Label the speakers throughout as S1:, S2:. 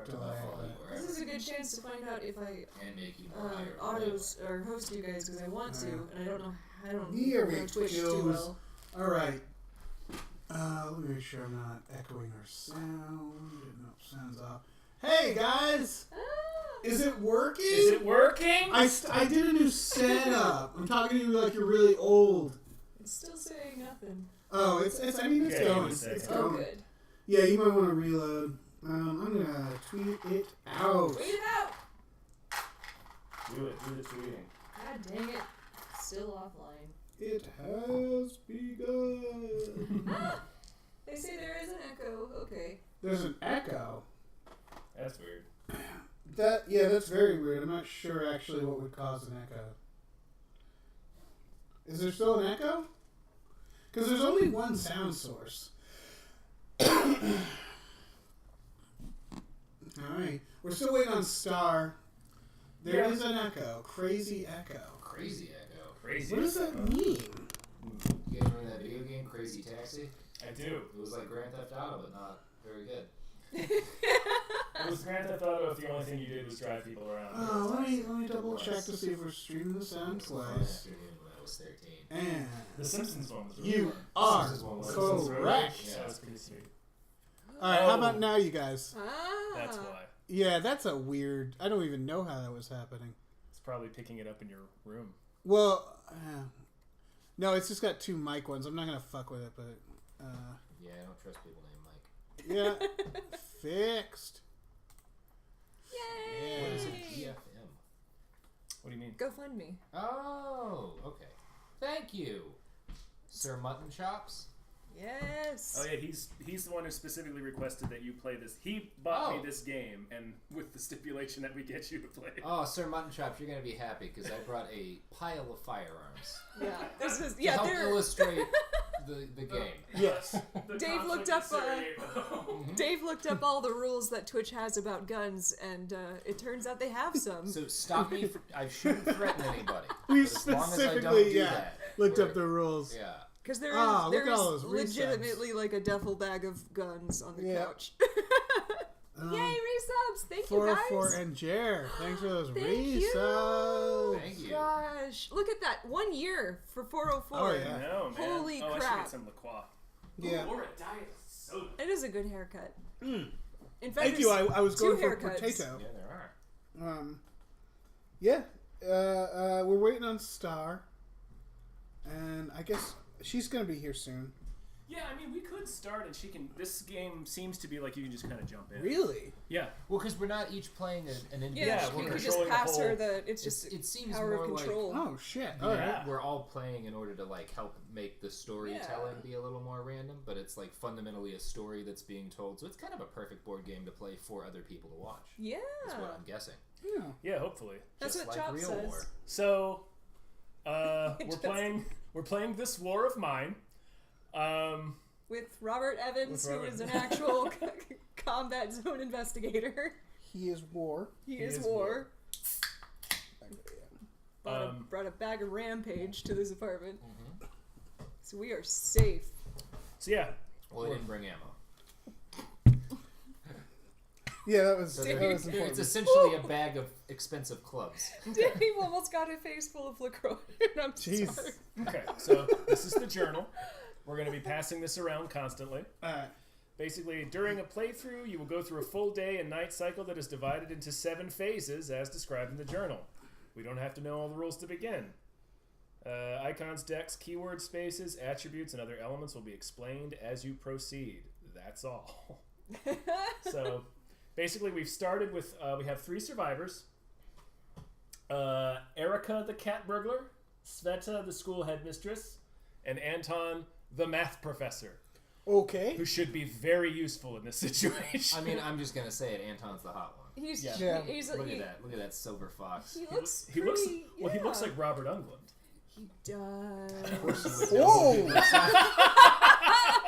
S1: delay.
S2: This is a good chance to find out if I
S3: and make you more
S2: autos or host you guys because I want to, and I don't know. I don't
S1: Here
S2: know
S1: we
S2: Twitch
S1: goes.
S2: too well.
S1: All right. Let me make sure I'm not echoing our sound. No, sound's off. Hey guys, is it working?
S4: Is it working?
S1: I did a new setup. I'm talking to you like you're really old.
S2: It's still saying nothing.
S1: Oh, it's going. It's going.
S2: Oh, good.
S1: Yeah, you might want to reload. I'm gonna tweet it out.
S2: Tweet it out.
S4: Do it. Do the tweeting.
S2: God dang it! Still offline.
S1: It has begun.
S2: They say there is an echo. Okay.
S1: There's an echo.
S4: That's weird.
S1: That's very weird. I'm not sure actually what would cause an echo. Is there still an echo? Because there's only one sound source. Alright. We're still waiting on Star. There is an echo. Crazy echo.
S3: Crazy echo.
S4: Crazy.
S1: What does that mean?
S3: You guys remember that video game, Crazy Taxi?
S4: I do.
S3: It was like Grand Theft Auto, but not very good.
S4: It was Grand Theft Auto if the only thing you did was drive people around.
S1: Oh, let me double check to see if we're streaming the sound twice.
S3: Afternoon when I was 13.
S1: And
S4: The Simpsons one was really
S1: you
S4: fun.
S1: are
S3: Simpsons one was-
S1: correct.
S4: Yeah, that was pretty sweet.
S1: Alright, how about now, you guys?
S4: That's why.
S1: Yeah, that's a weird... I don't even know how that was happening.
S4: It's probably picking it up in your room.
S1: Well, no, it's just got two mic ones. I'm not going to fuck with it, but...
S3: Yeah, I don't trust people named Mike.
S1: yeah, fixed.
S2: Yay!
S3: What is a GFM?
S4: What do you mean?
S2: GoFundMe.
S3: Oh, okay. Thank you, Sir Mutton Chops.
S2: Yes.
S4: Oh yeah, he's the one who specifically requested that you play this. He bought me this game, and with the stipulation that we get you to play it.
S3: Oh, Sir Mutton Chops, you're gonna be happy because I brought a pile of firearms
S2: Yeah. This is
S3: to help illustrate the game.
S1: Yes.
S2: Dave looked up. Dave looked up all the rules that Twitch has about guns, and it turns out they have some.
S3: So stop me! I shouldn't threaten anybody.
S1: We
S3: but as long as I don't
S1: specifically,
S3: do that,
S1: looked up the rules.
S3: Yeah.
S2: Because there
S1: look at all
S2: is
S1: those
S2: legitimately like a duffel bag of guns on the couch. Yay, resubs! Thank you, guys.
S1: 404 and Jer. Thanks for those
S2: Thank
S1: resubs.
S3: Thank you.
S2: Gosh, look at that! 1 year for 404.
S1: Oh, yeah.
S4: No, man.
S2: Holy
S4: I should
S2: crap.
S4: get some La Croix.
S1: Yeah.
S4: Or a diet soda.
S2: It is a good haircut.
S1: Mm.
S2: In fact,
S1: Thank you. I was going for
S2: haircuts.
S1: potato.
S3: Yeah, there are.
S1: We're waiting on Star, and I guess she's gonna be here soon.
S4: Yeah, I mean, we could start, and she can. This game seems to be like you can just kind of jump in.
S1: Really?
S4: Yeah.
S3: Well, because we're not each playing an individual.
S2: Yeah,
S4: we're
S2: you could just
S4: controlling the
S2: pass her
S4: whole-
S2: the. It's just
S3: It seems
S2: power
S3: more
S2: of control.
S1: Oh shit!
S3: like
S1: All right.
S3: we're all playing in order to like help make the storytelling be a little more random, but it's like fundamentally a story that's being told. So it's kind of a perfect board game to play for other people to watch.
S2: Yeah.
S3: That's what I'm guessing.
S1: Yeah.
S4: Yeah, hopefully.
S2: That's
S3: Just
S2: what
S3: like
S2: Chop
S3: real
S2: says.
S3: war.
S4: So, we're playing This War of Mine.
S2: With Robert Evans,
S4: With Robert.
S2: who is an actual combat zone investigator.
S1: He is war.
S2: He is war.
S1: Yeah.
S2: Brought a bag of Rampage to this apartment. So we are safe.
S4: So yeah.
S3: Well, I didn't bring ammo.
S1: Yeah, that was
S3: So
S1: important.
S3: it's essentially a bag of expensive clubs.
S2: Dave almost got a face full of LaCroix. I'm
S1: Jeez.
S2: sorry.
S4: Okay, so this is the journal. We're going to be passing this around constantly.
S1: Alright.
S4: Basically, during a playthrough, you will go through a full day and night cycle that is divided into 7 phases as described in the journal. We don't have to know all the rules to begin. Icons, decks, keyword spaces, attributes, and other elements will be explained as you proceed. That's all. So, basically, we've started with, we have 3 survivors. Erica, the cat burglar, Sveta, the school headmistress, and Anton, the math professor.
S1: Okay.
S4: Who should be very useful in this situation.
S3: I mean, I'm just gonna say it. Anton's the hot one.
S2: He's
S4: Yeah.
S1: Yeah.
S2: he's
S3: Look at that. Look at that silver fox.
S2: He looks
S4: he looks
S2: pretty,
S4: well. He looks
S2: yeah.
S4: like Robert Englund.
S2: He does.
S1: Whoa!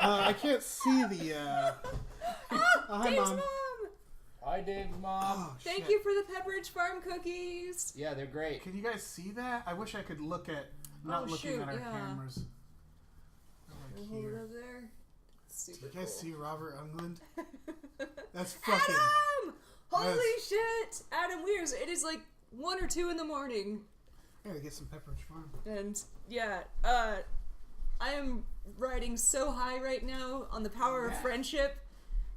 S1: I can't see the. Hi,
S2: Dave's
S1: Mom.
S2: mom.
S3: Hi, Dave's mom.
S1: Oh,
S2: Thank
S1: shit.
S2: you for the Pepperidge Farm cookies.
S3: Yeah, they're great.
S1: Can you guys see that? I wish I could look at. Not
S2: Oh,
S1: looking
S2: shoot,
S1: at our
S2: yeah.
S1: cameras.
S2: We'll hold it up there.
S1: Do
S2: Super
S1: you guys
S2: cool.
S1: see Robert Englund? That's fucking.
S2: Adam! Holy shit! Adam Weirs, it is like 1 or 2 in the morning.
S1: I gotta get some Pepperidge Farm.
S2: And yeah, I am riding so high right now on the power of friendship.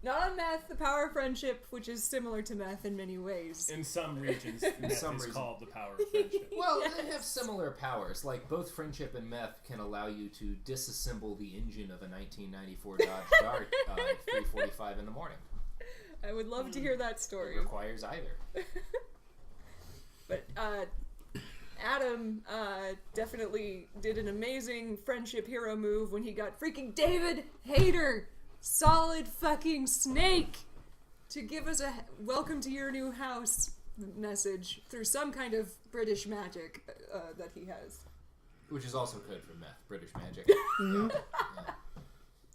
S2: Not on meth, the power of friendship, which is similar to meth in many ways.
S4: In some regions, meth is called the power of friendship.
S3: Well, they have similar powers. Like, both friendship and meth can allow you to disassemble the engine of a 1994 Dodge Dart at 3:45 in the morning.
S2: I would love to hear that story.
S3: It requires either.
S2: But Adam definitely did an amazing friendship hero move when he got freaking David Hayter, solid fucking snake, to give us a welcome to your new house message through some kind of British magic that he has.
S3: Which is also code for meth, British magic.
S1: Mm-hmm.
S3: Yeah.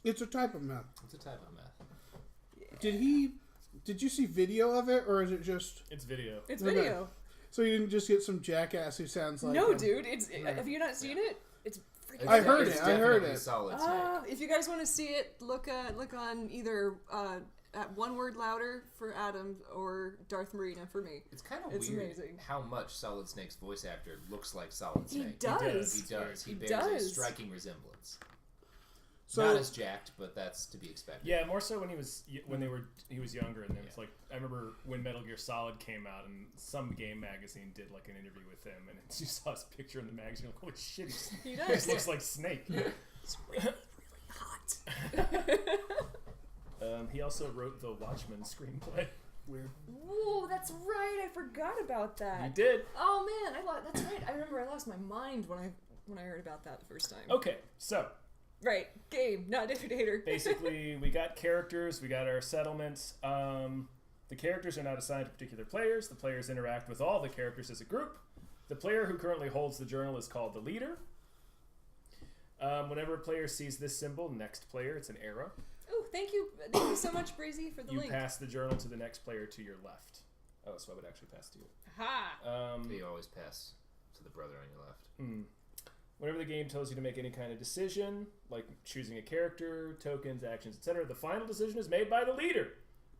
S1: It's a type of meth.
S3: It's a type of meth.
S2: Yeah.
S1: Did you see video of it, or is it just...
S4: It's video.
S2: It's
S1: Okay.
S2: video.
S1: So you didn't just get some jackass who sounds like...
S2: No, dude. Have you not seen it? It's freaking.
S1: I heard
S3: It's
S1: it, I heard
S3: definitely
S1: it.
S3: Solid snake.
S2: If you guys want to see it, look on either at One Word Louder for Adam or Darth Marina for me.
S3: It's kind of
S2: It's
S3: weird
S2: amazing.
S3: how much Solid Snake's voice actor looks like Solid
S2: He
S3: Snake.
S2: does.
S3: He does. He
S2: He
S3: bears a
S2: does.
S3: striking resemblance.
S1: So,
S3: Not as jacked, but that's to be expected.
S4: Yeah, more so when he was younger, and then it's like I remember when Metal Gear Solid came out, and some game magazine did like an interview with him, and you saw his picture in the magazine. Like, holy shit,
S2: He
S4: he
S2: does.
S4: looks like Snake.
S2: It's really, really hot.
S4: He also wrote the Watchmen screenplay.
S1: weird.
S2: Ooh, that's right. I forgot about that.
S4: You did.
S2: Oh man, that's right. I remember I lost my mind when I heard about that the first time.
S4: Okay, so
S2: Right, game, not David Hayter.
S4: basically we got characters, we got our settlements. The characters are not assigned to particular players. The players interact with all the characters as a group. The player who currently holds the journal is called the leader. Whenever a player sees this symbol, next player, it's an arrow.
S2: Oh, thank you so much, Breezy, for the
S4: You
S2: link.
S4: pass the journal to the next player to your left. Oh, so I would actually pass to you.
S2: Ha!
S3: You always pass to the brother on your left.
S4: Whenever the game tells you to make any kind of decision, like choosing a character, tokens, actions, etc., the final decision is made by the leader.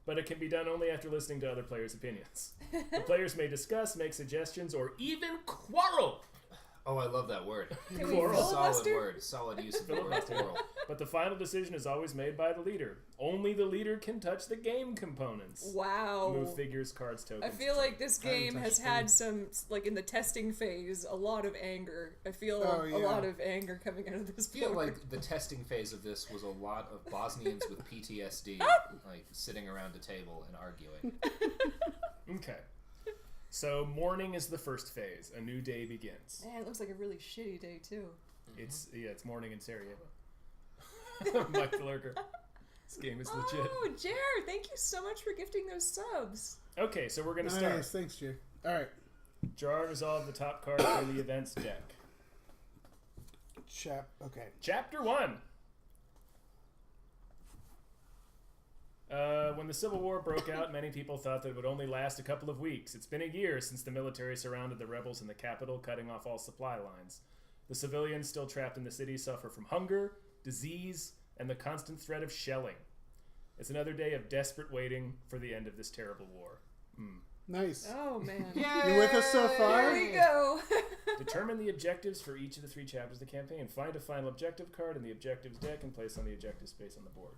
S4: But it can be done only after listening to other players' opinions. The players may discuss, make suggestions, or even quarrel.
S3: Oh, I love that word.
S2: Can we
S4: Quarrel.
S3: Solid
S2: filibuster?
S3: word. Solid use of the word
S4: Filibuster.
S3: quarrel.
S4: But the final decision is always made by the leader. Only the leader can touch the game components.
S2: Wow.
S4: Move figures, cards, tokens.
S2: I feel like this game
S1: touch
S2: has
S1: the
S2: had some, like in the testing phase, a lot of anger. I feel a lot of anger coming out of this
S3: I feel
S2: board.
S3: like the testing phase of this was a lot of Bosnians with PTSD, like sitting around a table and arguing.
S4: Okay. So morning is the first phase. A new day begins.
S2: Man, it looks like a really shitty day too.
S4: It's morning in Sarajevo. Mike the Lurker. This game is legit.
S2: Oh, Jer, thank you so much for gifting those subs.
S4: Okay, so we're gonna
S1: Nice,
S4: start.
S1: thanks, Jay. All right.
S4: Draw and resolve the top card from the events deck.
S1: Okay.
S4: Chapter 1. When the Civil War broke out, many people thought that it would only last a couple of weeks. It's been a year since the military surrounded the rebels in the capital, cutting off all supply lines. The civilians still trapped in the city suffer from hunger, disease, and the constant threat of shelling. It's another day of desperate waiting for the end of this terrible war.
S1: Nice.
S2: Oh man.
S1: You with us so far?
S2: There we go.
S4: Determine the objectives for each of the 3 chapters of the campaign. Find a final objective card in the objectives deck and place on the objective space on the board.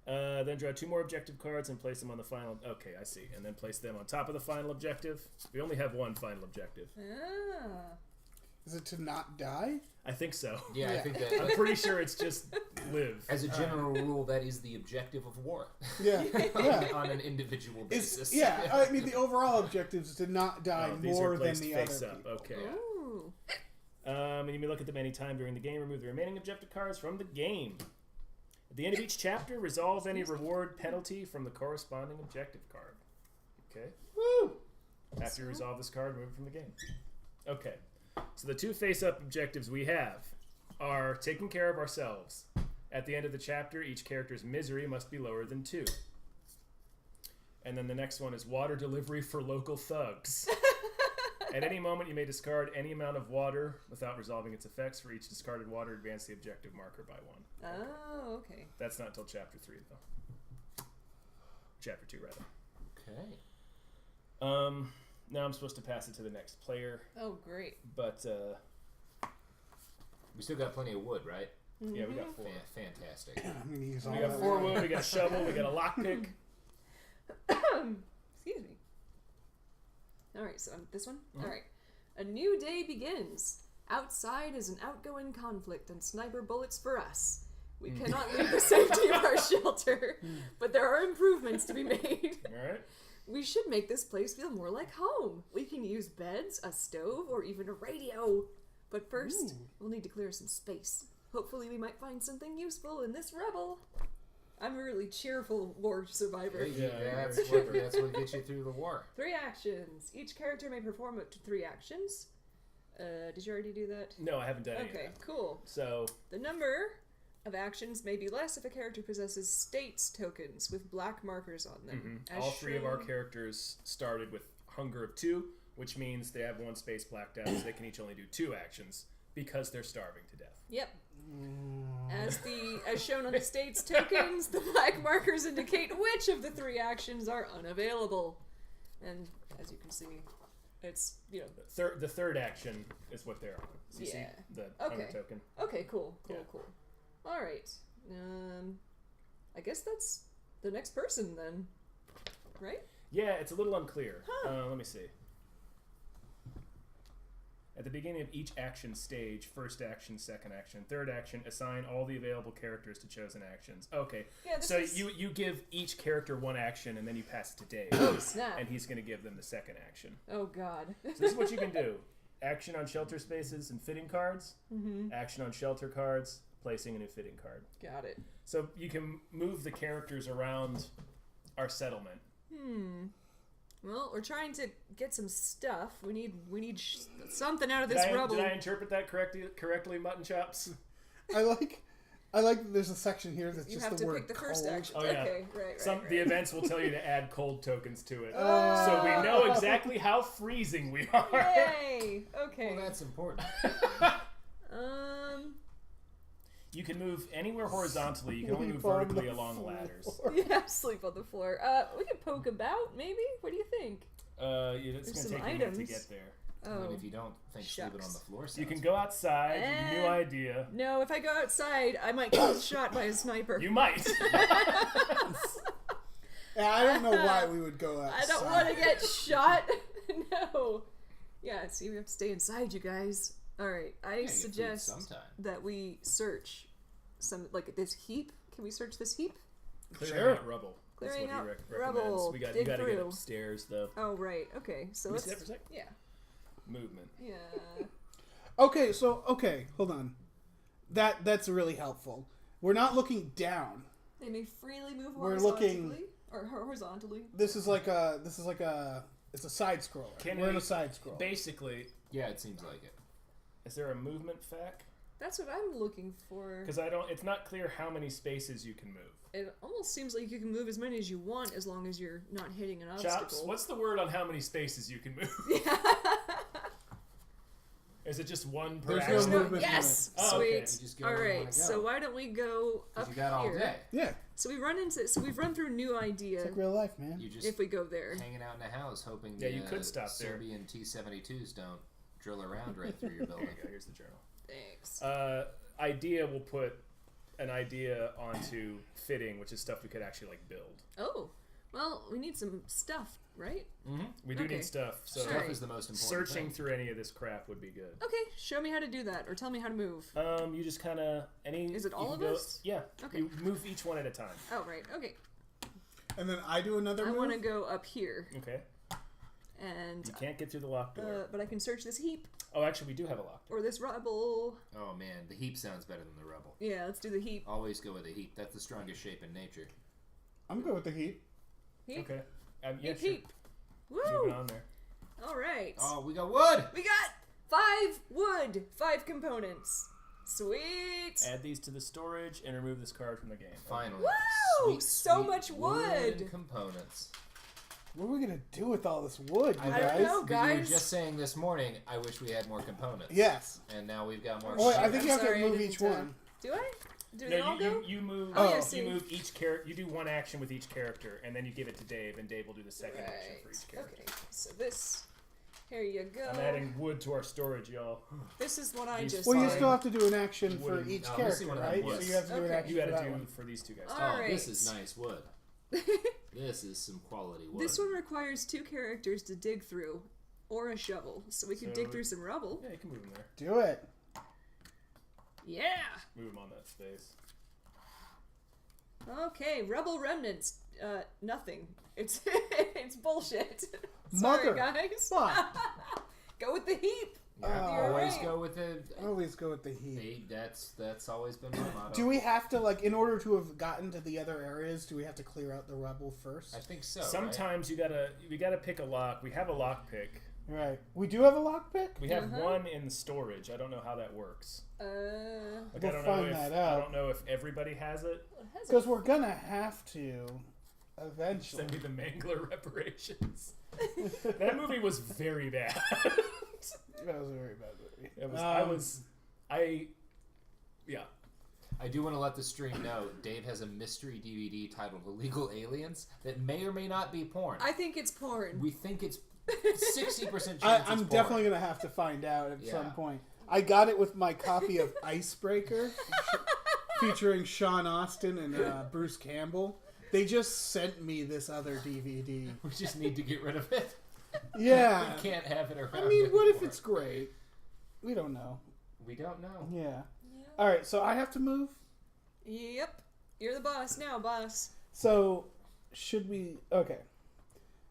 S4: Then draw 2 more objective cards and place them on the final... Okay, I see. And then place them on top of the final objective. We only have 1 final objective.
S2: Ah.
S1: Is it to not die?
S4: I think so.
S3: Yeah, I
S1: Yeah.
S3: think
S4: I'm
S3: that,
S4: pretty sure it's just live.
S3: as a general rule, that is the objective of war.
S1: Yeah. Yeah.
S3: On an individual
S1: It's,
S3: basis.
S1: yeah, I mean, the overall objective is to not die
S4: These
S1: more
S4: are
S1: than
S4: placed
S1: the other
S4: face up.
S1: people.
S4: Okay.
S2: Ooh.
S4: And you may look at them any time during the game. Remove the remaining objective cards from the game. At the end of each chapter, resolve any reward penalty from the corresponding objective card. Okay?
S1: Woo!
S4: After you resolve this card, remove it from the game. Okay. So the 2 face-up objectives we have are taking care of ourselves. At the end of the chapter, each character's misery must be lower than 2. And then the next one is water delivery for local thugs. At any moment, you may discard any amount of water without resolving its effects. For each discarded water, advance the objective marker by 1.
S2: Oh, okay.
S4: That's not until chapter 3, though. Chapter 2, rather.
S3: Okay.
S4: Now I'm supposed to pass it to the next player,
S2: Oh, great.
S4: but
S3: We still got plenty of wood, right?
S4: yeah, we got 4.
S3: Fantastic.
S1: I'm gonna use all
S4: We got
S1: that
S4: 4
S1: wood.
S4: wood, we got a shovel, we got a lockpick.
S2: Excuse me. Alright, so this one? Alright. A new day begins. Outside is an outgoing conflict and sniper bullets for us. We cannot leave the safety of our shelter, but there are improvements to be made.
S4: Alright.
S2: We should make this place feel more like home. We can use beds, a stove, or even a radio. But first, we'll need to clear some space. Hopefully we might find something useful in this rubble. I'm a really cheerful war survivor.
S3: Hey,
S4: Yeah,
S3: that's what gets you through the war.
S2: 3 actions. Each character may perform up to 3 actions. Did you already do that?
S4: No, I haven't done it
S2: Okay,
S4: yet.
S2: cool.
S4: So,
S2: The number of actions may be less if a character possesses states tokens with black markers on them. As
S4: all 3 of our
S2: shown-
S4: characters started with Hunger of 2, which means they have 1 space blacked out, so they can each only do 2 actions because they're starving to death.
S2: Yep. As shown on the states tokens, the black markers indicate which of the 3 actions are unavailable. And as you can see, it's,
S4: The third action is what they're on. So you
S2: Yeah.
S4: see the
S2: Okay.
S4: Hunger token.
S2: okay, cool.
S4: Yeah.
S2: All right. I guess that's the next person then, right?
S4: Yeah, it's a little unclear. Let me see. At the beginning of each action stage, first action, second action, third action, assign all the available characters to chosen actions. Okay,
S2: Yeah, this
S4: so
S2: is-
S4: you give each character 1 action, and then you pass it to Dave.
S2: Oh, snap.
S4: And he's going to give them the second action.
S2: Oh, God.
S4: So this is what you can do. Action on shelter spaces and fitting cards. Action on shelter cards, placing a new fitting card.
S2: Got it.
S4: So you can move the characters around our settlement.
S2: Well, we're trying to get some stuff. We need something out of
S4: Did
S2: this
S4: I,
S2: rubble.
S4: did I interpret that correctly, Mutton Chops?
S1: I like that there's a section here that's
S2: You
S1: just
S2: have
S1: the
S2: to
S1: word
S2: pick the first
S1: cold.
S2: action.
S4: Oh, yeah.
S2: Okay, right.
S4: The events will tell you to add cold tokens to it.
S2: Oh.
S4: So we know exactly how freezing we are.
S2: Yay! Okay.
S3: Well, that's important.
S4: You can move anywhere horizontally. You can only move
S1: Sleep on
S4: vertically
S1: the
S4: along
S1: floor.
S4: ladders.
S2: Yeah, sleep on the floor. We can poke about, maybe? What do you think?
S4: It's
S2: There's
S4: going to
S2: some
S4: take you a minute to
S2: items.
S4: get there.
S3: I
S2: Oh.
S3: mean, if you don't think sleeping on
S2: Shucks.
S3: the floor sounds
S4: You can go outside. New
S2: Eh.
S4: idea.
S2: No, if I go outside, I might get shot by a sniper.
S4: You might.
S1: Yeah, I don't know why we would go outside.
S2: I don't want to get shot. No. Yeah, see, we have to stay inside, you guys. Alright, I
S3: Yeah, get food
S2: suggest
S3: sometime.
S2: that we search some, like, this heap. Can we search this heap?
S4: Clearing
S1: Sure.
S4: out rubble.
S2: Clearing
S4: That's
S2: out
S4: what he recommends.
S2: rubble.
S4: You got
S2: Dig
S4: to get
S2: through.
S4: upstairs, though.
S2: Oh, right. Okay, so
S4: Can we
S2: let's...
S4: see that for a sec?
S2: Yeah.
S4: Movement.
S2: Yeah.
S1: Okay, hold on. That's really helpful. We're not looking down.
S2: They may freely move
S1: We're
S2: horizontally.
S1: looking-
S2: Or horizontally.
S1: It's a side scroller. We're in a side scroll.
S4: Basically,
S3: Yeah, it seems like it.
S4: is there a movement fact?
S2: That's what I'm looking for.
S4: Because it's not clear how many spaces you can move.
S2: It almost seems like you can move as many as you want as long as you're not hitting an
S4: Chops,
S2: obstacle.
S4: what's the word on how many spaces you can move? Is it just 1 per
S1: There's no
S4: action?
S1: movement
S2: Yes!
S4: Oh, okay.
S2: Sweet.
S3: You just go where you
S2: Alright,
S3: wanna go.
S2: so why don't we go
S3: 'Cause
S2: up
S3: you got all
S2: here?
S3: day.
S1: Yeah,
S2: So we've run through new idea
S1: it's like real life, man.
S3: You just
S2: if we go there.
S3: hanging out in a house hoping
S4: Yeah,
S3: the
S4: you could stop there.
S3: Serbian T-72s don't drill around right through your building.
S4: Here you go, here's the journal.
S2: Thanks.
S4: Idea will put an idea onto fitting, which is stuff we could actually build.
S2: Oh, well, we need some stuff, right?
S4: We do
S2: Okay.
S4: need stuff, so
S2: Sure.
S3: Stuff is the most important
S4: searching
S3: thing.
S4: through any of this crap would be good.
S2: Okay, show me how to do that, or tell me how to move.
S4: You just kind of
S2: Is it all
S4: you
S2: of
S4: can go-
S2: us?
S4: Yeah.
S2: Okay.
S4: You move each one at a time.
S2: Oh, right, okay.
S1: And then I do another
S2: I
S1: move.
S2: want to go up here,
S4: Okay.
S2: and
S4: You can't get through the locked door.
S2: but I can search this heap,
S4: Oh, actually, we do have a locked door.
S2: or this rubble.
S3: Oh man, the heap sounds better than the rubble.
S2: Yeah, let's do the heap.
S3: Always go with the heap. That's the strongest shape in nature.
S1: I'm good with the heat.
S2: Heap,
S4: Okay. Yeah,
S2: heap,
S4: sure.
S2: heap.
S4: Move it
S2: Woo!
S4: on there.
S2: Alright.
S3: Oh, we got wood!
S2: We got 5 wood, 5 components. Sweet!
S4: Add these to the storage and remove this card from the game.
S3: Finally.
S2: Woo!
S3: Sweet,
S2: So
S3: sweet
S2: much wood!
S3: and components.
S1: What are we gonna do with all this wood, you
S2: I don't
S1: guys?
S2: know.
S3: But you were
S2: guys.
S3: just saying this morning, I wish we had more components.
S1: Yes.
S3: And now we've got more
S1: Oh, wait, I
S3: shit.
S1: think
S2: I'm
S1: you have
S2: sorry,
S1: to
S2: I
S1: move
S2: didn't,
S1: each one.
S2: Do I? Do they all go?
S4: You move.
S2: Oh, yeah, see.
S4: You move each character. You do one action with each character, and then you give it to Dave, and Dave will do the second action for each character.
S2: Okay, so this. Here you go.
S4: I'm adding wood to our storage, y'all.
S2: This is what I
S4: These
S2: just.
S1: Well, you
S2: said.
S1: still have to do an action for
S3: Wooden-
S1: each
S3: no,
S1: character,
S3: let's see one of them
S1: right?
S3: woods.
S1: So you have to do an
S2: Okay.
S1: action
S4: You
S1: for
S4: got to
S1: that
S4: do
S1: one.
S4: for these two guys.
S2: All
S3: Oh,
S2: right.
S3: this is nice wood. This is some quality wood.
S2: This one requires 2 characters to dig through, or a shovel, so we can dig through some rubble.
S4: Yeah, you can move them there.
S1: Do it.
S2: Yeah.
S4: Move them on that space.
S2: Okay, rubble remnants. Nothing. It's it's bullshit.
S1: Mother.
S2: Sorry, guys.
S1: Fuck.
S2: Go with the heap.
S3: Yeah,
S2: You're
S3: always
S2: right.
S3: go with the.
S1: Always go with the heat.
S3: Hey, that's always been my motto.
S1: Do we have to, like, in order to have gotten to the other areas, do we have to clear out the rubble first?
S3: I think so.
S4: Sometimes we gotta pick a lock. We have a lock pick.
S1: Right. We do have a lockpick?
S4: We have one in the storage. I don't know how that works. Like,
S1: We'll
S4: I don't
S1: find
S4: know
S1: that
S4: if,
S1: out.
S4: I don't know if everybody has it.
S1: Because we're gonna have to eventually.
S4: Send me the Mangler reparations. That movie was very bad.
S1: That was a very bad movie.
S4: It was. Yeah.
S3: I do want to let the stream know Dave has a mystery DVD titled Illegal Aliens that may or may not be porn.
S2: I think it's porn.
S3: We think it's 60% chance
S1: I'm
S3: it's
S1: definitely
S3: porn.
S1: gonna have to find out at some
S3: Yeah.
S1: point. I got it with my copy of Icebreaker, featuring Sean Austin and Bruce Campbell. They just sent me this other DVD.
S3: We just need to get rid of it.
S1: Yeah.
S3: We can't have it around.
S1: I mean, what if
S3: anymore.
S1: it's great? We don't know.
S3: We don't know.
S1: Yeah. All right, so I have to move.
S2: Yep. You're the boss now, boss.
S1: So, should we? Okay.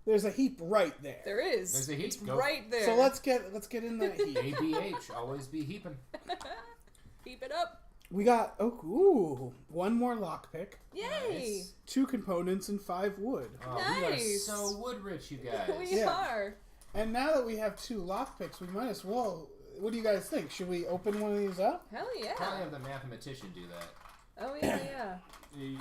S1: There's a heap right there.
S2: There is.
S3: There's a heap.
S2: It's
S3: Go.
S2: right there.
S1: So let's get in that heap.
S3: ABH, always be heaping.
S2: Keep it up.
S1: We got one more lockpick,
S2: Yay.
S3: Nice.
S1: 2 components, and 5 wood.
S3: Oh, we are
S2: Nice.
S3: so wood rich, you guys.
S2: We
S1: Yeah.
S2: are.
S1: And now that we have 2 lockpicks, we might as well. What do you guys think? Should we open one of these up?
S2: Hell yeah.
S3: Probably have the mathematician do that.
S2: Oh yeah.
S4: We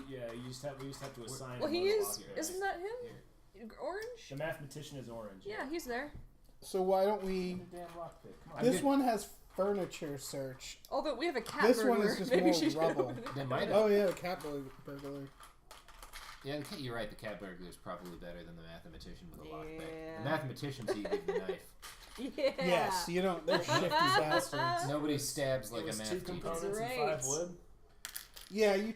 S4: just have to assign.
S2: Well,
S4: him
S2: he
S4: one of the
S2: is.
S4: lock picks.
S2: Isn't that him? Orange?
S4: The mathematician is orange.
S2: Yeah, he's there.
S1: So why don't we?
S4: Damn lock pick. Come on.
S1: This one has furniture search.
S2: Although we have a cat
S1: This
S2: burglar.
S1: one is just
S2: Maybe
S1: more
S2: she should
S1: rubble.
S2: open it.
S3: They might have.
S1: Oh yeah, the cat burglar.
S3: Yeah, you're right. The cat burglar is probably better than the mathematician with a lockpick.
S2: Yeah.
S3: The mathematician's eating the knife.
S2: Yeah.
S1: Yes, you don't. They're shifty bastards.
S3: Nobody stabs like
S4: It
S3: a
S4: was
S3: math
S4: 2
S3: teacher.
S4: components and
S2: Right.
S4: 5 wood.
S1: Yeah, you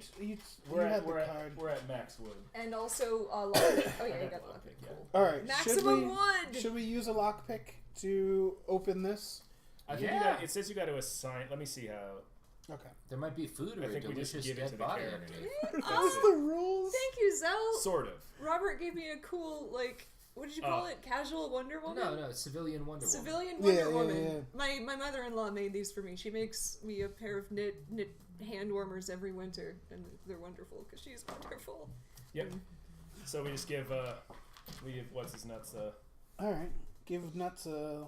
S4: We're
S1: had
S4: at
S1: the
S4: we're
S1: card.
S4: at we're at max wood.
S2: And also, oh yeah, you got the lockpick.
S4: Yeah.
S2: Cool.
S1: All right.
S2: Maximum wood.
S1: Should we use a lockpick to open this?
S4: I think
S3: Yeah.
S4: it says you got to assign. Let me see how.
S1: Okay.
S3: There might be food or
S4: I
S3: a
S4: think we just
S3: delicious
S4: give it
S3: dead
S4: to the
S3: body
S4: character.
S3: underneath.
S1: That's the rules.
S2: Thank you, Zell.
S4: Sort of.
S2: Robert gave me a cool, like, what did you call it? Casual Wonder Woman?
S3: No, civilian Wonder Woman.
S2: Civilian Wonder
S1: Yeah,
S2: Woman.
S1: yeah.
S2: My mother-in-law made these for me. She makes me a pair of knit hand warmers every winter, and they're wonderful because she's wonderful.
S4: Yep. So we just give what's his nuts
S1: All right. Give nuts the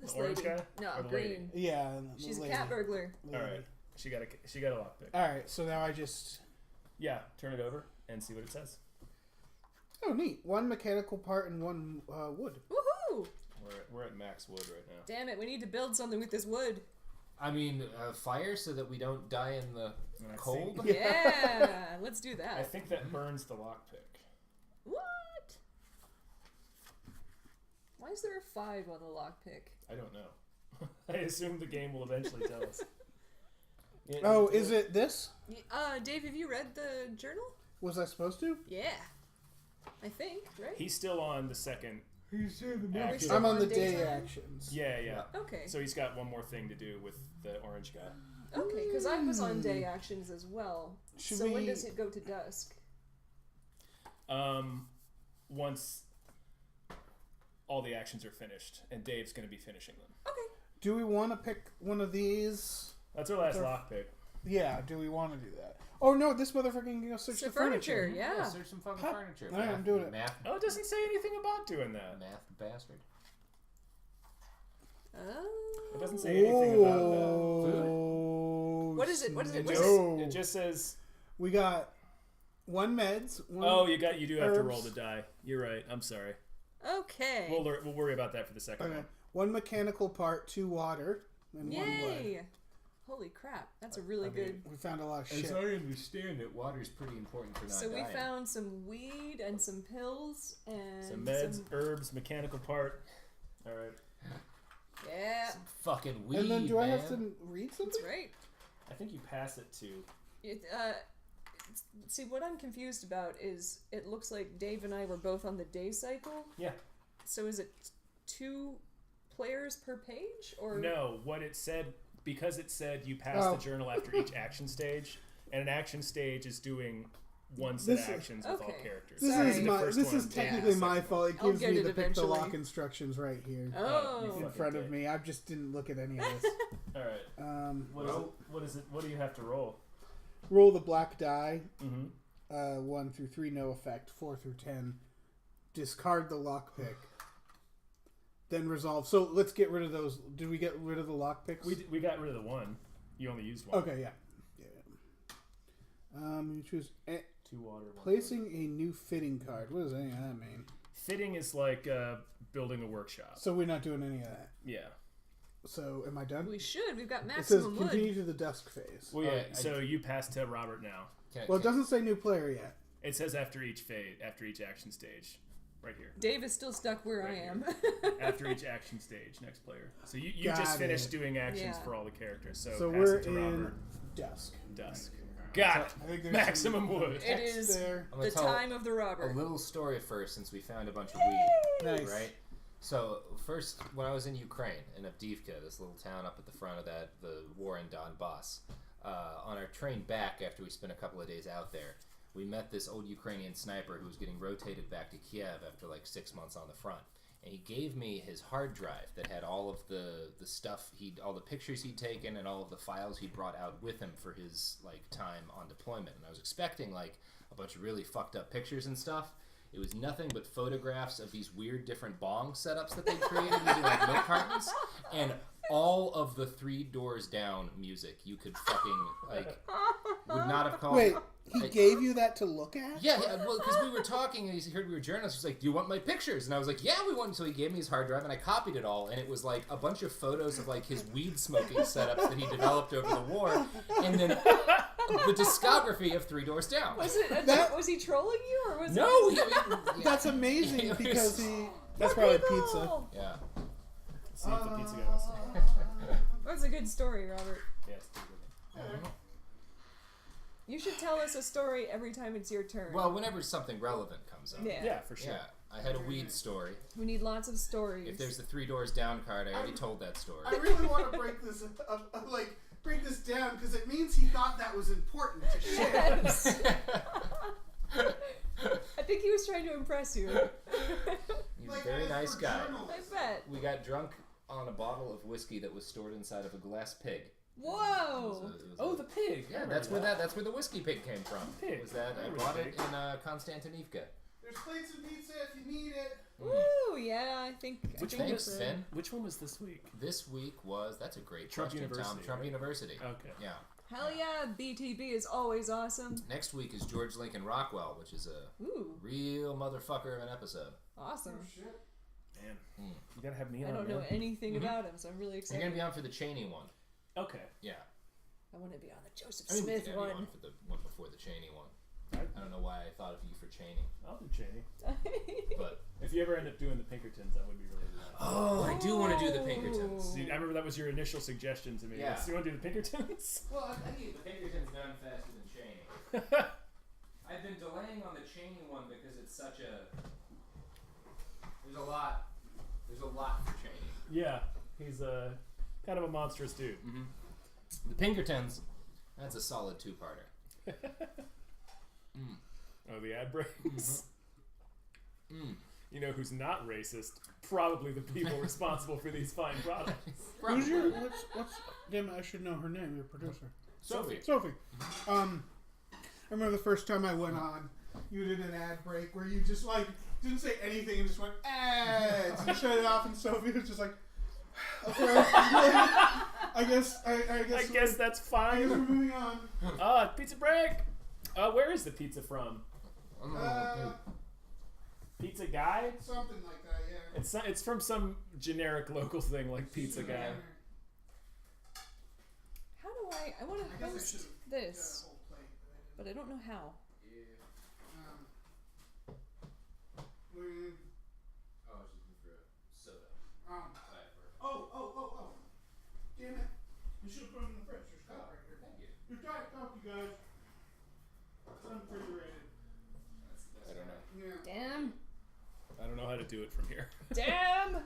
S2: This
S4: orange
S2: lady.
S4: guy?
S2: No,
S4: Or the
S2: green.
S4: lady?
S1: yeah. The
S2: She's a
S1: lady.
S2: cat burglar.
S1: The
S4: All
S1: lady.
S4: right. She got a lockpick.
S1: All right. So now I just.
S4: Yeah. Turn it over and see what it says.
S1: Oh, neat. 1 mechanical part and 1 wood.
S2: Woohoo!
S4: We're at max wood right now.
S2: Damn it, we need to build something with this wood.
S3: I mean, fire so that we don't die in the
S4: And I
S3: cold.
S4: think-
S2: Yeah, let's do
S4: I
S2: that.
S4: think that burns the lockpick.
S2: What? Why is there a 5 on the lockpick?
S4: I don't know. I assume the game will eventually tell us.
S1: Oh, is it this?
S2: Dave, have you read the journal?
S1: Was I supposed to?
S2: Yeah. I think, right?
S4: He's still on the second.
S2: Are we
S4: action.
S2: still
S1: I'm on the
S2: daytime?
S1: day actions.
S4: Yeah.
S2: Okay.
S4: So he's got one more thing to do with the orange guy.
S2: Okay, because I was on day actions as well.
S1: Should
S2: So when
S1: we-
S2: does it go to dusk?
S4: Once all the actions are finished, and Dave's going to be finishing them.
S2: Okay.
S1: Do we want to pick one of these?
S4: That's our last
S1: Sure.
S4: lockpick.
S1: Yeah, do we want to do that? Oh no, this motherfucker can go search
S2: So
S1: the furniture.
S2: yeah.
S3: Search some fucking
S1: Pop.
S3: furniture.
S1: All right, I'm doing it.
S3: Math,
S4: Oh, it doesn't say anything about doing that.
S3: math bastard.
S4: It doesn't say anything about
S1: Oh,
S2: What is it? What is
S4: that.
S2: it?
S4: It
S2: What
S4: just,
S2: is
S1: no.
S4: it just says.
S1: We got 1 meds. 1
S4: Oh, you do have to roll
S1: herbs.
S4: the die. You're right. I'm sorry.
S2: Okay.
S4: We'll worry about that for the second
S1: Okay.
S4: one.
S1: 1 mechanical part, 2 water, and 1 wood.
S2: Yay. Holy crap, that's a really good...
S1: We found a lot of shit.
S3: As I understand it, water's pretty important for not
S2: So we
S3: dying.
S2: found some weed and some pills and...
S4: Some meds, herbs, mechanical part. Alright.
S2: Yeah,
S3: Some fucking weed,
S1: And then do I have
S3: man.
S1: to read something?
S2: that's right.
S4: I think you pass it to...
S2: See, what I'm confused about is it looks like Dave and I were both on the day cycle.
S4: Yeah.
S2: So is it 2 players per page? Or
S4: No, what it said, because it said you pass the journal after each action stage, and an action stage is doing one set of actions with all characters.
S1: This is technically my fault. It gives me
S2: it
S1: the pick the
S2: eventually.
S1: lock instructions right here
S2: Oh.
S1: in front of me. I just didn't look at any of this.
S4: Alright. What is it? What do you have to roll?
S1: Roll the black die.
S4: Mm-hmm.
S1: 1 through 3, no effect. 4 through 10, discard the lockpick. Then resolve. So let's get rid of those. Did we get rid of the lockpicks?
S4: We got rid of the one. You only used one.
S1: Okay, yeah. You choose
S4: 2 water. 1
S1: placing a new fitting card. What does any of that mean?
S4: Fitting is like building a workshop.
S1: So we're not doing any of that.
S4: Yeah.
S1: So am I done?
S2: We should. We've got
S1: It says
S2: maximum wood.
S1: continue to the dusk phase.
S4: Well, yeah.
S3: Alright,
S4: So you pass to Robert now.
S1: Well, it doesn't say new player yet.
S4: It says after each action stage, right here.
S2: Dave is still stuck where
S4: Right
S2: I am.
S4: After each action stage, next player. So you
S1: Got
S4: just finished
S1: it.
S4: doing actions
S2: Yeah.
S4: for all the characters. So
S1: So
S4: pass
S1: we're
S4: it to
S1: in
S4: Robert.
S1: dusk.
S4: Dusk. Got
S1: I think
S4: it.
S1: there's
S4: Maximum
S1: some
S4: wood.
S2: It
S1: text
S2: is
S1: there.
S3: I'm gonna
S2: the
S3: tell
S2: time of the robber.
S3: a little story first, since we found a bunch of weed.
S1: Nice.
S3: Right? So, first, when I was in Ukraine, in Avdiivka, this little town up at the front of the war in Donbass, on our train back after we spent a couple of days out there, we met this old Ukrainian sniper who was getting rotated back to Kiev after like 6 months on the front. And he gave me his hard drive that had all of the stuff, all the pictures he'd taken and all of the files he brought out with him for his like time on deployment. And I was expecting like a bunch of really fucked up pictures and stuff. It was nothing but photographs of these weird different bong setups that they created using like milk cartons, and all of the 3 Doors Down music you could fucking like would not have called.
S1: Wait, he gave you that to look at?
S3: Yeah, well, because we were talking and he heard we were journalists. He's like, "Do you want my pictures?" And I was like, "Yeah, we want." So he gave me his hard drive and I copied it all, and it was like a bunch of photos of like his weed smoking setups that he developed over the war, and then the discography of 3 Doors Down.
S2: Was it? Was he trolling you or was
S3: No,
S2: it?
S1: That's amazing
S3: It was-
S1: because he. That's
S2: More
S1: probably
S2: people!
S1: pizza.
S3: Yeah.
S4: See if the pizza guy wants to.
S2: That's a good story, Robert.
S4: Yes. Do it.
S2: You should tell us a story every time it's your turn.
S3: Well, whenever something relevant comes up.
S2: yeah.
S4: Yeah, for sure.
S3: Yeah. I had a weed story.
S2: We need lots of stories.
S3: If there's the 3 Doors Down card, I already told that story.
S1: I really want to break this break this down because it means he thought that was important to share.
S2: Yes. I think he was trying to impress you.
S3: He's a very nice guy.
S2: I bet.
S3: We got drunk on a bottle of whiskey that was stored inside of a glass pig.
S2: Whoa!
S4: Oh, the pig.
S3: Yeah, that's where the whiskey pig came from.
S4: Pig.
S3: Was that I
S4: There
S3: bought
S4: was
S3: it
S4: pig.
S3: in Konstantinivka.
S1: There's plates and pizza if you need it.
S2: Woo! Yeah, I think.
S4: Which
S2: I
S4: one
S2: think
S3: Thanks,
S2: it's
S3: Finn.
S4: Which one was this week?
S3: This week was that's a great
S4: Trump
S3: question, Tom.
S4: University,
S3: Trump
S4: right?
S3: University.
S4: Okay.
S3: Yeah.
S2: Hell yeah! BTB is always awesome.
S3: Next week is George Lincoln Rockwell, which is a
S2: Ooh,
S3: real motherfucker of an episode.
S2: awesome.
S1: Shit.
S4: Man, you gotta have me on.
S2: I don't
S4: man.
S2: know anything about him, so I'm really
S3: You're
S2: excited.
S3: gonna be on for the Cheney one.
S4: Okay.
S3: Yeah.
S2: I want to be on the Joseph
S3: I mean,
S2: Smith
S3: you gotta be
S2: one.
S3: on for the one before the Cheney one.
S4: I-
S3: I don't know why I thought of you for Cheney,
S4: I'll do Cheney.
S3: but
S4: If you ever end up doing the Pinkertons, that would be really nice.
S3: oh, I do want to do the Pinkertons.
S4: See, I remember that was your initial suggestion to me.
S3: Yeah.
S4: So you want to do the Pinkertons?
S3: Well, I need the Pinkertons done faster than Cheney. I've been delaying on the Cheney one because it's such a. There's a lot for Cheney.
S4: Yeah, he's kind of a monstrous dude.
S3: Mm-hmm. The Pinkertons, that's a solid 2-parter.
S4: Oh, the ad breaks.
S3: Mm.
S4: You know who's not racist? Probably the people responsible for these fine products.
S1: Who's your what's damn it, I should know her name, your producer.
S3: Sophie?
S1: Sophie. I remember the first time I went on, you did an ad break where you just like didn't say anything and just went ads and shut it off, and Sophie was just like, okay, I guess
S4: That's
S1: we're
S4: fine.
S1: moving on.
S4: Pizza break. Where is the pizza from? Pizza Guy?
S1: Something like that, yeah.
S4: It's from some generic local thing like Pizza Guy.
S2: How do I want
S1: I
S2: to
S1: guess I
S2: host
S1: should
S2: this,
S1: whole plate,
S2: but I don't know how.
S1: With,
S3: Oh, she's looking for a soda.
S1: oh. Damn it. You should have put them in the fridge. There's Coke right here.
S3: Thank you.
S1: Your Diet Coke, you guys. It's unrefrigerated.
S3: I don't know.
S1: Yeah.
S2: Damn.
S4: I don't know how to do it from here.
S2: Damn.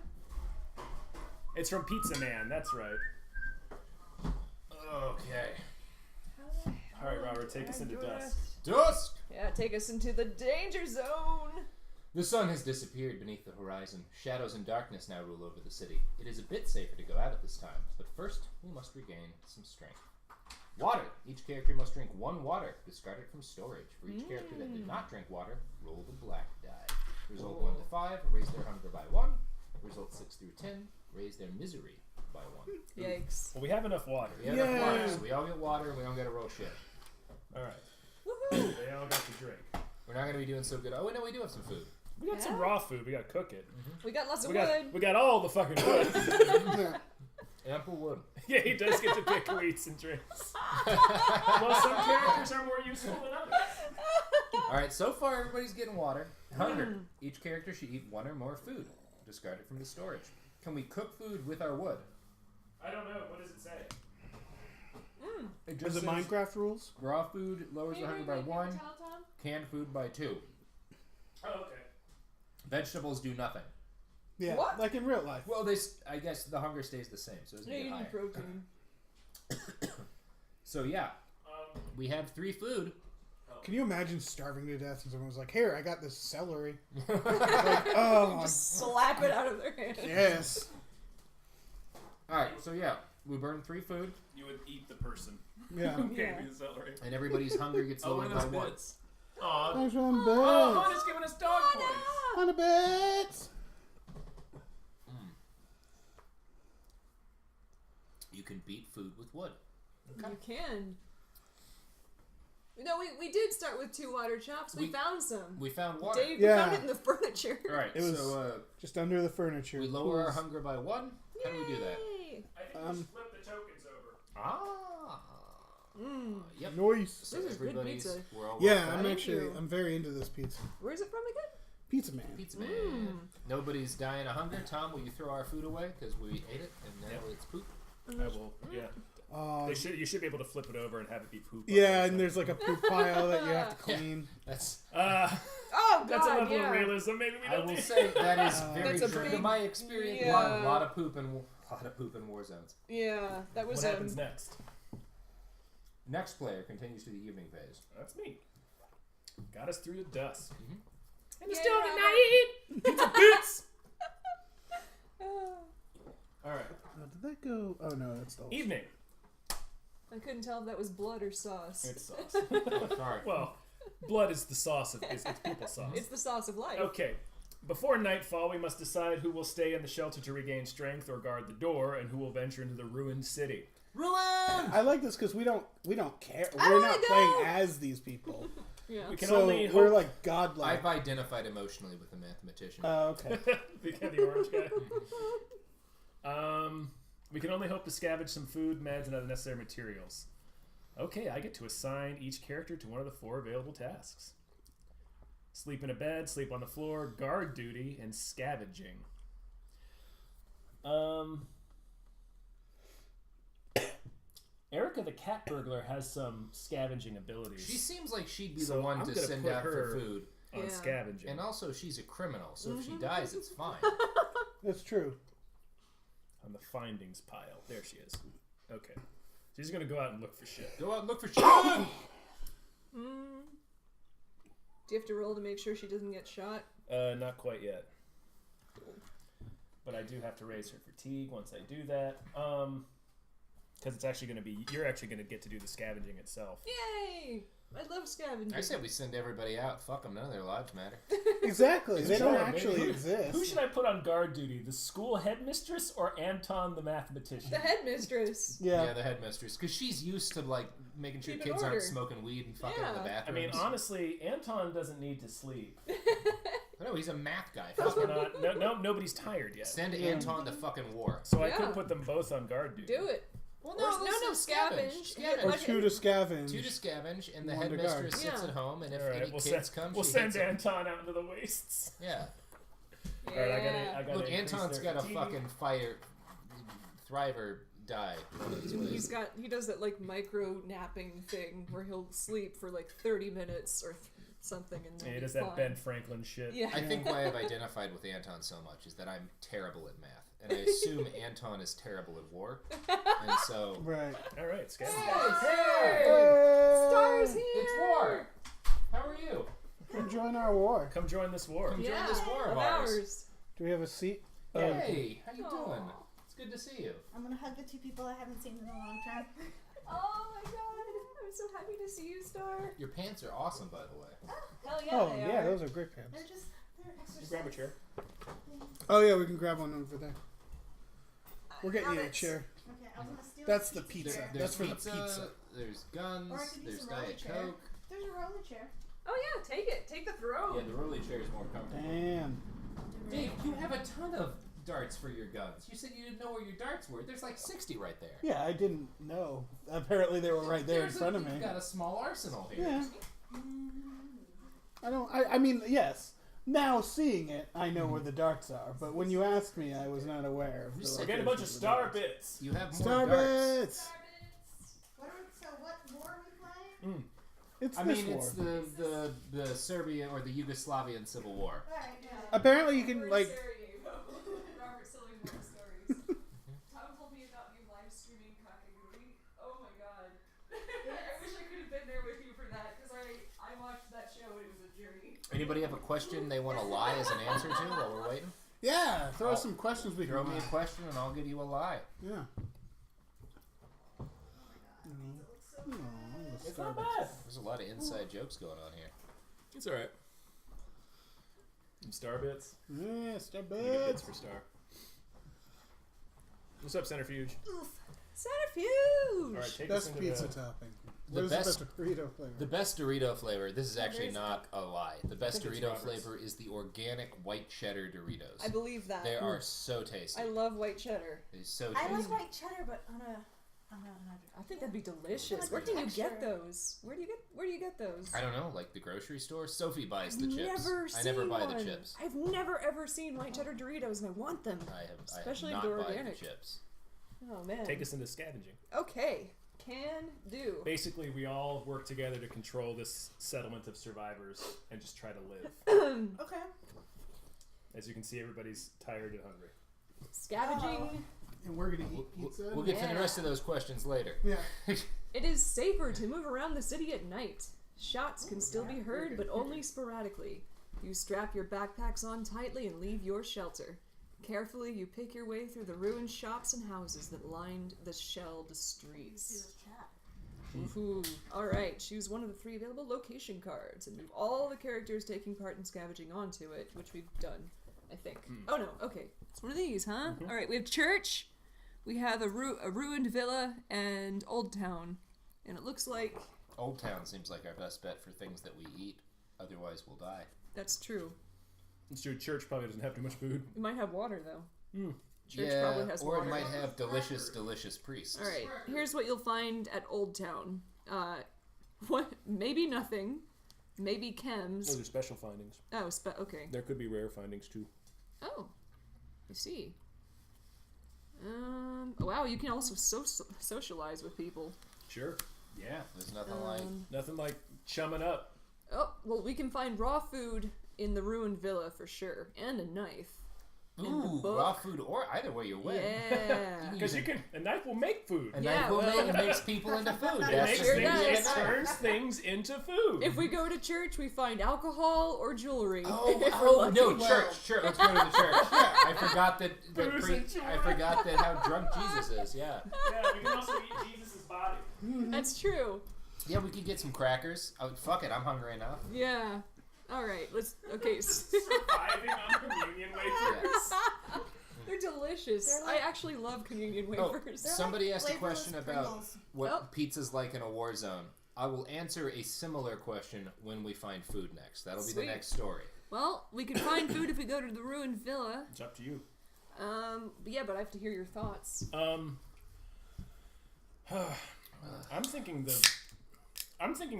S4: It's from Pizza Man. That's right.
S3: Okay.
S4: All right, Robert, take us into Dusk.
S3: Dusk!
S2: Yeah, take us into the danger zone.
S3: The sun has disappeared beneath the horizon. Shadows and darkness now rule over the city. It is a bit safer to go out at this time, but first we must regain some strength. Water. Each character must drink 1 water, discarded from storage. For each character that did not drink water, roll the black die. Result 1 to 5, raise their hunger by 1. Result 6 through 10, raise their misery by 1.
S2: Yikes.
S4: Well, we have enough water.
S3: We have enough water, so we all get water and we don't get to roll shit.
S4: All right.
S2: Woohoo.
S4: They all got to drink.
S3: We're not going to be doing so good. Oh, wait, no, we do have some food.
S4: We got some raw food. We got to cook it.
S2: We got lots of
S4: We
S2: wood.
S4: got all the fucking wood.
S3: Ample wood.
S4: Yeah, he does get to pick who eats and drinks. Well, some characters are more useful than others.
S3: Alright, so far everybody's getting water. Hunger. Each character should eat 1 or more food, discarded from the storage. Can we cook food with our wood?
S4: I don't know. What does it say?
S3: It
S1: Is
S3: just
S1: it
S3: says
S1: Minecraft rules?
S3: raw food lowers the hunger by 1, canned food by 2.
S4: Oh, okay.
S3: Vegetables do nothing.
S1: Yeah,
S2: What?
S1: like in real life.
S3: Well, I guess the hunger stays the same, so it doesn't
S2: Yeah,
S3: get
S2: you need
S3: higher.
S2: protein.
S3: So yeah, we have 3 food.
S1: Can you imagine starving to death and someone was like, "Here, I got this celery." Like, oh,
S2: Just slap it out of their hand.
S1: yes.
S3: Alright, so yeah, we burn 3 food,
S4: You would eat the person.
S1: Yeah.
S4: Who gave
S2: Yeah.
S4: me the celery?
S3: and everybody's hunger gets lowered by 1.
S4: Aw.
S1: Thanks for them
S4: Oh,
S1: bits.
S4: Hunter's giving us dog points.
S1: 100 bits.
S3: You can beat food with wood.
S2: You can. No, we did start with 2 water chops. We found some.
S3: We found water.
S2: Dave,
S1: Yeah.
S2: we found it in the furniture.
S3: Alright,
S1: It was-
S3: so
S1: Just under the furniture.
S3: we lower our
S1: Pools.
S3: hunger by 1. How do we do that?
S2: Yay.
S4: I think we should flip the tokens over.
S3: Ah. Yep.
S1: Nice.
S3: So
S2: This is good
S3: everybody's,
S2: pizza.
S3: we're all
S1: Yeah,
S3: well
S1: I'm
S3: fed.
S1: actually,
S2: you.
S1: I'm very into this pizza.
S2: Where's it from again?
S1: Pizza Man.
S3: Pizza man. Nobody's dying of hunger. Tom, will you throw our food away because we ate it and now it's poop?
S4: I will. Yeah. You should be able to flip it over and have it be poop.
S1: Yeah, and there's like a poop pile that you have to clean.
S3: That's.
S2: Oh, God,
S4: That's a level
S2: yeah.
S4: of realism. Maybe we
S3: I
S4: don't
S3: will
S4: need.
S3: say that is very
S2: That's a
S3: true to
S2: big-
S3: my experience.
S2: yeah.
S3: Lot of poop in war zones.
S2: Yeah, that was
S4: What happens next?
S3: Next player continues to the evening phase.
S4: That's me. Got us through the dusk.
S3: Mhm.
S4: And it's
S2: Yay,
S4: still
S2: Robert.
S4: the night. Pizza bits. All right.
S1: Did that go? Oh no, that's the
S4: Evening.
S2: I couldn't tell if that was blood or sauce.
S4: It's sauce.
S3: Oh, sorry.
S4: Well, blood is the sauce of it's people sauce.
S2: It's the sauce of life.
S4: Okay. Before nightfall, we must decide who will stay in the shelter to regain strength or guard the door, and who will venture into the ruined city.
S3: Ruin!
S1: I like this because we don't care.
S2: I
S1: We're
S2: wanna
S1: not
S2: go!
S1: playing as these people,
S2: Yeah.
S4: We can
S1: so
S4: only
S1: we're
S4: hope.
S1: like godlike.
S3: I've identified emotionally with the mathematician.
S1: Okay.
S4: the orange guy. We can only hope to scavenge some food, meds, and other necessary materials. Okay, I get to assign each character to one of the 4 available tasks. Sleep in a bed, sleep on the floor, guard duty, and scavenging. Erica the cat burglar has some scavenging abilities
S3: She seems like she'd be
S4: So
S3: the one
S4: I'm
S3: to
S4: gonna
S3: send
S4: put
S3: out
S4: her-
S3: for food.
S4: on
S2: Yeah.
S4: scavenging.
S3: And also, she's a criminal, so if she dies, it's fine.
S1: That's true.
S4: On the findings pile. There she is. Okay. She's gonna go out and look for shit.
S3: Go out and look for shit!
S2: Do you have to roll to make sure she doesn't get shot?
S4: Not quite yet. But I do have to raise her fatigue once I do that. Because it's actually gonna be you're actually gonna get to do the scavenging itself.
S2: Yay! I love scavenging.
S3: I said we send everybody out. Fuck them. None of their lives matter.
S1: Exactly. They don't
S4: Sure,
S1: actually
S4: maybe.
S1: exist.
S4: Who should I put on guard duty? The school headmistress or Anton the mathematician?
S2: The headmistress.
S1: Yeah.
S3: The headmistress. Because she's used to, like, making sure
S2: Keep in
S3: kids
S2: order.
S3: aren't smoking weed and fucking in the
S2: Yeah.
S3: bathroom.
S4: I mean, honestly, Anton doesn't need to sleep.
S3: No, he's a math guy.
S4: Because
S3: Fuck
S4: we're
S3: him.
S4: not, nobody's tired yet.
S3: Send Anton to fucking war.
S4: So I
S2: Yeah.
S4: could put them both on guard duty.
S2: Do it.
S3: Well,
S2: Or- no,
S3: scavenge.
S2: scavenge.
S1: Or
S2: Like-
S1: 2 to scavenge.
S3: 2 to scavenge, and the
S1: One to
S3: headmistress
S2: guard.
S3: sits
S2: Yeah.
S3: at home, and if
S4: All right,
S3: any
S4: we'll
S3: kids
S4: send,
S3: come,
S4: we'll
S3: she
S4: send
S3: hits 'em.
S4: Anton out into the wastes.
S3: Yeah.
S2: Yeah.
S4: All right, I gotta
S3: Look,
S4: increase
S3: Anton's
S4: their
S3: got a
S4: fatigue.
S3: fucking fire thriver die.
S2: He does that like micro napping thing where he'll sleep for like 30 minutes or something and
S4: Yeah,
S2: then
S4: he does
S2: be
S4: that
S2: fine.
S4: Ben Franklin shit.
S2: Yeah.
S3: I think why I've identified with Anton so much is that I'm terrible at math, and I assume Anton is terrible at war, and so
S1: Right.
S4: All right, scavenging.
S2: Stars here.
S3: it's war. How are you?
S1: Come join our war.
S4: Come join this war.
S3: Come join
S2: Yeah,
S3: this war of
S2: of
S3: ours.
S2: ours.
S1: Do we have a seat?
S3: Hey, how you
S2: Aw.
S3: doing? It's good to see you.
S5: I'm gonna hug the 2 people I haven't seen in a long time.
S2: Oh my god, I'm so happy to see you, Star.
S3: Your pants are awesome, by the way.
S2: Hell yeah,
S1: Oh,
S2: they
S1: yeah,
S2: are.
S1: those are great pants.
S5: They're exercise.
S4: Grab a chair.
S1: Oh, yeah, we can grab one over there. We're getting
S5: Love
S1: you a
S5: it.
S1: chair.
S5: Okay, I was gonna steal
S1: That's
S5: the
S1: the pizza.
S5: chair.
S3: There's
S1: That's for the
S3: pizza,
S1: pizza.
S3: There's guns,
S5: Or I could use
S3: there's
S5: a rolling
S3: Diet
S5: chair.
S3: Coke.
S5: There's a roller chair.
S2: Oh yeah, take it. Take the throne.
S3: Yeah, the rolling chair is more comfortable.
S1: Damn.
S3: Dave, you have a ton of darts for your guns. You said you didn't know where your darts were. There's like 60 right there.
S1: Yeah, I didn't know. Apparently they were right there in front of me.
S3: You've got a small arsenal here.
S1: Yeah. I mean, yes. Now seeing it, I know where the darts are. But when you asked me, I was not aware of the
S3: We're
S4: We're getting a bunch of
S1: locations
S4: star
S1: the darts.
S4: bits.
S3: You have more
S1: Star
S3: darts.
S1: bits!
S5: What war are we playing?
S1: It's
S3: I
S1: this
S3: mean,
S1: war.
S3: it's the Serbia or the Yugoslavian Civil War.
S5: Alright, yeah.
S1: Apparently you can, like...
S2: Robert Sillingworth stories. Tom told me about you live streaming Kakaguri. Oh my god. I wish I could have been there with you for that because I watched that show and it was a journey.
S3: Anybody have a question they want to lie as an answer to while we're waiting?
S1: Yeah, throw us some questions we
S3: Throw
S1: can
S3: me a question and I'll give you a lie.
S1: Yeah.
S4: It's not bad.
S3: There's a lot of inside jokes going on here.
S4: It's alright. Some star bits.
S1: Yeah, star
S4: You get bits
S1: bits.
S4: for star. What's up, Centrifuge?
S2: Centrifuge!
S4: Alright, take us
S1: Best
S4: into
S1: pizza
S4: the...
S1: topping.
S3: The
S1: Where's
S3: best-
S1: the best Dorito flavor?
S3: The best Dorito flavor, this is actually
S5: there's
S3: not a lie. The best
S4: think it's
S3: Dorito
S4: Robert's.
S3: flavor is the organic white cheddar Doritos.
S2: I believe that.
S3: They are so tasty.
S2: I love white cheddar.
S3: They're so
S5: I
S3: tasty.
S5: like white cheddar, but on a
S2: I think that'd be delicious.
S5: like
S2: Where
S5: the
S2: can you get
S5: texture.
S2: those? Where do you get those?
S3: I don't know, like the grocery store. Sophie buys the
S2: I've
S3: chips.
S2: never
S3: I never
S2: seen
S3: buy
S2: one.
S3: the chips.
S2: I've never ever seen white cheddar Doritos, and I want them.
S3: I
S2: Especially if
S3: have
S2: they're
S3: not buy
S2: organic.
S3: the chips.
S2: Oh man.
S4: Take us into scavenging.
S2: Okay, can do.
S4: Basically, we all work together to control this settlement of survivors and just try to live.
S5: Okay.
S4: As you can see, everybody's tired and hungry.
S2: Scavenging.
S1: And we're gonna eat pizza?
S3: We'll get to the
S2: Yeah.
S3: rest of those questions later.
S1: Yeah.
S2: It is safer to move around the city at night. Shots can still be heard, but only sporadically. You strap your backpacks on tightly and leave your shelter. Carefully, you pick your way through the ruined shops and houses that lined the shelled streets. Woohoo. Alright, choose one of the 3 available location cards and move all the characters taking part in scavenging onto it, which we've done, I think. Oh no, okay. It's one of these, huh? Alright, we have church, we have a ruined villa, and Old Town. And it looks like
S3: Old Town seems like our best bet for things that we eat. Otherwise, we'll die.
S2: that's true.
S4: It's true, church probably doesn't have too much food.
S2: It might have water, though. Church
S3: yeah,
S2: probably has
S3: or
S2: water.
S3: it might have delicious, delicious priests.
S2: Alright, here's what you'll find at Old Town. What? Maybe nothing. Maybe chems.
S4: Those are special findings.
S2: Oh, okay.
S4: There could be rare findings too.
S2: Oh, I see. Wow, you can also socialize with people.
S4: Sure.
S3: Yeah, there's nothing like.
S4: Nothing like chumming up.
S2: Oh, well, we can find raw food in the ruined villa for sure, and a knife.
S3: Ooh,
S2: book.
S3: raw food, or either way you win.
S2: Yeah.
S4: Because a knife will make food.
S3: And
S2: Yeah,
S3: that will
S2: well-
S3: make, it makes people into food.
S4: It
S3: That's
S4: makes
S3: just
S2: sure
S3: the
S4: things,
S3: idea
S2: does.
S3: of
S4: it
S3: a knife.
S4: turns things into food.
S2: If we go to church, we find alcohol or jewelry.
S3: Oh,
S2: If we're
S3: oh
S2: lucky.
S3: no,
S1: Well-
S3: church. Let's go to the church. I forgot that.
S4: Booze and
S3: I forgot that how drunk Jesus is. Yeah.
S4: Yeah, we can also eat Jesus' body.
S2: That's true.
S3: Yeah, we could get some crackers. Oh, fuck it, I'm hungry enough.
S2: Yeah. All right. Let's. Okay.
S4: Surviving on communion wafers.
S2: They're delicious.
S5: They're like-
S2: I actually love communion
S3: Oh,
S2: wafers.
S3: somebody asked a
S5: flavorless
S3: question about
S5: Pringles.
S3: what
S2: Oh.
S3: pizza's like in a war zone. I will answer a similar question when we find food next. That'll be
S2: Sweet.
S3: the next story.
S2: Well, we can find food if we go to the ruined villa.
S4: It's up to you.
S2: But yeah, but I have to hear your thoughts.
S4: I'm thinking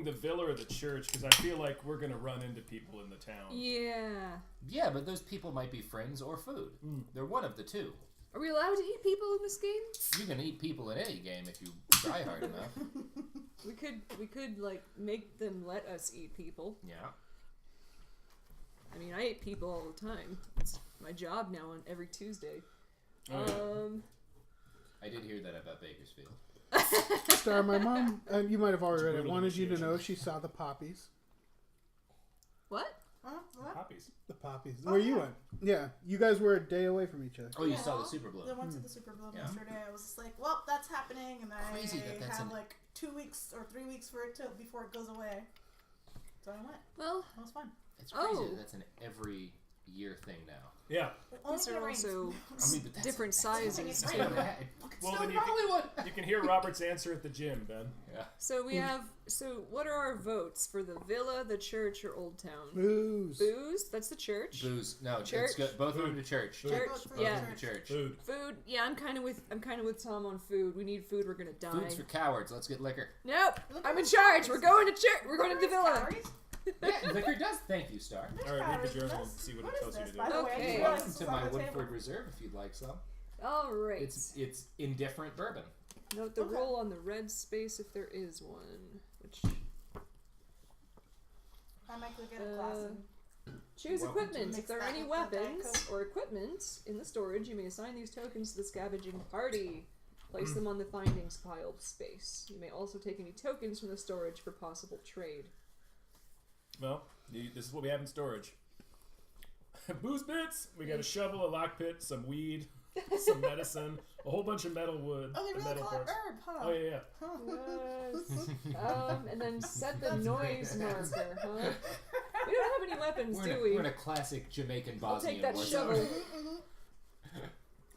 S4: the villa or the church because I feel like we're gonna run into people in the town.
S2: Yeah.
S3: Yeah, but those people might be friends or food. They're one of the two.
S2: Are we allowed to eat people in this game?
S3: You can eat people in any game if you try hard enough.
S2: We could like make them let us eat people.
S3: Yeah.
S2: I mean, I eat people all the time. It's my job now on every Tuesday.
S4: Oh, yeah.
S3: I did hear that about Bakersfield.
S1: Star, my mom, you might have already read it,
S4: Brutal
S1: wanted you to
S4: initiation.
S1: know she saw the poppies.
S2: What?
S5: What?
S4: Poppies.
S1: The poppies.
S5: Oh,
S1: Where you
S5: yeah.
S1: went. Yeah. You guys were a day away from each other.
S3: Oh, you
S5: Yeah,
S3: saw the
S5: well,
S3: Super Bloom.
S5: I went to the Super Bloom
S3: Yeah.
S5: yesterday. I was just like, well, that's happening, and
S3: Crazy that that's
S5: have
S3: an-
S5: like 2 weeks or 3 weeks for it before it goes away. So I went.
S2: Well,
S5: It was fun.
S3: It's crazy
S2: Oh.
S3: that that's an every year thing now.
S4: Yeah.
S5: Only
S2: these
S5: when
S2: are
S5: it rains.
S2: also
S3: I mean, but that's
S2: different
S3: that's
S2: sizes
S3: that's
S2: too.
S3: what I- fucking
S4: Well,
S3: snowed
S4: then
S3: in Hollywood.
S4: You can hear Robert's answer at the gym, Ben.
S3: Yeah.
S2: So we have. So what are our votes for the villa, the church, or Old Town?
S1: Booze.
S2: Booze. That's the church.
S3: Booze. No,
S2: Church.
S3: it's good. Both of them to church.
S4: Food.
S2: Church.
S5: Vote for
S3: Both
S2: Yeah.
S3: of them to church.
S4: Food.
S2: Food. Yeah, I'm kind of with Tom on food. We need food. We're gonna die.
S3: Food's for cowards. Let's get liquor.
S2: Nope.
S5: Look
S2: I'm
S5: at
S2: in
S5: those
S2: charge.
S5: calories.
S2: We're going to church. We're going to the
S5: There's
S2: villa.
S5: calories.
S3: Yeah, liquor does. Thank you, Star.
S5: There's
S4: All right, read
S5: calories
S4: the
S5: in
S4: journal
S5: this.
S4: and see what it
S5: is
S4: tells you
S5: this,
S4: to
S5: by
S4: do.
S5: the way? I
S2: Okay.
S5: didn't
S3: You're
S5: realize
S3: welcome
S5: this
S3: to
S5: was
S3: my
S5: on the
S3: Woodford
S5: table.
S3: Reserve if you'd like some.
S2: All right.
S3: It's indifferent bourbon.
S2: Note the
S5: Okay.
S2: roll on the red space if there is one. Which
S5: I might go get a glass.
S2: choose
S3: Welcome to
S2: equipment.
S5: mix
S2: If there are
S5: that
S2: any
S5: with the Diet
S2: weapons
S5: Coke.
S2: or equipment in the storage, you may assign these tokens to the scavenging party. Place them on the findings pile space. You may also take any tokens from the storage for possible trade.
S4: Well, this is what we have in storage. Booze bits. We got a shovel, a lock pit, some weed, some medicine, a whole bunch of metal wood.
S5: Oh, they
S4: and
S5: really
S4: metal
S5: call it
S4: parts.
S5: herb, huh?
S4: Oh yeah,
S2: Yes. And then set the noise marker, huh? We don't have any weapons, do we?
S3: We're in a classic Jamaican
S2: I'll
S3: Bosnian
S2: take that
S3: war
S2: shovel.
S3: zone.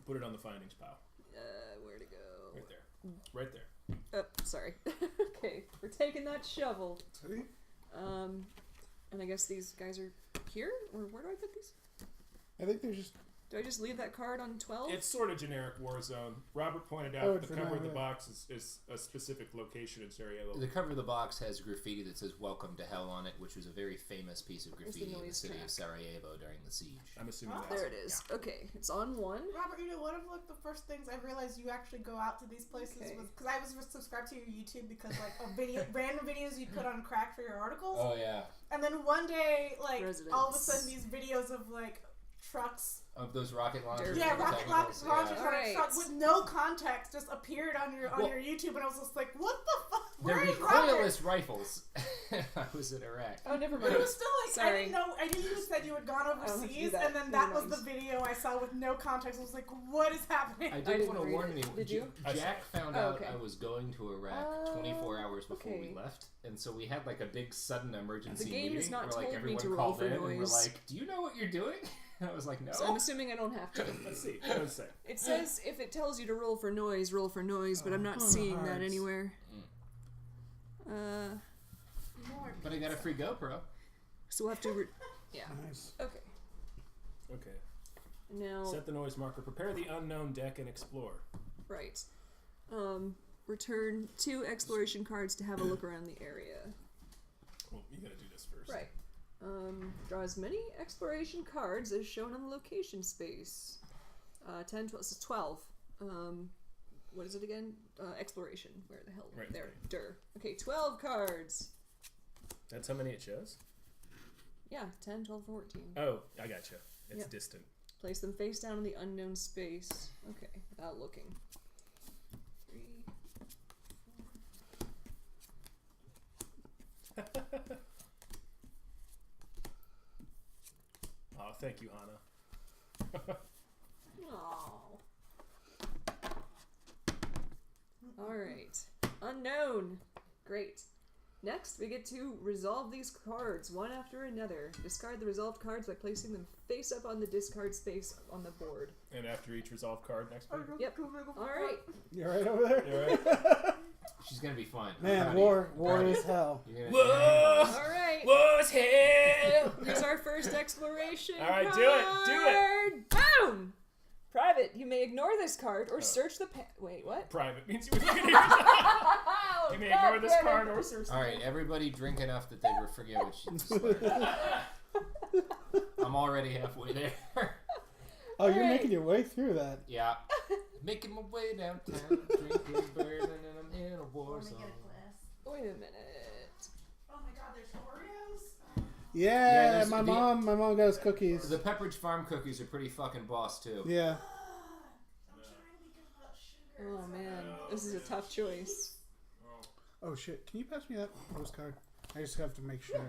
S4: Put it on the findings pile.
S2: Where to go?
S4: Right there. Right there.
S2: Oh, sorry. Okay, we're taking that shovel.
S1: See?
S2: And I guess these guys are here? Or where do I put these?
S1: I think they're just.
S2: Do I just leave that card on 12?
S4: It's sort of generic war zone. Robert pointed
S1: Oh,
S4: out
S1: it's
S4: the cover of the
S1: yeah.
S4: box is a specific location in Sarajevo.
S3: The cover of the box has graffiti that says "Welcome to Hell" on it, which was a very famous piece of
S2: the
S3: graffiti in the
S2: noise
S3: city
S2: track.
S3: of Sarajevo during the siege.
S4: I'm assuming
S5: Oh.
S4: that's
S2: There it is. Okay, it's on 1.
S5: Robert, you know, one of like the first things I realized you actually go out to these places
S2: Okay.
S5: was because I was subscribed to your YouTube because like a video, random videos you put on Crack for your articles,
S3: Oh yeah,
S5: and then one day like all of a
S2: Residents.
S5: sudden these videos of like trucks,
S3: of those rocket launchers.
S2: Dirty.
S5: yeah,
S3: and the
S5: rocket
S3: technicals,
S5: launchers
S3: yeah.
S5: on a
S2: Alright.
S5: truck with no context just appeared on your
S3: Well-
S5: YouTube, and I was just like, what the fuck?
S3: They're
S5: Where is Robert?
S3: recoilless rifles. I was in Iraq.
S2: Oh, never
S5: But
S2: mind.
S5: it was still like I
S2: Sorry.
S5: didn't know. I knew you said you had gone
S2: don't have to do
S5: overseas,
S2: that.
S5: and then
S2: Never
S5: that was
S2: mind.
S5: the video I saw with no context. I was like, what is happening?
S3: I
S2: didn't
S3: did want to
S2: read
S3: warn
S2: it.
S3: anyone.
S2: Did you?
S3: Jack found
S2: Oh,
S3: out
S2: okay.
S3: I was going to Iraq 24 hours before
S2: okay.
S3: we left, and so we had like a big sudden emergency
S2: The game
S3: meeting
S2: has not
S3: where like
S2: told me
S3: everyone
S2: to roll
S3: called
S2: for
S3: in and we're
S2: noise.
S3: like, "Do you know what you're doing?" And I was like, "No."
S2: So I'm assuming I don't have to.
S4: Let's see. Let's say.
S2: It says if it tells you to roll for noise, but I'm not seeing that
S1: hearts.
S2: anywhere.
S5: More
S3: But I got a free GoPro.
S2: So we'll have to. Yeah.
S1: Nice.
S2: Okay.
S4: Okay.
S2: Now,
S4: Set the noise marker. Prepare the unknown deck and explore.
S2: right. Return 2 exploration cards to have a look around the area.
S4: Well, you gotta do this first.
S2: Right. Draw as many exploration cards as shown on the location space. 10, 12, so 12. What is it again? Exploration. Where the hell?
S4: Right.
S2: There. Dur. Okay, 12 cards.
S4: That's how many it shows?
S2: Yeah, 10, 12, 14.
S4: Oh, I gotcha. It's
S2: Yep.
S4: distant.
S2: Place them face down in the unknown space. Okay, without looking. 3.
S4: Oh, thank you, Hannah.
S2: Oh. Alright. Unknown. Great. Next, we get to resolve these cards one after another. Discard the resolved cards by placing them face up on the discard space on the board.
S4: And after each resolve card, next one.
S2: Yep. Alright.
S1: You alright over there?
S4: You alright?
S3: She's gonna be fine. I'm
S1: Man,
S3: proud of
S1: war
S3: you. I'm proud of
S1: is hell.
S3: you. You're gonna-
S4: Whoa!
S2: Alright.
S4: What's hell?
S2: Here's our first exploration.
S4: All right, do it, do
S2: it. Boom! Private, you may ignore this card or search the wait, what?
S4: Private means you would look at it. You may ignore this card or search the
S3: Alright, everybody drink enough that they forget what she just learned. I'm already halfway there.
S1: Oh, you're
S2: Alright.
S1: making your way through that.
S3: Yeah. Making my way downtown, drinking bourbon, and I'm in a war
S5: Let me
S3: zone.
S5: get a glass.
S2: Wait a minute.
S5: Oh my god, there's Oreos?
S1: Yeah,
S3: there's
S1: my
S3: the-
S1: mom got us cookies.
S3: The Pepperidge Farm cookies are pretty fucking boss, too.
S1: Yeah.
S5: I'm trying to be good about sugar.
S2: Oh man, this is a tough choice.
S1: Oh shit! Can you pass me that postcard? I just have to make sure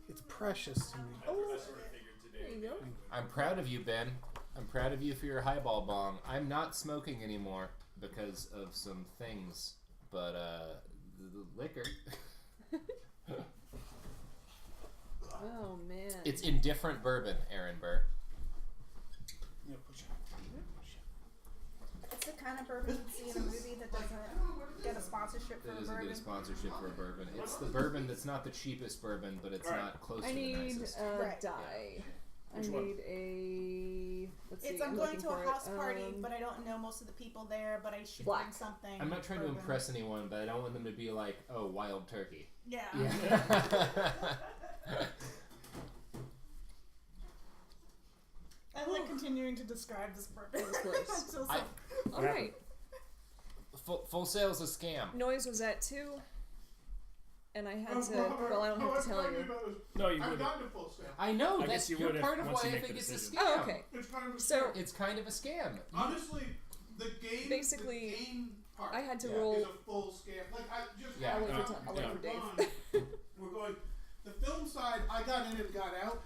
S1: it's precious to me.
S2: There you go.
S3: I'm proud of you, Ben. I'm proud of you for your highball bong. I'm not smoking anymore because of some things, but the liquor.
S2: Oh man.
S3: It's indifferent bourbon, Aaron Burr.
S1: Yeah, push it.
S5: It's the kind of bourbon you'd see in a movie that doesn't get a sponsorship for
S3: It
S5: a
S3: isn't
S5: bourbon.
S3: good sponsorship for a bourbon. It's the bourbon that's not the cheapest bourbon, but it's
S4: Alright.
S3: not close
S2: I
S3: to the
S2: need
S3: nicest.
S2: a
S5: Right.
S2: die.
S4: Which
S2: I
S4: one?
S2: need a. Let's see.
S5: It's I'm going
S2: looking
S5: to a
S2: for
S5: house
S2: it.
S5: party, but I don't know most of the people there, but I should
S2: Black.
S5: bring something.
S3: I'm not trying to
S5: bourbon.
S3: impress anyone, but I don't want them to be like, oh, wild turkey.
S5: Yeah. I like continuing to describe this bourbon.
S2: That was close.
S5: Until
S3: I-
S5: some-
S2: All right.
S3: Full Sail's a scam.
S2: Noise was at 2, and I had to. Well, I don't have to tell you.
S4: No, you
S1: I've
S4: wouldn't.
S1: gotten to full sale.
S3: I know,
S4: I
S3: that's
S4: guess you
S3: you're
S4: would if-
S3: part of
S4: once
S3: why
S4: you
S3: I
S4: make
S3: think
S4: the
S3: it's a
S4: decision.
S3: scam.
S2: Oh, okay.
S1: It's kind of a
S2: So
S1: scam.
S3: It's kind of a scam.
S1: Honestly, the game
S2: Basically,
S1: the game part
S2: I had to
S3: Yeah.
S2: roll.
S1: is a full scam. Like I just
S3: Yeah.
S2: I'll wait
S1: got
S2: for, I'll wait
S1: done.
S2: for Dave.
S1: We're going. The film side, I got in and got out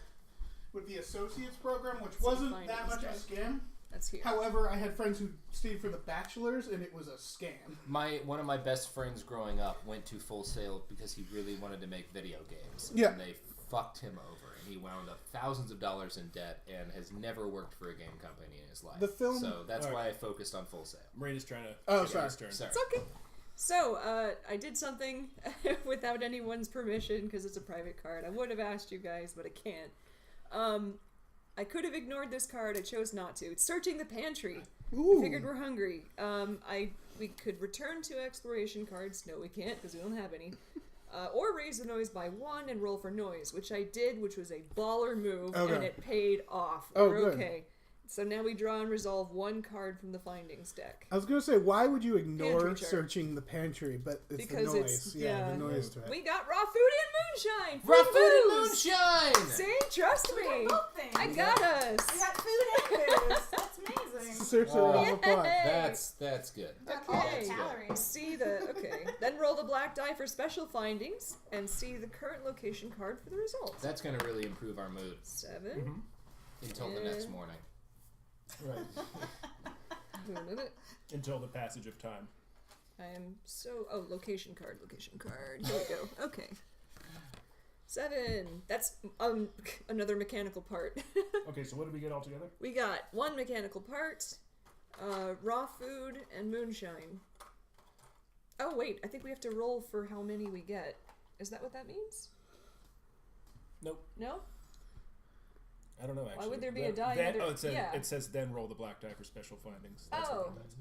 S1: with the associates program, which
S2: See,
S1: wasn't
S2: fine,
S1: that
S2: it was
S1: much of a scam.
S2: That's here.
S1: However, I had friends who stayed for the bachelors, and it was a scam.
S3: One of my best friends growing up went to Full Sail because he really wanted to make video games.
S1: Yeah.
S3: And they fucked him over, and he wound up thousands of dollars in debt and has never worked for a game company in his life.
S1: The film-
S3: So that's
S4: Alright.
S3: why I focused on Full Sail.
S4: Marina's trying to.
S1: Oh,
S4: take
S1: sorry.
S4: his turn.
S3: Sorry.
S2: It's okay. So, I did something without anyone's permission because it's a private card. I would have asked you guys, but I can't. I could have ignored this card. I chose not to. It's searching the pantry.
S1: Ooh.
S2: I figured we're hungry. We could return to exploration cards. No, we can't because we don't have any. Or raise the noise by 1 and roll for noise, which I did, which was a baller move,
S1: Okay.
S2: and it paid off.
S1: Oh,
S2: We're
S1: good.
S2: okay. So now we draw and resolve 1 card from the findings deck.
S1: I was gonna say, why would you ignore
S2: Pantry chart.
S1: searching the pantry? But it's
S2: Because
S1: the
S2: it's-
S1: noise. Yeah,
S2: yeah.
S1: the noise to it.
S2: We got raw food and moonshine. Free
S3: Raw food and
S2: booze!
S3: moonshine!
S2: See, trust
S5: We
S2: me.
S5: got both things.
S2: I got us.
S5: We got food and booze. That's amazing.
S1: Search it
S3: Wow.
S1: on the pot.
S2: Yay!
S3: That's good.
S5: Got all
S2: Okay.
S5: the calories.
S2: See the okay. Then roll the black die for special findings and see the current location card for the results.
S3: That's going to really improve our mood
S2: 7.
S3: until the next morning.
S4: Right.
S2: Wait a minute.
S4: Until the passage of time.
S2: I am so. Oh, location card. Location card. Here we go. Okay. 7. That's another mechanical part.
S4: Okay, so what did we get all together?
S2: We got 1 mechanical part, raw food, and moonshine. Oh, wait, I think we have to roll for how many we get. Is that what that means?
S4: Nope.
S2: No?
S4: I don't know actually.
S2: would there be a die
S4: Then,
S2: either-
S4: it says,
S2: yeah.
S4: it says then roll the black die for special findings. That's what
S2: Oh.
S4: it means.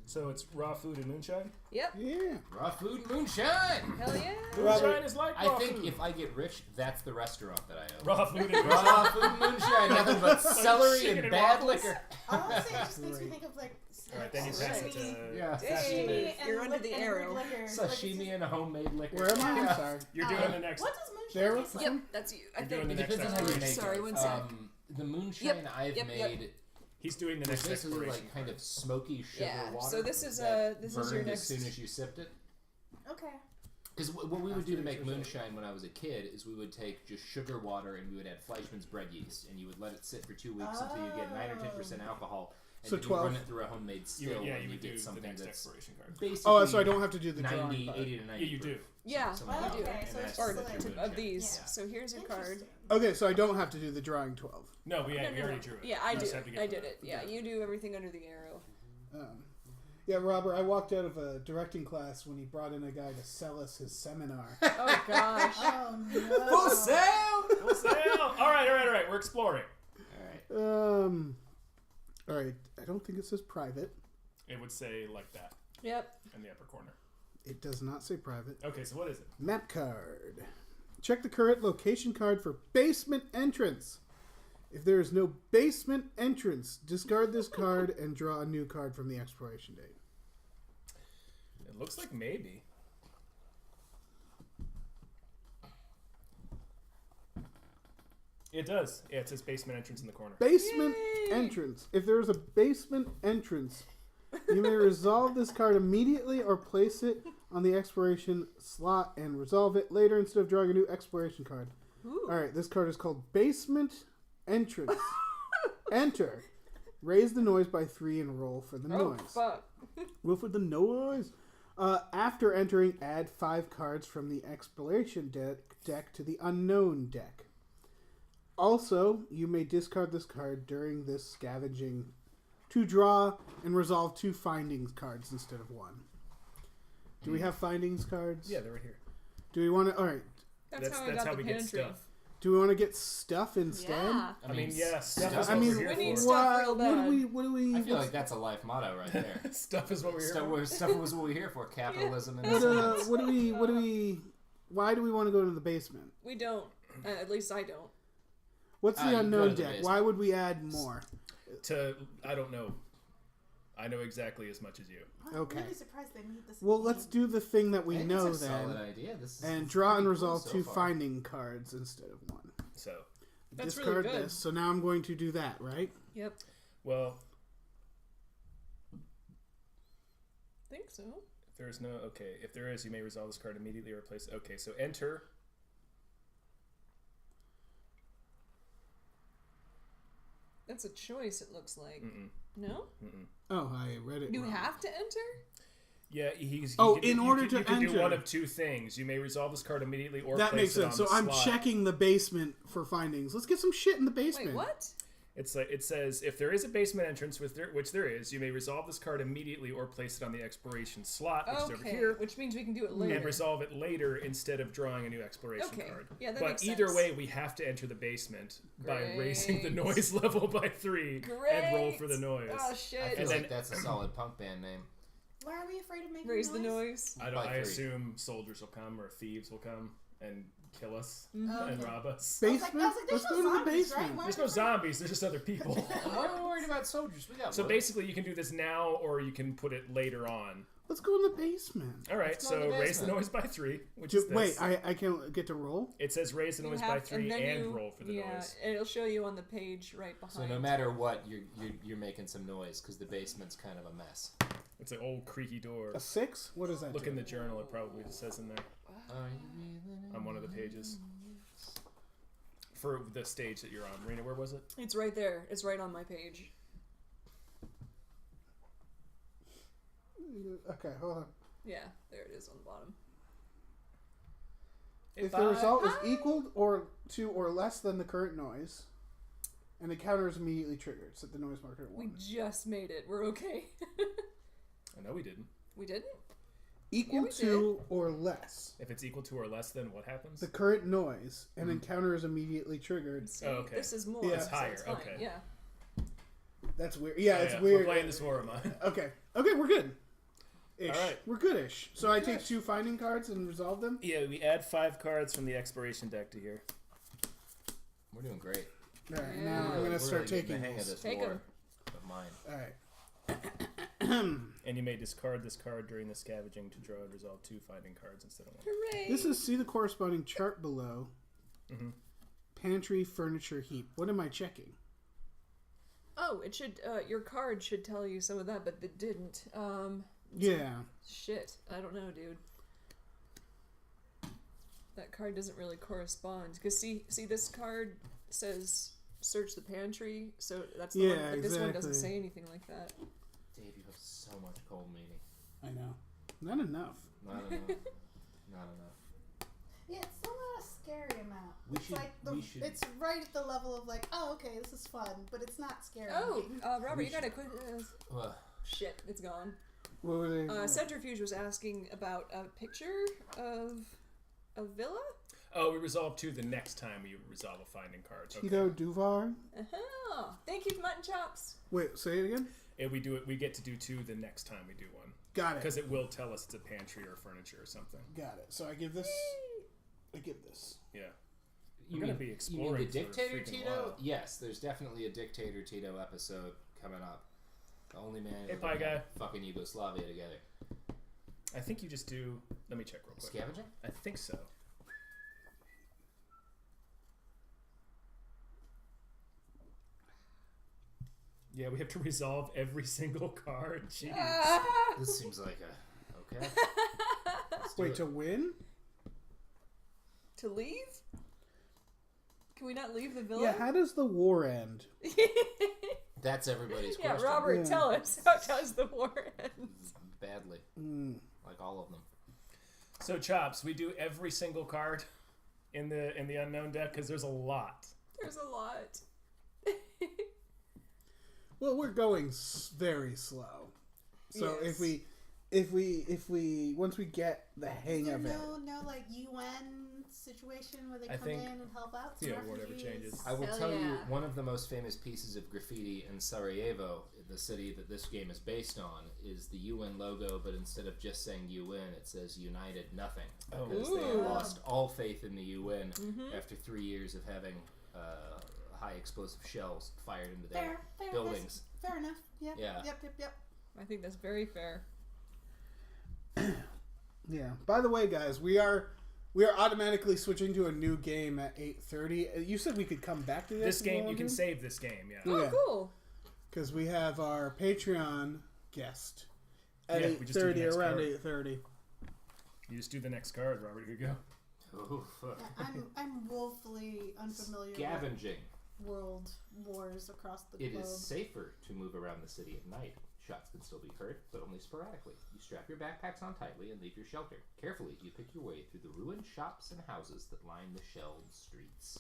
S4: So it's raw food and moonshine?
S2: Yep.
S1: Yeah.
S3: Raw food and moonshine!
S2: Hell yeah.
S4: Moonshine is like
S3: I
S4: raw
S3: think
S4: food.
S3: if I get rich, that's the restaurant that I own.
S4: Raw food and moonshine.
S3: Raw food and moonshine, nothing but celery
S4: chicken
S3: and
S4: and
S3: bad
S4: waffles.
S3: liquor.
S5: Honestly, it just makes me think of like
S4: Alright, then you pass it to...
S3: Yeah,
S2: Hey,
S5: sashimi
S2: you're
S5: and
S2: under the arrow.
S3: sashimi and a homemade liquor.
S1: Where am I? I'm sorry.
S4: You're doing the next...
S5: What does moonshine
S1: There
S5: taste like?
S2: Yep, that's you. I
S4: You're
S2: think.
S4: doing
S3: It
S4: the next
S3: depends on how you make
S2: Sorry,
S3: it.
S2: one sec.
S3: The moonshine I've
S2: yep.
S3: made
S4: He's doing the
S3: was
S4: next
S3: basically
S4: exploration.
S3: like kind of smoky sugar
S2: Yeah,
S3: water.
S2: so this is,
S3: that
S2: this is your
S3: burned
S2: next-
S3: as soon as you sipped it.
S5: Okay.
S3: Because what we would do to make moonshine when I was a kid is we would take just sugar water and we would add Fleischmann's bread yeast and you would let it sit for 2 weeks until you get 9 or 10% alcohol. And
S1: So
S3: you
S1: 12.
S3: run it through a homemade still
S4: Yeah,
S3: and
S4: you
S3: you
S4: would do
S3: get
S4: the
S3: something
S4: next
S3: that's
S4: exploration card.
S3: basically
S1: Oh, so I don't have to do the
S3: 90,
S1: drawing part.
S3: 80 to 90
S4: Yeah, you do.
S3: proof.
S2: Yeah,
S3: Something
S2: you
S3: like
S2: do.
S3: that.
S5: Okay,
S3: And
S5: so
S3: that's
S5: it's
S2: Or
S5: just
S3: the
S5: like-
S2: of these.
S5: Yeah.
S2: So here's your card.
S5: Interesting.
S1: Okay, so I don't have to do the drawing 12.
S4: No, we
S2: No,
S4: already
S2: no.
S4: drew it.
S2: Yeah, I
S4: You just
S2: did
S4: have to
S2: it.
S4: get
S2: I
S4: to
S2: did
S4: that.
S2: it. Yeah, you do everything under the arrow.
S1: Yeah, Robert, I walked out of a directing class when he brought in a guy to sell us his seminar.
S2: Oh gosh.
S5: Oh no.
S3: Full sale!
S4: Full sale! Alright, we're exploring.
S3: Alright.
S1: All right. I don't think it says private.
S4: It would say like that
S2: Yep.
S4: in the upper corner.
S1: It does not say private.
S4: Okay, so what is it?
S1: Map card. Check the current location card for basement entrance. If there is no basement entrance, discard this card and draw a new card from the expiration date.
S4: It looks like maybe. It does. Yeah, it says basement entrance in the corner.
S1: Basement
S2: Yay!
S1: entrance. If there is a basement entrance, you may resolve this card immediately or place it on the expiration slot and resolve it later instead of drawing a new expiration card.
S2: Ooh.
S1: Alright, this card is called Basement Entrance. Enter. Raise the noise by 3 and roll for the
S2: Oh,
S1: noise.
S2: fuck.
S1: Roll for the noise. After entering, add 5 cards from the exploration deck to the unknown deck. Also, you may discard this card during this scavenging to draw and resolve 2 findings cards instead of 1. Do we have findings cards?
S4: Yeah, they're right here.
S1: Do we want to? All right.
S2: That's how I got the
S4: we get
S2: pantry.
S4: stuff.
S1: Do we want to get stuff instead?
S2: Yeah.
S4: I mean, yeah, stuff
S3: stuff
S4: is
S1: I
S4: what
S1: mean,
S4: we're here
S2: we need
S4: for.
S2: stuff real
S1: what
S2: bad.
S1: do we? What do we?
S3: I feel like that's a life motto right there.
S4: Stuff is what we're here for.
S3: Stuff was what we're here for. Capitalism and
S1: What do we? What do we? Why do we want to go to the basement?
S2: We don't. At least I don't.
S1: What's
S3: You
S1: the
S3: go
S1: unknown
S3: to the
S1: deck?
S3: basement.
S1: Why would we add more?
S4: I don't know. I know exactly as much as you.
S5: I'm
S1: Okay.
S5: really surprised they made this.
S1: Well, let's do the thing that we
S3: I think
S1: know
S3: it's a solid
S1: then,
S3: idea. This is
S1: and draw and
S3: pretty
S1: resolve
S3: cool
S1: 2
S3: so far.
S1: finding cards instead of 1.
S4: So,
S2: That's
S1: Discard
S2: really good.
S1: this. So now I'm going to do that, right?
S2: Yep.
S4: well,
S2: Think so.
S4: if there is no okay, if there is, you may resolve this card immediately or replace. Okay, so enter.
S2: That's a choice, it looks like.
S4: Mm-mm.
S2: No?
S4: Mm-mm.
S1: Oh, I read it.
S2: You
S1: wrong.
S2: have to enter?
S4: Yeah,
S1: in order to
S4: you can do
S1: enter.
S4: one of 2 things. You may resolve this card immediately or
S1: That
S4: place
S1: makes
S4: it
S1: sense.
S4: on
S1: So
S4: the
S1: I'm
S4: slot.
S1: checking the basement for findings. Let's get some shit in the basement.
S2: Wait, what?
S4: It's like it says if there is a basement entrance which there is, you may resolve this card immediately or place it on the expiration slot, which is over
S2: Okay,
S4: here,
S2: which means we can do it later.
S4: and resolve it later instead of drawing a new expiration
S2: Okay,
S4: card.
S2: yeah, that
S4: but
S2: makes
S4: either
S2: sense.
S4: way, we have to enter the basement by raising the
S2: Great.
S4: noise level by 3 and roll for the noise.
S2: Oh,
S3: I
S2: shit.
S3: feel
S4: then-
S3: like that's a solid punk band name.
S5: Why are we afraid of making
S2: Raise
S5: noise?
S2: the noise.
S4: I
S3: By 3.
S4: assume soldiers will come or thieves will come and kill us
S2: Mm-hmm.
S4: and rob us.
S1: Basement?
S5: I was like,
S1: Let's
S5: there's
S1: go
S5: no
S1: to the
S5: zombies,
S1: basement.
S5: right? Why
S4: There's
S5: are
S4: no
S5: we-
S4: zombies. There's just other people.
S3: Why are we worried about soldiers? We got
S4: So
S3: wood.
S4: basically, you can do this now, or you can put it later on.
S1: Let's go in the basement.
S4: All right.
S3: Let's go in
S4: So
S3: the
S4: raise the
S3: basement.
S4: noise by 3, which is this.
S1: Wait, I can't get to roll?
S4: It says raise the
S2: You
S4: noise
S2: have-
S4: by 3
S2: then
S4: and
S2: you-
S4: roll for the
S2: yeah,
S4: noise.
S2: it'll show you on the page right
S3: So
S2: behind.
S3: no matter what, you're making some noise because the basement's kind of a mess.
S4: It's an old creaky door.
S1: A 6? What does that
S4: Look
S1: do?
S4: in the journal. It probably just says in there
S3: Are you breathing
S4: on one of the pages for the stage that you're on. Rena, where was it?
S2: It's right there. It's right on my page.
S1: Okay, hold on.
S2: Yeah, there it is on the bottom.
S1: If the result is equal or to or less than the current noise, an encounter is immediately triggered. Set the noise marker at 1.
S2: We just made it. We're okay.
S4: I know we didn't.
S2: We didn't?
S1: Equal
S2: we
S1: to or less
S4: If it's equal to or less than, what happens?
S1: the current noise, an encounter is immediately triggered.
S2: See,
S4: Oh, okay.
S2: This is more.
S1: Yeah.
S2: so
S1: It's
S4: higher,
S2: It's fine.
S4: okay.
S2: Yeah.
S1: That's weird. Yeah, it's
S4: yeah,
S1: weird.
S4: We're playing this war of mine.
S1: Okay. Okay, we're good. Ish.
S4: All right.
S1: We're good-ish. So I take 2 finding cards and resolve them?
S4: Yeah, we add 5 cards from the expiration deck to here.
S3: We're doing great.
S1: All right,
S2: Yeah.
S1: now I'm
S3: We're
S1: going to start
S3: really getting
S1: taking
S3: the hang of
S1: these.
S3: this
S2: Take
S3: war
S2: 'em.
S3: of mine.
S1: All right.
S4: And you may discard this card during the scavenging to draw and resolve 2 finding cards instead of 1.
S2: Hooray!
S1: This is, see the corresponding chart below.
S4: Mhm.
S1: Pantry, furniture, heap. What am I checking?
S2: Oh, it should. Your card should tell you some of that, but it didn't.
S1: Yeah.
S2: Shit. I don't know, dude. That card doesn't really correspond. Because see, this card says search the pantry, so that's the one.
S1: Yeah,
S2: But this one doesn't
S1: exactly.
S2: say anything like that.
S3: Dave, you have so much cold meaning.
S1: I know. Not enough.
S3: Not enough. Not enough.
S5: Yeah, it's still not a scary amount.
S3: We
S5: It's
S3: should-
S5: like
S3: we should-
S5: it's right at the level of like, oh, okay, this is fun, but it's not scary.
S2: Oh, Robert,
S3: We
S2: you gotta quit.
S3: Ugh.
S2: Shit, it's gone.
S1: What were they?
S2: Centrifuge was asking about a picture of a villa.
S4: Oh, we resolve 2 the next time we resolve a finding card. Okay.
S1: Tito Duvar.
S2: Oh, thank you, Mutton Chops.
S1: Wait, say it again.
S4: And we do it. We get to do 2 the next time we do one.
S1: Got it.
S4: Because it will tell us it's a pantry or furniture or something.
S1: Got it. So I give this. I give this.
S4: Yeah.
S3: You
S4: We're gonna
S3: mean,
S4: be
S3: you
S4: exploring
S3: mean the
S4: for a
S3: Dictator
S4: freaking
S3: Tito?
S4: while.
S3: Yes, there's definitely a Dictator Tito episode coming up. The only man
S4: Hey,
S3: who
S4: pie
S3: can
S4: guy.
S3: have fucking Yugoslavia together.
S4: I think you just do. Let me check real quick.
S3: Scavenging?
S4: I think so. Yeah, we have to resolve every single card. Jeez.
S3: This seems like a okay. Let's do
S1: Wait,
S3: it.
S1: to win?
S2: To leave? Can we not leave the villa?
S1: Yeah, how does the war end?
S3: That's everybody's
S2: Yeah,
S3: question.
S2: Robert,
S1: Yeah.
S2: tell us. How does the war end?
S3: Badly, like all of them.
S4: So Chops, we do every single card in the unknown deck because there's a lot.
S2: There's a lot.
S1: Well, we're going very slow. So
S2: Yes.
S1: if we once we get the hang
S5: Is
S1: of
S5: there
S1: it,
S5: no like UN situation where they
S4: I
S5: come
S4: think-
S5: in and help out some
S4: Yeah, whatever
S5: refugees?
S4: changes.
S3: I will
S2: Hell
S3: tell you
S2: yeah.
S3: one of the most famous pieces of graffiti in Sarajevo, the city that this game is based on, is the UN logo, but instead of just saying UN, it says United Nothing.
S4: Oh.
S3: Because they
S2: Ooh.
S3: lost all faith in the UN
S2: Mm-hmm.
S3: after 3 years of having high explosive shells fired into their
S5: Fair
S3: buildings.
S5: Fair enough. Yep.
S3: Yeah.
S5: Yep.
S2: I think that's very fair.
S1: yeah. By the way, guys, we are automatically switching to a new game at 8:30. You said we could come back to
S4: This game, you can save this game. Yeah.
S2: Oh,
S1: Yeah.
S2: cool.
S1: because we have our Patreon guest at
S4: Yeah, we just do the
S1: 8:30,
S4: next
S1: around
S4: card.
S1: 8:30.
S4: You just do the next card, Robert. Here you go.
S3: Oh, fuck.
S5: Yeah, I'm woefully unfamiliar
S3: Scavenging.
S5: with world wars across the
S3: It
S5: globe.
S3: is safer to move around the city at night. Shots can still be heard, but only sporadically. You strap your backpacks on tightly and leave your shelter. Carefully, you pick your way through the ruined shops and houses that line the shelled streets.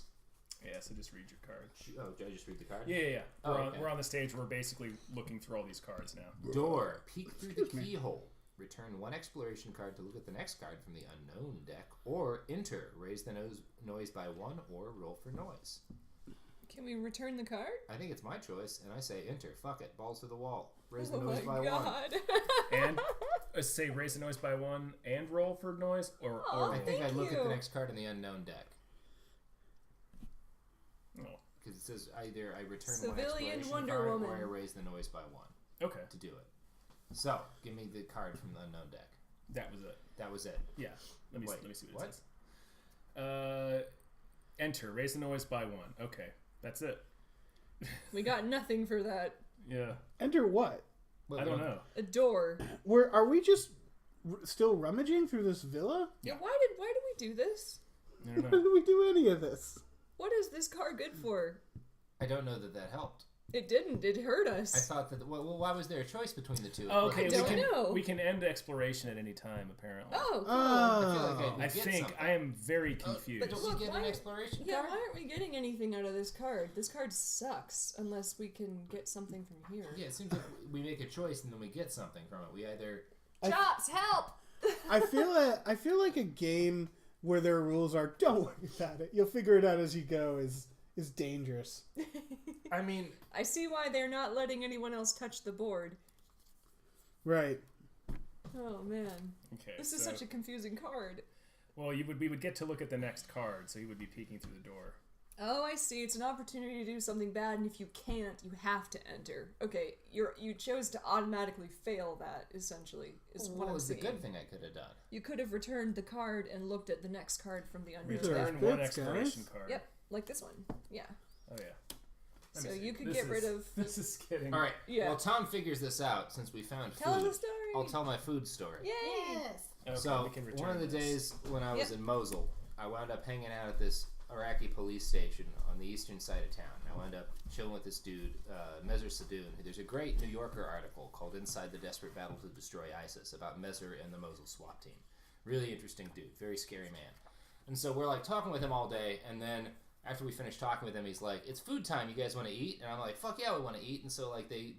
S4: Yeah. So just read your card.
S3: Oh, did I just read the card?
S4: Yeah.
S3: Oh,
S4: We're
S3: okay.
S4: on the stage where we're basically looking through all these cards now.
S3: Door. Peek through the
S1: Excuse me.
S3: keyhole. Return one exploration card to look at the next card from the unknown deck. Or enter. Raise the noise by 1 or roll for noise.
S2: Can we return the card?
S3: I think it's my choice, and I say enter. Fuck it. Balls to the wall. Raise the
S2: Oh
S3: noise
S2: my
S3: by 1.
S2: god.
S4: And say raise the noise by 1 and roll for noise, or
S2: Aw,
S4: roll.
S3: I think
S2: Thank
S3: I look at
S2: you.
S3: the next card in the unknown deck.
S4: Oh,
S3: Because it says either I return
S2: Civilian
S3: one exploration
S2: Wonder
S3: card
S2: Woman.
S3: or I raise the noise by 1
S4: okay.
S3: to do it. So, give me the card from the unknown deck.
S4: That was it.
S3: That was it.
S4: Yeah. Let me
S3: Wait,
S4: see what,
S3: what?
S4: it says. Enter. Raise the noise by 1. Okay. That's it.
S2: We got nothing for that.
S4: Yeah.
S1: Enter what?
S3: Wait,
S4: I don't know.
S2: A door.
S1: Are we just still rummaging through this villa?
S4: Yeah.
S2: Why did we do this?
S4: I don't
S1: Why
S4: know.
S1: did we do any of this?
S2: What is this card good for?
S3: I don't know that helped.
S2: It didn't. It hurt
S3: I
S2: us.
S3: thought that. Well, why was there a choice between the two?
S4: Oh, okay.
S2: I don't know.
S4: We can end exploration at any time, apparently.
S2: Oh, cool.
S3: I feel like
S1: Oh.
S3: I
S4: I
S3: get
S4: think
S3: something.
S4: I am very confused.
S3: But don't
S2: Look,
S3: we get
S2: why-
S3: an exploration
S2: Yeah,
S3: card?
S2: why aren't we getting anything out of this card? This card sucks unless we can get something from here.
S3: Yeah, it seems like we make a choice and then we get something from it. We either
S2: Chops, help!
S1: I feel like a game where their rules are don't worry about it. You'll figure it out as you go is dangerous.
S3: I mean,
S2: I see why they're not letting anyone else touch the board.
S1: Right.
S2: Oh man,
S4: Okay.
S2: this is
S4: so-
S2: such a confusing card.
S4: Well, we would get to look at the next card, so he would be peeking through the door.
S2: Oh, I see. It's an opportunity to do something bad, and if you can't, you have to enter. Okay, you chose to automatically fail that. Essentially, is what
S3: what
S2: I'm
S3: was the
S2: seeing.
S3: good thing I could have done?
S2: You could have returned the card and looked at the next card from the unknown
S1: Return.
S2: deck.
S4: Return one
S1: Bits,
S4: exploration
S1: guys.
S4: card.
S2: Yep, like this one. Yeah.
S4: Oh yeah. Let me
S2: So
S4: see.
S2: you could
S4: This
S2: get rid
S4: is-
S2: of.
S4: This is getting.
S3: All right.
S2: Yeah.
S3: Well, Tom figures this out since we found
S2: Tell us
S3: food.
S2: a story.
S3: I'll tell my food story.
S2: Yay!
S5: Yes.
S4: Okay,
S3: So
S4: we can return
S3: one of the
S4: this.
S3: days when I was
S2: Yep.
S3: in Mosul, I wound up hanging out at this Iraqi police station on the eastern side of town. I wound up chilling with this dude, Mezer Sadoun. There's a great New Yorker article called "Inside the Desperate Battle to Destroy ISIS" about Mezer and the Mosul SWAT team. Really interesting dude, very scary man. And so we're like talking with him all day, and then after we finished talking with him, he's like, "It's food time. You guys want to eat?" And I'm like, "Fuck yeah, we want to eat." And so like they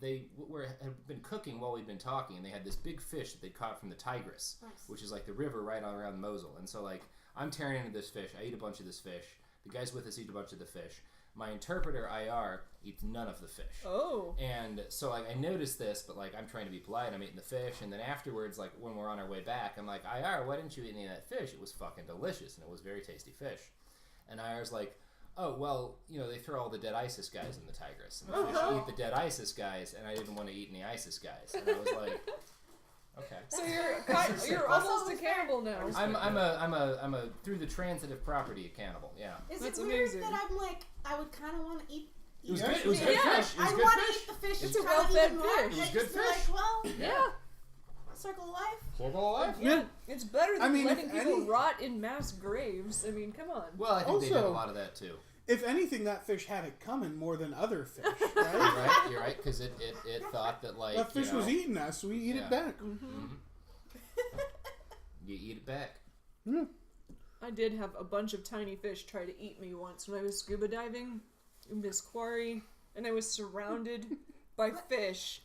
S3: had been cooking while we'd been talking, and they had this big fish that they caught from the Tigris,
S5: Nice.
S3: which is like the river right on around Mosul. And so like I'm tearing into this fish. I eat a bunch of this fish. The guys with us eat a bunch of the fish. My interpreter, IR, eats none of the fish.
S2: Oh.
S3: And so, like, I noticed this, but, like, I'm trying to be polite. I'm eating the fish. And then afterwards, like, when we're on our way back, I'm like, IR, why didn't you eat any of that fish? It was fucking delicious, and it was very tasty fish. And IR's like, oh, well, you know, they throw all the dead ISIS guys in the Tigris. And the fish eat the dead ISIS guys, and I didn't want to eat any ISIS guys. And I was like... Okay.
S2: So you're almost a cannibal now.
S3: I'm a through the transitive property cannibal. Yeah.
S5: Is
S2: That's
S5: it weird
S2: amazing.
S5: that I'm like, I would kind of want to eat?
S3: It was
S1: Yeah,
S3: good. It was
S1: yeah.
S3: good
S2: Yeah.
S3: fish. It was
S5: I
S3: good
S5: want to
S3: fish.
S5: eat the fish.
S2: It's
S5: and
S2: a
S5: try to eat
S2: well-fed
S5: them
S2: fish.
S5: raw.
S2: It
S3: was
S5: I
S3: good
S5: just feel
S3: fish.
S5: like, well,
S2: Yeah.
S5: circle of life.
S3: Circle of life.
S1: Yeah.
S2: It's better than
S1: I mean,
S2: letting
S1: if
S2: people
S1: any-
S2: rot in mass graves. I mean, come on.
S3: Well, I think they did a
S1: Also-
S3: lot of that too.
S1: If anything, that fish had it coming more than other fish,
S3: You're
S1: right?
S3: right. You're right because it thought that like
S1: That fish
S3: you know,
S1: was eating us. We eat
S3: Yeah.
S1: it back.
S3: you eat it back.
S1: Yeah.
S2: I did have a bunch of tiny fish try to eat me once when I was scuba diving in this quarry, and I was surrounded by fish.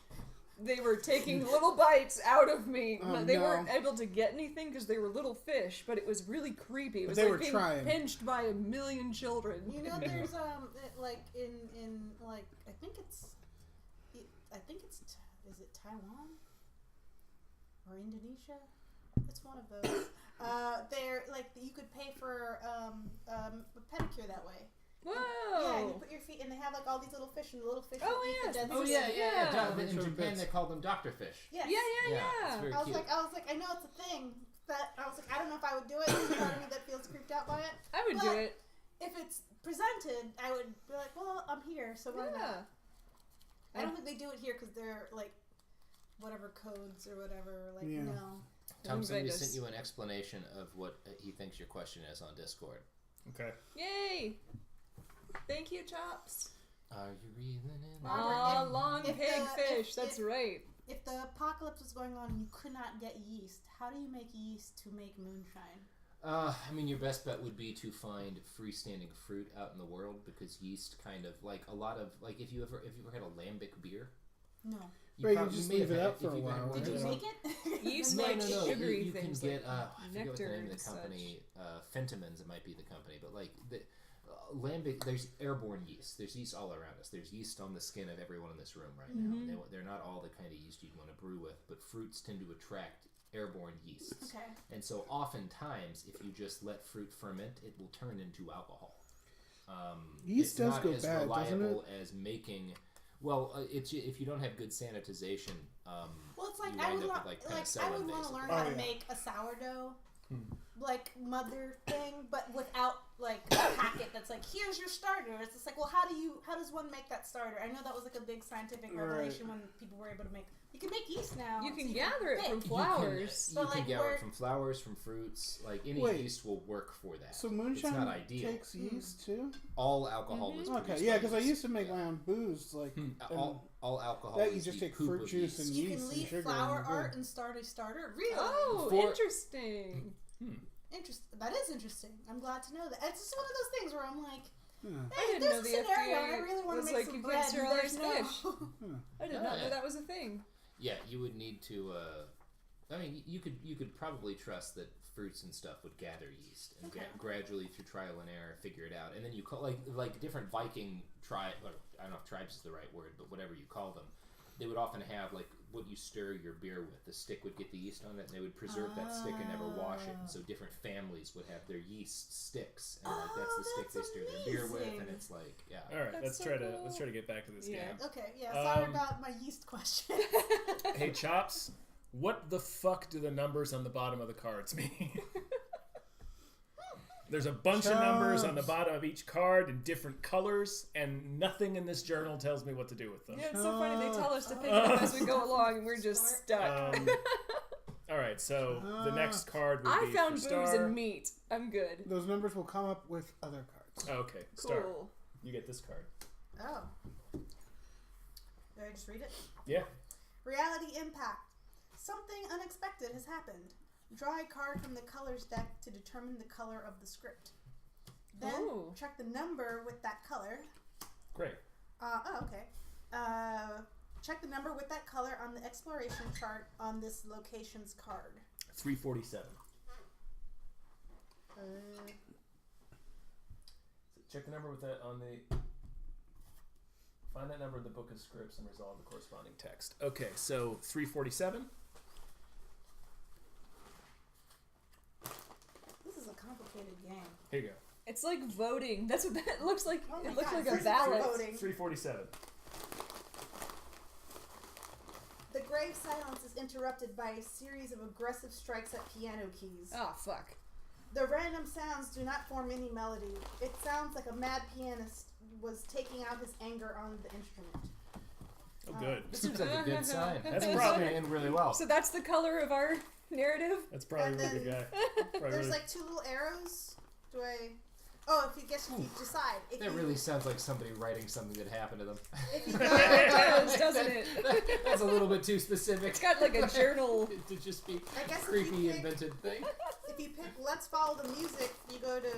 S2: They were taking little bites out of me.
S1: Oh,
S2: They
S1: no.
S2: weren't able to get anything because they were little fish, but it was really creepy. It
S1: But
S2: was
S1: they
S2: like
S1: were
S2: being
S1: trying.
S2: pinched by a million children.
S5: You know, there's like in like I think it's is it Taiwan or Indonesia? It's one of those. They're like you could pay for a pedicure that way.
S2: Whoa!
S5: Yeah, and you put your feet, and they have like all these little fish, and the little fish.
S2: Oh,
S5: will eat
S2: yes.
S5: the dead
S3: Oh
S5: fish.
S3: yeah.
S2: Yeah.
S3: In Japan, they call them doctor fish.
S5: Yes.
S2: Yeah.
S3: It's very
S5: I was
S3: cute.
S5: like, I know it's a thing. That I was like, I don't know if I would do it. There's part of me that feels creeped out by it.
S2: I would do
S5: But
S2: it.
S5: if it's presented, I would be like, well, I'm here, so why not?
S2: Yeah.
S5: I don't think they do it here because they're like, whatever codes or whatever. Like,
S1: Yeah.
S5: no.
S3: Tom
S2: Invite
S3: somebody
S2: us.
S3: sent you an explanation of what he thinks your question is on Discord.
S4: Okay.
S2: Yay! Thank you, Chops.
S3: Are you breathing in?
S2: Aw,
S5: if-
S2: long
S5: if
S2: pig
S5: the-
S2: fish.
S5: if-
S2: That's
S5: if-
S2: right.
S5: If the apocalypse was going on and you could not get yeast, how do you make yeast to make moonshine?
S3: I mean, your best bet would be to find freestanding fruit out in the world because yeast kind of like a lot of like if you ever had a lambic beer,
S5: No.
S1: Right,
S3: probably
S1: you just
S3: may
S1: leave
S3: have
S1: it
S3: had
S1: up for
S3: if
S1: a
S3: you've had
S1: while,
S3: one
S5: Did
S3: of
S5: you
S3: those-
S5: make it?
S2: Yeast
S3: No,
S2: like
S3: no, no.
S2: sugary
S3: You can
S2: things
S3: get
S2: like
S3: I forget what the
S2: nectar
S3: name of
S2: and
S3: the company. Fentimans, it might be the company, but like the lambic. There's airborne yeast. There's yeast all around us. There's yeast on the skin of everyone in this room right now. And they're not all the kind of yeast you'd want to brew with, but fruits tend to attract airborne yeasts.
S5: Okay.
S3: And so oftentimes, if you just let fruit ferment, it will turn into alcohol.
S1: Yeast
S3: it's
S1: does
S3: not
S1: go
S3: as
S1: bad, doesn't
S3: reliable as making. Well, it's if you don't have good sanitization.
S5: Well, it's like
S3: you
S5: I
S3: wind
S5: would
S3: up
S5: want,
S3: with,
S5: like I
S3: penicillin,
S5: would want to
S3: basically.
S5: learn
S1: Oh,
S5: how to
S1: yeah.
S5: make a sourdough, like mother thing, but without like a packet that's like here's your starter. It's just like, well, how does one make that starter? I know that was like a big scientific revelation when people were able to make. You can make yeast now.
S2: You
S5: so
S2: can gather it
S5: bake.
S2: from flowers.
S3: You
S5: But,
S3: can
S5: like,
S3: gather
S5: where-
S3: it from flowers, from fruits. Like any
S1: Wait.
S3: yeast will work for that.
S1: So
S3: it's
S1: moonshine
S3: not ideal.
S1: takes yeast too?
S3: All alcohol is
S1: Okay,
S3: produced
S1: yeah,
S3: by
S1: because I
S3: yeast.
S1: used to make
S3: Yeah.
S1: my own booze, like and
S3: all alcohol.
S1: that you
S3: is
S1: just
S3: the
S1: take
S3: poop
S1: fruit
S3: of
S1: juice
S3: yeast.
S1: and
S5: You
S1: yeast
S5: can
S1: and
S5: leave
S1: sugar
S5: flower
S1: and
S5: art
S1: beer.
S5: and start a starter. Really?
S2: Oh,
S3: For-
S2: interesting.
S5: Interesting. That is interesting. I'm glad to know that. It's just one of those things where I'm like,
S1: Yeah.
S2: I didn't
S5: there's
S2: know
S5: a
S2: the
S5: scenario and I
S2: FDA
S5: really want
S2: was
S5: to make
S2: like
S5: some
S2: you
S5: bread.
S2: can't
S5: and there's
S2: sterilize
S5: no.
S2: fish. I did
S3: Oh,
S2: not
S3: yeah.
S2: know that was a thing.
S3: Yeah, you would need to. I mean, you could probably trust that fruits and stuff would gather yeast and
S5: Okay.
S3: gradually through trial and error figure it out. And then you call like different Viking tribe. I don't know if tribes is the right word, but whatever you call them, they would often have like what you stir your beer with. The stick would get the yeast on it, and they would preserve that stick and never wash it. And so different families would have their yeast sticks, and like that's the stick they
S5: that's
S3: stir their beer with. And
S5: amazing.
S3: it's like, yeah.
S4: All right,
S2: That's
S4: let's
S2: so
S4: try
S2: cool.
S4: to get back to this
S2: Yeah.
S4: game.
S5: Okay, yeah. Sorry
S4: Um,
S5: about my yeast question.
S4: Hey, Chops, what the fuck do the numbers on the bottom of the cards mean? There's a bunch of numbers on the
S1: Chops.
S4: bottom of each card in different colors, and nothing in this journal tells me what to do with them.
S2: Yeah, it's so funny. They tell us to pick it up as we go along, and we're just stuck.
S4: All right, so the next card would
S2: I
S4: be
S2: found
S4: for
S2: booze
S4: Star.
S2: and meat. I'm good.
S1: Those numbers will come up with other cards.
S4: Oh, okay, Star.
S2: Cool.
S4: You get this card.
S5: Oh. Did I just read it?
S4: Yeah.
S5: Reality impact. Something unexpected has happened. Draw a card from the colors deck to determine the color of the script. Then
S2: Oh.
S5: check the number with that color.
S4: Great.
S5: Okay. Check the number with that color on the exploration chart on this location's card.
S4: 347. Check the number with that on the. Find that number in the book of scripts and resolve the corresponding text. Okay, so 347.
S5: This is a complicated game.
S4: Here you go.
S2: It's like voting. That's what that looks like.
S5: Oh my
S2: It looks
S5: God,
S2: like a
S5: this is
S2: ballot.
S5: voting.
S4: 347.
S5: The grave silence is interrupted by a series of aggressive strikes at piano keys.
S2: Oh fuck.
S5: The random sounds do not form any melody. It sounds like a mad pianist was taking out his anger on the instrument.
S4: Oh, good.
S3: This seems like a good sign.
S4: That's
S3: It's
S4: probably-
S3: gonna end really well.
S2: So that's the color of our narrative.
S4: That's probably
S5: And
S4: a really good guy. Probably
S5: There's
S4: really-
S5: like two little arrows. Do I? Oh, if you decide. If
S3: That
S5: you,
S3: really sounds like somebody writing something that happened to them.
S5: If you
S2: It
S5: go,
S2: does, doesn't it?
S3: That's a little bit too specific.
S2: It's got like a journal.
S3: to just be
S5: I guess
S3: creepy
S5: if you pick,
S3: invented thing.
S5: if you pick Let's Follow the Music, you go to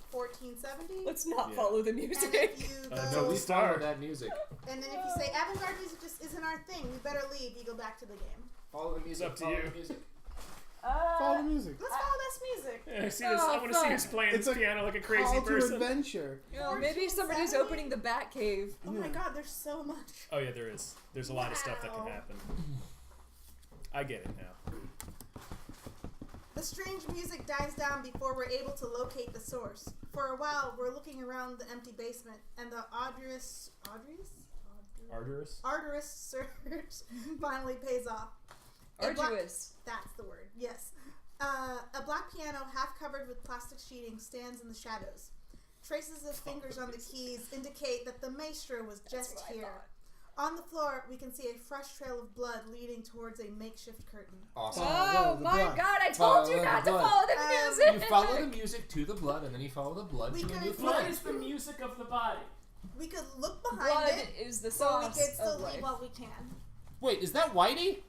S5: 1470.
S2: Let's not
S4: Yeah.
S2: follow the
S5: And
S2: music.
S5: if you go,
S4: no,
S3: We
S4: we
S3: follow
S4: start.
S3: that music.
S5: and then if you say avant-garde music just isn't our thing, we better leave. You go back to the game.
S3: Follow the music.
S4: up to
S3: follow
S4: you.
S3: the music.
S1: Follow the music.
S5: Let's follow this music.
S4: Yeah, I see this.
S2: Oh,
S4: I want to see
S2: fuck.
S4: us playing
S1: It's
S4: this
S1: a
S4: piano like a crazy
S1: Call to
S4: person.
S1: adventure.
S2: Maybe somebody's
S5: 1470?
S2: opening the Bat Cave.
S5: Oh my
S1: Yeah.
S5: God, there's so much.
S4: Oh yeah, there is. There's a lot of stuff that can
S5: Wow.
S4: happen. I get it now.
S5: The strange music dies down before we're able to locate the source. For a while, we're looking around the empty basement, and the arduous search finally pays off. A black-
S2: Arduous.
S5: That's the word, yes. A black piano, half covered with plastic sheeting, stands in the shadows. Traces of fingers on the keys indicate that the maestro was just
S2: what I
S5: here.
S2: thought.
S5: On the floor, we can see a fresh trail of blood leading towards a makeshift curtain.
S3: Awesome.
S2: Oh
S1: the
S2: my
S1: blood.
S2: God! I told
S3: Follow
S2: you
S3: the
S2: not to
S3: blood.
S2: follow the music.
S3: You follow the music to the blood, and then you follow the blood
S5: We
S3: to a
S5: could
S3: new
S5: follow-
S3: blood.
S4: the music of the body?
S5: We could look behind
S2: Blood
S5: it,
S2: is the
S5: or we
S2: sauce
S5: could still
S2: of
S5: leave
S2: life.
S5: while we can.
S3: Wait, is that Whitey?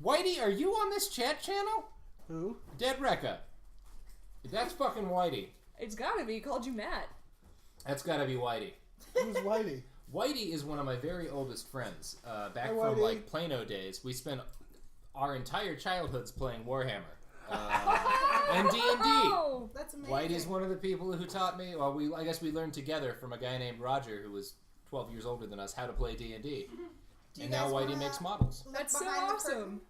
S3: Whitey, are you on this chat channel?
S1: Who?
S3: Dead Rekka. That's fucking Whitey.
S2: It's gotta be. He called you Matt.
S3: That's gotta be Whitey.
S1: Who's Whitey?
S3: Whitey is one of my very oldest friends. Back
S1: Hi,
S3: from
S1: Whitey.
S3: like Plano days, we spent our entire childhoods playing Warhammer and D&D.
S2: Oh,
S5: That's amazing.
S3: Whitey's one of the people who taught me. Well, I guess we learned together from a guy named Roger, who was 12 years older than us, how to play D&D.
S5: Do you
S3: And now
S5: guys
S3: Whitey
S5: wanna
S3: makes models.
S5: look
S2: that's so
S5: behind the curtain?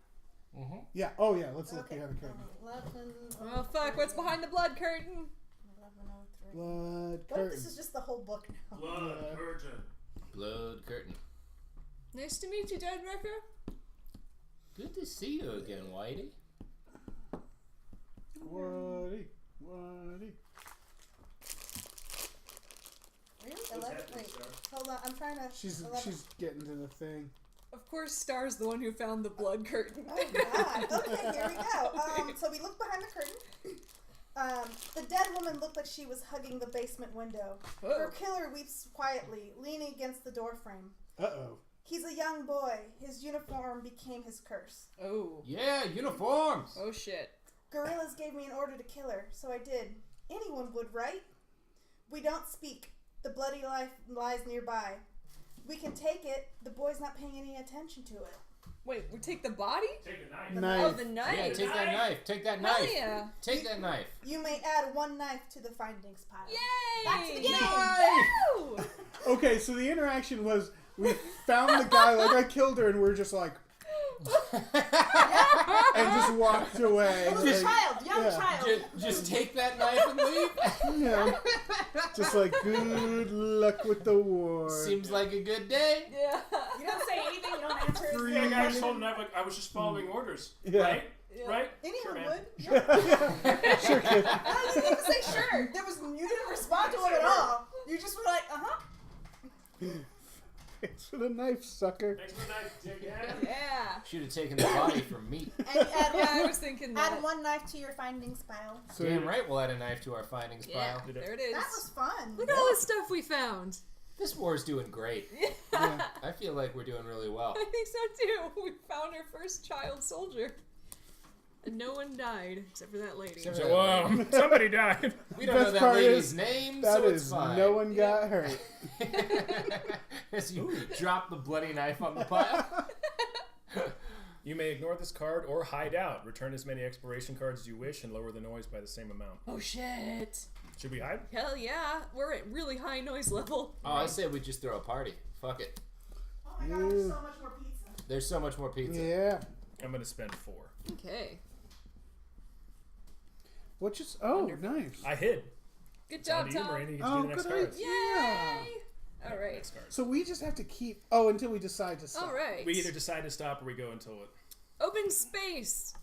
S2: awesome.
S1: Yeah. Oh yeah. Let's look
S5: Okay.
S1: behind the curtain.
S5: 11:03.
S2: Oh fuck! What's behind the blood curtain?
S5: 11:03.
S1: Blood
S5: What if
S1: curtain.
S5: this is just the whole book now?
S1: Yeah.
S3: Blood curtain.
S2: Nice to meet you, Dead Rekka.
S3: Good to see you again, Whitey.
S1: Whitey. Whitey.
S5: Really? 11? Wait, hold on. I'm trying to.
S1: She's
S5: 11.
S1: she's getting to the thing.
S2: Of course, Star's the one who found the blood curtain.
S5: Oh God. Okay, here we go. So we look behind the curtain. The dead woman looked like she was hugging the basement window. Her killer weeps quietly, leaning against the doorframe.
S1: Uh-oh.
S5: He's a young boy. His uniform became his curse.
S2: Oh.
S3: Yeah, uniforms.
S2: Oh shit.
S5: Gorillas gave me an order to kill her, so I did. Anyone would, right? We don't speak. The bloody life lies nearby. We can take it. The boy's not paying any attention to it.
S2: Wait, we take the body?
S4: Take a knife.
S2: Oh,
S1: Knife.
S2: the knife.
S3: Yeah, take that knife. Take that
S2: Hell
S3: knife.
S2: yeah.
S3: Take that knife.
S5: You may add one knife to the findings pile.
S2: Yay!
S5: Back to the game.
S2: Woo!
S1: Okay, so the interaction was we found the guy, like I killed her, and we're just like, and just walked away.
S5: It was a
S1: like,
S5: child, young
S1: yeah.
S5: child.
S3: Just take that knife and leave.
S1: you know, just like good luck with the war.
S3: Seems like a good day.
S2: Yeah.
S5: You don't say anything. You don't answer. his
S1: Free.
S4: Yeah,
S5: phone.
S4: I just told him I was just following orders.
S1: Yeah.
S4: Right?
S2: Yeah.
S4: Right?
S5: Anyone
S4: Sure, man.
S5: would.
S1: Yeah. Sure, kid.
S5: No, you didn't even say sure. There was you didn't respond to it at all. You just were like,
S1: Thanks for the knife, sucker.
S4: Thanks for the knife, dickhead.
S2: Yeah.
S3: Should have taken the body from me.
S5: And you add
S2: Yeah, I
S5: one,
S2: was thinking that.
S5: add one knife to your findings pile.
S1: So
S3: Damn right, we'll add a knife to our findings
S2: Yeah,
S3: pile.
S2: there it is.
S5: That was fun.
S2: Look at all the stuff we found.
S3: This war's doing great.
S1: Yeah.
S3: I feel like we're doing really well.
S2: I think so too. We found our first child soldier. And no one died, except for that lady.
S3: Except-
S4: So, somebody died.
S3: We don't know
S1: Best
S3: that
S1: part
S3: lady's
S1: is,
S3: name,
S1: That
S3: so it's
S1: is,
S3: fine.
S1: no one got hurt.
S3: As you drop the bloody knife on the pile.
S4: You may ignore this card or hide out. Return as many exploration cards as you wish and lower the noise by the same amount.
S2: Oh shit!
S4: Should we hide?
S2: Hell yeah! We're at really high noise level.
S3: Oh, I say we just throw a party. Fuck it.
S5: Oh my god, there's so much more pizza.
S3: There's so much more pizza.
S1: Yeah.
S4: I'm going to spend 4.
S2: Okay.
S1: What just? Oh,
S2: Wonderful.
S1: nice.
S4: I hid.
S2: Good
S4: Down
S2: job,
S4: to you,
S2: Tom.
S4: Miranda. You get to
S1: Oh,
S4: do the next
S1: good
S4: cards.
S1: idea.
S2: Yay! All right.
S4: Next card.
S1: So we just have to keep. Oh, until we decide to stop.
S2: All right.
S4: We either decide to stop or we go until it.
S2: Open space.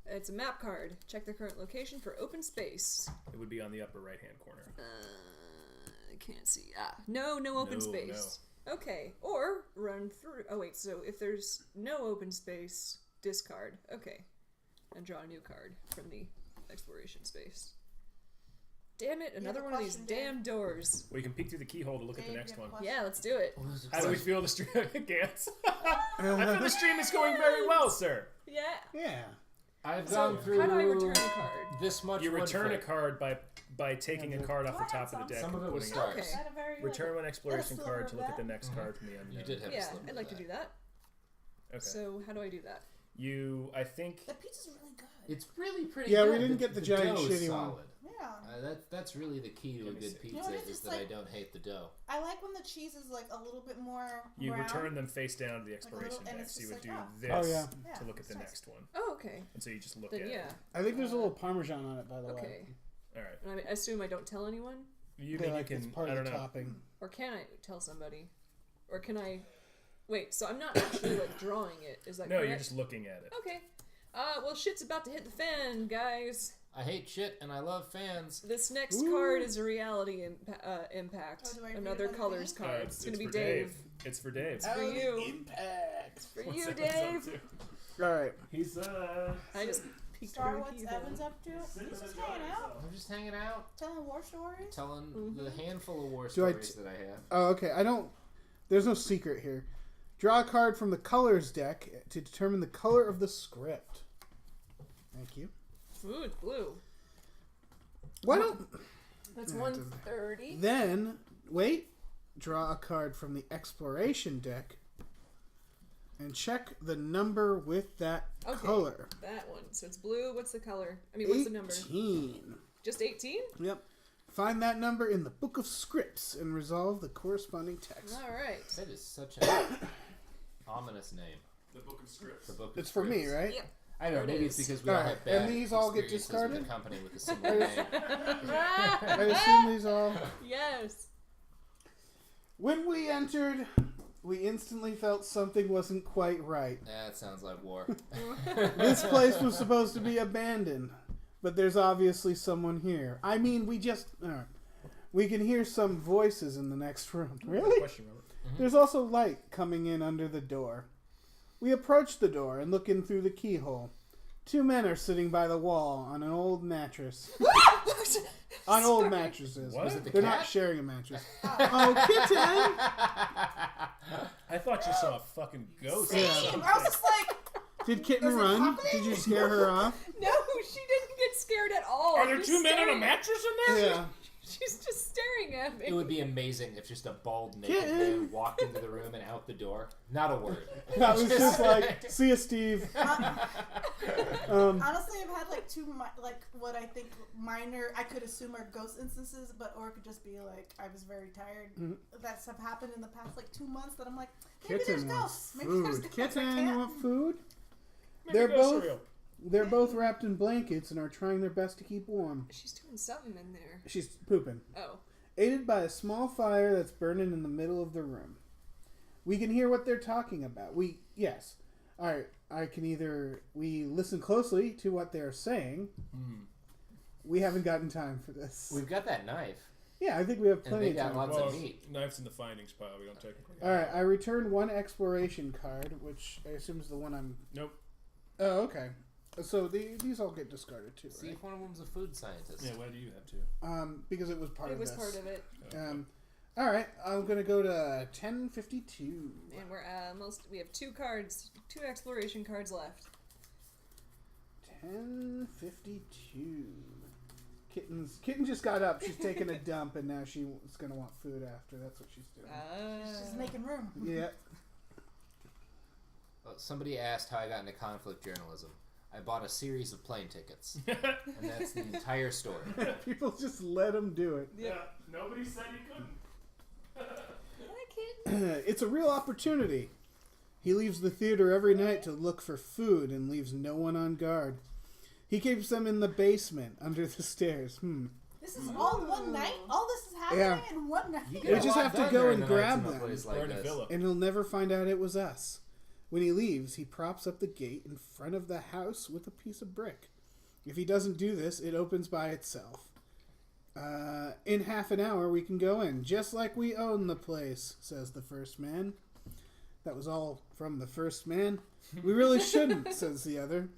S2: It's a map card. Check the current location for open space.
S4: It would be on the upper right-hand corner.
S2: I can't see. No open
S4: No,
S2: space. Okay. Or run through. Oh wait. So if there's no open space, discard. Okay. And draw a new card from the exploration space. Damn it! Another one of these damn doors.
S4: Well, you can peek through the keyhole to look at the next one.
S2: Yeah, let's do it.
S4: How do we feel the stream? Gantz? I feel the stream is going very well, sir.
S2: Yeah.
S1: Yeah.
S3: I've
S2: So
S3: gone through
S2: how do I return a card?
S3: this much.
S4: You
S3: wood
S4: return a
S3: flake.
S4: card by taking a card off the top of the deck
S3: Some
S4: and
S3: of it was
S4: putting
S3: stars.
S2: Okay.
S5: I had a very,
S4: Return one exploration
S5: That's
S4: card to look at the
S5: that.
S4: next card from the unknown.
S3: You did have a
S2: Yeah,
S3: sliver
S2: I'd
S3: of
S2: like to
S3: that.
S2: do that.
S4: Okay.
S2: So how do I do that?
S4: I think.
S5: The pizza's really good.
S3: It's really pretty
S1: Yeah,
S3: good.
S1: we didn't get the giant
S3: dough is
S1: shitty one.
S3: solid.
S5: Yeah.
S3: That's really the key to a
S4: Let me
S3: good
S4: see.
S3: pizza
S5: You know what it
S3: is
S5: is?
S3: that
S5: Like-
S3: I don't hate the dough.
S5: I like when the cheese is like a little bit more
S4: You
S5: brown.
S4: return them face down to the
S5: little-
S4: exploration
S5: and
S4: deck,
S5: it's
S4: so you
S5: just
S4: would do
S5: like,
S4: this
S1: Oh, yeah.
S5: Yeah,
S4: to look at the
S5: it's nice.
S4: next one.
S2: Oh, okay.
S4: And so you just look
S2: Then
S4: at
S2: yeah.
S4: it.
S1: I think there's a little parmesan on it, by the way.
S2: Okay.
S4: All right.
S2: And I assume I don't tell anyone,
S4: You
S1: They
S4: mean
S1: like
S4: you
S1: it's
S4: can?
S1: part
S4: I
S1: of
S4: don't
S1: the
S4: know.
S1: topping.
S2: or can I tell somebody, or can I? Wait. So I'm not actually like drawing it. Is that
S4: No,
S2: correct?
S4: you're just looking at it.
S2: Okay. Well, shit's about to hit the fan, guys.
S3: I hate shit and I love fans.
S2: This next
S1: Ooh.
S2: card is a reality impact.
S5: Oh, do I read
S2: Another
S5: it on the
S2: colors
S5: thing?
S2: card. It's gonna be
S4: for
S2: Dave.
S4: It's for Dave.
S2: For you.
S1: Impact.
S2: For
S4: What's
S2: you,
S4: that
S2: Dave.
S4: up to?
S1: All right.
S4: He's
S2: I just peeked
S5: Star,
S2: through the
S5: what's
S2: keyhole.
S5: Evans up to? He's just hanging out,
S3: I'm just hanging out,
S5: telling war stories.
S3: telling the handful of war
S1: Do I
S3: stories that I have.
S1: Oh, okay. I don't. There's no secret here. Draw a card from the colors deck to determine the color of the script. Thank you.
S2: Ooh, it's blue.
S1: Why don't
S2: That's
S1: Yeah, it doesn't-
S2: 130.
S1: then wait? Draw a card from the exploration deck and check the number with that
S2: Okay.
S1: color.
S2: That one. So it's blue. What's the color? I mean, what's the number?
S1: 18.
S2: Just 18?
S1: Yep. Find that number in the book of scripts and resolve the corresponding text.
S2: All right.
S3: That is such an ominous name.
S4: the book of scripts.
S3: The book. Of
S1: It's for me,
S3: Scripts.
S1: right?
S2: Yep.
S3: I know.
S2: There it
S3: Maybe it's
S2: is.
S3: because we all
S1: Alright,
S3: have bad
S1: and these all get
S3: experiences
S1: discarded?
S3: with a company with a similar name.
S1: I assume these all.
S2: Yes.
S1: When we entered, we instantly felt something wasn't quite right.
S3: That sounds like war.
S1: This place was supposed to be abandoned, but there's obviously someone here. I mean, we can hear some voices in the next room. Really?
S4: Question, Robert.
S1: There's also light coming in under the door. We approach the door and look in through the keyhole. Two men are sitting by the wall on an old mattress. On old mattresses.
S4: What? Was it
S3: the
S1: They're
S3: cat?
S1: not sharing a mattress. Oh, kitten!
S4: I thought you saw a fucking ghost.
S1: Yeah.
S5: Same. I was just like,
S1: Did kitten
S5: Is it
S1: run?
S5: happening?
S1: Did you scare her off?
S2: No, she didn't get scared at all.
S4: Are there
S2: She's
S4: two men on a
S2: staring-
S4: mattress in there?
S1: Yeah.
S2: She's just staring at me.
S3: It would be amazing if just a bald naked
S1: Kitten.
S3: man walked into the room and out the door. Not a word.
S1: That was just like, see ya, Steve.
S5: honestly, I've had like two, like what I think minor, I could assume are ghost instances, or it could just be like I was very tired. That's have happened in the past like 2 months that I'm like, maybe there's
S1: Kitten
S5: ghosts.
S1: wants
S5: Maybe there's
S1: food.
S5: ghosts. I
S1: Kitten,
S5: can't.
S1: you want food?
S4: Maybe
S1: They're
S4: ghost
S1: both-
S4: cereal.
S1: They're both wrapped in blankets and are trying their best to keep warm.
S2: She's doing something in there.
S1: She's pooping.
S2: Oh.
S1: Aided by a small fire that's burning in the middle of the room. We can hear what they're talking about. Yes. Alright, we listen closely to what they're saying. We haven't gotten time for this.
S3: We've got that knife.
S1: Yeah, I think we have
S3: And
S1: plenty
S3: they
S1: of
S3: got
S1: time.
S3: lots of meat.
S4: Knives in the findings pile. We don't technically.
S1: Alright, I returned one exploration card, which I assume is the one I'm...
S4: Nope.
S1: Oh, okay. So these all get discarded too,
S3: See
S1: right?
S3: if one of them's a food scientist.
S4: Yeah. Why do you have to?
S1: Because it was part
S2: It
S1: of
S2: was
S1: this.
S2: part of it.
S1: Alright, I'm gonna go to 1052.
S2: And we're we have two exploration cards left.
S1: 1052. Kitten just got up. She's taking a dump, and now she's gonna want food after. That's what she's doing.
S5: She's making room.
S1: Yeah.
S3: Somebody asked how I got into conflict journalism. I bought a series of plane tickets, and that's the entire story.
S1: People just let him do it.
S4: Yeah. Nobody said he couldn't.
S1: It's a real opportunity. He leaves the theater every night to look for food and leaves no one on guard. He keeps them in the basement under the stairs.
S5: This is all one night? All this is happening in one night?
S3: You
S1: We
S3: get a
S1: just
S3: lot
S1: have to
S3: done
S1: go
S3: during
S1: and
S3: the nights
S1: grab
S3: in a
S1: them.
S3: place like
S4: We're in a
S3: this.
S4: villa.
S1: And he'll never find out it was us. When he leaves, he props up the gate in front of the house with a piece of brick. If he doesn't do this, it opens by itself. In half an hour, we can go in, just like we own the place, says the first man. That was all from the first man. We really shouldn't, says the other.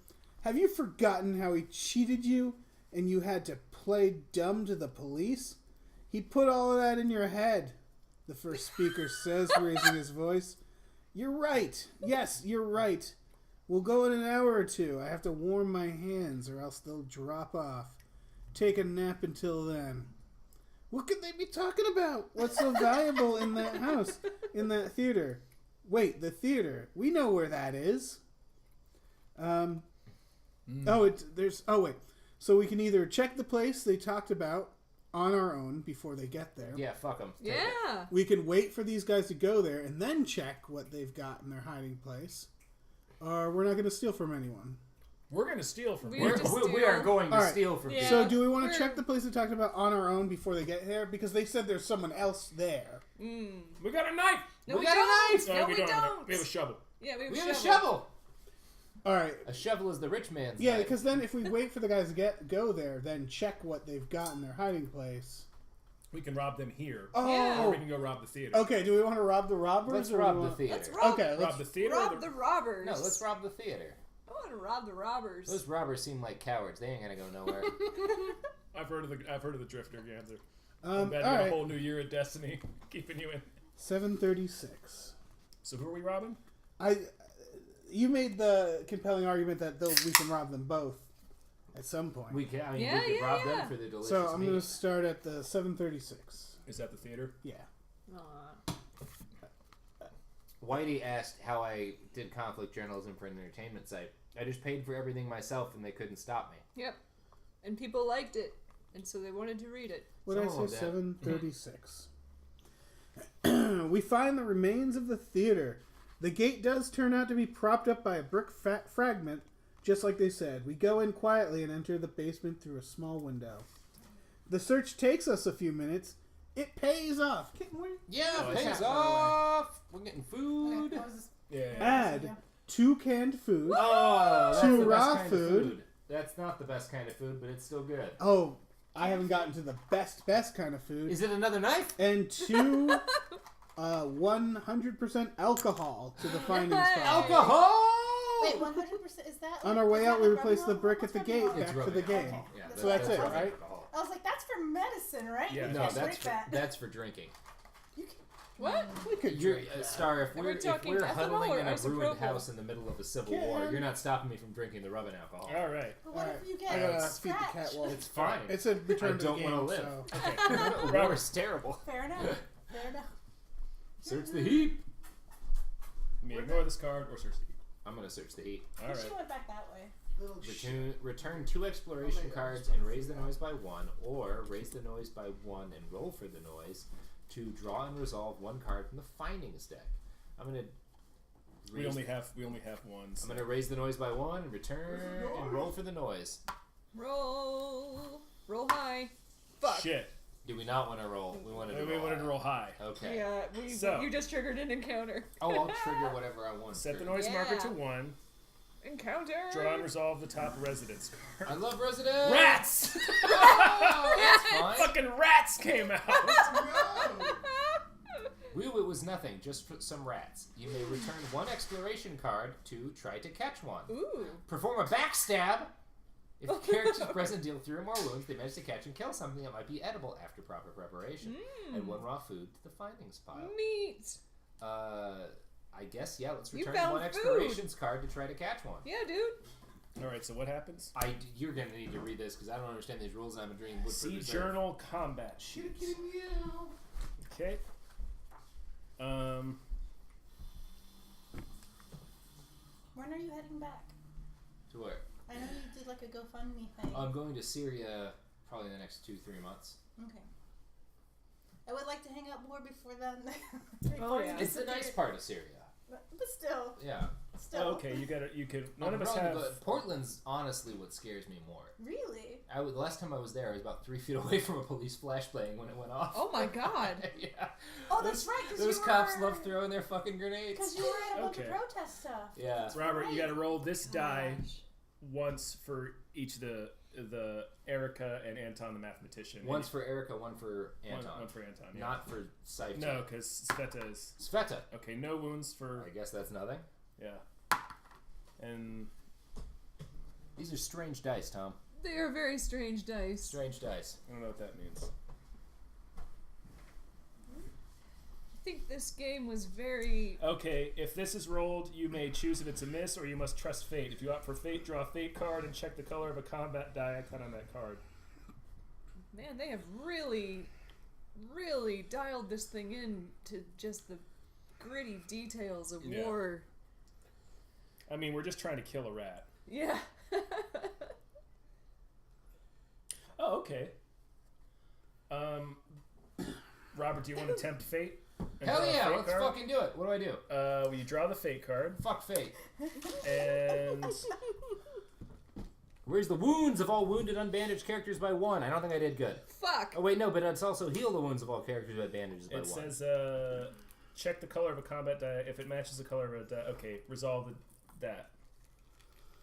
S1: Have you forgotten how he cheated you and you had to play dumb to the police? He put all of that in your head, the first speaker says, raising his voice. You're right. Yes, you're right. We'll go in an hour or two. I have to warm my hands or else they'll drop off. Take a nap until then. What could they be talking about? What's so valuable in that house, in that theater? Wait, the theater. We know where that is. Oh, wait. So we can either check the place they talked about on our own before they get there.
S3: Yeah, fuck them.
S2: Yeah.
S1: We can wait for these guys to go there and then check what they've got in their hiding place. Or we're not going to steal from anyone.
S4: We're going to steal from
S2: We're
S4: you.
S2: just
S3: We are going to
S1: All right.
S3: steal from
S2: Yeah.
S3: you.
S1: So do we want to
S2: we're-
S1: check the place they talked about on our own before they get there? Because they said there's someone else there.
S4: We got a knife!
S2: No,
S3: We
S2: we
S3: got a
S2: don't.
S3: knife!
S2: No, we
S4: don't.
S2: don't.
S4: We have a shovel.
S2: Yeah, we have,
S3: We
S2: a
S3: have a
S2: shovel.
S3: shovel.
S1: All right.
S3: A shovel is the rich man's
S1: Yeah,
S3: knife.
S1: because then if we wait for the guys to go there, then check what they've got in their hiding place.
S4: We can rob them here.
S2: Yeah.
S4: Or we can go rob the theater.
S1: Okay, do we want to rob the robbers?
S3: Let's
S1: or
S3: rob
S1: we
S3: the
S1: want-
S3: theater.
S2: Let's rob,
S1: Okay,
S4: Rob
S1: let's...
S4: the theater?
S2: rob
S4: or
S2: the robbers.
S3: No, let's rob the theater.
S2: I want to rob the robbers.
S3: Those robbers seem like cowards. They ain't gonna go nowhere.
S4: I've heard of the Drifter Ganser.
S1: all
S4: Bet
S1: right.
S4: a whole new year at Destiny, keeping you in.
S1: 7:36.
S4: So who are we robbing?
S1: You made the compelling argument that we can rob them both at some point.
S3: We can. I mean,
S2: Yeah,
S3: we could
S2: yeah,
S3: rob
S2: yeah.
S3: them for the delicious
S1: So I'm
S3: meat.
S1: going to start at the 7:36.
S4: Is that the theater?
S1: Yeah.
S2: Aw.
S3: Whitey asked how I did conflict journalism for an entertainment site. I just paid for everything myself, and they couldn't stop me.
S2: Yep. And people liked it, and so they wanted to read it.
S1: What did I
S3: Some
S1: say?
S3: of them.
S1: 7:36. We find the remains of the theater. The gate does turn out to be propped up by a brick fragment, just like they said. We go in quietly and enter the basement through a small window. The search takes us a few minutes. It pays off.
S3: Yeah,
S4: Oh, it's
S3: pays
S1: not
S3: off. We're getting food.
S5: Okay, what was this?
S4: Yeah.
S1: Add 2 canned food.
S3: Oh, that's
S1: Two
S3: the
S1: raw
S3: best kind
S1: food.
S3: of food. That's not the best kind of food, but it's still good.
S1: Oh, I haven't gotten to the best kind of food.
S3: Is it another knife?
S1: And 2 100% alcohol to the finding spot.
S3: Alcohol!
S5: Wait, 100% is that?
S1: On our way
S5: is
S1: out,
S5: that
S1: we
S5: like
S1: replace the
S5: rubbing
S1: brick
S5: alcohol?
S1: at the
S5: What's
S1: gate
S5: rubbing
S3: It's
S1: back to the
S3: rubbing
S1: game.
S5: alcohol.
S3: Yeah,
S5: Okay.
S1: So that's it,
S3: rubbing
S1: right?
S3: alcohol.
S5: I was like, that's for medicine, right?
S4: Yeah.
S5: You
S3: No,
S5: can't
S3: that's
S5: drink
S3: for,
S5: that.
S3: that's for drinking.
S5: You can,
S2: What?
S1: We could
S3: You're,
S1: drink that.
S3: Star, if
S2: Are we
S3: we're, if
S2: talking
S3: we're
S2: ethanol
S3: huddling
S2: or
S3: in a ruined
S2: isopropyl?
S3: house in the middle of a civil
S1: Yeah.
S3: war, you're not stopping me from drinking the rubbing alcohol.
S4: All right.
S5: but what
S1: Alright,
S5: if you
S1: I
S5: get
S1: gotta feed the
S5: scratched?
S1: cat wall.
S3: It's fine.
S1: It's a return
S3: I
S1: to
S3: don't
S1: the game,
S3: wanna live.
S1: so...
S4: Okay.
S3: War is terrible.
S5: Fair enough. Fair enough.
S3: Search the heap.
S4: You may ignore this card or search the heap.
S3: I'm gonna search the heap.
S4: All
S5: We
S4: right.
S5: should have went back that way.
S3: Return 2 exploration cards and raise the noise by 1, or raise the noise by 1 and roll for the noise to draw and resolve 1 card from the findings deck. I'm gonna.
S4: We only have one.
S3: I'm
S4: So.
S3: gonna raise the noise by 1, return, and roll for the noise.
S2: Roll high. Fuck.
S4: Shit.
S3: Do we not want to roll? We wanted to
S4: We
S3: roll.
S4: wanted to
S3: high.
S4: roll high.
S3: Okay.
S2: Yeah,
S4: So-
S2: you just triggered an encounter.
S3: Oh, I'll trigger whatever I want.
S4: Set the
S3: to.
S4: noise marker
S2: Yeah.
S4: to 1.
S2: Encounter.
S4: Draw and resolve the top residence
S3: I
S4: card.
S3: love Resident.
S4: Rats!
S3: Oh, that's fine.
S4: Fucking rats came out!
S3: Woo, it was nothing, just for some rats. You may return 1 exploration card to try to catch one.
S2: Ooh.
S3: Perform a backstab. If characters present deal 3 or more wounds, they manage to catch and kill something that might be edible after proper preparation. And 1 raw food to the findings pile.
S2: Meat.
S3: I guess, yeah, let's
S2: You
S3: return
S2: found
S3: 1
S2: food.
S3: explorations card to try to catch one.
S2: Yeah, dude.
S4: Alright, so what happens?
S3: You're gonna need to read this because I don't understand these rules. I'm a dream. Wood for
S4: See
S3: reserve.
S4: journal combat sheets. Okay.
S5: heading back?
S3: To where?
S5: I know you did like a GoFundMe thing.
S3: I'm going to Syria probably in the next 2-3 months.
S5: Okay. I would like to hang out more before then.
S2: Oh, yeah.
S3: It's the nice part of Syria.
S5: But still.
S3: Yeah.
S5: Still.
S4: Oh, okay, you could. None of us
S3: probably
S4: have.
S3: go- Portland's honestly what scares me more.
S5: Really?
S3: The last time I was there, I was about 3 feet away from a police flashbang when it went off.
S2: Oh my god.
S3: Yeah.
S5: Oh, that's right. Cause
S3: Those
S5: you
S3: cops
S5: were,
S3: love throwing their fucking grenades.
S5: Because you were at a bunch of
S4: Okay.
S5: protest stuff.
S3: Yeah.
S4: Robert, you got to roll this die
S2: Gosh.
S4: once for each of the Erica and Anton the mathematician.
S3: One's for Erica, one for Anton.
S4: One for Anton. Yeah.
S3: Not for Saifta.
S4: No, because Sveta is
S3: Sveta.
S4: okay. No wounds for
S3: I guess that's nothing.
S4: yeah. And
S3: These are strange dice, Tom.
S2: They are very strange dice.
S3: Strange dice.
S4: I don't know what that means.
S2: I think this game was very.
S4: Okay, if this is rolled, you may choose if it's a miss or you must trust fate. If you opt for fate, draw a fate card and check the color of a combat die icon on that card.
S2: Man, they have really, really dialed this thing in to just the gritty details of
S4: Yeah.
S2: war.
S4: I mean, we're just trying to kill a rat.
S2: Yeah.
S4: Oh, okay. Robert, do you want to tempt fate? And
S3: Hell
S4: draw a
S3: yeah,
S4: fate
S3: let's
S4: card?
S3: fucking do it. What do I do?
S4: Well, you draw the fate card,
S3: Fuck fate.
S4: and
S3: Raise the wounds of all wounded, unbandaged characters by 1. I don't think I did good.
S2: Fuck.
S3: Oh wait, no, but it's also heal the wounds of all characters by bandages by
S4: it
S3: 1.
S4: says check the color of a combat die. If it matches the color of a die, okay, resolve that.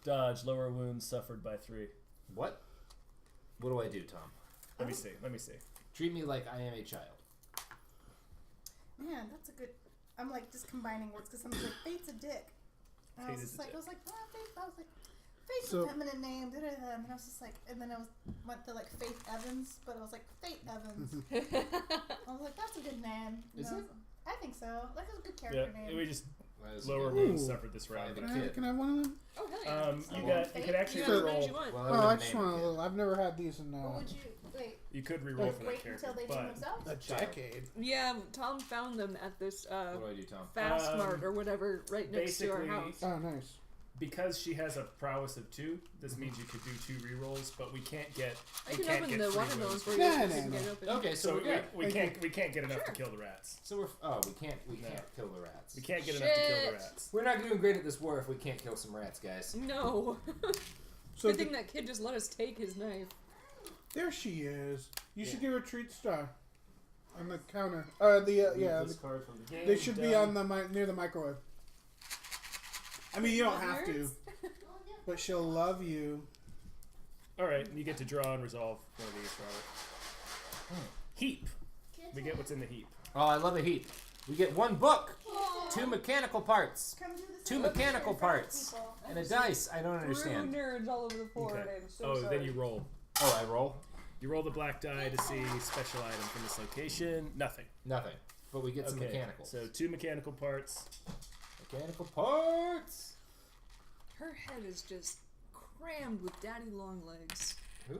S4: Dodge, lower wounds suffered by 3.
S3: What? What do I do, Tom?
S4: Let me see.
S3: Treat me like I am a child.
S5: Man, that's a good. I'm like just combining words because I'm like, Fate's a dick. And I
S4: Fate
S5: was
S4: is
S5: just
S4: a
S5: like,
S4: dick.
S5: I was like, Fate. I was like, Fate's
S1: So-
S5: a feminine name. Da, da, da. And I was just like, and then I went to like Faith Evans, but it was like Fate Evans. I was like, that's a good name. And
S3: Is
S5: I
S3: it?
S5: was- I think so. Like it's a good
S4: Yeah,
S5: character name.
S4: we just
S3: That is
S4: lower
S3: good.
S4: wounds
S1: Ooh.
S4: suffered this round.
S3: Fine.
S1: Can I have one of them?
S2: Oh, hell yeah.
S4: You could actually
S2: You can have as many as
S4: roll.
S2: you want.
S3: Well,
S1: Oh, I
S3: wouldn't
S1: just
S3: name
S1: want a
S3: it.
S1: little. I've never had these in
S5: What would you wait?
S4: You could reroll for that
S5: Wait
S4: character,
S5: until they name
S4: but
S5: themselves.
S1: a decade.
S2: Yeah, Tom found them at this
S3: What do I do, Tom?
S2: Fast Mart or whatever right next to our
S4: basically-
S2: house.
S1: Oh, nice.
S4: because she has a prowess of 2, this means you could do 2 rerolls, but we can't get.
S2: I
S4: we
S2: can
S4: can't
S2: open
S4: get
S2: the
S4: 3
S2: watermelon
S4: wounds.
S2: for you.
S1: No,
S2: if
S1: no,
S2: you can
S1: no.
S2: get open.
S3: Okay, so
S4: So
S3: we're good.
S4: we can't get enough to kill the rats.
S3: So we can't
S4: No.
S3: kill the rats.
S4: We can't get enough to kill the
S2: Shit.
S4: rats.
S3: We're not doing great at this war if we can't kill some rats, guys.
S2: No.
S1: So
S2: Good thing that kid just let us take his knife.
S1: there she is. You should
S3: Yeah.
S1: give her a treat star on the counter. Yeah.
S4: This card from the game.
S1: They should be
S4: done.
S1: on the near the microwave. I mean, you don't have to, but she'll love you.
S4: All right, you get to draw and resolve one of these, Robert. Heap. We get what's in the heap.
S3: Oh, I love a heap. We get 1 book, 2 mechanical parts,
S5: Come do this
S3: 2
S5: in
S3: mechanical
S5: front of
S3: parts,
S5: people.
S3: and a dice. I don't understand.
S2: nerds all over the floor.
S4: Okay.
S2: I'm so
S4: Oh,
S2: sorry.
S4: then you roll.
S3: Oh, I roll?
S4: You roll the black die to see special item from this location. Nothing.
S3: Nothing. But we get some
S4: Okay,
S3: mechanicals.
S4: so 2 mechanical parts.
S3: Mechanical parts!
S2: Her head is just crammed with daddy long legs.
S3: Who?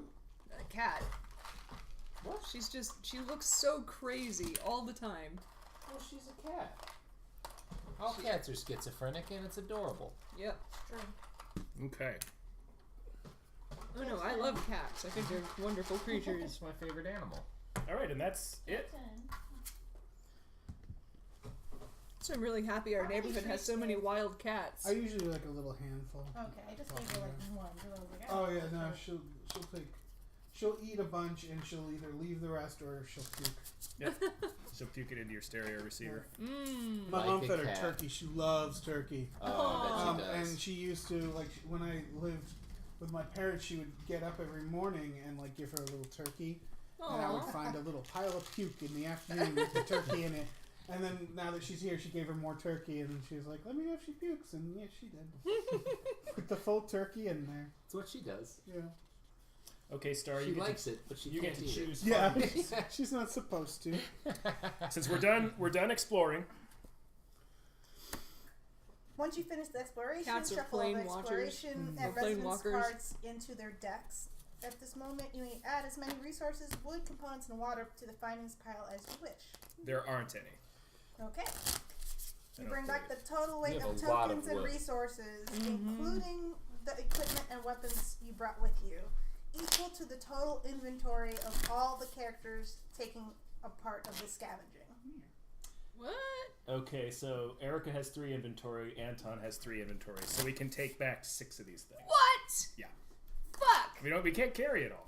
S2: A cat.
S3: What?
S2: She looks so crazy all the time.
S3: Well, she's a cat. All cats are schizophrenic, and it's adorable.
S2: Yep.
S4: Okay.
S2: Oh no, I love cats. I think they're wonderful creatures.
S3: It's my favorite animal.
S4: All right, and that's it.
S2: So I'm really happy our
S5: How many
S2: neighborhood has so
S5: treats
S2: many
S5: do-
S2: wild cats.
S1: I usually do like a little handful.
S5: Okay, I just gave her like one. So I was like,
S1: Oh yeah, no, she'll eat a bunch and she'll either leave the rest or she'll puke.
S4: So puke it into your stereo receiver.
S2: Mmm.
S1: My
S3: Like
S1: mom
S3: a
S1: fed her
S3: cat.
S1: turkey. She loves turkey.
S3: Oh, I bet she does.
S1: And she used to when I lived with my parents, she would get up every morning and like give her a little turkey, and I would
S2: Aw.
S1: find a little pile of puke in the afternoon with the turkey in it. And then now that she's here, she gave her more turkey, and she was like, "Let me know if she pukes," and yeah, she did. Put the full turkey in there.
S3: That's what she does.
S1: Yeah.
S4: Okay, Star,
S3: She
S4: you get
S3: likes it, but she
S4: you
S3: can't
S4: get to
S3: eat
S4: choose.
S1: Yeah.
S4: fun.
S1: She's not supposed to.
S4: Since we're done exploring.
S5: once you finish the exploration,
S2: Cats are
S5: shuffle all the
S2: plane watchers.
S5: exploration
S2: Or
S5: and
S2: plane
S5: residence
S2: walkers.
S5: cards into their decks. At this moment, you may add as many resources, wood, components, and water to the findings pile as you wish.
S4: There aren't any.
S5: Okay. You
S4: don't
S5: bring back the
S4: believe.
S5: total weight
S3: have
S5: of
S3: a lot of
S5: tokens and
S3: wood.
S5: resources, including the equipment and weapons you brought with you, equal to the total inventory of all the characters taking a part of the scavenging.
S2: What?
S4: Okay, so Erica has 3 inventory, Anton has 3 inventory, so we can take back 6 of these things.
S2: What?
S4: Yeah.
S2: Fuck.
S4: We can't carry it all.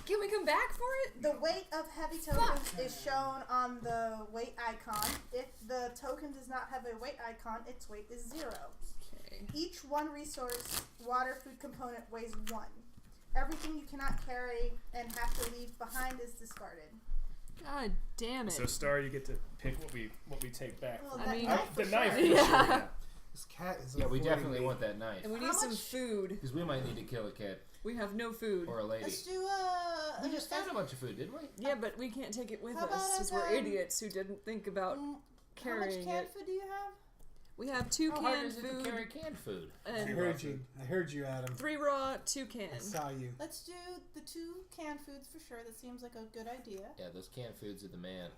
S2: Can we come back for it?
S5: The weight of heavy tokens is shown on the weight icon. If the token does not have a weight icon, its weight is 0.
S2: Okay.
S5: Each one resource, water, food component weighs 1. Everything you cannot carry and have to leave behind is discarded.
S2: God damn it.
S4: So Star, you get to pick what we take back.
S5: Well,
S2: I
S5: that
S2: mean-
S5: knife
S4: The
S5: for
S4: knife,
S5: sure.
S4: for sure,
S2: Yeah.
S4: yeah.
S1: This cat is.
S3: Yeah, we
S1: avoiding
S3: definitely
S1: me.
S3: want that knife.
S2: And we
S5: How
S2: need some
S5: much-
S2: food.
S3: Because we might need to kill a cat
S2: We have no food.
S3: or a lady.
S5: Let's do
S3: We just found a bunch of food, didn't we?
S2: Yeah, but we can't take it with
S5: How
S2: us
S5: about
S2: because
S5: us,
S2: we're idiots who didn't think about
S5: how
S2: carrying
S5: much canned
S2: it.
S5: food do you have?
S2: We have 2
S3: How hard
S2: canned
S3: is it to
S2: food
S3: carry canned food?
S1: I
S2: and
S1: heard you. I heard you, Adam.
S2: 3 raw, 2
S1: I
S2: canned.
S1: saw you.
S5: Let's do the 2 canned foods for sure. That seems like a good idea.
S3: Yeah, those canned foods are the man.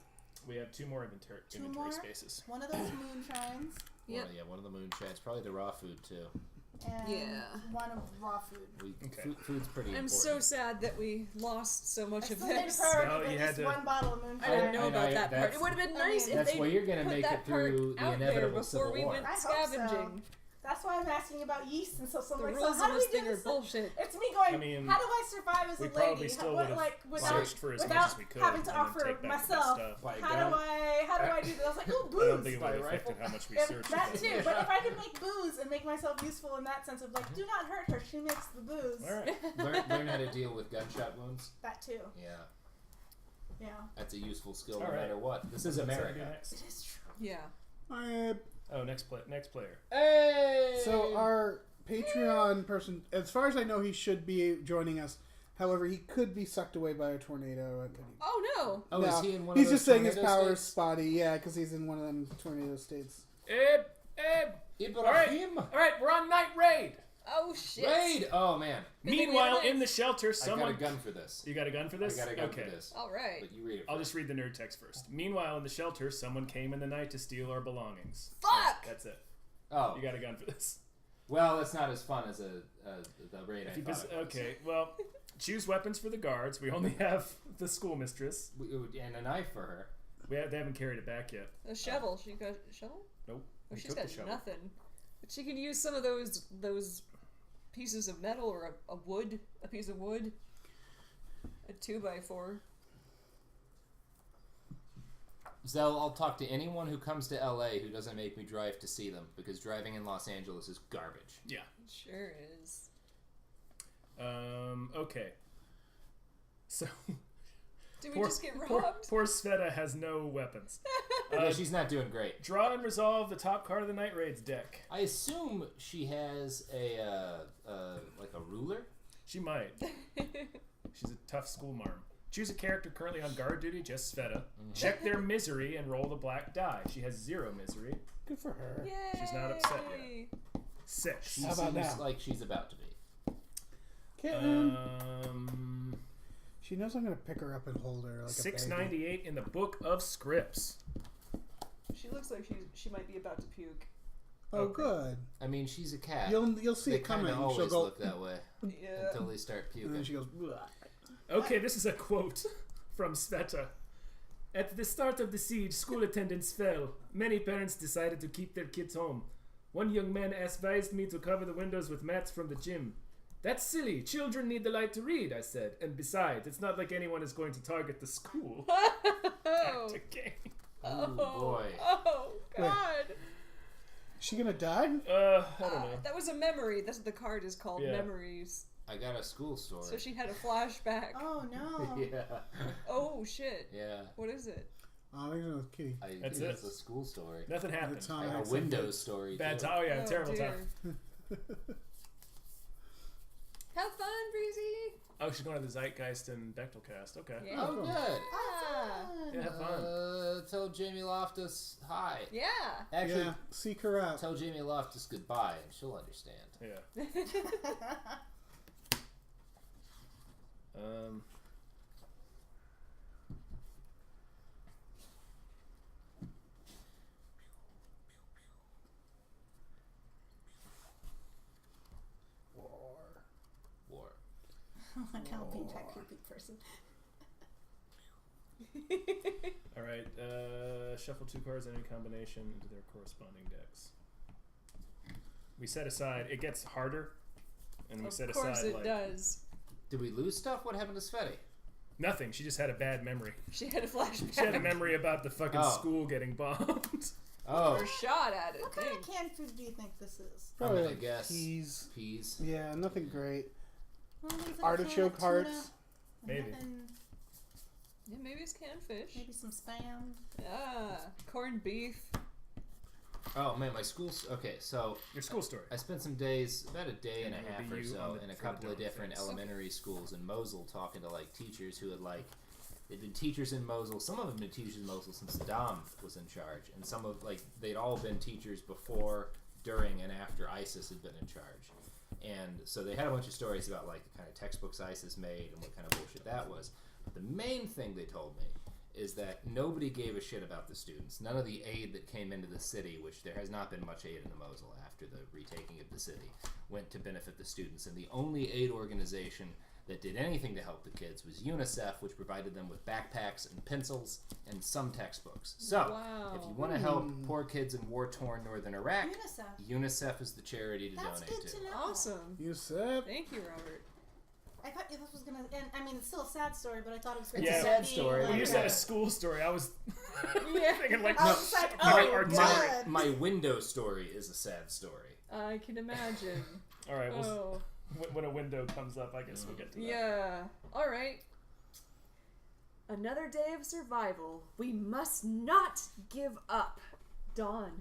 S4: We have 2 more
S5: Two
S4: inventory
S5: more?
S4: spaces.
S5: One of those moonshines
S2: Yep.
S3: Yeah, one of the moonshines. Probably the raw food too.
S5: and
S2: Yeah.
S5: one of raw food.
S4: Okay.
S3: Food's pretty
S2: I'm
S3: important.
S2: so sad that we lost so much
S5: I
S2: of
S5: still need
S2: this.
S5: a priority
S4: No,
S5: of
S4: you
S5: at
S4: had
S5: least
S4: to-
S5: 1 bottle of moonshine.
S2: I didn't know
S3: And
S2: about
S3: I-
S2: that part.
S3: that's-
S2: It would have been
S5: I
S2: nice
S5: mean-
S2: if
S3: That's
S2: they
S3: where you're gonna
S2: put
S3: make
S2: that
S3: it through
S2: part
S3: the
S2: out there
S3: inevitable
S2: before
S3: civil
S2: we
S3: war.
S2: went
S5: I hope so.
S2: scavenging.
S5: That's why I'm asking about yeast and so
S2: The
S5: like,
S2: rules
S5: so how
S2: of
S5: do
S2: this
S5: we do
S2: thing are
S5: this?
S2: bullshit.
S5: It's me going,
S4: I mean,
S5: how do I survive as a
S4: We
S5: lady?
S4: probably still
S5: What,
S4: would
S5: like,
S4: have
S5: without,
S4: searched for as much
S5: without
S4: as we could
S5: having to
S4: and then
S5: offer
S4: take back the best
S5: myself.
S4: stuff.
S3: By
S5: How
S3: gun.
S5: do I do this? I was like, ooh,
S4: I don't
S5: booze.
S4: think it
S3: By
S4: would have
S3: rifle.
S4: affected how much we
S5: If
S4: searched.
S5: that
S4: for
S5: too,
S4: that.
S5: but if I can make booze and make myself useful in that sense of like, do not hurt her, she makes the booze.
S4: All right.
S3: learn how to deal with gunshot wounds.
S5: That too.
S3: Yeah,
S5: Yeah.
S3: that's a useful skill
S4: All
S3: no
S4: right.
S3: matter what. This is
S4: What's that do
S3: America.
S4: next?
S5: It is true.
S2: Yeah.
S4: Oh, next player.
S3: Hey!
S1: So our Patreon person, as far as I know, he should be joining us. However, he could be sucked away by a tornado.
S2: Oh no.
S3: Oh,
S1: No,
S3: is he in one
S1: he's
S3: of those
S1: just saying his
S3: tornado
S1: power is
S3: states?
S1: spotty. Yeah, because he's in one of them tornado states.
S3: Ibrahim!
S4: All right, we're on night raid.
S2: Oh shit.
S3: Raid! Oh man,
S2: Good thing we
S4: Meanwhile,
S2: have a
S4: in the shelter, someone.
S3: I got a gun for this.
S4: You got a gun for this?
S3: I got a gun
S4: okay.
S3: for this.
S2: All right.
S3: But you read it.
S4: I'll
S3: first.
S4: just read the nerd text first. Meanwhile, in the shelter, someone came in the night to steal our belongings.
S2: Fuck!
S4: That's it.
S3: Oh,
S4: You got a gun for this.
S3: well, it's not as fun as the raid.
S4: If you
S3: I thought it was.
S4: okay, well, choose weapons for the guards. We only have the schoolmistress.
S3: And a knife for her.
S4: They haven't carried it back yet.
S2: A shovel. She got a shovel?
S4: Nope.
S2: Oh,
S4: We
S2: she's
S4: took
S2: got
S4: the shovel.
S2: nothing. But she can use some of those pieces of metal or a piece of wood. A 2x4.
S3: So I'll talk to anyone who comes to LA who doesn't make me drive to see them because driving in Los Angeles is garbage.
S4: Yeah.
S2: It sure is.
S4: Okay. So
S2: Did we just get robbed?
S4: Poor Sveta has no weapons.
S3: Yeah, she's not doing great.
S4: Draw and resolve the top card of the Night Raids deck.
S3: I assume she has a like a ruler.
S4: She might. She's a tough school marm. Choose a character currently on guard duty, just Sveta. Check their misery and roll the black die. She has 0 misery.
S1: Good for her.
S2: Yay!
S4: She's not upset yet. 6.
S3: She
S1: How about
S3: seems
S1: now?
S3: like she's about to be.
S1: Kitten.
S4: Um,
S1: She knows I'm gonna pick her up and hold her like a baby.
S4: 698 in the book of scripts.
S2: She looks like she might be about to puke.
S1: Oh,
S4: Okay.
S1: good.
S3: I mean, she's a cat.
S1: You'll see
S3: They
S1: it coming.
S3: kind of
S1: She'll
S3: always
S1: go
S3: look that way
S2: Yeah.
S3: until they start
S1: and then
S3: puking.
S1: she goes. "Bleh."
S4: Okay, this is a quote from Sveta. At the start of the siege, school attendance fell. Many parents decided to keep their kids home. One young man advised me to cover the windows with mats from the gym. That's silly. Children need the light to read, I said. And besides, it's not like anyone is going to target the school.
S2: Oh.
S4: Tactic game.
S3: Oh boy.
S2: Oh God.
S1: Is she gonna die?
S4: I don't know.
S2: That was a memory. That's what the card is called.
S4: Yeah.
S2: Memories.
S3: I got a school story.
S2: So she had a flashback.
S5: Oh no.
S3: Yeah.
S2: Oh shit.
S3: Yeah.
S2: What is it?
S1: Oh, I think it was Kitty.
S4: That's
S3: It's
S4: it.
S3: a school story.
S4: Nothing happened.
S1: It's
S3: I
S1: on
S3: have a Windows story.
S4: Bad
S3: too.
S4: time. Oh, yeah,
S2: Oh,
S4: terrible
S2: dear.
S4: time.
S2: Have fun, Breezy.
S4: Oh, she's going to the Zeitgeist and Bechtelcast. Okay.
S2: Yeah.
S3: Oh, good.
S2: Yeah.
S4: Yeah, have fun.
S3: Tell Jamie Loftus hi.
S2: Yeah.
S3: Actually,
S1: Yeah, seek her out.
S3: tell Jamie Loftus goodbye, and she'll understand.
S4: Yeah.
S5: I'll be that creepy person.
S4: All right. Shuffle 2 cards in any combination into their corresponding decks. We set aside. It gets harder, and we set
S2: Of course
S4: aside
S2: it does.
S3: Did we lose stuff? What happened to Sveti?
S4: nothing. She just had a bad memory.
S2: She had a flashback.
S4: She had a memory about the fucking
S3: Oh.
S4: school getting bombed.
S3: Oh,
S2: Or shot at it.
S5: What kind
S2: Dang.
S5: of canned food do you think this is?
S3: I'm
S1: Probably
S3: gonna
S1: like
S3: guess
S1: peas.
S3: peas.
S1: Yeah, nothing great.
S5: Well, there's like a
S1: Artichoke
S5: can of tuna,
S1: hearts.
S4: Maybe.
S5: nothing-
S2: Yeah, maybe it's canned fish.
S5: Maybe some spam.
S2: Ah, corned beef.
S3: Oh man, my school's okay. So
S4: Your school story.
S3: I spent some days, about a day and a
S4: And it'll
S3: half
S4: be
S3: or
S4: you
S3: so,
S4: on the-
S3: in a
S4: for the
S3: couple of
S4: donut
S3: different
S4: things.
S3: elementary schools in Mosul, talking to like teachers who had like they'd been teachers in Mosul. Some of them had been teachers in Mosul since Saddam was in charge, and some of like they'd all been teachers before, during, and after ISIS had been in charge. And so they had a bunch of stories about like the kind of textbooks ISIS made and what kind of bullshit that was. But the main thing they told me is that nobody gave a shit about the students. None of the aid that came into the city, which there has not been much aid in the Mosul after the retaking of the city, went to benefit the students. And the only aid organization that did anything to help the kids was UNICEF, which provided them with backpacks and pencils and some textbooks. So,
S2: Wow.
S3: if you want to help poor kids in war-torn northern Iraq,
S5: UNICEF.
S3: UNICEF is the charity to
S5: That's
S3: donate
S5: good
S3: to.
S5: to know.
S2: Awesome.
S1: You said
S2: Thank you, Robert.
S5: I thought this was gonna end. I mean, it's still a sad story, but I thought it was
S3: It's
S5: gonna
S3: a
S5: be
S3: sad
S5: like,
S3: story.
S4: When you
S5: a-
S4: said a school story, I was
S2: Yeah.
S4: thinking like,
S5: I
S4: no,
S5: was just like,
S4: my
S5: oh,
S4: art
S5: God.
S4: gallery.
S3: My window story is a sad story.
S2: I can imagine.
S4: All right, well,
S2: Oh,
S4: when a window comes up, I guess we'll get to that.
S2: yeah. All right. Another day of survival. We must not give up. Dawn.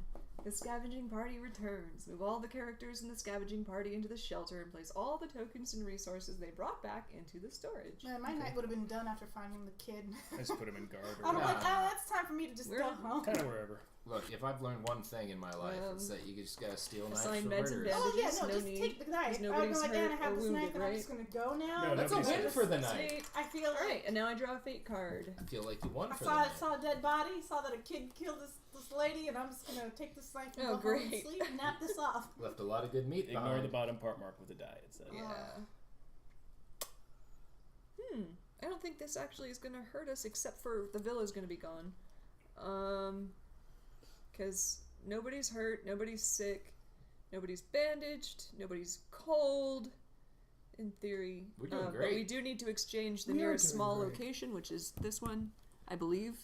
S2: The scavenging party returns. Move all the characters in the scavenging party into the shelter and place all the tokens and resources they brought back into the storage.
S5: Man, my night would have been done after finding the kid.
S4: I just put him in guard
S5: I'm
S4: or
S5: like, oh, it's time for me to just
S2: We're-
S5: go home.
S4: kind of wherever.
S3: Look, if I've learned one thing in my life, it's that you just gotta steal knives
S2: assign
S3: from
S2: meds and
S3: murderers.
S5: Oh yeah,
S2: bandages,
S5: no,
S2: no
S5: just
S2: need,
S5: take the knife.
S2: because
S5: I'm
S2: nobody's
S5: like, and I
S2: hurt
S5: have
S2: or
S5: this knife,
S2: wounded,
S5: and I'm
S2: right?
S5: just gonna go now.
S4: No,
S3: That's a
S4: nobody's
S3: win
S4: hurt.
S3: for the night.
S2: Sweet.
S5: I feel like
S2: Alright, and now I draw a fate card.
S3: I feel like you won
S5: I
S3: for
S5: saw,
S3: the night.
S5: saw a dead body, saw that a kid killed this lady, and I'm just gonna take this knife and
S2: Oh,
S5: go home and
S2: great.
S5: sleep, nap this off.
S3: Left a lot of good meat
S4: Ignore
S3: behind.
S4: the bottom part marked with a die. It said.
S2: Yeah. I don't think this actually is gonna hurt us except for the villa's gonna be gone. Because nobody's hurt, nobody's sick, nobody's bandaged, nobody's cold, in theory.
S3: We're doing
S2: But
S3: great.
S2: we do need to exchange the
S1: We are
S2: nearest
S1: doing
S2: small
S1: great.
S2: location, which is this one, I believe.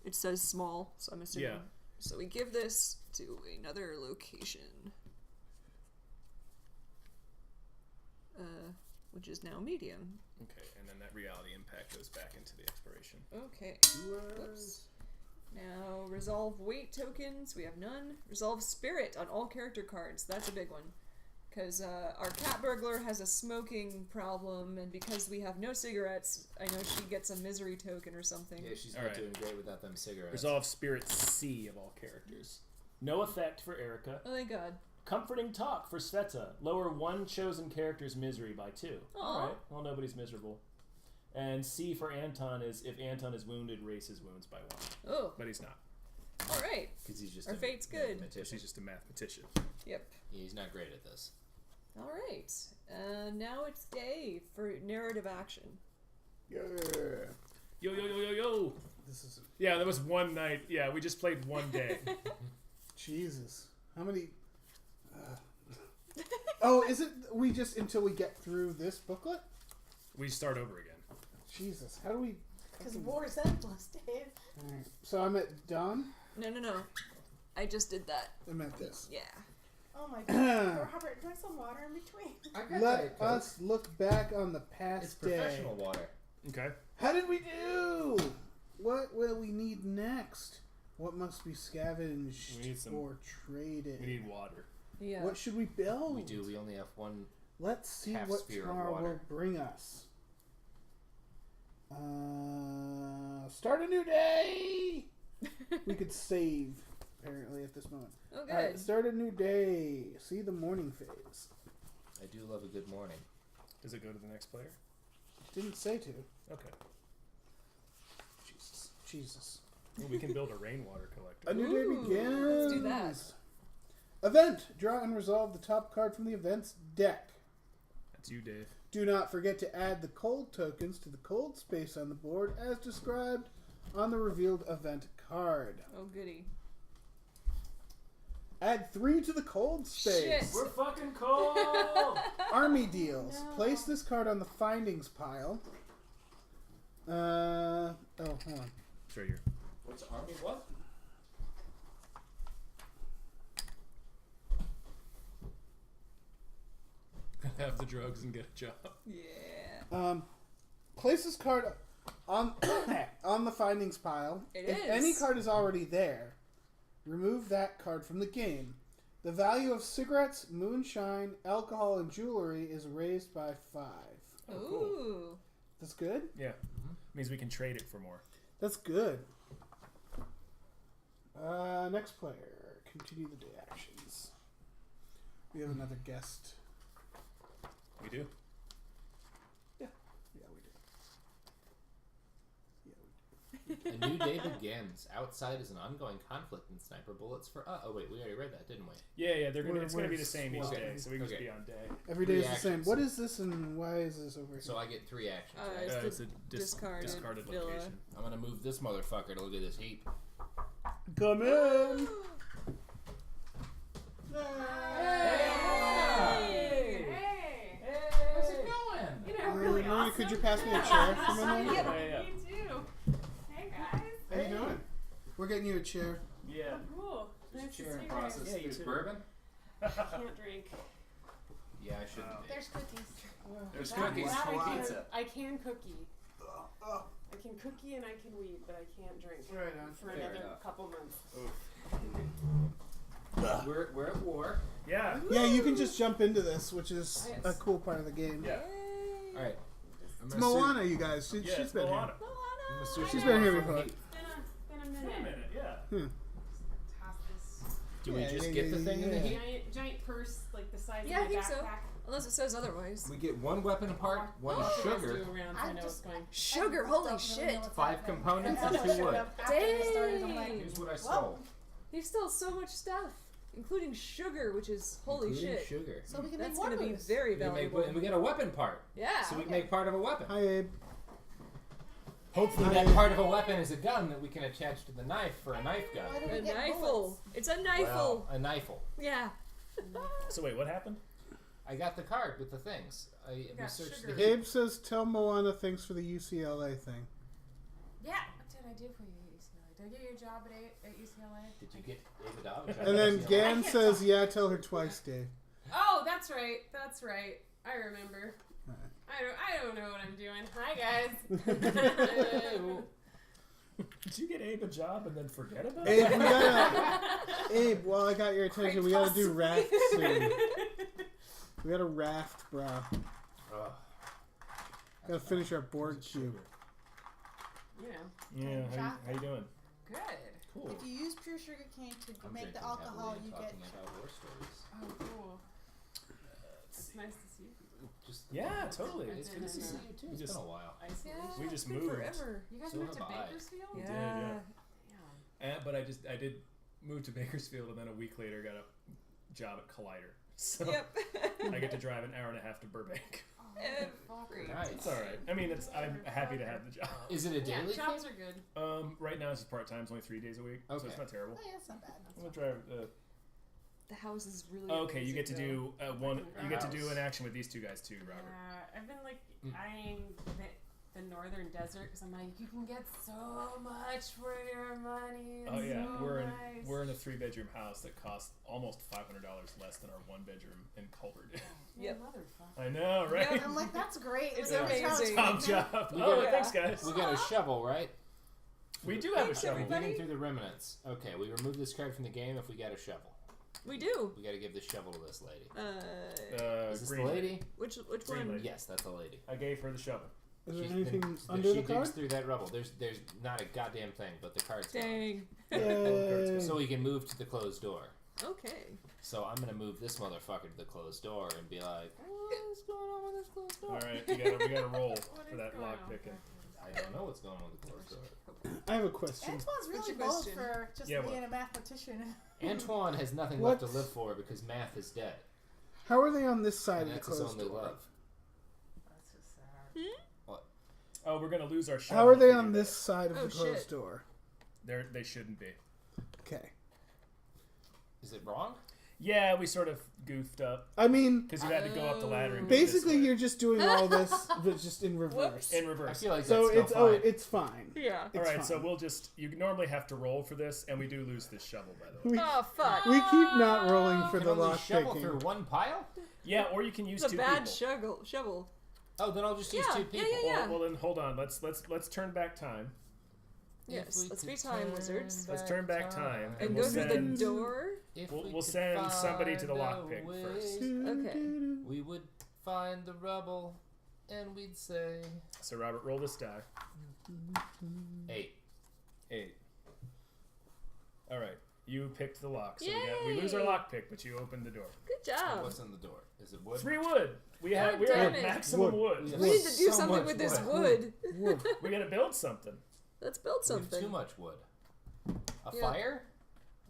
S2: It says small, so I'm assuming.
S4: Yeah.
S2: So we give this to another location. Which is now medium.
S4: Okay, and then that reality impact goes back into the exploration.
S2: Okay. Whoops. Now, resolve weight tokens. We have none. Resolve spirit on all character cards. That's a big one. Because our cat burglar has a smoking problem, and because we have no cigarettes, I know she gets a misery token or something.
S3: Yeah, she's
S4: All
S3: not
S4: right.
S3: doing great without them cigarettes.
S4: Resolve Spirit C of all characters. No effect for Erica.
S2: Oh, thank God.
S4: Comforting talk for Sveta. Lower one chosen character's misery by 2.
S2: Aw.
S4: Alright, well, nobody's miserable. And C for Anton is if Anton is wounded, raise his wounds by 1.
S2: Oh,
S4: But he's not.
S2: alright.
S3: Because he's just
S2: Our
S3: a
S2: fate's good.
S3: mathematician.
S4: He's just a mathematician.
S2: Yep.
S3: Yeah, he's not great at this.
S2: Alright. Now it's day for narrative action.
S1: yeah.
S4: Yo, yo, yo, yo, yo!
S1: This is
S4: Yeah, that was one night. Yeah, we just played one day.
S1: Jesus. How many? Oh, is it we just until we get through this booklet?
S4: We start over again.
S1: Jesus, how do we?
S5: Because war is endless, Dave.
S1: Alright, so I'm at done.
S2: No. I just did that.
S1: I'm at this.
S2: Yeah.
S5: Oh my God. Robert, drink some water in between.
S1: Let us look back on the past
S3: It's
S1: day.
S3: professional water.
S4: Okay.
S1: How did we do? What will we need next? What must be scavenged
S4: We need some-
S1: or traded?
S4: We need water.
S2: Yeah.
S1: What should we build?
S3: We do. We only have one.
S1: Let's see
S3: half
S1: what
S3: sphere of
S1: Char will
S3: water.
S1: bring us. Start a new day. We could save apparently at this moment.
S2: Oh, good.
S1: All right, start a new day. See the morning phase.
S3: I do love a good morning.
S4: Does it go to the next player?
S1: Didn't say to.
S4: Okay.
S1: Jesus.
S4: Well, we can build a rainwater collector.
S1: A new
S2: Ooh,
S1: day begins.
S2: let's do that.
S1: Event. Draw and resolve the top card from the event's deck.
S4: That's you, Dave.
S1: Do not forget to add the cold tokens to the cold space on the board as described on the revealed event card.
S2: Oh, goody.
S1: Add 3 to the cold space.
S2: Shit.
S4: We're fucking cold!
S1: Army deals.
S5: No.
S1: Place this card on the findings pile. Oh, hold on.
S4: It's right here.
S3: What's army? What?
S6: Have the drugs and get a job.
S2: Yeah.
S1: Place this card on on the findings pile.
S2: It
S1: If
S2: is.
S1: any card is already there, remove that card from the game. The value of cigarettes, moonshine, alcohol, and jewelry is raised by 5.
S4: Oh,
S2: Ooh.
S4: cool.
S1: That's good?
S4: Yeah. Means we can trade it for more.
S1: That's good. Next player. Continue the day actions. We have another guest.
S4: We do.
S1: Yeah, we do.
S3: A new day begins. Outside is an ongoing conflict in sniper bullets for... Oh, wait, we already read that, didn't we?
S4: Yeah, it's going to be the
S1: Where's-
S4: same each
S3: okay.
S4: day, so we can just
S3: Okay.
S4: be on day.
S1: Every day is the
S3: Reactions.
S1: same. What is this and why is this over here?
S3: So I get 3 actions, right?
S2: It's the
S6: It's a
S2: discarded villa.
S6: location.
S3: I'm gonna move this motherfucker to look at this heap.
S1: Come in!
S3: Hey!
S7: Hey!
S3: How's it going?
S7: You know, really
S1: Maria,
S7: awesome.
S1: could you pass me a chair for a minute?
S4: Yeah.
S7: Me too. Hey guys.
S1: How you doing? We're getting you a chair.
S4: Yeah.
S7: Cool. Nice to see
S3: Sharing
S7: you
S3: process.
S7: guys.
S4: Yeah, you
S3: There's
S4: too.
S3: bourbon?
S7: Can't drink.
S3: Yeah, I shouldn't be.
S5: There's cookies.
S3: There's
S7: That-
S3: cookies.
S7: that I
S3: Pizza.
S7: can- I can cookie. I can cookie and I can weed, but I can't drink
S1: Right on.
S7: for
S3: Fair
S7: another
S3: enough.
S7: couple months.
S3: We're at war.
S4: Yeah.
S1: Yeah, you can just jump into this, which is
S7: Yes.
S1: a cool part of the game.
S4: Yeah.
S3: Alright.
S1: It's Moana, you guys. She's
S4: it's
S1: been
S4: Moana.
S1: here. She's been here before.
S7: It's been a
S4: Wait a
S7: minute.
S4: minute, yeah.
S7: Toss this
S3: Do we
S1: Yeah,
S3: just
S1: yeah,
S3: get the
S1: yeah,
S3: thing in the
S1: yeah.
S3: heap?
S7: giant purse like the size
S2: Yeah, I
S7: of my
S2: think so.
S7: backpack.
S2: Unless it says otherwise.
S3: We get 1 weapon apart, 1
S7: What else
S3: sugar,
S7: do around so I
S5: I'm
S7: know
S5: just-
S7: what's going.
S2: Sugar,
S5: I
S2: holy
S5: don't really
S2: shit.
S5: know what's
S3: 5
S5: happening.
S3: components,
S5: That's
S3: and
S5: what
S3: 2
S5: showed
S3: wood.
S5: up after they started. I'm like,
S2: Dang.
S3: Here's what I
S5: Whoa.
S3: stole.
S2: He stole so much stuff, including sugar, which is holy
S3: Including
S2: shit.
S3: sugar.
S5: so we can
S2: That's
S5: make more
S2: gonna be
S5: moves.
S2: very
S3: We can make,
S2: valuable.
S3: and we get a weapon part.
S2: Yeah.
S3: So we can make part of a weapon.
S1: Hi, Abe.
S3: Hopefully
S1: Hi.
S3: that part of a weapon is a gun that we can attach to the knife for a knife gun.
S5: Why do we
S2: A
S5: get
S2: knifle.
S5: bullets?
S2: It's a knifle.
S3: Well, a knifle.
S2: Yeah.
S4: So wait, what happened?
S3: I got the card with the things. I
S7: got
S3: researched
S7: sugar.
S3: the heap.
S1: Abe says, tell Moana thanks for the UCLA thing.
S7: Yeah. What did I do for you at UCLA? Did I give you a job at UCLA?
S3: Did you get David Dobbs?
S1: And then Gan
S7: can't
S1: says,
S7: talk.
S1: yeah, tell her twice, Dave.
S7: Oh, that's right. That's right. I remember. I don't know what I'm doing. Hi guys.
S4: Did you get Abe a job and then forget about
S1: Abe,
S4: it?
S1: we gotta... Abe, while I got your attention, we gotta do raft soon. We gotta raft, bro.
S3: Ugh.
S1: Gotta finish our board cube.
S7: You know.
S4: Yeah, how you doing?
S7: Good.
S4: Cool.
S5: If you use pure sugar cane to
S3: I'm
S5: make the
S3: drinking
S5: alcohol,
S3: heavily and
S5: you get.
S3: talking about war stories.
S7: Oh, cool. It's nice to see you.
S3: Just
S4: Yeah, totally.
S3: It's good to see you too.
S4: We
S3: It's
S4: just-
S3: been a while.
S7: Isolation.
S4: We
S2: it's
S4: just
S2: been
S4: moved.
S2: forever.
S7: You guys
S3: So
S7: moved to
S3: have I.
S7: Bakersfield?
S4: We
S2: Yeah.
S4: did, yeah.
S7: Yeah.
S4: But I did move to Bakersfield and then a week later got a job at Collider. So
S2: Yep.
S4: I get to drive an hour and a half to Burbank.
S2: Great.
S3: Nice.
S4: It's all right. I mean, I'm happy to have the job.
S3: Is it a
S7: Yeah,
S3: daily
S7: jobs
S3: thing?
S7: are good.
S4: Right now it's just part time. It's only 3 days a week, so
S3: Okay.
S4: it's not terrible.
S5: Oh yeah, that's not bad.
S4: I'm gonna drive.
S2: The house is really
S4: Okay, you get to
S2: amazing,
S4: do one. You get to do
S3: House.
S4: an action with these 2 guys too, Robert.
S7: Yeah, I've been like
S3: Mm.
S7: eyeing the northern desert because I'm like, you can get so much for your money. It's
S4: Oh yeah,
S7: so nice.
S4: we're in a 3-bedroom house that costs almost $500 less than our 1-bedroom in Culver.
S2: Yep.
S7: Motherfucker.
S4: I know, right?
S2: Yep.
S5: I'm like, that's great.
S2: It's
S5: Like, every time
S2: amazing.
S5: like,
S4: Top
S5: man,
S4: job.
S3: We
S4: Oh,
S3: got-
S4: thanks, guys.
S3: We got a shovel, right?
S4: We do have a
S2: Thanks,
S4: shovel.
S2: everybody.
S3: Digging through the remnants. Okay, we remove this card from the game if we got a shovel.
S2: We do.
S3: We got to give this shovel to this lady. Is this
S4: Green
S3: the lady?
S2: Which
S4: Green
S2: one?
S4: lady.
S3: Yes, that's the lady.
S4: I gave her the shovel.
S1: Is there
S3: She's
S1: anything
S3: been-
S1: under
S3: she
S1: the card?
S3: digs through that rubble. There's not a goddamn thing, but the card's gone.
S2: Dang.
S1: Yay.
S3: So we can move to the closed door.
S2: Okay.
S3: So I'm gonna move this motherfucker to the closed door and be like, what's going on with this closed door?
S4: All right, we gotta roll
S7: What
S4: for
S7: is
S4: that
S7: going
S4: lock
S7: on?
S4: picking.
S3: I don't know what's going on with the closed door.
S1: I have a question.
S5: Antoine's
S2: What's
S5: really
S2: your
S5: bold
S2: question?
S5: for just
S4: Yeah,
S5: being a mathematician.
S3: Antoine has nothing
S1: What?
S3: left to live for because math is dead.
S1: How are they on this side
S3: And
S1: of the
S3: that's his
S1: closed
S3: only
S1: door?
S3: love.
S4: Oh, we're gonna lose our shovel.
S1: How are
S4: if
S1: they
S4: we
S1: on
S4: do
S1: this side of
S2: Oh,
S1: the closed
S2: shit.
S1: door?
S4: They shouldn't be.
S1: Okay.
S3: Is it wrong?
S4: Yeah, we sort of goofed up
S1: I mean,
S4: because you had to go up the ladder. And go
S1: basically,
S4: this way.
S1: you're just doing all this, but just in reverse.
S2: Whoops.
S4: in
S3: I
S4: reverse.
S3: feel like
S1: So
S3: that's still
S1: it's
S3: fine.
S1: fine.
S2: Yeah.
S1: It's
S4: All right, so
S1: fine.
S4: we'll just. You normally have to roll for this, and we do lose this shovel, by the way.
S1: We,
S2: Oh fuck.
S1: we keep not rolling for
S3: You
S1: the
S3: can only
S1: lock
S3: shovel
S1: picking.
S3: through one pile?
S4: Yeah, or you can use
S2: It's a
S4: two
S2: bad
S4: people.
S2: shovel.
S3: Oh, then I'll just use
S2: Yeah,
S3: two
S2: yeah,
S3: people.
S2: yeah.
S4: Well, then hold on. Let's turn back time.
S2: Yes,
S3: If
S2: let's
S3: we
S2: be
S3: could
S2: time wizards.
S4: Let's turn back time,
S2: And
S4: we'll
S2: go through the
S4: send-
S2: door.
S3: If
S4: We'll
S3: we
S4: we'll
S3: could
S4: send somebody to the
S3: find a
S4: lockpick
S3: way,
S4: first.
S2: Okay.
S3: We would find the rubble, and we'd say
S4: So Robert, roll this die.
S3: 8.
S4: 8. All right, you picked the lock, so we lose our
S2: Yay!
S4: lockpick, but you opened the door.
S2: Good job.
S3: What's in the door? Is it wood?
S4: 3 wood. We are
S2: damn
S4: at
S2: it.
S4: maximum wood.
S3: We have
S2: We need to do
S3: so
S2: something
S3: much
S2: with this
S3: wood.
S2: wood.
S4: We gotta build something.
S2: Let's build
S3: We have
S2: something.
S3: too much wood. A
S2: Yeah.
S3: fire?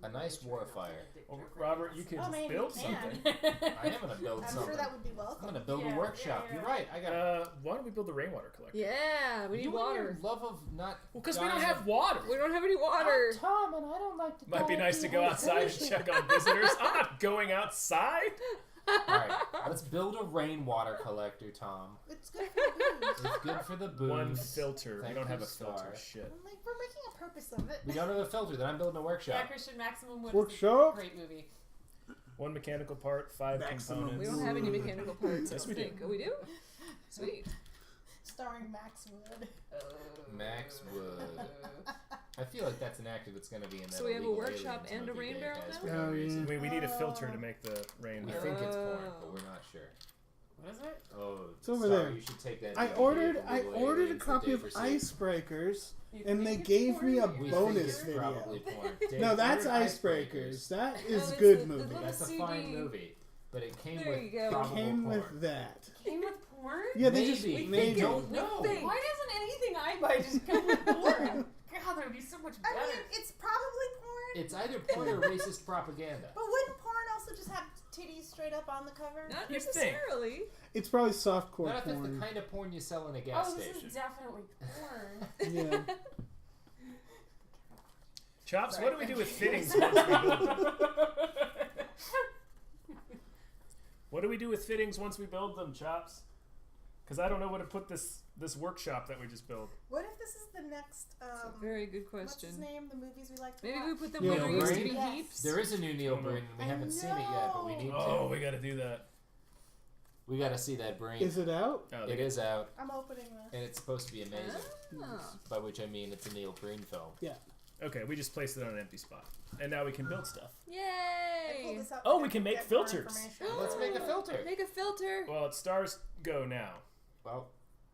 S3: A nice war fire.
S4: Well, Robert, you can
S5: Oh, man,
S4: build
S5: you can.
S4: something.
S3: I am gonna build
S5: I'm
S3: something.
S5: sure that would be
S3: I'm
S5: welcome.
S3: gonna build
S7: Yeah,
S3: a workshop.
S7: yeah,
S3: You're
S7: yeah.
S3: right. I got.
S4: Why don't we build the rainwater collector?
S2: Yeah, we need
S3: you and
S2: water.
S3: your love of not.
S4: Well, because we don't
S3: dying
S4: have
S3: of-
S4: water.
S2: We don't have any water.
S3: I'm Tom, and I don't like to.
S4: Might be
S3: die
S4: nice to go outside and check on visitors. I'm not going outside.
S3: Alright, let's build a rainwater collector, Tom.
S5: It's good for the booze.
S3: It's good for the booze.
S4: One filter.
S3: Thank
S4: we don't have
S3: you,
S4: a filter.
S3: Star.
S4: Shit.
S5: I'm like, we're making a purpose of it.
S3: We don't have a filter, then I'm building a
S7: Yeah,
S3: workshop.
S7: Christian, Maximum Wood is
S1: Workshop?
S7: a great movie.
S4: 1 mechanical part, 5
S1: Maximum.
S4: components.
S2: We don't have any mechanical parts. I
S4: Yes,
S2: don't
S4: we do.
S2: think. Oh, we do? Sweet.
S5: Starring Max Wood.
S3: Max Wood. I feel like that's an actor that's going to be in that.
S2: So we have a
S3: Illegal
S2: workshop
S3: Aliens
S2: and a
S3: movie
S2: rain
S3: Dave
S2: barrel
S3: has
S2: now?
S3: for no
S1: Oh, yeah.
S3: reason.
S4: We need a filter to make the rain.
S3: We
S4: barrel.
S3: think it's porn,
S2: Oh.
S3: but we're not sure.
S7: What is it?
S3: Oh,
S1: It's over
S3: sorry,
S1: there.
S3: You should take that.
S1: I
S3: DVD
S1: ordered
S3: of
S1: I
S3: Illegal
S1: ordered a
S3: Aliens that
S1: copy
S3: Dave
S1: of
S3: received.
S1: Icebreakers,
S7: You
S1: and they
S7: think
S1: gave
S7: it's
S1: me a
S7: porn?
S3: We
S1: bonus
S3: think it's
S1: video.
S3: probably porn. Dave
S1: No, that's
S3: ordered
S1: Icebreakers. That
S2: Oh,
S1: is
S2: it's
S1: good
S2: the
S1: movie.
S2: little
S3: That's a
S2: CD.
S3: fine movie, but it came
S2: There
S3: with
S2: you go.
S3: probable
S1: Came
S3: porn.
S1: with that.
S7: Came with porn?
S1: Yeah, they just
S3: Maybe.
S1: made
S3: We
S1: it.
S3: don't know.
S2: think.
S7: Why doesn't anything I buy just come with porn? God, that would be so much
S5: I
S7: better.
S5: mean, it's probably porn,
S3: It's either porn or racist propaganda.
S5: but wouldn't porn also just have titties straight up on the cover?
S2: Not
S4: You think.
S2: necessarily.
S1: It's probably softcore
S3: Not if it's the
S1: porn.
S3: kind of porn you sell in a gas
S7: Oh, this
S3: station.
S7: is definitely porn.
S1: Yeah.
S4: Chops,
S7: Sorry,
S4: what do we do
S7: thank
S4: with
S7: you.
S4: fittings once we build them? What do we do with fittings once we build them, Chops? Because I don't know where to put this workshop that we just built.
S5: What if this is the next,
S2: Very good
S5: what's
S2: question.
S5: his name? The movies we like to
S2: Maybe
S5: watch?
S2: we put them
S1: Yeah,
S2: where there used to
S3: Brain?
S2: be
S5: Yes.
S2: heaps.
S3: There is a new Neil
S4: I know.
S3: Breen. We
S5: I
S3: haven't seen it yet, but we
S5: know.
S3: need
S4: Oh,
S3: to.
S4: we got to do that.
S3: We got to see that Breen.
S1: Is it out?
S4: Oh,
S3: It is out,
S5: I'm opening this.
S3: and it's supposed to be amazing.
S2: Oh.
S3: By which I mean it's a Neil Breen film.
S4: Okay, we just placed it on an empty spot, and now we can build stuff.
S5: I pulled
S2: Yay!
S5: this up
S4: Oh,
S5: and
S4: we
S5: I
S4: can make
S5: get more
S4: filters.
S5: information.
S3: Let's make a filter.
S2: Make a filter.
S4: Well, it's stars go now.
S3: Well,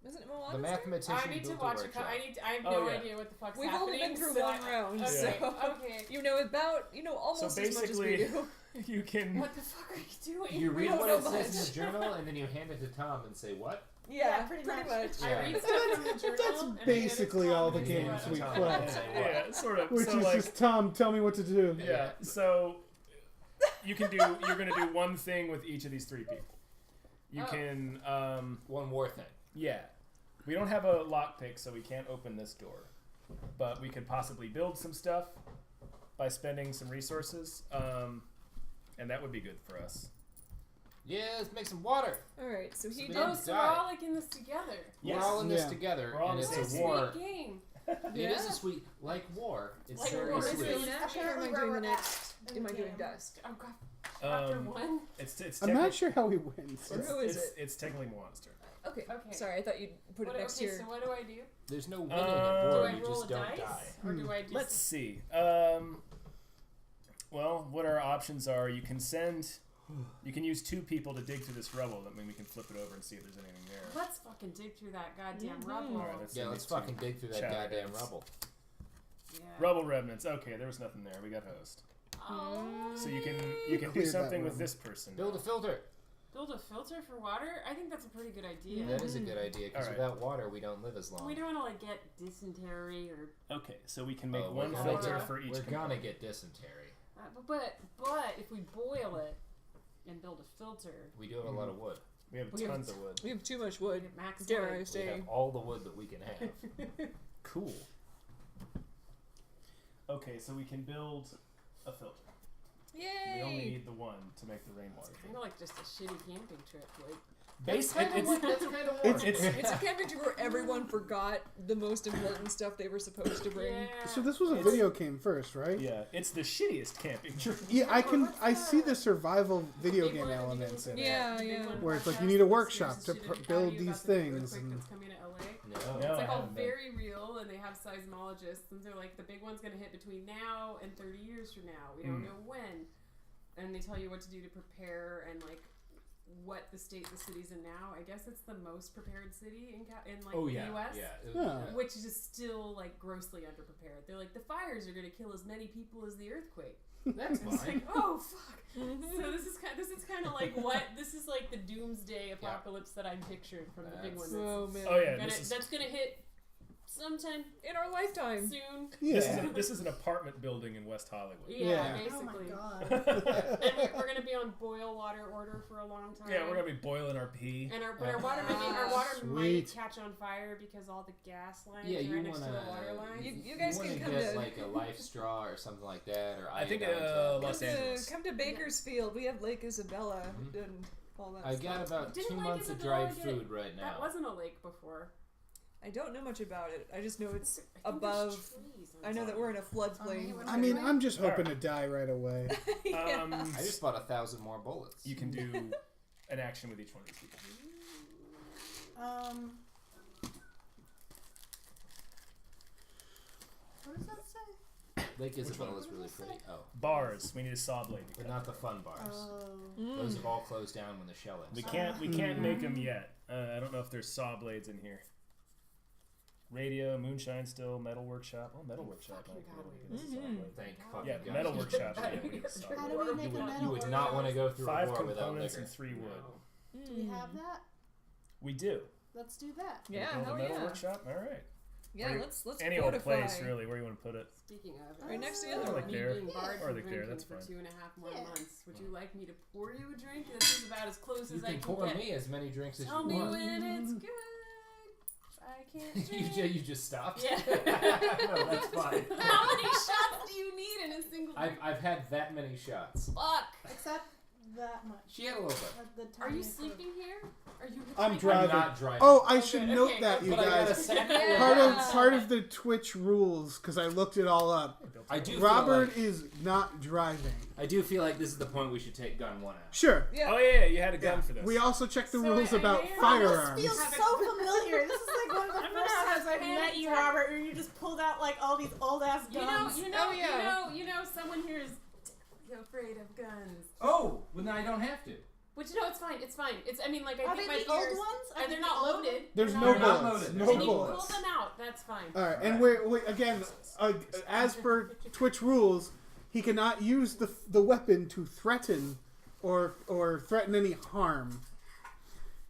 S2: Isn't it
S3: the
S2: Moana's turn?
S3: mathematician
S7: I need to
S3: built
S7: watch
S3: a
S7: a
S3: workshop.
S7: I have
S4: Oh,
S7: no
S4: yeah.
S7: idea what the fuck's
S2: We've
S7: happening.
S2: only been through
S7: so
S2: one round,
S7: Okay,
S2: so
S7: okay.
S2: you know about almost
S4: So
S2: as much as we
S4: basically-
S2: do.
S4: You can.
S7: What the fuck are you doing?
S3: You read
S2: don't
S3: what
S2: know
S3: it says in
S2: much.
S3: the journal, and then you hand it to Tom and say, "What?"
S2: Yeah,
S5: pretty
S2: pretty
S5: much.
S2: much.
S3: Yeah.
S7: I read stuff from the journal.
S1: That's
S7: and I hand it to
S1: basically
S7: Tom
S1: all the
S7: and I say,
S1: games
S7: "What?"
S1: we
S3: Tom
S1: play.
S3: and say, "What?"
S4: Yeah, sort of.
S1: Which
S4: so
S1: is
S4: like,
S1: just Tom, tell me what to do.
S4: yeah. So you can do. You're gonna do one thing with each of these 3 people. You
S7: Oh.
S4: can.
S3: One more thing.
S4: Yeah. We don't have a lockpick, so we can't open this door. But we could possibly build some stuff by spending some resources. And that would be good for us.
S3: Yeah, let's make some water.
S2: All right, so he
S3: So we
S2: did.
S3: don't
S7: Oh, so we're
S3: die.
S7: all like in this together.
S4: Yes.
S3: We're all in this
S1: Yeah.
S3: together,
S4: We're all
S3: and
S4: in
S3: it's
S4: this
S3: a
S7: What a
S3: war.
S7: sweet game.
S3: It
S2: Yeah.
S3: is a sweet, like war. It's
S7: Like
S3: very
S7: war.
S2: Am I
S7: Sweet.
S2: doing
S3: sweet.
S2: next, or am
S5: Apparently
S2: I
S5: where
S2: doing
S5: we're
S2: the next?
S5: at in
S2: Am
S5: the
S2: I doing
S5: game.
S2: Dusk?
S7: Oh god. Chapter 1.
S4: It's
S1: I'm not sure how he wins.
S2: Or who is it?
S4: It's technically Moana's turn.
S2: Okay.
S7: Okay.
S2: Sorry, I thought you'd put it next to
S7: Okay,
S2: your.
S7: so what do I do?
S3: There's no winning
S4: Do
S3: at
S7: Do
S3: war.
S7: I
S3: You
S7: roll
S3: just
S7: a
S3: don't
S7: dice?
S3: die.
S7: Or do I just...
S4: Let's see. Well, what our options are, you can use 2 people to dig through this rubble. I mean, we can flip it over and see if there's anything there.
S7: Let's fucking dig through that goddamn
S2: Mhm.
S7: rubble.
S4: Alright, let's
S3: Yeah,
S4: send
S3: let's
S4: it to
S3: fucking dig through that
S4: Chatterbox.
S3: goddamn rubble.
S7: Yeah.
S4: Rubble remnants. Okay, there was nothing there. We got host.
S7: Oh.
S4: So you can do
S1: Clear that
S4: something with
S1: rubble.
S4: this person.
S3: Build a filter.
S7: Build a filter for water? I think that's a pretty good idea.
S3: That is a good idea because
S4: Alright.
S3: without water we don't live as long.
S7: We don't want to like get dysentery or...
S4: Okay, so we can make
S3: Oh,
S4: one
S3: we're
S4: filter
S3: gonna-
S4: for each.
S3: We're gonna
S4: component.
S3: get dysentery.
S7: but if we boil it and build a filter...
S3: We do have a lot of wood.
S4: We have
S7: We have-
S4: tons of wood.
S2: We have too much wood.
S7: Max
S2: Dare I
S7: wood.
S3: We
S2: say?
S3: have all the wood that we can have.
S4: Cool. Okay, so we can build a filter. We only
S2: Yay!
S4: need the one to make the rainwater.
S7: Kind of like just a shitty camping trip. Like,
S3: That's kind of
S4: it's
S2: It's a camping trip where everyone forgot the most important stuff they were supposed to bring.
S7: yeah.
S1: So this was a video game first, right?
S4: yeah, it's the shittiest camping trip.
S1: Yeah, I see
S7: the
S1: the survival video
S7: big
S1: game
S7: one, you
S1: elements in it.
S2: Yeah,
S7: the big
S2: yeah.
S7: one
S1: Where it's like
S7: podcast
S1: you need a
S7: that
S1: workshop
S7: listeners
S1: to
S7: should
S1: build
S7: tell you
S1: these
S7: about the
S1: things
S7: earthquake
S1: and-
S7: that's coming to LA.
S3: No.
S4: No,
S7: It's like
S4: I
S7: all
S4: haven't been.
S7: very real, and they have seismologists, and they're like, the big one's gonna hit between now and 30 years from now. We don't know when, and they tell you what to do to prepare and like what the state the city's in now. I guess it's the most prepared city in like
S3: Oh
S7: the
S3: yeah,
S7: U.S.
S3: yeah.
S1: Yeah.
S7: Which is still like grossly underprepared. They're like, the fires are gonna kill as many people as the earthquake.
S3: That's
S7: It's
S3: fine.
S7: like, oh fuck. So this is kind of like what this is like the doomsday apocalypse that I'm pictured from the big one.
S3: That's-
S2: Oh man.
S4: Oh yeah,
S7: That's gonna hit sometime
S2: In our lifetime.
S7: soon.
S1: Yeah.
S4: this is an apartment building in West Hollywood.
S7: Yeah,
S1: Yeah.
S5: Oh my
S7: basically.
S5: god.
S7: And we're gonna be on boil water order for a long time.
S4: Yeah, we're gonna be boiling our pee.
S7: And our water might
S1: Sweet.
S7: catch on fire because all the gas lines
S3: Yeah,
S7: are
S3: you
S7: right next to the
S3: wanna-
S7: water lines.
S2: You guys
S3: wanna
S2: can come
S3: get
S2: to
S3: like a life straw or something like that, or
S4: I think,
S3: iodine
S4: Los
S3: tablets.
S4: Angeles.
S2: come to Bakersfield. We have Lake Isabella and all that
S3: I
S2: stuff.
S3: got about
S7: Didn't
S3: 2
S7: Lake
S3: months of
S7: Isabella
S3: dried
S7: get-
S3: food right now.
S7: That wasn't a lake before.
S2: I don't know much about it. I just know it's
S7: I think there's
S2: above.
S7: trees on
S2: I know
S7: top.
S2: that we're in a floodplain.
S1: I mean, I'm just hoping to die right away.
S2: Yeah.
S3: I just bought 1,000 more bullets.
S4: You can do an action with each one of these people.
S5: What does that say?
S3: Lake
S4: Which
S3: Isabella
S4: one?
S3: is really pretty. Oh,
S4: Bars. We need a saw blade. to
S3: but
S4: cut.
S3: not the fun bars.
S5: Oh.
S3: Those have all closed down when the shell
S4: We
S3: ends.
S4: can't make them yet. I don't know if there's saw blades in here. Radio, moonshine still, metal workshop. Oh, metal workshop.
S7: Fucking
S4: I
S7: God,
S4: could
S7: we
S4: get us a saw
S2: Mhm.
S4: blade.
S3: Thank
S7: Yeah,
S3: fucking
S4: Yeah,
S3: God.
S4: metal workshop. Yeah, we need a saw
S5: How
S4: blade.
S5: do we make
S3: You
S5: a
S3: would,
S5: metal
S3: you would not want to go through
S4: 5
S3: a war without
S4: components
S3: liquor.
S4: and 3 wood.
S5: Do we have that?
S4: We do.
S5: Let's do that.
S2: Yeah,
S4: Build
S2: hell
S4: a metal
S2: yeah.
S4: workshop. All right.
S2: Yeah,
S4: Or
S2: let's
S4: Any
S2: fortify.
S4: old place, really, where you want to put it.
S7: Speaking of,
S2: Right next to the
S5: Oh,
S2: other
S4: like
S2: one.
S7: me
S4: there.
S7: being barred
S4: Or
S7: from
S4: like there,
S7: drinking
S4: that's
S7: for
S4: fine.
S7: 2.5 more
S5: Yeah.
S7: months. Would you like me to pour you a drink? This is about as close
S3: You
S7: as I
S3: can
S7: can
S3: pour
S7: get.
S3: me as many drinks as
S7: Tell
S3: you
S7: me
S3: want.
S7: when it's good. I can't
S3: you,
S7: drink.
S3: you just stopped?
S7: Yeah.
S3: No, that's fine.
S7: How many shots do you need in a single drink?
S3: I've had that many shots.
S7: Fuck.
S5: Except that much.
S3: She had a little bit.
S5: Like the
S7: Are you
S5: tiny bit.
S7: sleeping here? Are you?
S1: I'm
S7: hitchhiking?
S1: driving.
S3: I'm not driving.
S1: Oh, I
S7: Okay,
S1: should
S7: okay,
S1: note
S7: okay,
S1: that, you
S3: but I got a
S1: guys.
S3: sack
S2: Yeah.
S1: Part of the Twitch rules, because I looked it all up.
S3: I do
S1: Robert
S3: feel like,
S1: is not driving.
S3: I do feel like this is the point we should take gun 1 out.
S1: Sure.
S2: Yeah.
S4: Oh yeah, you had a gun for this.
S1: We also checked the
S7: So
S1: rules
S7: I
S1: about
S7: am-
S5: This
S1: firearms.
S5: feels
S7: Have
S5: so familiar. This is like one of the
S7: I'm gonna
S5: first
S7: have
S5: times I've
S7: panic
S5: met you,
S7: attack.
S5: Robert, where you just pulled out like all these old ass guns.
S2: Oh, yeah.
S7: you know, someone here is afraid of guns.
S3: Oh, well, now I don't have to.
S7: Which it's fine. It's fine. I mean, like I
S5: Are
S7: think
S5: they
S7: my
S5: the old
S7: ears,
S5: ones? Are
S7: and
S5: they
S7: they're
S5: the
S7: not
S5: old
S7: loaded.
S5: ones?
S1: There's
S7: They're
S1: no
S3: They're not
S1: bullets.
S3: loaded.
S1: No
S7: And you pull
S1: bullets.
S7: them out. That's fine.
S1: All right, and we again, as per Twitch rules, he cannot use the weapon to threaten or threaten any harm.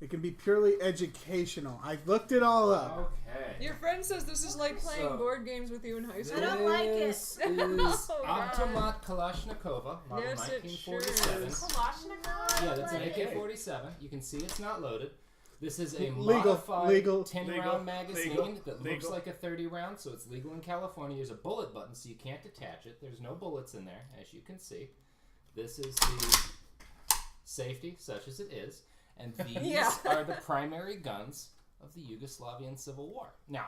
S1: It can be purely educational. I looked it all up.
S3: Okay.
S2: Your friend says this is like playing
S3: So-
S2: board games with you in high school.
S5: I don't like it.
S3: This is
S2: Oh, God.
S3: Automat Kalashnikova, model
S2: Yes, it sure
S3: 1947.
S2: is.
S7: Kalashnikov.
S3: Yeah, that's an
S5: like
S3: AK-47. You can see it's not loaded. This is a
S1: Legal,
S3: modified
S1: legal,
S3: 10-round magazine
S4: legal,
S3: that looks
S4: legal.
S3: like a 30 round, so it's legal in California. There's a bullet button, so you can't detach it. There's no bullets in there, as you can see. This is the safety, such as it is, and these
S2: Yeah.
S3: are the primary guns of the Yugoslavian Civil War. Now,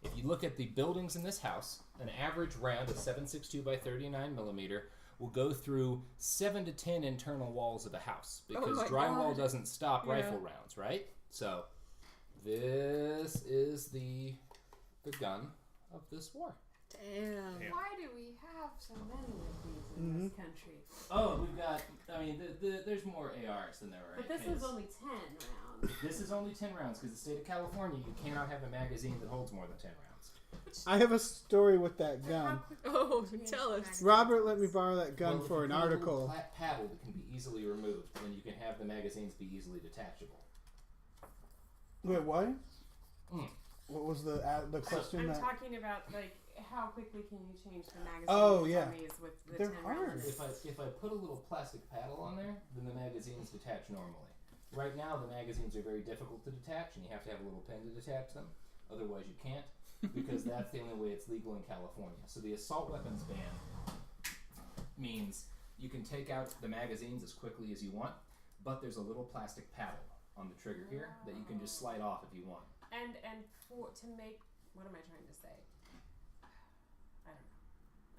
S3: if you look at the buildings in this house, an average round of 7.62 by 39 millimeter will go through 7 to 10 internal walls of the house because
S2: my
S3: drywall
S2: God.
S3: doesn't stop
S2: Yeah.
S3: rifle rounds, right? So this is the gun of this war.
S2: Damn.
S4: Yeah.
S7: Why do we have so many of these in this country?
S3: Oh, we've got. I mean, there's more ARs than there are.
S7: But this
S3: AKs.
S7: is only 10 rounds.
S3: This is only 10 rounds because the state of California, you cannot have a magazine that holds more than 10 rounds.
S1: I have a story with that gun.
S2: Oh, tell us.
S1: Robert let me borrow that gun
S3: Well, if
S1: for
S3: you
S1: an
S3: put a little
S1: article.
S3: paddle that can be easily removed, then you can have the magazines be easily detachable.
S1: Wait, what?
S3: Mm.
S1: What was the question?
S7: I'm
S1: that
S7: talking about like how quickly can you change the magazine?
S1: Oh, yeah.
S7: dummies with the
S1: They're
S7: 10
S1: hard.
S7: rounds?
S3: If I put a little plastic paddle on there, then the magazines detach normally. Right now, the magazines are very difficult to detach, and you have to have a little pin to detach them. Otherwise, you can't, because that's the only way it's legal in California. So the assault weapons ban means you can take out the magazines as quickly as you want, but there's a little plastic paddle on the trigger here that you can just slide off if you want.
S7: And to make, what am I trying to say? I don't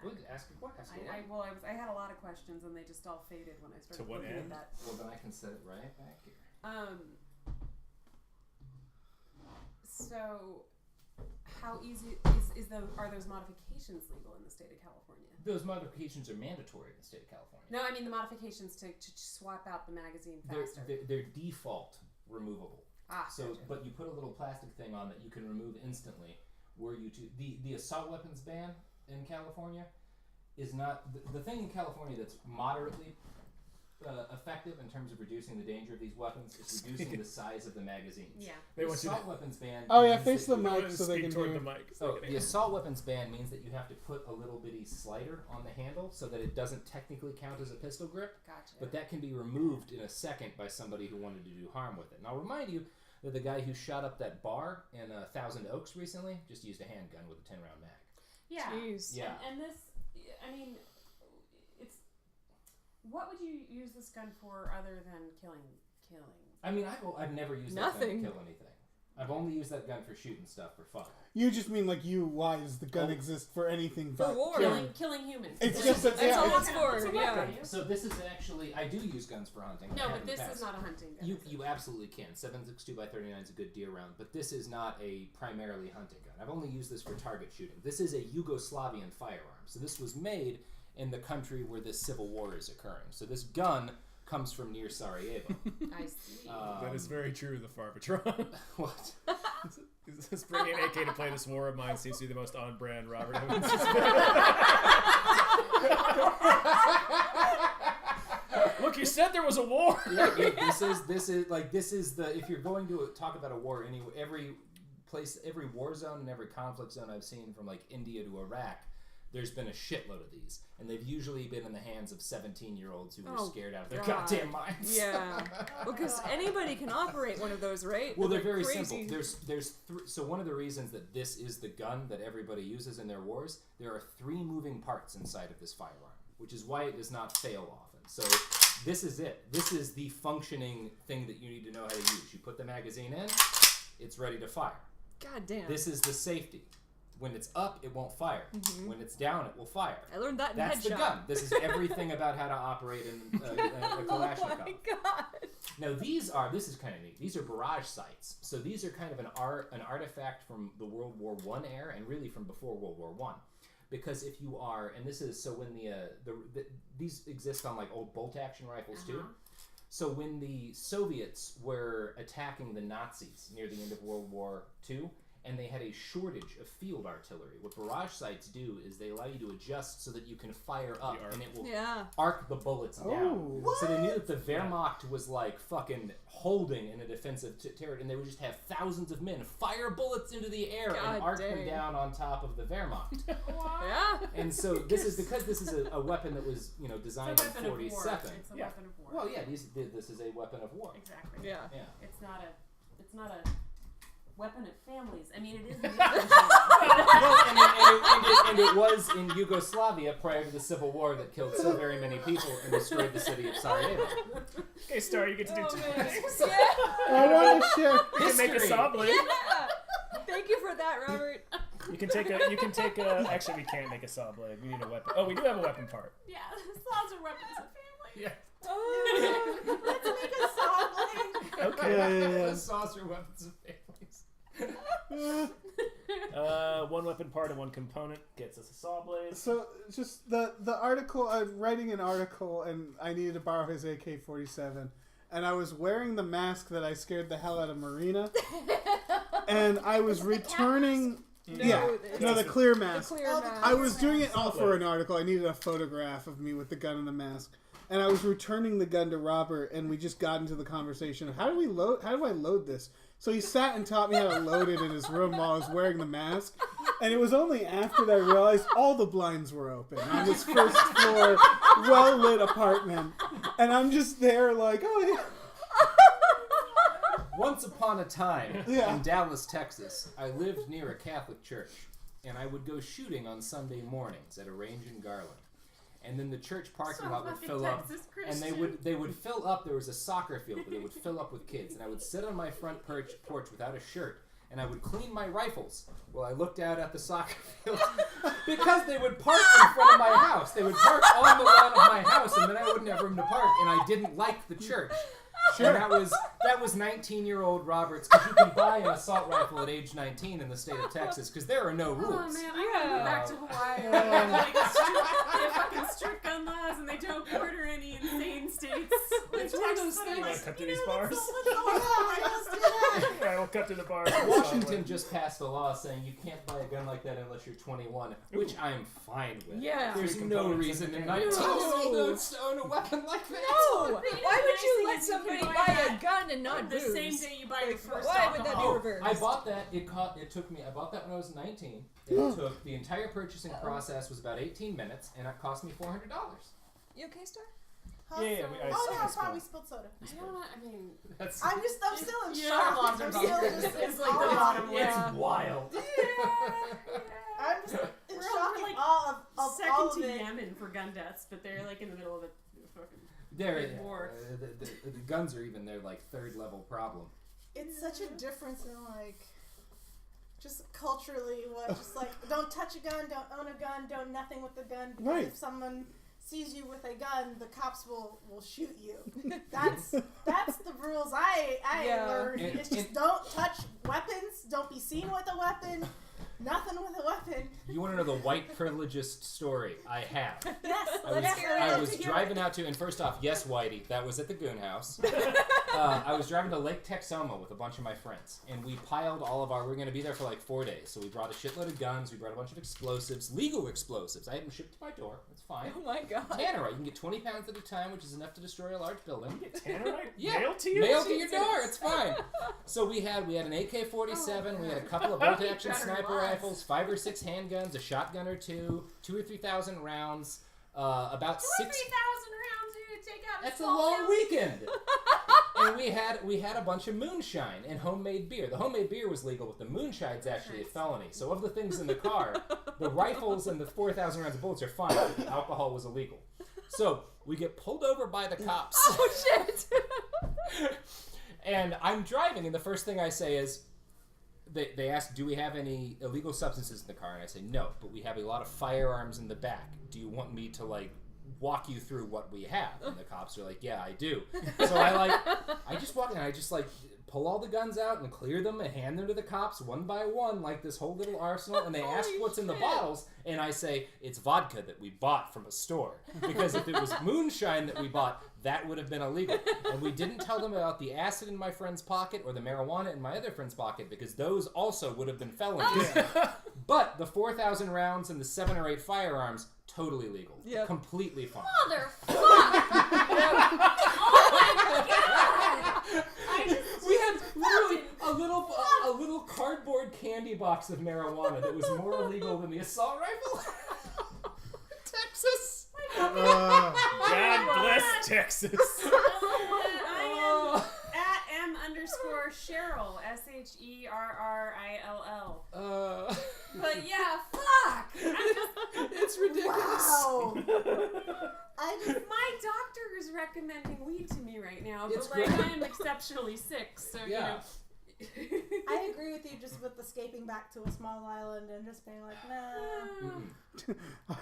S7: know.
S3: Good, ask a question.
S7: I had a lot of questions and they just all faded when I started
S4: To what
S7: looking
S4: end?
S7: at that.
S3: Well, then I can set it right back here.
S7: So how easy are those modifications legal in the state of California?
S3: Those modifications are mandatory in the state of California.
S7: No, I mean the modifications to swap out the magazine faster.
S3: They're default removable. So,
S7: Gotcha.
S3: but you put a little plastic thing on that you can remove instantly. The assault weapons ban in California is not the thing in California that's moderately effective in terms of reducing the danger of these weapons is reducing the size of the magazines.
S7: Yeah.
S4: They
S3: The
S4: want you to
S3: assault weapons ban.
S1: Oh yeah,
S3: means
S1: face
S3: that
S1: the
S3: you-
S1: mic so they can
S4: toward
S1: hear.
S4: the mic.
S3: Oh, the assault weapons ban means that you have to put a little bitty slider on the handle so that it doesn't technically count as a pistol grip.
S7: Gotcha.
S3: But that can be removed in a second by somebody who wanted to do harm with it. And I'll remind you that the guy who shot up that bar in Thousand Oaks recently just used a handgun with a 10-round mag.
S7: Yeah.
S2: Jeez.
S3: Yeah.
S7: And this, I mean, it's. What would you use this gun for other than killing?
S3: I mean, I've never used that gun
S2: Nothing.
S3: to kill anything. I've only used that gun for shooting stuff for fun.
S1: You just mean like why does the gun
S3: Oh.
S1: exist for anything
S2: For
S1: but
S2: war.
S1: killing?
S7: Killing humans.
S1: It's just that
S2: That's all
S1: yeah,
S2: it's for,
S7: It's a
S2: yeah.
S7: weapon.
S3: So this is actually, I do use guns for hunting.
S7: No,
S3: I have
S7: but
S3: in the
S7: this
S3: past.
S7: is not a hunting gun. is it?
S3: You absolutely can. 7.62x39 is a good deer round, but this is not a primarily hunting gun. I've only used this for target shooting. This is a Yugoslavian firearm. So this was made in the country where this civil war is occurring. So this gun comes from near Sarajevo.
S7: I see.
S4: That is very true of the Far Patron.
S3: What?
S4: This bringing an AK to play this war of mine seems to be the most on-brand Robert Evans. Look, you said there was a war.
S3: Yeah, this is the, if you're going to talk about a war, every war zone and every conflict zone I've seen from like India to Iraq, there's been a shitload of these, and they've usually been in the hands of 17-year-olds who were scared out of their
S2: God.
S3: goddamn minds.
S2: Yeah. Because anybody can operate one of those, right?
S3: Well, they're very
S2: crazy.
S3: simple. There's so one of the reasons that this is the gun that everybody uses in their wars, there are 3 moving parts inside of this firearm, which is why it does not fail often. So this is it. This is the functioning thing that you need to know how to use. You put the magazine in, it's ready to fire.
S2: God damn.
S3: This is the safety. When it's up, it won't fire.
S2: Mm-hmm.
S3: When it's down, it will fire.
S2: I learned that in
S3: That's the
S2: Headshot.
S3: gun. This is everything about how to operate in a Kalashnikov.
S2: Oh my god.
S3: Now this is kind of neat. These are barrage sights. So these are kind of an artifact from the World War I era and really from before World War I. Because if you are, and this is, so when these exist on like old bolt action rifles too. So when the Soviets were attacking the Nazis near the end of World War II, and they had a shortage of field artillery, what barrage sights do is they allow you to adjust so that you can fire up and it will arc the bullets down. So they knew that the Wehrmacht was like fucking holding in a defensive territory, and they would just have thousands of men fire bullets into the air and arc them down on top of the Wehrmacht.
S2: Yeah.
S3: And so this is because this is a weapon that was designed in '47.
S7: It's a weapon of war.
S3: Well, yeah, this is a weapon of war.
S7: Exactly.
S2: Yeah.
S3: Yeah.
S7: It's not a weapon of families. I mean, it is.
S3: And it was in Yugoslavia prior to the civil war that killed so very many people and destroyed the city of Sarajevo.
S4: Okay, Star, you get to do two things.
S1: I want to share.
S4: You can make a saw blade.
S2: Yeah. Thank you for that, Robert.
S4: You can take a. Actually, we can't make a saw blade. We need a weapon. Oh, we do have a weapon part.
S7: Yeah, saws are weapons of family.
S4: Yeah.
S2: Oh.
S5: Let's make a saw blade.
S4: Okay.
S1: Yeah.
S3: Saws are weapons of families.
S4: One weapon part and one component gets us a saw blade.
S1: So just the article. I'm writing an article, and I needed to borrow his AK-47, and I was wearing the mask that I scared the hell out of Marina, and I was returning. The clear mask.
S2: The clear mask.
S1: I was doing it all for an article. I needed a photograph of me with the gun and the mask. And I was returning the gun to Robert, and we just got into the conversation of how do I load this? So he sat and taught me how to load it in his room while I was wearing the mask. And it was only after that I realized all the blinds were open on this first floor, well-lit apartment. And I'm just there like, oh yeah.
S3: Once upon a time
S1: Yeah.
S3: in Dallas, Texas, I lived near a Catholic church, and I would go shooting on Sunday mornings at a range in Garland. And then the church parking lot would fill up, and they would fill up. There was a soccer field, but it would fill up with kids, and I would sit on my front porch without a shirt, and I would clean my rifles while I looked out at the soccer field because they would park in front of my house. They would park on the lawn of my house, and then I wouldn't have room to park, and I didn't like the church. Sure. And that was 19-year-old Roberts, because you can buy an assault rifle at age 19 in the state of Texas, because there are no rules.
S7: Oh man, I gotta go back to Hawaii. Like, they have fucking strict gun laws, and they don't border any insane states.
S3: It's one of those things.
S4: Want to cut to these bars?
S5: Let's do that.
S4: Alright, we'll cut to the bars.
S3: Washington just passed a law saying you can't buy a gun like that unless you're 21, which I'm fine with.
S2: Yeah.
S3: There's
S4: Three
S3: no
S4: components
S3: reason
S4: in
S3: in
S4: the
S3: 19-year-olds to own a weapon like that.
S2: No!
S7: But you know,
S2: Why
S7: the
S2: would
S7: nice
S2: you
S7: thing
S2: let
S7: is you can
S2: somebody
S7: buy
S2: buy a
S7: that
S2: gun and not
S7: the
S2: booze?
S7: same day you buy your first
S2: Why would that be
S7: alcohol.
S2: reversed?
S3: I bought that. I bought that when I was 19. It took the entire purchasing process was about 18 minutes, and it cost me $400.
S2: You okay, Star?
S5: Huh?
S4: Yeah,
S5: Oh no, I
S4: spilled.
S5: probably spilled soda.
S7: I mean,
S3: That's
S5: I'm still in
S7: your
S5: shock.
S7: laws are
S5: I'm
S7: both
S5: still
S7: good.
S5: just
S7: It's
S5: in
S7: like the
S5: awe.
S7: bottom line.
S2: Yeah.
S3: wild.
S5: I'm just in
S7: We're
S5: shock
S7: like
S5: at all of all
S7: second
S5: of
S7: to
S5: it.
S7: Yemen for gun deaths, but they're like in the middle of a fucking.
S3: There,
S7: Big war.
S3: the guns are even their like third level problem.
S5: It's such a difference in like just culturally what just like don't touch a gun, don't own a gun, don't nothing with a gun, because
S1: Right.
S5: if someone sees you with a gun, the cops will shoot you. That's the rules I
S2: Yeah.
S5: learned.
S3: And-
S5: It's just don't touch weapons, don't be seen with a weapon, nothing with a weapon.
S3: You want to know the white privilegist story I have?
S5: Yes,
S3: I was,
S5: let's hear it.
S3: I was
S5: Let's hear
S3: driving out to, and first off, yes, Whitey, that was at the Goon House. I was driving to Lake Texoma with a bunch of my friends, and we piled all of we were going to be there for like 4 days, so we brought a shitload of guns, we brought a bunch of explosives, legal explosives. I had them shipped to my door, that's fine.
S2: Oh my god.
S3: Tannerite, you can get 20 pounds at a time, which is enough to destroy a large building.
S4: Tannerite?
S3: Yeah,
S4: Mailed to you?
S3: Mailed to your door, it's fine. So we had an AK-47, we had a couple of bolt-action
S7: Better
S3: sniper
S7: laws.
S3: rifles, 5 or 6 handguns, a shotgun or two, 2,000 or 3,000 rounds, about
S7: 3,000
S3: 6.
S7: rounds to take out.
S3: That's a
S7: small
S3: long
S7: town.
S3: weekend. And we had a bunch of moonshine and homemade beer. The homemade beer was legal, but the moonshine's actually a felony. So of the things in the car, the rifles and the 4,000 rounds of bullets are fine, but the alcohol was illegal. So we get pulled over by the cops.
S2: Oh shit.
S3: And I'm driving, and the first thing I say is, they ask, do we have any illegal substances in the car? And I say, no, but we have a lot of firearms in the back. Do you want me to, like, walk you through what we have? And the cops are like, yeah, I do. So I just walk in, and I just, like, pull all the guns out and clear them and hand them to the cops one by one, like this whole little arsenal. And they ask what's in the bottles, and I say, it's vodka that we bought from a store. Because if it was moonshine that we bought, that would have been illegal. And we didn't tell them about the acid in my friend's pocket or the marijuana in my other friend's pocket, because those also would have been felonies. But the 4,000 rounds and the 7 or 8 firearms, totally legal.
S2: Yep.
S3: Completely fine.
S7: Motherfucker! Oh my god! I just
S3: We had literally a little cardboard candy box of marijuana that was more illegal than the assault rifle. Texas.
S4: God bless Texas.
S7: I am at _Cheryl SHERRILL. But yeah, fuck.
S3: It's ridiculous.
S5: Wow.
S7: My doctor is recommending weed to me right now,
S3: It's
S7: but like
S3: great.
S7: I am exceptionally sick, so
S3: Yeah.
S5: I agree with you just with the escaping back to a small island and just being like, nah.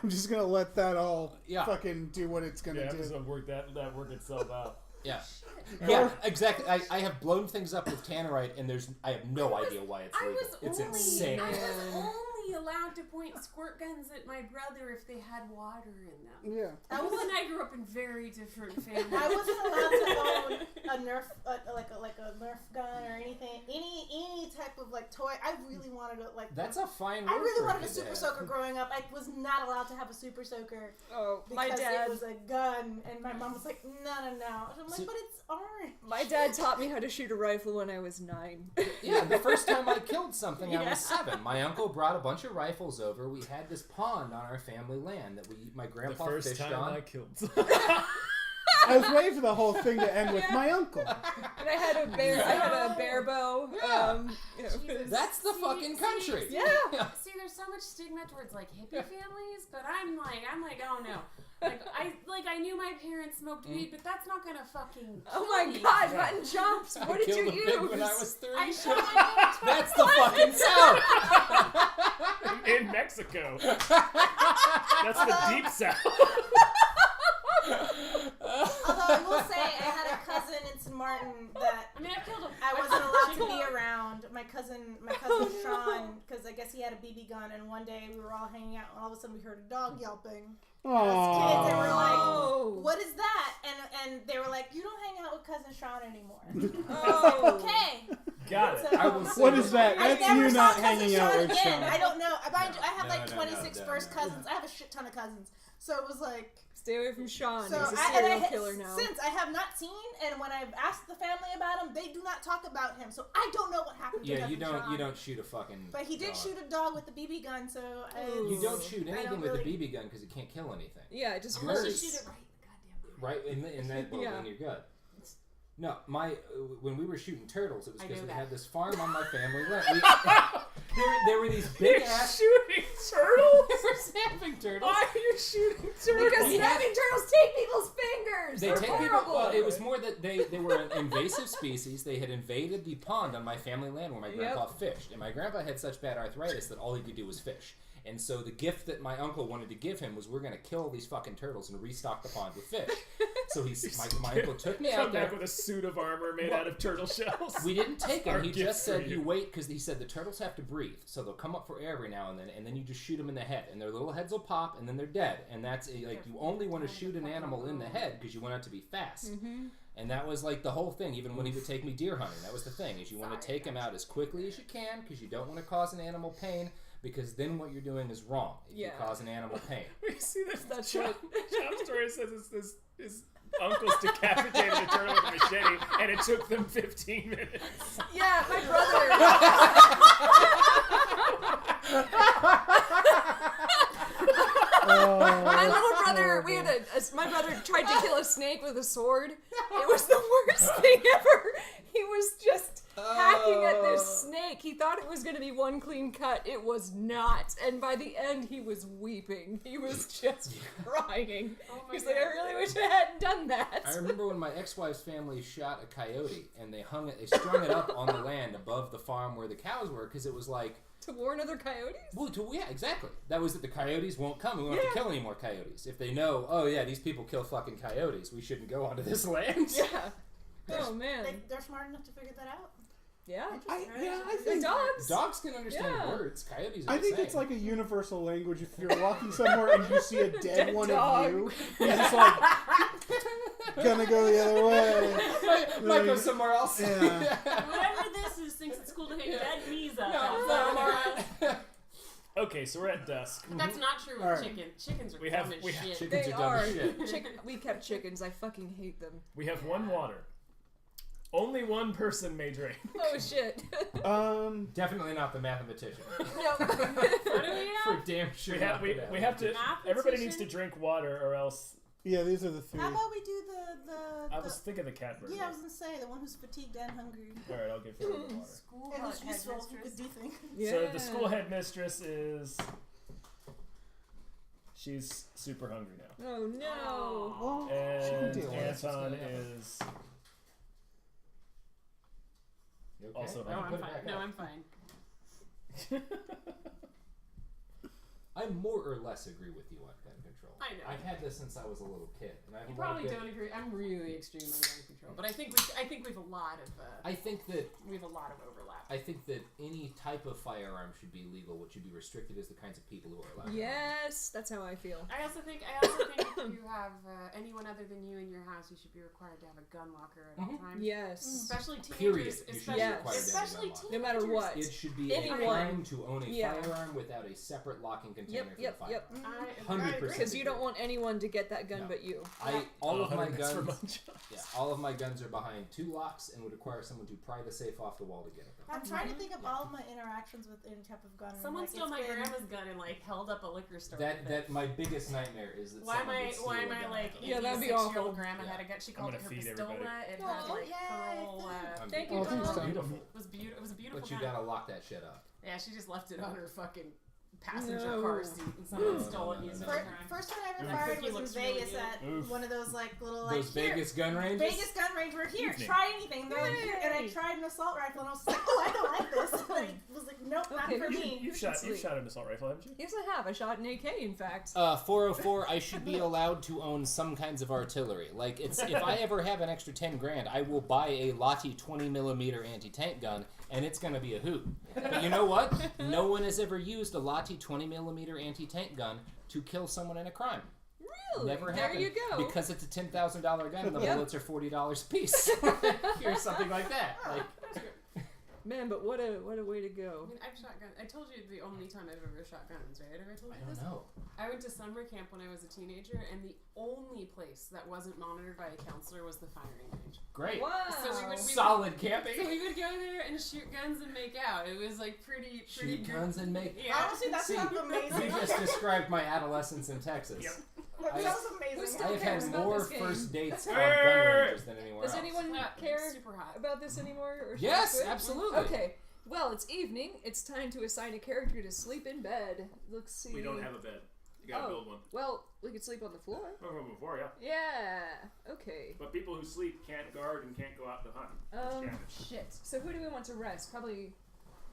S1: I'm just gonna let that all
S3: Yeah.
S1: fucking do what it's gonna
S4: Yeah,
S1: do.
S4: episode work that work itself out.
S3: Yeah. Yeah, exactly. I have blown things up with Tannerite, and I have no idea why it's
S7: I
S3: legal.
S7: was
S3: It's
S7: only
S3: insane.
S7: I was only allowed to point squirt guns at my brother if they had water in them.
S1: Yeah.
S7: Well, and I grew up in very different families.
S5: I wasn't allowed to own a Nerf, like a Nerf gun or anything, any type of like toy. I really wanted to like.
S3: That's a fine word
S5: I really
S3: for
S5: wanted a
S3: kid to
S5: super
S3: have.
S5: soaker growing up. I was not allowed to have a super soaker
S2: Oh, my
S5: because
S2: dad.
S5: it was a gun, and my mom was like, no. I'm like,
S3: See-
S5: but it's orange.
S2: My dad taught me how to shoot a rifle when I was 9.
S3: Yeah, the first time I killed something, I
S2: Yeah.
S3: was 7. My uncle brought a bunch of rifles over. We had this pond on our family land that my
S4: The
S3: grandpa
S4: first
S3: fished
S4: time
S3: on.
S4: I killed.
S1: I was waiting for the whole thing to end with my uncle.
S2: And I had a bear bow.
S7: Jesus.
S3: That's the fucking country.
S2: Yeah.
S7: See, there's so much stigma towards like hippie families, but I'm like, oh no. I knew my parents smoked weed, but that's not gonna fucking.
S2: Oh my
S7: me.
S2: god, mutton chops! What did you
S3: killed a
S2: use?
S3: pig when I was 3.
S7: I shot my
S3: That's the fucking South.
S4: In Mexico. That's the deep South.
S5: Although I will say, I had a cousin in St. Martin that
S7: I mean, I've killed him.
S5: I wasn't allowed to be around. My cousin Sean, because I guess he had a BB gun, and one day we were all hanging out, and all of a sudden we heard a dog yelping. As kids, and we were like, "What is that?" And they were like, "You don't hang out with cousin Sean anymore." I was like, "Okay."
S4: Got it.
S5: So,
S3: I will say
S1: What is that?
S5: I
S1: That's
S5: never
S1: you
S5: saw
S1: not
S5: cousin
S1: hanging
S5: Sean
S1: out with
S5: again.
S1: Sean.
S5: I don't know. Mind you, I have like
S3: No,
S5: 26
S3: no,
S5: first
S3: no.
S5: cousins. I have a shit ton of cousins. So it was like.
S2: Stay away from Sean.
S5: So
S2: He's a
S5: I
S2: serial killer now.
S5: Since I have not seen, and when I've asked the family about him, they do not talk about him. So I don't know what happened to
S3: Yeah,
S5: cousin
S3: you don't
S5: Sean.
S3: you don't shoot a fucking.
S5: But he did
S3: dog.
S5: shoot a dog with a BB gun, so
S3: You don't shoot
S5: I
S3: anything
S5: don't
S3: with a
S5: really-
S3: BB gun because it can't kill anything.
S2: Yeah, it just
S7: Unless you
S2: hurts.
S7: shoot it right in the goddamn eye.
S3: Right in that well,
S2: Yeah.
S3: then you're good. No, when we were shooting turtles, it was
S7: I
S3: because
S7: know
S3: we
S7: that.
S3: had this farm on my family land. There were these big ass.
S4: Shooting turtles?
S3: We're snapping turtles.
S4: Why are you shooting turtles?
S2: Because snapping turtles take people's fingers.
S3: They
S2: They're
S3: take people.
S2: horrible.
S3: Well, it was more that they were an invasive species. They had invaded the pond on my family land where my grandpa fished, and my grandpa had such bad arthritis that all he could do was fish. And so the gift that my uncle wanted to give him was we're gonna kill these fucking turtles and restock the pond with fish. So my uncle took me
S4: Come
S3: out there.
S4: back with a suit of armor made out of turtle shells.
S3: We didn't take him.
S4: Our
S3: He
S4: gift
S3: just
S4: for
S3: said
S4: you.
S3: you wait because he said the turtles have to breathe, so they'll come up for air every now and then you just shoot them in the head, and their little heads will pop, and then they're dead. And that's like you only want to shoot an animal in the head because you want it to be fast. And that was like the whole thing. Even when he would take me deer hunting, that was the thing: is you want to take him out as quickly as you can because you don't want to cause an animal pain. Because then what you're doing is wrong if you cause an animal pain.
S4: We see this.
S2: That's
S4: Chop story says his uncles decapitated a turtle with a machete, and it took them 15 minutes.
S2: Yeah, my brother. My little brother, my brother tried to kill a snake with a sword. It was the worst thing ever. He was just hacking at this snake. He thought it was going to be one clean cut. It was not. And by the end, he was weeping. He was just crying. He's like, I really wish I hadn't done that.
S3: I remember when my ex-wife's family shot a coyote, and they strung it up on the land above the farm where the cows were, because it was like,
S2: To warn other coyotes?
S3: well, yeah, exactly. That was that the coyotes won't come. We won't have to kill any more coyotes. If they know, oh yeah, these people kill fucking coyotes, we shouldn't go onto this land.
S2: Yeah. Oh man.
S5: They're smart enough to figure that out.
S2: Yeah.
S1: I
S2: The
S1: think
S2: dogs.
S3: Dogs can understand
S2: Yeah.
S3: words. Coyotes are
S1: I
S3: the
S1: think
S3: same.
S1: it's like a universal language. If you're walking somewhere and you see a dead
S2: Dead
S1: one
S2: dog.
S1: of you, you're just like gonna go the other way.
S3: Might go somewhere else.
S1: Yeah.
S7: Whatever this is thinks it's cool to hang dead knees up.
S3: I'm alright.
S4: Okay, so we're at dusk.
S7: But that's not true with
S1: Alright.
S7: chicken. Chickens are
S4: We
S7: dumb
S4: have-
S7: as
S4: we have
S7: shit.
S3: chickens
S2: They
S3: are dumb
S2: are.
S3: as shit.
S2: We kept chickens. I fucking hate them.
S4: We have one water. Only one person may drink.
S2: Oh shit.
S3: Definitely not the mathematician.
S2: No.
S7: What do we
S3: For
S7: have?
S3: damn sure.
S4: We have
S3: not
S4: we,
S3: the
S4: we have to.
S7: Mathematician?
S4: Everybody needs to drink water, or else.
S1: Yeah, these are the three.
S5: How about we do the
S4: I was thinking the cat version.
S5: yeah, I was gonna say the one who's fatigued and hungry
S4: All right, I'll give her the water.
S7: School
S5: and who's useful who
S7: headmistress.
S5: could do things.
S2: Yeah.
S4: So the school headmistress is. She's super hungry now.
S2: Oh no.
S1: Well, she can
S4: And
S1: deal with it.
S4: Anton is
S3: You okay?
S4: also
S7: No,
S4: hungry.
S7: I'm fine. No, I'm fine.
S3: I more or less agree with you on gun control.
S7: I know.
S3: I've had this since I was a little kid, and I have
S7: You
S3: a lot of
S7: probably
S3: good-
S7: don't agree. I'm really extreme on gun control, but I think we have a lot of
S3: I think that
S7: overlap.
S3: I think that any type of firearm should be legal. What should be restricted is the kinds of people who are allowed.
S2: Yes, that's how I feel.
S7: I also think if you have anyone other than you in your house, you should be required to have a gun locker at all times.
S2: Yes.
S7: Especially
S3: Period.
S7: teenagers.
S3: You should
S7: Especially,
S3: be
S2: Yes.
S3: required to have a
S7: especially
S3: gun locker.
S2: No matter what.
S3: It should be
S2: Anyone.
S3: a crime to own a
S2: Yeah.
S3: firearm without a separate lock and container for the firearm.
S2: Yep.
S7: I
S3: 100%.
S2: Because you don't want anyone to get that gun
S3: No.
S2: but you.
S3: All of my
S4: that's for
S3: guns.
S4: Munchauns.
S3: Yeah, all of my guns are behind 2 locks and would require someone to pry the safe off the wall to get at them.
S5: I'm trying to think of all of my interactions with any type of gun. and,
S7: Someone
S5: like,
S7: stole
S5: it's
S7: my
S5: been-
S7: grandma's gun and like held up a liquor store. with it.
S3: That my biggest nightmare is that
S7: Why am
S3: someone
S7: I?
S3: would steal
S7: Why
S3: a
S7: am
S3: gun
S7: I
S3: out
S7: like?
S3: of it.
S2: Yeah, that'd be
S7: 86-year-old
S2: awful.
S7: grandma
S3: Yeah.
S7: had a gun. She
S4: I'm
S7: called it
S4: gonna
S7: her
S4: feed
S7: pistola.
S4: everybody.
S7: It
S5: Oh,
S7: had like
S5: yay,
S7: pearl.
S3: I'm
S2: Thank
S3: beautiful.
S2: you,
S1: Oh,
S2: Tom.
S1: thanks,
S3: Beautiful.
S7: It was beautiful. It was a beautiful
S3: But you
S7: gun.
S3: gotta lock that shit up.
S7: Yeah, she just left it on her fucking passenger
S2: No.
S7: car seat, and someone
S3: No,
S7: stole it
S3: no,
S7: and used it
S3: no,
S7: as
S3: no.
S7: a crime.
S5: First time I ever
S7: That
S5: fired
S7: cookie
S5: was
S7: looks
S5: in
S7: really
S5: Vegas
S7: good.
S5: at
S4: Oof.
S5: one of those like little like
S3: Those Vegas gun ranges?
S5: Vegas gun range. We're here.
S4: Evening.
S5: Try anything. And they're like, here. And I tried an assault rifle, and I was like, oh, I don't like this. And I was like, nope,
S2: Okay,
S5: not for
S2: you-
S5: me.
S4: You've shot an assault rifle, haven't you?
S2: Yes, I have. I shot an AK, in fact.
S3: 404, I should be allowed to own some kinds of artillery. Like, it's if I ever have an extra 10 grand, I will buy a Lottie 20mm anti-tank gun, and it's gonna be a hoot. But you know what? No one has ever used a Lottie 20mm anti-tank gun to kill someone in a crime.
S2: Really?
S3: Never
S2: there
S3: happened.
S2: you go.
S3: Because it's a $10,000 gun and the
S2: Yep.
S3: bullets are $40 a piece. Or something like that. Like,
S2: Man, but what a way to
S7: I
S2: go.
S7: mean, I've shot guns. I told you the only time I've ever shot guns, right? Have I told
S3: I
S7: you
S3: don't
S7: this?
S3: know.
S7: I went to summer camp when I was a teenager, and the only place that wasn't monitored by a counselor was the firing range.
S3: Great.
S2: Wow.
S7: So we would-
S3: Solid camping.
S7: So we would go there and shoot guns and make out. It was like pretty
S3: Shoot
S7: good.
S3: guns and make...
S7: Yeah.
S5: Honestly, that
S3: See,
S5: sounds amazing.
S3: You just described my adolescence in Texas.
S4: Yep.
S5: That sounds amazing.
S2: Who still
S3: I have
S2: cares
S3: had
S2: about
S3: more
S2: this game?
S3: first dates on
S4: Hey!
S3: gun ranges than anywhere
S2: Does
S3: else.
S2: anyone
S7: Yeah,
S2: care
S7: super hot.
S2: about this anymore? Or should
S3: Yes,
S2: I quit?
S3: absolutely.
S2: Okay. Well, it's evening. It's time to assign a character to sleep in bed. Let's see.
S4: We don't have a bed. You gotta
S2: Oh.
S4: build one.
S2: Well, we could sleep on the floor.
S4: Before, yeah.
S2: Yeah. Okay.
S4: But people who sleep can't guard and can't go out to hunt.
S2: Shit. So who do we want to rest? Probably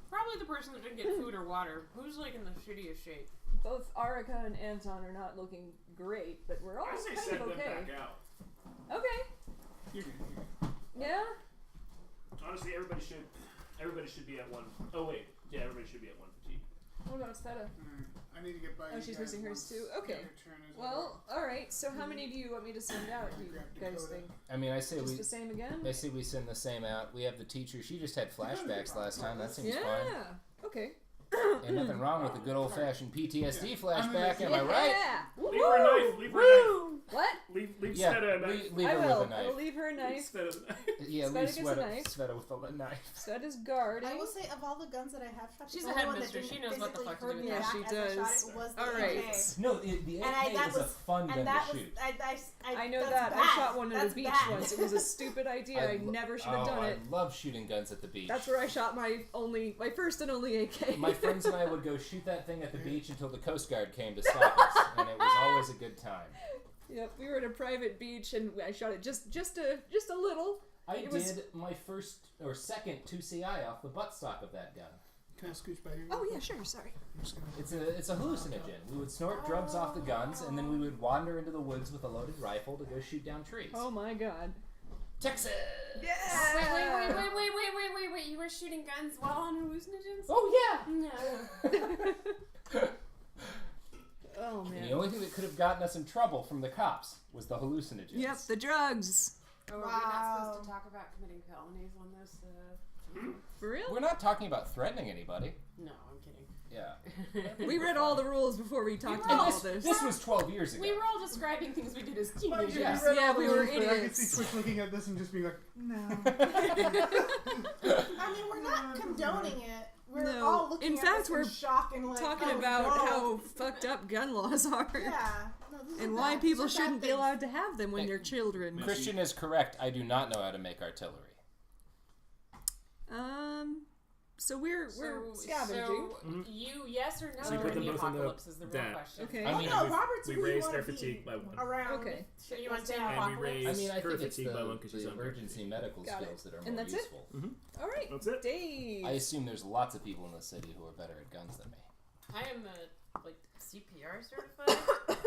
S7: Probably the person that didn't get food or water. Who's like in the shittiest shape?
S2: both Arika and Anton are not looking great, but we're all
S4: I say
S2: kind
S4: send
S2: of
S4: them
S2: okay.
S4: back out.
S2: Okay. Yeah.
S4: Honestly, everybody should be at one. Oh wait, yeah, everybody should be at one fatigue.
S2: What about Sveta?
S1: I need to get by.
S2: Oh,
S1: you
S2: she's
S1: guys
S2: missing hers
S1: once
S2: too?
S1: the
S2: Okay.
S1: other turn is
S2: Well, all right. So how many do you want me to send out? Do you guys think?
S3: I mean, I say
S2: Just
S3: we...
S2: the same again?
S3: I say we send the same out. We have the teacher. She just had flashbacks last time. That seems
S2: Yeah.
S3: fine.
S2: Okay.
S3: Ain't nothing wrong with a good old-fashioned PTSD flashback, am I
S2: Yeah.
S3: right?
S4: Leave her a knife. Leave her a knife.
S2: What?
S4: Leave
S3: Yeah,
S4: Sveta a knife.
S3: leave
S2: I
S3: her
S2: will.
S3: with a knife.
S2: I'll leave her a knife.
S4: Sveta a knife.
S3: Yeah,
S2: Sveta
S3: leave
S2: gets a
S3: Sveta,
S2: knife.
S3: Sveta with the knife.
S2: Sveta's guarding.
S5: I will say, of all the guns that I have shot,
S7: She's
S5: the
S7: a
S5: only one that
S7: headmistress. She
S5: didn't
S7: knows what the
S5: physically
S7: fuck to
S5: hurt
S7: do with
S5: me
S2: that.
S5: back
S2: Yeah, she
S5: as I shot
S2: does.
S5: it was the
S2: All right.
S5: AK.
S3: No, the AK
S5: And that
S3: is a
S5: was-
S3: fun gun
S5: And that
S3: to
S5: was,
S3: shoot.
S2: I know
S5: that's
S2: that. I
S5: bad.
S2: shot one at
S5: That's
S2: a beach
S5: bad.
S2: once. It was a stupid idea. I never should have done it.
S3: I love shooting guns at the beach.
S2: That's where I shot my first and only AK.
S3: My friends and I would go shoot that thing at the beach until the Coast Guard came to stop us, and it was always a good time.
S2: Yep, we were at a private beach and I shot it just a little.
S3: I
S2: It
S3: did
S2: was-
S3: my first or second 2CI off the buttstock of that gun.
S1: Can I scooch by here?
S2: Oh yeah, sure, sorry.
S1: I'm just gonna-
S3: It's a hallucinogen. We would snort drugs off the guns, and then we would wander into the woods with a loaded rifle to go shoot down trees.
S2: Oh my god.
S3: Texas!
S2: Yeah.
S7: Wait! You were shooting guns while on hallucinogens?
S3: Oh
S7: No.
S3: yeah!
S2: Oh
S3: And
S2: man.
S3: the only thing that could have gotten us in trouble from the cops was the hallucinogens.
S2: Yep, the drugs.
S7: Oh, are we not supposed to talk about committing felonies on this?
S2: For real?
S3: We're not talking about threatening anybody.
S7: No, I'm kidding.
S3: Yeah.
S2: We read all the rules before we talked
S7: were
S2: about
S7: all-
S2: all this.
S3: This was 12 years ago.
S7: We were all describing things we did as teenagers.
S3: Yeah.
S2: Yeah, we were
S1: I can
S2: idiots.
S1: see Twitch looking at this and just being like, no.
S5: I mean, we're not condoning it. We're
S2: No.
S5: all looking
S2: In
S5: at
S2: fact,
S5: this in
S2: we're
S5: shock and like,
S2: Talking
S5: oh,
S2: about
S5: no.
S2: how fucked up gun laws are.
S5: Yeah. No, these are
S2: And why
S5: bad-
S2: people
S5: these are bad
S2: shouldn't be
S5: things.
S2: allowed to have them when
S3: Hey,
S2: they're children.
S3: Christian is correct. I do not know how to make artillery.
S2: So we're scavenging.
S7: So you yes or no
S4: So you put
S7: during
S4: them
S7: the
S4: both in the
S7: apocalypse is the real
S4: that.
S7: question.
S2: Okay.
S3: I
S5: Oh
S3: mean,
S5: no,
S4: we've-
S5: Robert's
S4: we
S5: who you
S4: raised
S5: wanna
S4: our
S5: be
S4: fatigue by one.
S5: around.
S2: Okay.
S7: So you want to
S5: Yeah.
S7: say
S4: And we
S7: apocalypse?
S4: raised
S3: I mean, I
S4: her
S3: think it's
S4: fatigue by one 'cause
S3: the
S4: she's on
S3: emergency medical
S2: Got it.
S3: skills that are
S2: And
S3: more
S2: that's it?
S3: useful.
S2: All right.
S4: That's it.
S2: Dave.
S3: I assume there's lots of people in the city who are better at guns than me.
S7: I am like CPR certified.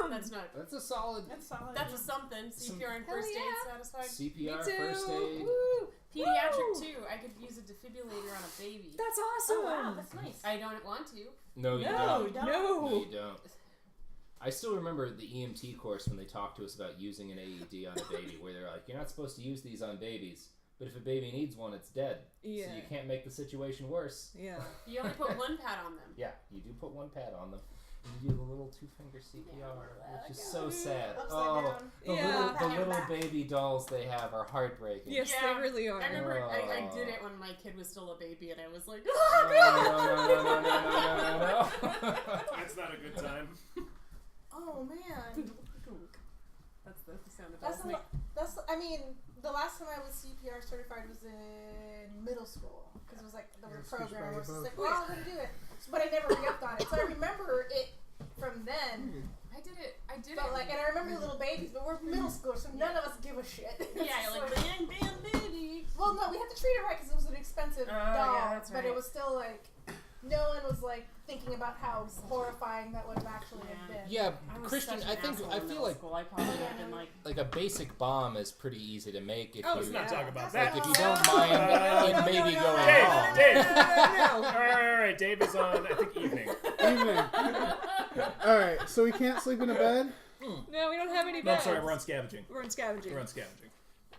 S7: That's not.
S3: That's a solid
S5: That's solid.
S7: That's a something. CPR and
S2: Hell
S7: first aid
S2: yeah.
S7: satisfied.
S3: CPR,
S2: Me too.
S3: first aid.
S2: Woo.
S7: Pediatric
S2: Woo.
S7: too. I could use a defibrillator on a baby.
S2: That's awesome.
S5: Oh wow, that's nice.
S7: I don't want to.
S3: No, you
S2: No,
S3: don't.
S5: don't.
S3: No,
S2: no.
S3: you don't. I still remember the EMT course when they talked to us about using an AED on a baby, where they're like, you're not supposed to use these on babies, but if a baby needs one, it's dead.
S2: Yeah.
S3: So you can't make the situation worse.
S2: Yeah.
S7: You only put one pad on them.
S3: Yeah, you do put one pad on them. You do the little 2-finger CPR, which is so sad.
S5: Upside
S3: Oh,
S5: down.
S3: the
S2: Yeah.
S3: little baby dolls they have are heartbreaking.
S2: Yes,
S7: Yeah.
S2: they really are.
S7: I remember I
S3: Oh.
S7: did it when my kid was still a baby, and I was like,
S3: No,
S7: oh
S3: no.
S4: That's not a good time.
S5: Oh man.
S7: That's the sound of
S5: That's
S7: bells
S5: a
S7: make.
S5: lo- that's. I mean, the last time I was CPR certified was in middle school because it was like there was a
S1: Yeah, speech
S5: program where it was
S1: by
S5: just like,
S1: both.
S5: well, I'm gonna do it. But I never re-upped on it, so I remember it from then.
S7: I did it.
S5: But like, and I remember the little babies, but we're middle school, so none of us give a shit.
S7: Yeah,
S5: It's
S7: like bam, bam, baby.
S5: well, no, we had to treat it right because it was an expensive doll,
S7: yeah, that's
S5: but
S7: right.
S5: it was still like no one was like thinking about how horrifying that would have actually have been.
S3: Yeah,
S7: I was
S3: Christian,
S7: such
S3: I
S7: an
S3: think
S7: asshole
S3: I
S7: in
S3: feel
S7: middle
S3: like
S7: school. I probably would have been like,
S3: a basic bomb is pretty easy to make if
S2: Oh,
S3: you
S4: Let's not talk about
S3: like
S4: that.
S3: if you don't mind it maybe going
S4: Dave,
S3: wrong.
S4: Dave.
S2: No.
S4: All right, Dave is on, I think, evening.
S1: Evening. Alright, so we can't sleep in a bed?
S2: No, we don't have any
S4: No, I'm
S2: beds.
S4: sorry, we're on scavenging.
S2: We're on scavenging.
S4: We're on scavenging.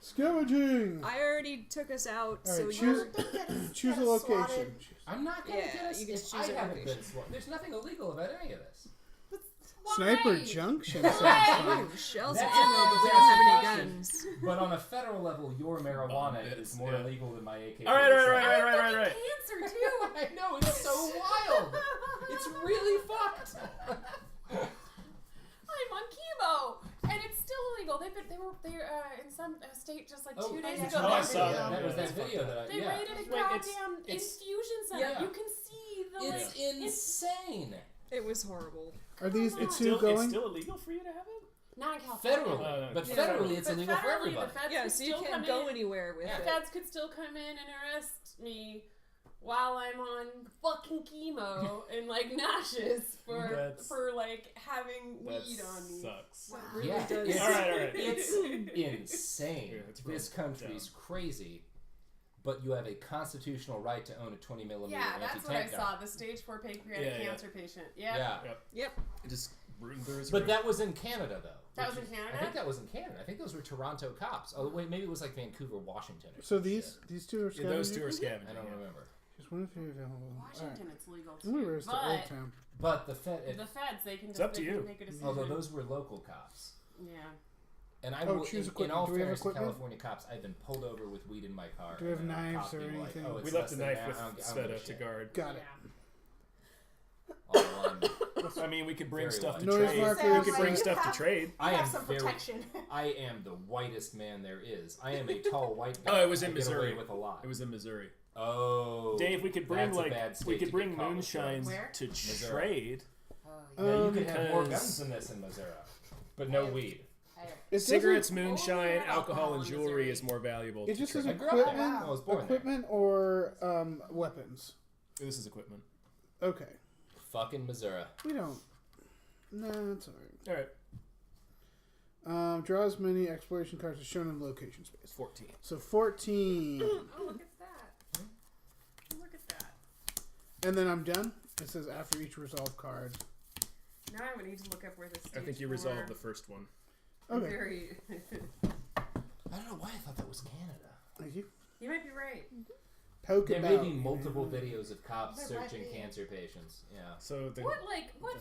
S1: Scavenging!
S2: I already took us out, so
S1: Alright,
S2: you're.
S1: choose a location.
S3: I'm not gonna
S2: Yeah,
S3: get us
S2: you can
S3: if
S2: choose
S3: I
S2: a
S3: haven't
S2: location.
S3: been sworn. There's nothing illegal about any of this.
S1: Sniper
S7: Why?
S1: Junction sounds fun.
S2: Ooh, shells
S3: That's
S2: and ammo, but we
S3: a
S2: don't have any
S3: question.
S2: guns.
S3: But on a federal level, your marijuana
S4: Yes,
S3: is more
S4: yeah.
S3: illegal than my AK.
S4: All right.
S7: cancer too.
S3: I know, it's so wild. It's really fucked.
S7: I'm on chemo, and it's still illegal. They were in some state just like 2 days
S5: yeah.
S7: ago.
S4: Oh, I
S7: They-
S4: saw
S3: that. That was that
S4: Yeah.
S3: video that I.
S7: They
S3: Yeah.
S7: raided a
S4: Wait,
S7: goddamn
S4: it's-
S7: infusion center.
S3: Yeah.
S7: You can see the
S3: It's insane.
S2: It was horrible.
S1: Are these the
S4: It's
S1: two
S4: still,
S1: going?
S4: it's still illegal for you to have it?
S7: not in California.
S3: Federally, but
S4: Yeah.
S3: federally, it's
S7: But
S3: illegal for
S7: federally,
S3: everybody.
S7: The feds
S2: Yeah,
S7: could
S2: so you
S7: still
S2: can't
S7: come
S2: go
S7: in.
S2: anywhere with
S7: The
S2: it.
S7: feds could still come in and arrest me while I'm on fucking chemo and like nauseous for like having weed on me.
S4: Sucks.
S2: Really
S3: Yeah,
S2: does.
S3: it's,
S4: All right.
S3: it's insane.
S4: Yeah, it's
S3: This
S4: real
S3: country's crazy, but you have a constitutional right to own a 20 millimeter
S7: Yeah, that's what I
S3: anti-tank gun.
S7: saw. The stage 4 pancreatic
S4: Yeah.
S7: cancer patient. Yeah.
S3: Yeah,
S2: Yep.
S4: It just ruined theirs.
S3: but that was in Canada though.
S7: That
S3: which
S7: was in
S3: is-
S7: Canada?
S3: I think that was in Canada. I think those were Toronto cops. Oh wait, maybe it was like Vancouver, Washington. Or
S1: So
S3: some
S1: these two are
S4: Yeah, those two
S1: scavenging?
S4: are scavenging.
S3: shit. I don't
S4: yeah.
S3: remember.
S1: Just wonder if you're available.
S7: Washington, it's legal
S1: Alright. We
S7: too.
S1: were to Old
S7: But
S1: Town.
S3: But the Fed,
S7: the feds, they can just
S4: up to
S7: they can
S4: you.
S7: make a decision.
S3: although those were local cops.
S7: Yeah.
S3: And I
S1: Oh,
S3: will,
S1: choose
S3: in
S1: equipment.
S3: all
S1: Do we have
S3: fairness to
S1: equipment?
S3: California cops, I've been pulled over with weed in my car.
S1: Do we have
S3: and then a
S1: knives
S3: cop
S1: or
S3: being
S1: anything?
S3: Like, oh, it's
S4: We left
S3: less
S4: a
S3: than
S4: knife
S3: that.
S4: with
S3: I don't give a
S4: Sveta to
S3: shit.
S4: guard.
S1: Got it.
S3: All one.
S4: I mean, we could bring
S3: Very
S4: stuff to
S1: Noise
S4: trade.
S1: markers.
S4: We could
S5: Like,
S4: bring
S5: you
S4: stuff to
S5: have-
S4: trade.
S3: I
S5: have
S3: am
S5: some
S3: very.
S5: protection.
S3: I am the whitest man there is. I am a tall white guy.
S4: Oh, it was in
S3: I get away
S4: Missouri.
S3: with a lot.
S4: It was in Missouri.
S3: Oh,
S4: Dave, we could bring
S3: that's a bad state
S4: we could
S3: to
S4: bring
S3: get caught with
S4: moonshine
S3: drugs.
S7: Where?
S4: to
S3: Missouri.
S4: trade.
S7: Oh,
S3: Yeah, you could
S4: because-
S3: have more guns than this in Missouri, but no weed.
S1: It
S4: Cigarettes,
S1: doesn't-
S4: moonshine,
S7: Only
S4: alcohol, and
S7: alcohol in
S4: jewelry
S7: Missouri.
S4: is more valuable.
S1: It
S4: to
S1: just
S4: trade.
S1: says
S3: I grew up there.
S1: equipment,
S3: I was born there.
S1: equipment or weapons.
S4: This is equipment.
S1: Okay.
S3: Fucking Missouri.
S1: We don't. No, it's alright.
S4: All right,
S1: Draw as many exploration cards as shown in the location space.
S4: 14.
S1: So 14.
S7: Oh, look at that. Look at that.
S1: And then I'm done. It says after each resolve card.
S7: Now I would need to look up where the stage
S4: I think you
S7: 4
S4: resolved the first one.
S1: Okay.
S7: Very.
S3: I don't know why I thought that was Canada.
S1: Thank you.
S7: You might be right.
S1: Poke
S3: There
S1: about.
S3: may be multiple videos of cops
S5: There might
S3: searching
S5: be.
S3: cancer patients. Yeah.
S4: So the
S7: What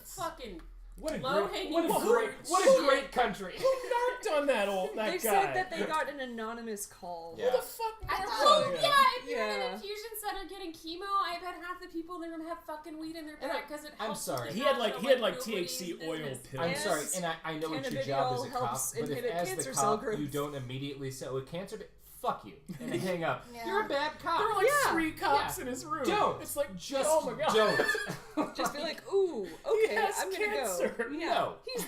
S7: fucking
S3: What a
S7: Low-hanging
S3: great,
S7: fruit.
S3: what a great country.
S4: who narked on that
S2: They
S4: guy?
S2: said that they got an anonymous call.
S3: Yeah.
S4: Who the fuck
S5: I
S4: narked
S5: thought-
S4: on him?
S7: if you're in
S2: Yeah.
S7: an infusion center getting chemo, I bet half the people in the room have fucking weed in their
S3: And
S7: blood because it
S3: I'm
S7: helps.
S3: sorry.
S7: with
S4: He
S7: the
S4: had like
S7: nobody's
S4: THC oil
S7: business.
S4: pills.
S3: I'm
S2: Yes.
S3: sorry, and I know it's your job as a
S2: Cannabidiol
S3: cop,
S2: helps
S3: but if
S2: inhibit
S3: as
S2: cancer
S3: the
S2: cell
S3: cop
S2: growth.
S3: you don't immediately say, "Oh, cancer," fuck you, and hang up.
S5: Yeah.
S3: You're a bad cop.
S4: There were like
S2: Yeah.
S4: 3 cops
S3: Yeah.
S4: in his room.
S3: Don't.
S4: It's like
S3: Just
S4: oh my god.
S3: don't.
S2: Just be like, ooh, okay,
S4: has
S2: I'm gonna
S4: cancer.
S2: go. Yeah.
S3: No.
S2: He's,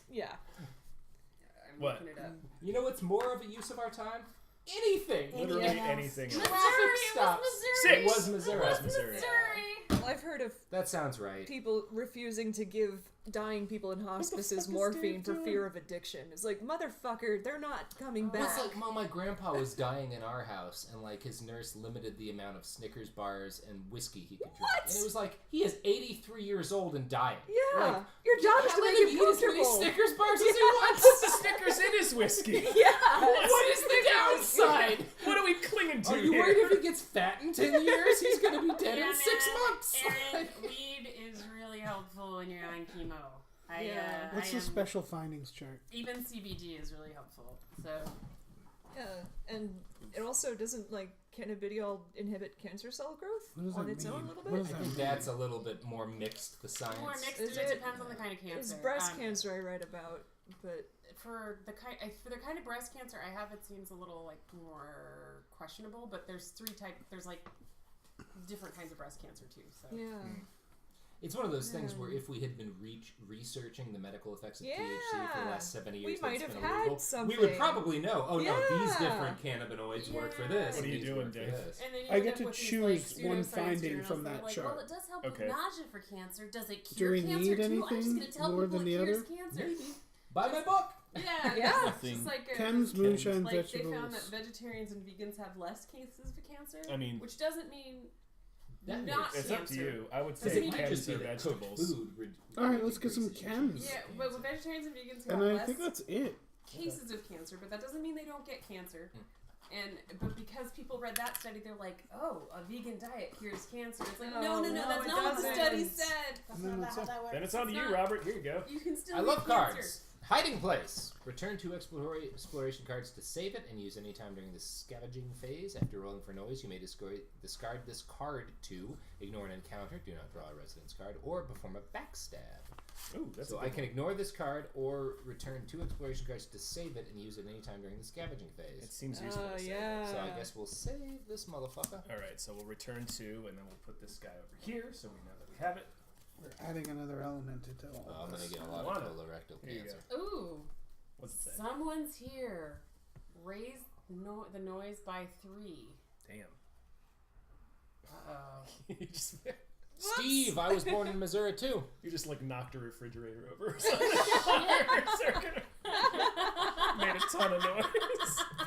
S2: yeah.
S7: I'm
S4: What?
S7: looking it up.
S3: You know what's more of a use of our time? Anything.
S4: Literally
S5: Yeah.
S4: anything.
S7: Missouri,
S3: Traffic
S7: it
S3: stops.
S7: was Missouri.
S4: Six.
S3: It was Missouri.
S7: It was
S4: Missouri.
S7: Missouri.
S2: Well, I've heard of
S3: That sounds right.
S2: people refusing to give dying people in hospices
S4: fuck is
S2: morphine
S4: Dave
S2: for
S4: doing?
S2: fear of addiction. It's like, motherfucker, they're not coming
S3: Well,
S2: back.
S3: it's like, Mom, my grandpa was dying in our house, and like his nurse limited the amount of Snickers bars and whiskey he could drink.
S2: What?
S3: And it was like he is 83 years old and dying.
S2: Yeah,
S3: Like,
S2: your job is to
S3: let
S2: make
S3: him
S2: it
S3: eat as many
S2: comfortable.
S3: Snickers bars as he
S4: Put
S3: wants.
S4: the Snickers in his whiskey.
S2: Yeah.
S3: What is the downside?
S4: What are we clinging to
S3: Are you
S4: here?
S3: worried if he gets fat in 10 years, he's going to be dead
S7: Yeah,
S3: in 6
S7: man,
S3: months?
S7: Aaron, weed is really helpful when you're on chemo.
S1: What's the special findings chart?
S7: Even CBD is really helpful. So
S2: Yeah, and it also doesn't like cannabidiol inhibit cancer cell growth
S1: What does
S2: on
S1: that
S2: its own a
S1: mean?
S2: little
S1: What
S2: bit.
S1: does
S3: I
S1: that
S3: think
S1: mean?
S3: that's a little bit more mixed, the science.
S7: more mixed.
S2: Is
S7: It
S2: it-
S7: depends on the kind of cancer.
S2: It's breast cancer I read about, but
S7: For the kind of breast cancer I have, it seems a little like more questionable. But there's There's like different kinds of breast cancer too. So
S2: yeah.
S3: It's one of those things where if we had been researching the medical effects of THC for the last 70 years,
S2: might
S3: that's
S2: have
S3: been
S2: had
S3: illegal,
S2: something.
S3: we would probably know. Oh no, these
S2: Yeah.
S3: different cannabinoids work for this.
S4: What are
S3: and
S4: you
S3: these
S4: doing,
S3: work for
S4: Dave?
S3: this.
S7: And then you
S1: I
S7: end
S1: get
S7: up
S1: to
S7: with these,
S1: choose
S7: like,
S1: one
S7: pseudoscience
S1: finding
S7: journals
S1: from
S7: that are
S1: that
S7: like,
S1: chart.
S7: Well, it does help
S4: Okay.
S7: with nausea for cancer. Does it
S1: Do
S7: cure
S1: we
S7: cancer
S1: need
S7: too? I'm just
S1: anything
S7: going to tell
S1: more
S7: people
S1: than
S7: it
S1: the
S7: cures
S1: other?
S7: cancer.
S3: Maybe. Buy my book!
S7: Yeah,
S2: Yeah.
S7: It's just like
S1: Chems, moonshine,
S7: like they
S1: vegetables.
S7: found that vegetarians and vegans have less cases of cancer.
S4: I mean-
S7: which doesn't mean
S3: That
S7: not
S4: It's
S7: cancer.
S4: up to you. I would
S7: Does
S4: say
S7: it mean-
S3: might just
S4: chems
S3: be
S4: are
S3: that cooked
S4: vegetables.
S3: food.
S1: Alright, let's get some
S3: increases your chance
S1: chems.
S7: Yeah,
S3: of
S7: but
S3: cancer.
S7: vegetarians and vegans who
S1: And
S7: have
S1: I
S7: less
S1: think that's it.
S7: cases of cancer, but that doesn't mean they don't get cancer. But because people read that study, they're like, "Oh, a vegan diet cures cancer." It's like, no,
S2: No,
S7: that's
S2: it
S7: not what the study
S2: doesn't.
S7: said.
S5: That's
S1: And then
S5: not
S1: it's
S5: how
S1: up-
S5: that works.
S4: Then it's on to
S7: It's
S4: you,
S7: not-
S4: Robert. Here you go.
S7: You can still
S3: I
S7: get
S3: love
S7: cancer.
S3: cards. Hiding place. Return 2 exploration cards to save it and use any time during the scavenging phase. After rolling for noise, you may discard this card to ignore an encounter, do not draw a residence card, or perform a backstab.
S4: Ooh, that's
S3: So
S4: a
S3: I
S4: good
S3: can
S4: one.
S3: ignore this card or return 2 exploration cards to save it and use it any time during the scavenging
S4: It
S3: phase.
S4: seems useful. to say.
S2: Yeah.
S3: So I guess we'll save this motherfucker.
S4: All right, so we'll return to, and then we'll put this guy over here, so we know that we have it.
S1: We're adding another element into all
S3: Oh, I'm
S1: of
S3: gonna
S1: this.
S3: get a lot
S4: Wanna.
S3: of colorectal
S4: Here you
S3: cancer.
S7: Ooh,
S4: What's it say?
S7: someone's here. Raise the noise by 3.
S4: Damn.
S7: Uh-oh.
S4: you just
S3: Steve, I was born in Missouri too.
S4: you just like knocked a refrigerator over. Made a ton of noise.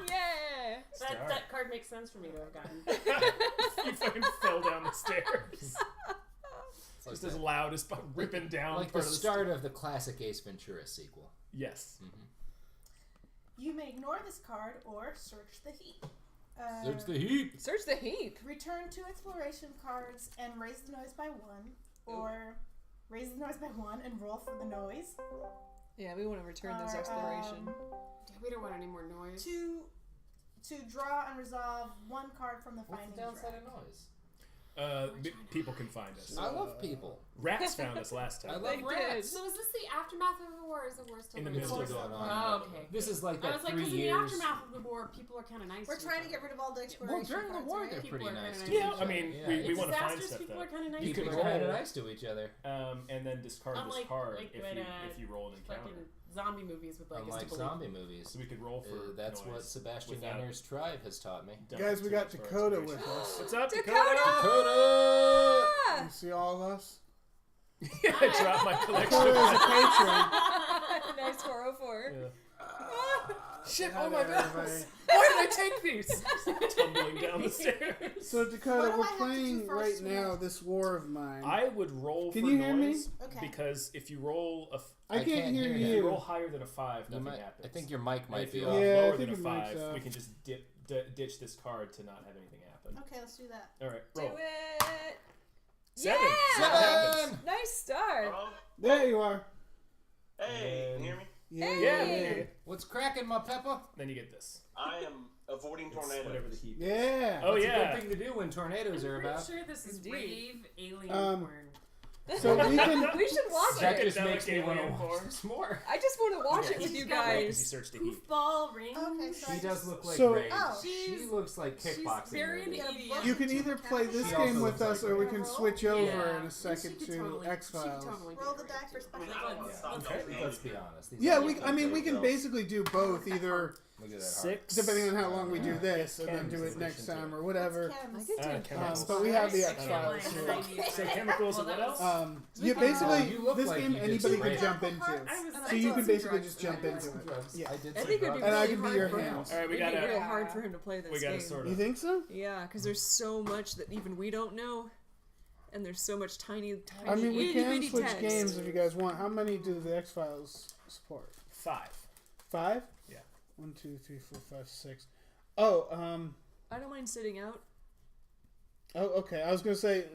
S2: Yeah.
S4: Star.
S7: That card makes sense for me to have gotten.
S4: You fucking fell down the stairs.
S3: It's like
S4: Just as
S3: that-
S4: loud as ripping down.
S3: like the
S4: part of
S3: start of the classic Ace Ventura sequel.
S4: Yes.
S5: You may ignore this card or search the heap.
S3: Search the heap.
S2: Search the heap.
S5: Return 2 exploration cards and raise the noise by 1, or raise the noise by 1 and roll for the noise.
S2: Yeah, we want to return this
S5: Or,
S2: exploration.
S7: We don't want any more noise.
S5: To draw and resolve 1 card from the
S3: What's
S5: finding
S3: the downside
S5: track.
S3: of noise?
S4: People can find us.
S3: I love people.
S4: Rats found us last
S3: I
S4: time.
S3: love
S2: They
S3: rats.
S7: So is this the aftermath of the war? Or is the war still
S4: In the
S7: going
S4: midst
S3: Still
S4: of
S7: on?
S3: going on.
S7: Oh, okay.
S3: This is like
S7: I
S3: that
S7: was like,
S3: 3
S7: because in the
S3: years.
S7: aftermath of the war, people are kind of nice.
S5: We're
S7: to
S5: trying to
S7: each
S5: get
S7: other.
S5: rid of all the
S3: Well,
S5: exploration
S3: during the
S5: cards,
S3: war,
S5: right?
S3: they're
S7: People
S3: pretty
S7: are
S3: nice
S7: kinda
S3: to
S7: nice.
S3: each
S4: Yeah, I
S3: other.
S4: mean,
S3: Yeah.
S4: we
S7: It's
S4: want to find
S7: disasters,
S4: stuff
S7: people
S4: though.
S7: are kind of nice
S4: You
S7: to
S4: can
S7: each
S3: People are
S4: roll.
S3: kind of
S7: other.
S3: nice to each other.
S4: And then discard this
S7: Unlike
S4: card
S7: like
S4: if
S7: when,
S4: you roll an encounter.
S7: fucking zombie movies would like us
S3: Unlike
S7: to believe.
S3: zombie movies.
S4: So we could roll for
S3: That's
S4: noise
S3: what Sebastian
S4: without
S3: Yanner's tribe has taught me.
S4: dumping
S1: Guys, we
S4: too
S1: got
S4: much for
S1: Dakota
S4: exploration.
S1: with us.
S4: What's up,
S2: Dakota!
S4: Dakota?
S3: Dakota!
S1: You see all of us?
S4: Yeah, I dropped my collection
S1: Dakota
S4: of
S1: is a patron.
S2: Nice 404.
S4: Yeah.
S3: Shit,
S1: Hi
S3: oh my
S1: there,
S3: god.
S1: everybody.
S3: Why did I take these?
S4: Tumbling down the stairs.
S1: So Dakota,
S5: What do I
S1: we're
S5: have to do
S1: playing
S5: first
S1: right
S5: to
S1: now
S5: know?
S1: this war of mine.
S4: I would roll
S1: Can
S4: for
S1: you hear me?
S4: noise
S5: Okay.
S4: because if you roll
S1: I can't hear
S4: if
S1: you.
S4: you roll higher than a 5,
S3: You
S4: nothing
S3: might,
S4: happens.
S3: I think your mic
S4: And
S3: might
S4: if
S3: be
S4: you
S3: off.
S4: roll
S1: Yeah, I
S4: lower
S1: think
S4: than a
S1: it mic's
S4: 5,
S1: off.
S4: we can just ditch this card to not have anything happen.
S5: Okay, let's do that.
S4: All right,
S2: Do
S4: roll.
S2: it.
S4: 7.
S2: Yeah!
S4: Seven happens.
S3: 7!
S2: Nice start.
S8: Hello?
S1: There you are.
S8: Hey, can you hear me?
S1: Yeah,
S4: Yeah,
S2: Hey!
S4: yeah.
S3: What's cracking, my pepper?
S4: Then you get this.
S8: I am avoiding
S4: It's
S8: tornadoes.
S4: whatever the heat.
S1: Yeah.
S4: Oh
S3: That's
S4: yeah.
S3: a good thing to do when tornadoes are
S7: I'm pretty
S3: about.
S7: sure this is
S2: Indeed.
S7: rave alien
S1: Um,
S7: porn.
S1: So we can.
S2: We should watch
S3: That
S2: it.
S3: just makes me want to
S4: Alien
S3: watch
S4: porn.
S3: this more.
S2: I just want to watch
S4: Yeah,
S2: it with
S7: he's
S2: you
S7: got, like,
S4: Because you
S2: guys.
S4: search the heat.
S7: Goofball ring.
S5: Okay, so I
S3: She does
S5: just-
S3: look like
S1: So-
S3: Rage.
S5: Oh.
S3: She looks like
S7: She's
S3: kickboxing.
S7: very
S3: movie.
S7: into EDM.
S1: You can either play this
S3: She
S1: game
S3: also
S1: with
S3: looks
S1: us,
S3: like
S1: or we
S3: her.
S1: can switch over
S7: Yeah.
S1: in a second
S7: She could
S1: to
S7: totally-
S1: X
S7: she could
S1: Files.
S7: totally
S5: Roll
S7: be
S5: the
S7: Rage,
S5: die for
S7: too.
S5: special
S8: I don't want to stop
S3: Okay,
S8: those
S3: let's be
S8: games.
S3: honest. These
S1: Yeah,
S3: are
S1: we.
S3: like
S1: I mean, we
S3: little
S1: can
S3: girls.
S1: basically do both, either
S3: Look at that heart.
S4: 6.
S1: depending on how long we do
S3: Yeah.
S1: this, and then
S4: Chems
S1: do
S4: is
S1: it next
S4: addition to
S1: time
S4: it.
S1: or whatever.
S5: Chems.
S2: I can do
S4: chemicals.
S1: But we have the
S7: I
S1: X
S7: can't
S1: Files
S7: line
S1: here.
S7: the 90s.
S4: So chemicals and
S7: Well,
S4: what
S7: that
S4: else?
S7: was-
S1: Yeah, basically,
S3: You look
S1: this
S3: like
S1: game
S3: you just
S1: anybody can
S3: ran.
S1: jump into.
S7: I was-
S1: So
S7: I
S1: you
S7: did
S1: can
S7: some
S1: basically
S7: drugs
S1: just jump
S7: and I
S1: into it.
S3: Drugs.
S1: Yeah.
S3: I did
S2: I
S3: some
S2: think it'd be
S3: drugs.
S1: And I
S2: really
S1: can be
S2: hard
S1: your
S2: for him.
S1: hands.
S4: All right, we
S2: It'd be
S4: gotta
S2: real hard for him to play this
S4: we gotta
S2: game.
S4: sort
S1: You
S4: of.
S1: think so?
S2: Yeah, because there's so much that even we don't know, and there's so much tiny, tiny.
S1: I mean, we
S2: itty
S1: can
S2: bitty
S1: switch
S2: text.
S1: games if you guys want. How many do the X Files support?
S4: 5.
S1: 5?
S4: Yeah.
S1: 1, 2, 3, 4, 5, 6. Oh,
S2: I don't mind sitting out.
S1: oh, okay. I was gonna say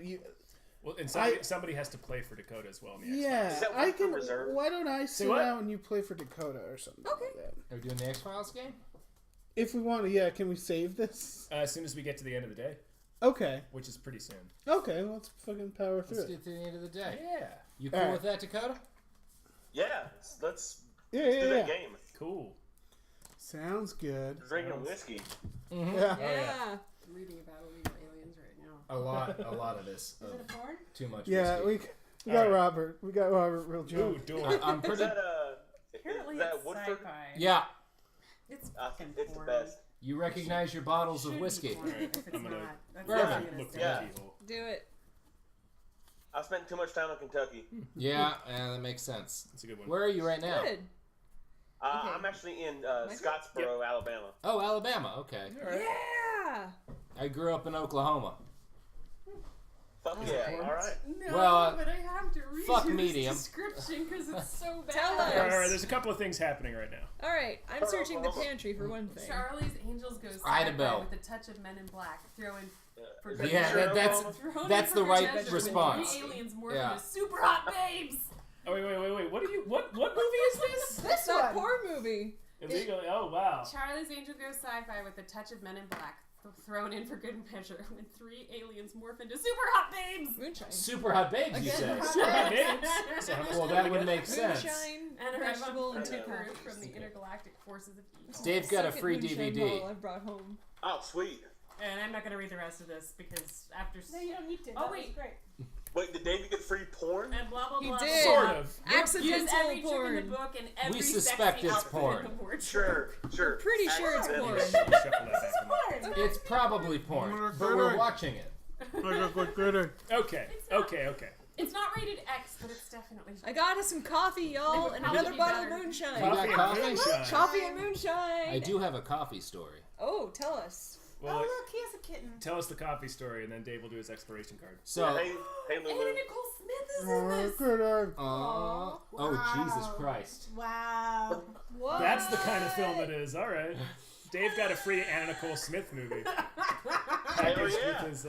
S4: Well, and somebody has to play for Dakota as well in the X-Files.
S1: Yeah,
S8: Is that
S1: I
S8: one for
S1: can.
S8: reserve?
S1: Why don't I sit
S4: what?
S1: out and you play for Dakota or something
S2: Okay.
S1: like that?
S3: Are we doing the X-Files game?
S1: If we want to, yeah. Can we save this?
S4: As soon as we get to the end of the day,
S1: Okay.
S4: which is pretty soon.
S1: Okay, let's fucking power through
S3: Let's
S1: it.
S3: get to the end of the day.
S4: Yeah.
S3: You cool
S1: Alright.
S3: with that, Dakota?
S8: Yeah, let's
S1: Yeah,
S8: do
S1: yeah,
S8: that
S1: yeah.
S8: game.
S4: Cool.
S1: Sounds good.
S8: Drinking whiskey.
S3: Mm-hmm.
S1: Yeah.
S2: Yeah.
S7: I'm reading about illegal aliens right now.
S3: A lot of this.
S5: Is it a porn?
S3: Too much
S1: Yeah,
S3: whiskey.
S1: we got
S4: Alright.
S1: Robert. We got Robert real
S4: Ooh,
S1: drunk.
S4: door.
S3: I'm
S8: Is
S3: pretty...
S8: that
S7: Apparently
S8: is that
S7: it's
S8: Woodford?
S7: sci-fi.
S3: Yeah.
S7: It's
S8: I
S7: fucking
S8: think it's the
S7: porn.
S8: best.
S3: You recognize your bottles of
S7: Shouldn't
S3: whiskey.
S7: be porn if it's
S4: I'm gonna-
S7: not. That's
S3: Bourbon.
S7: all I'm gonna
S4: Look
S7: say.
S4: through
S8: Yeah.
S4: the keyhole.
S2: Do it.
S8: I spent too much time in Kentucky.
S3: Yeah, that makes sense.
S4: That's a good one.
S3: Where are you right now?
S2: Good. Okay.
S8: I'm actually in
S2: turn?
S8: Scottsboro, Alabama.
S3: Oh, Alabama. Okay.
S4: All right.
S2: Yeah.
S3: I grew up in Oklahoma.
S8: Fuck
S3: Is it
S8: yeah!
S3: porn?
S8: All right.
S7: No,
S3: Well,
S7: but I have to read
S3: fuck
S7: you
S3: medium.
S7: this description because it's so bad.
S2: Tell
S4: All right, all right,
S2: us.
S4: there's a couple of things happening right now.
S2: All right. I'm searching the pantry for one thing.
S7: Charlie's Angels goes
S3: Ida
S7: sci-fi
S3: Bell.
S7: with a touch of Men in Black. Throw in for
S8: Is
S7: good
S3: Yeah,
S7: measure.
S3: that's
S7: Throw in
S3: that's
S7: for
S3: the
S7: good
S3: right
S7: measure
S3: response.
S7: when 3 aliens morph
S3: Yeah.
S7: into super hot babes.
S4: Oh wait. What movie is this?
S2: That's that porn movie.
S4: Illegal. Oh wow.
S7: Charlie's Angel goes sci-fi with a touch of Men in Black. Thrown in for good measure when 3 aliens morph into super hot babes.
S2: Moonshine.
S3: super hot babes. You say?
S2: Again.
S4: Super hot babes. So how much
S3: Well,
S4: do
S3: that
S4: we
S3: would
S4: get?
S3: make sense.
S2: Moonshine,
S7: And a
S2: vegetable, and
S7: two
S2: ticker.
S7: from the intergalactic forces of evil.
S3: Dave got a
S2: Second
S3: free
S2: moonshine
S3: DVD.
S2: bottle I brought home.
S8: Oh, sweet.
S7: And I'm not going to read the rest of this because after...
S5: No, you don't need to.
S7: Oh,
S5: That was
S7: wait.
S5: great.
S8: Wait, did David get free porn?
S7: And blah, blah,
S2: He
S7: blah.
S2: did.
S4: Sort of.
S7: Use
S2: Accidental
S7: every trick in
S2: porn.
S7: the book and every
S3: We suspect
S7: sexy
S3: it's
S7: outfit
S3: porn.
S7: in the wardrobe.
S8: Sure.
S2: Pretty sure it's
S8: Accidentally.
S2: porn.
S4: Shuffle that back in there.
S3: It's probably porn, but we're watching it.
S4: Okay.
S7: It's not rated X, but it's definitely...
S2: I got us some coffee, y'all, and
S7: Probably
S2: another
S7: be
S2: bottle of
S7: better.
S2: moonshine.
S3: got
S4: Coffee
S3: coffee?
S4: and moonshine.
S2: Coffee and moonshine.
S3: I do have a coffee story.
S2: Oh, tell us.
S4: Well,
S5: Oh, look, he has a kitten.
S4: tell us the coffee story, and then Dave will do his expiration card.
S3: So,
S8: hey
S7: Anna
S8: Lulu.
S7: Nicole Smith is in this.
S3: oh Jesus Christ!
S5: Wow.
S2: What?
S4: That's the kind of film it is. All right. Dave got a free Anna Nicole Smith movie packaged
S8: yeah.
S4: with his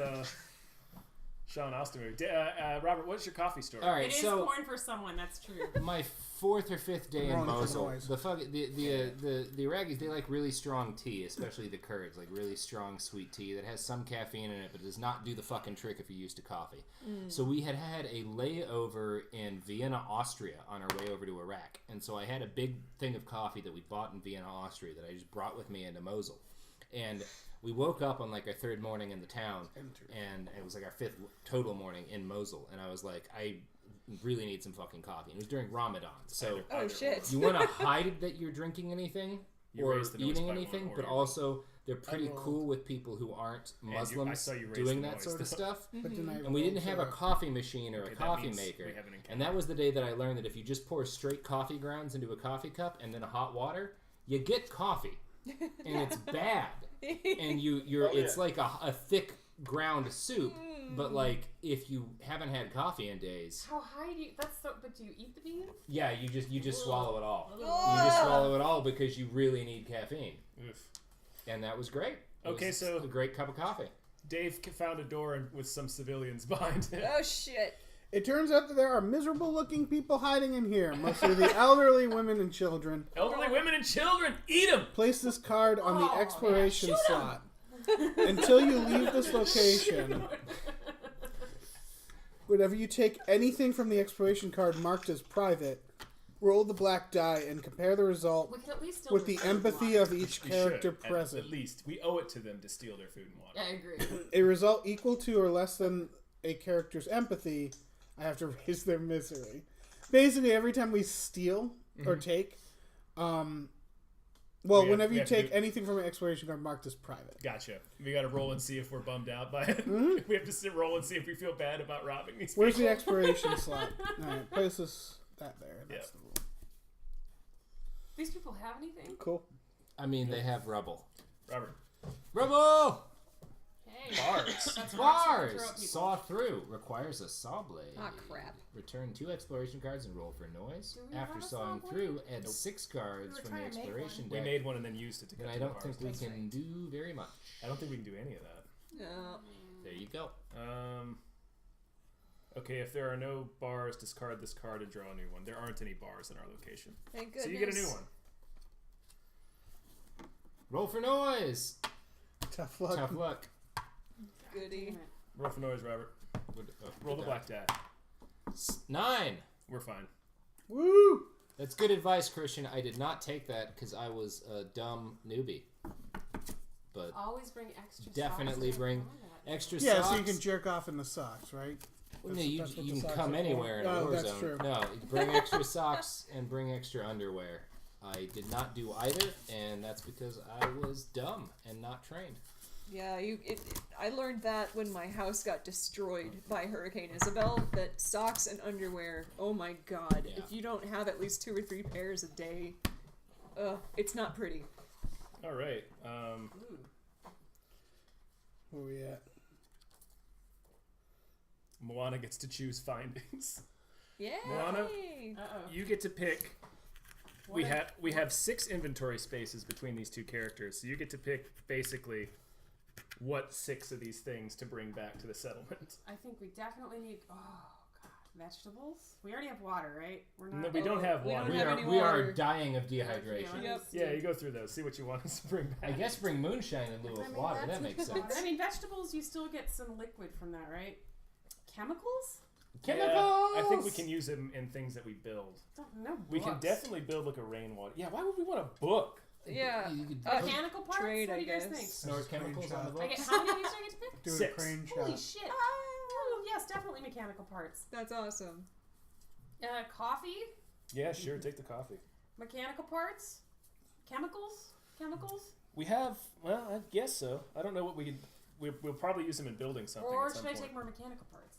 S4: Sean Austin movie. Robert, what's your coffee story?
S3: All right,
S7: It is
S3: so
S7: porn for someone, that's true.
S3: my 4th or 5th day in
S1: Wrong for
S3: Mosul,
S1: noise.
S3: the Iraqis, they like really strong tea, especially the Kurds, like really strong sweet tea that has some caffeine in it, but does not do the fucking trick if you're used to coffee. So we had a layover in Vienna, Austria, on our way over to Iraq, and so I had a big thing of coffee that we bought in Vienna, Austria, that I just brought with me into Mosul, and we woke up on like our 3rd morning in the town, and it was like our 5th total morning in Mosul, and I was like, I really need some fucking coffee. And it was during Ramadan, so
S2: Oh, shit.
S3: you want to hide that you're drinking anything
S4: You
S3: or
S4: raised the noise
S3: eating
S4: by
S3: anything,
S4: one,
S3: but
S4: or-
S3: also they're pretty
S1: I will.
S3: cool with people who aren't
S4: And I
S3: Muslims
S4: saw you raise
S3: doing
S4: the
S3: that
S4: noise,
S3: sort of
S4: though.
S3: stuff.
S1: But then I
S3: And we didn't have a
S1: rolled
S3: coffee machine or
S4: Okay,
S3: a
S4: that
S3: coffee
S4: means
S3: maker.
S4: we have an encounter.
S3: And that was the day that I learned that if you just pour straight coffee grounds into a coffee cup and then hot water, you get coffee. And it's bad. And you're
S8: Oh, yeah.
S3: it's like a thick ground soup, but like if you haven't had coffee in days,
S7: How high do you... That's so... But do you eat the beans?
S3: yeah, you just swallow it all. You
S2: Oh.
S3: just swallow it all because you really need caffeine.
S4: Oof.
S3: And that was great. It
S4: Okay,
S3: was
S4: so-
S3: a great cup of coffee.
S4: Dave found a door with some civilians behind it.
S2: Oh, shit.
S1: It turns out that there are miserable-looking people hiding in here, mostly the elderly, women, and children.
S4: Elderly women and children, eat them!
S1: Place this card on the
S7: Oh,
S1: exploration
S7: yeah, shoot 'em.
S1: slot. Until you leave this location, whenever you take anything from the exploration card marked as private, roll the black die and compare the result
S7: We could at least still
S1: with the
S7: reserve
S1: empathy
S7: one.
S1: of each
S4: We
S1: character
S4: should,
S1: present.
S4: At least. We owe it to them to steal their food and water.
S7: I agree.
S1: A result equal to or less than a character's empathy, I have to raise their misery. Basically, every time we steal or take, whenever
S4: we
S1: you
S4: have to
S1: take
S4: do-
S1: anything from an exploration card marked as private.
S4: Gotcha. We gotta roll and see if we're bummed out by it. We have to roll and see if we feel bad about robbing these
S1: Where's
S4: people.
S1: the exploration slot? Alright, place that there. That's
S4: Yep.
S1: the rule.
S7: These people have anything?
S1: Cool.
S3: I mean, they have rubble.
S4: Robert.
S3: Rubble!
S7: Hey.
S4: Bars.
S7: That's
S3: Bars!
S7: rocks that
S3: Saw through. Requires a saw blade.
S2: Ah, crap.
S3: Return 2 exploration cards and roll for noise.
S7: Do we have
S3: After
S7: a
S3: sawing
S7: saw
S3: through, add 6 cards
S5: We were
S3: from the
S5: trying to make
S3: exploration
S5: one.
S4: We
S3: deck.
S4: made one and then used it to
S3: And
S4: get
S3: I
S4: to
S3: don't
S4: the
S3: think
S4: bars.
S3: we can do very much.
S4: I don't think we can do any of that.
S2: No.
S3: There you go.
S4: Okay, if there are no bars, discard this card and draw a new one. There aren't any bars in our location.
S2: Thank goodness.
S4: So you get a new one.
S3: Roll for noise.
S1: Tough luck.
S3: Tough luck.
S2: Goody.
S7: Damn it.
S4: Roll for noise, Robert. Roll the black die.
S3: 9.
S4: We're fine.
S1: Woo!
S3: That's good advice, Christian. I did not take that because I was a dumb newbie. But
S7: Always bring extra.
S3: definitely
S7: socks to
S3: bring
S7: combat.
S3: extra
S1: Yeah,
S3: socks.
S1: so you can jerk off in the socks, right?
S3: Well, no, you
S1: That's what
S3: you
S1: the
S3: can
S1: socks
S3: come
S1: are for.
S3: anywhere in a
S1: Oh,
S3: war
S1: that's
S3: zone.
S1: true.
S3: No, bring extra socks and bring extra underwear. I did not do either, and that's because I was dumb and not trained.
S2: Yeah, I learned that when my house got destroyed by Hurricane Isabel, that socks and underwear, oh my god,
S3: Yeah.
S2: if you don't have at least 2 or 3 pairs a day, it's not pretty.
S4: All right.
S1: Where we at?
S4: Moana gets to choose findings.
S2: Yay!
S4: Moana?
S7: Uh-oh.
S4: You get to pick.
S7: What
S4: We have 6 inventory spaces between these two characters, so you get to pick basically what 6 of these things to bring back to the settlement.
S7: I think we definitely need. Oh god, vegetables. We already have water, right? We're not.
S4: No, we don't have
S2: we don't
S4: water.
S2: have any
S3: We are
S2: water.
S3: dying of
S7: Yeah,
S3: dehydration.
S2: Yep.
S4: Yeah, you go through those. See what you want us to bring
S3: I
S4: back.
S3: guess bring moonshine in lieu
S5: I
S3: of
S5: mean,
S3: water.
S5: that's-
S3: That makes sense.
S7: I mean, vegetables. You still get some liquid from that, right? Chemicals?
S3: Chemicals.
S4: Yeah, I think we can use them in things that we build.
S7: No.
S4: We can
S7: books.
S4: definitely build like a rainwater. Yeah, why would we want a book?
S2: Yeah.
S3: You could
S7: Mechanical parts.
S2: trade,
S7: what do
S2: I
S7: you guys
S2: guess.
S7: think?
S3: snort chemicals on the
S7: I
S3: books.
S7: get, how many of these do I get to pick?
S1: Doing
S4: 6.
S1: a crane
S7: Holy
S1: shot.
S7: shit! Oh yes, definitely mechanical parts.
S2: That's awesome.
S7: Coffee,
S4: Yeah, sure. Take the coffee.
S7: mechanical parts, chemicals.
S4: We have. Well, I guess so. I don't know what we could. We'll probably use them in building something.
S7: Or
S4: at some
S7: should I
S4: point.
S7: take more mechanical parts?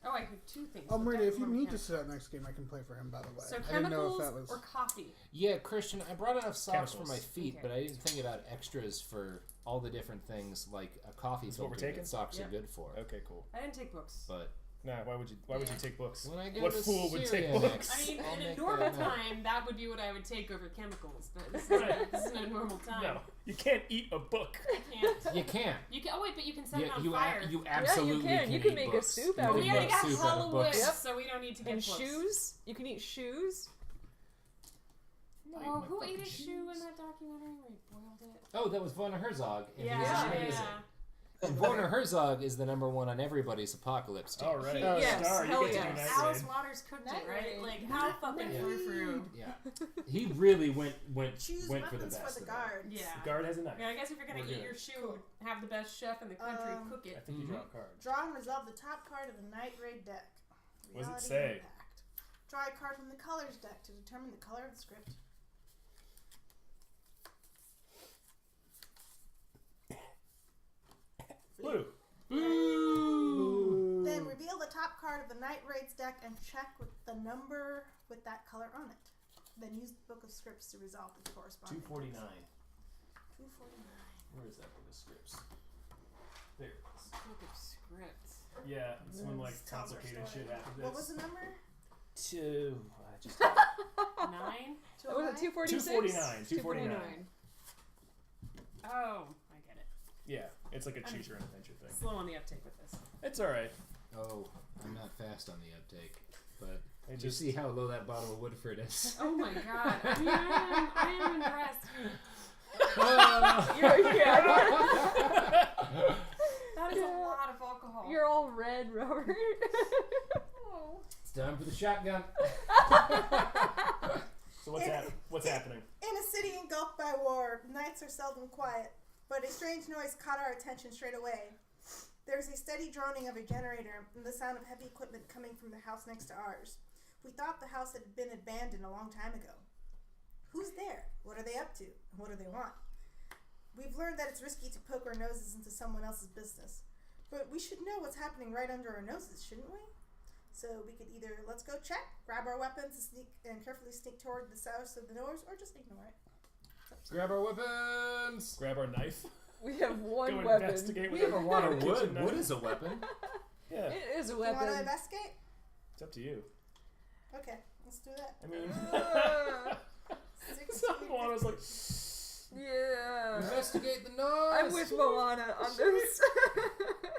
S7: Oh, I could 2 things.
S1: Oh,
S7: but
S1: Marita, if you
S7: definitely
S1: need
S7: more
S1: to sit out next game, I can play for him, by the way.
S7: So
S1: I didn't know if
S7: chemicals
S1: that was...
S7: or coffee?
S3: Yeah, Christian, I brought enough socks for
S4: Chemicals.
S3: my feet,
S7: Okay.
S3: but I didn't think about extras for all the different things like a coffee
S4: That's what we're
S3: filter
S4: taking?
S3: that socks
S7: Yep.
S3: are good for.
S4: Okay, cool.
S7: I didn't take books.
S3: But
S4: Nah, why would you take books?
S3: when I go
S4: What
S3: to
S4: fool would take
S3: Syria
S4: books?
S3: next,
S7: I mean,
S3: I'll
S7: in a
S3: make
S7: normal
S3: that happen.
S7: time, that would be what I would take over chemicals. But this,
S4: Right.
S7: this isn't a normal time.
S4: No, you can't eat a book.
S7: I can't.
S3: You can't.
S7: You can. Oh wait, but you can set it
S3: Yeah,
S7: on
S3: you
S7: fire.
S3: you absolutely
S2: can. You can
S3: eat
S2: make a
S3: books.
S2: soup
S3: You
S2: out
S7: But
S2: of
S3: can
S7: we already
S3: make
S7: got
S3: soup out
S7: hollow
S3: of
S7: wood,
S3: books.
S2: Yep.
S7: so we don't need to get
S2: And
S7: books.
S2: shoes. You can eat shoes.
S7: Oh, who ate a shoe in that documentary where he boiled it?
S3: Oh, that was Werner Herzog. And
S7: Yeah,
S3: he's
S2: Yeah.
S3: amazing.
S7: yeah.
S3: And Werner Herzog is the #1 on everybody's apocalypse team.
S4: All right.
S1: Oh,
S2: yes,
S4: Star, you
S2: hell
S4: get to do
S2: yes.
S4: Night
S7: Alice
S4: Raid.
S7: Waters cooked
S5: Night
S7: it, right?
S5: Raid.
S7: Like how fucking
S3: Yeah.
S7: frou-frou.
S3: Yeah, he really went
S5: Choose
S3: for the
S5: weapons
S3: best.
S5: for the
S3: of that.
S5: guards.
S7: Yeah.
S4: The guard has a knife.
S7: Yeah, I guess if you're gonna
S4: We're
S7: eat
S4: good.
S7: your shoe, have the best chef in the country cook
S4: I
S7: it.
S4: think you draw a card.
S5: Draw and resolve the top card of the Night Raid deck.
S4: What does it
S5: Reality
S4: say?
S5: Impact. Draw a card from the colors deck to determine the color of the script.
S4: Blue.
S3: Boo!
S5: Then reveal the top card of the Night Raid's deck and check with the number with that color on it. Then use the book of scripts to resolve the corresponding.
S4: 249.
S5: 249.
S4: Where is that book of scripts? There it is.
S7: Book of scripts.
S4: Yeah, it's when like
S5: Tells our
S4: complicated
S5: story.
S4: shit happens.
S5: What was the number?
S4: 2? I just
S7: 9.
S2: What was it? 246.
S4: 249.
S7: Oh, I get it.
S4: Yeah, it's like a choose your own adventure thing.
S7: Slow on the uptake with this.
S4: It's all right.
S3: Oh, I'm not fast on the uptake, but
S4: It
S3: did you
S4: just
S3: see how low that bottle of Woodford is?
S7: Oh my god. I mean, I am impressed. That is a lot of alcohol.
S2: You're all red, Robert.
S3: It's time for the shotgun.
S4: So what's happening?
S5: In a city engulfed by war, nights are seldom quiet, but a strange noise caught our attention straight away. There was a steady droning of a generator and the sound of heavy equipment coming from the house next to ours. We thought the house had been abandoned a long time ago. Who's there? What are they up to? And what do they want? We've learned that it's risky to poke our noses into someone else's business, but we should know what's happening right under our noses, shouldn't we? So we could either let's go check, grab our weapons, and carefully sneak toward the source of the noise, or just ignore it.
S3: Grab our weapons.
S4: Grab our knife.
S2: We have one
S4: Go
S2: weapon.
S4: investigate
S3: We
S4: with
S3: have a lot of
S4: kitchen
S3: wood.
S4: knife.
S3: Wood is a weapon.
S4: Yeah,
S2: It is a
S5: You want to
S2: weapon.
S5: investigate?
S4: it's up to you.
S5: Okay, let's do that.
S4: I mean,
S5: Someone
S4: was like,
S2: Yeah.
S3: Investigate the noise.
S2: I'm with Moana on this.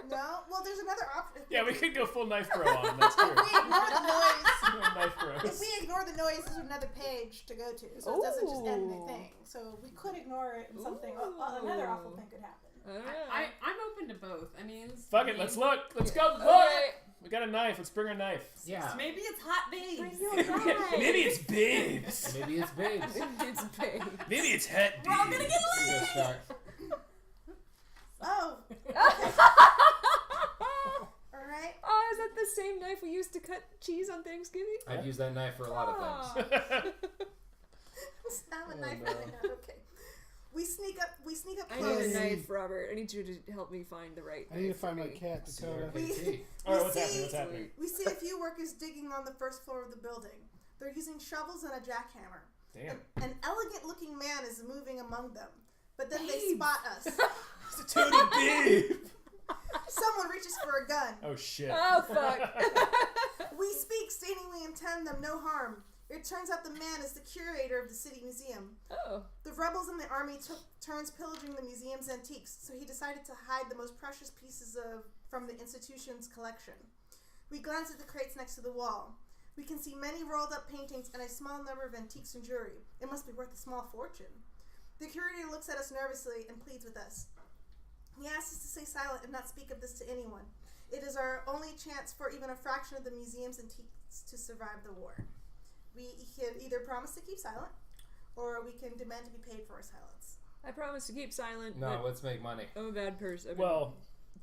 S5: No? Well, there's another option.
S4: Yeah, we could go full knife bro on him. That's true.
S5: If we ignore the noise,
S4: Knife bros.
S5: if we ignore the noise, there's another page to go to, so it doesn't just end the thing. So we could ignore it, and something another awful thing could happen.
S7: I'm open to both. I mean,
S4: Fuck it, let's look. Let's go look.
S2: Okay.
S4: We got a knife. Let's bring our knife.
S3: Yeah.
S7: maybe it's hot babes.
S2: Bring your knife.
S4: Maybe it's babes.
S3: Maybe it's babes.
S2: It's big.
S4: Maybe it's het
S7: We're all gonna get
S3: You go start.
S5: Oh. Alright.
S2: Oh, is that the same knife we used to cut cheese on Thanksgiving?
S3: I've used that knife for a lot of things.
S5: Have a knife running out. Okay. We sneak up
S2: I
S5: close.
S2: need a knife, Robert. I need you to help me find the right
S1: I need to
S2: knife
S1: find
S2: for
S1: my
S2: me.
S1: cat, Dakota.
S3: CRKT.
S4: Alright, what's
S5: see-
S4: happening? What's happening?
S5: We see a few workers digging on the first floor of the building. They're using shovels and a jackhammer.
S4: Damn.
S5: An elegant-looking man is moving among them, but then they
S2: Babe.
S5: spot us.
S4: It's a total babe.
S5: Someone reaches for a gun.
S4: Oh shit.
S2: Oh, fuck.
S5: We speak, stating we intend them no harm. It turns out the man is the curator of the city museum.
S2: Oh.
S5: The rebels in the army took turns pillaging the museum's antiques, so he decided to hide the most precious pieces from the institution's collection. We glance at the crates next to the wall. We can see many rolled up paintings and a small number of antiques and jewelry. It must be worth a small fortune. The curator looks at us nervously and pleads with us. He asks us to stay silent and not speak of this to anyone. It is our only chance for even a fraction of the museum's antiques to survive the war. We can either promise to keep silent, or we can demand to be paid for our silence.
S2: I promise to keep silent.
S3: No,
S2: but
S3: let's make money.
S2: I'm a bad person.
S4: Well,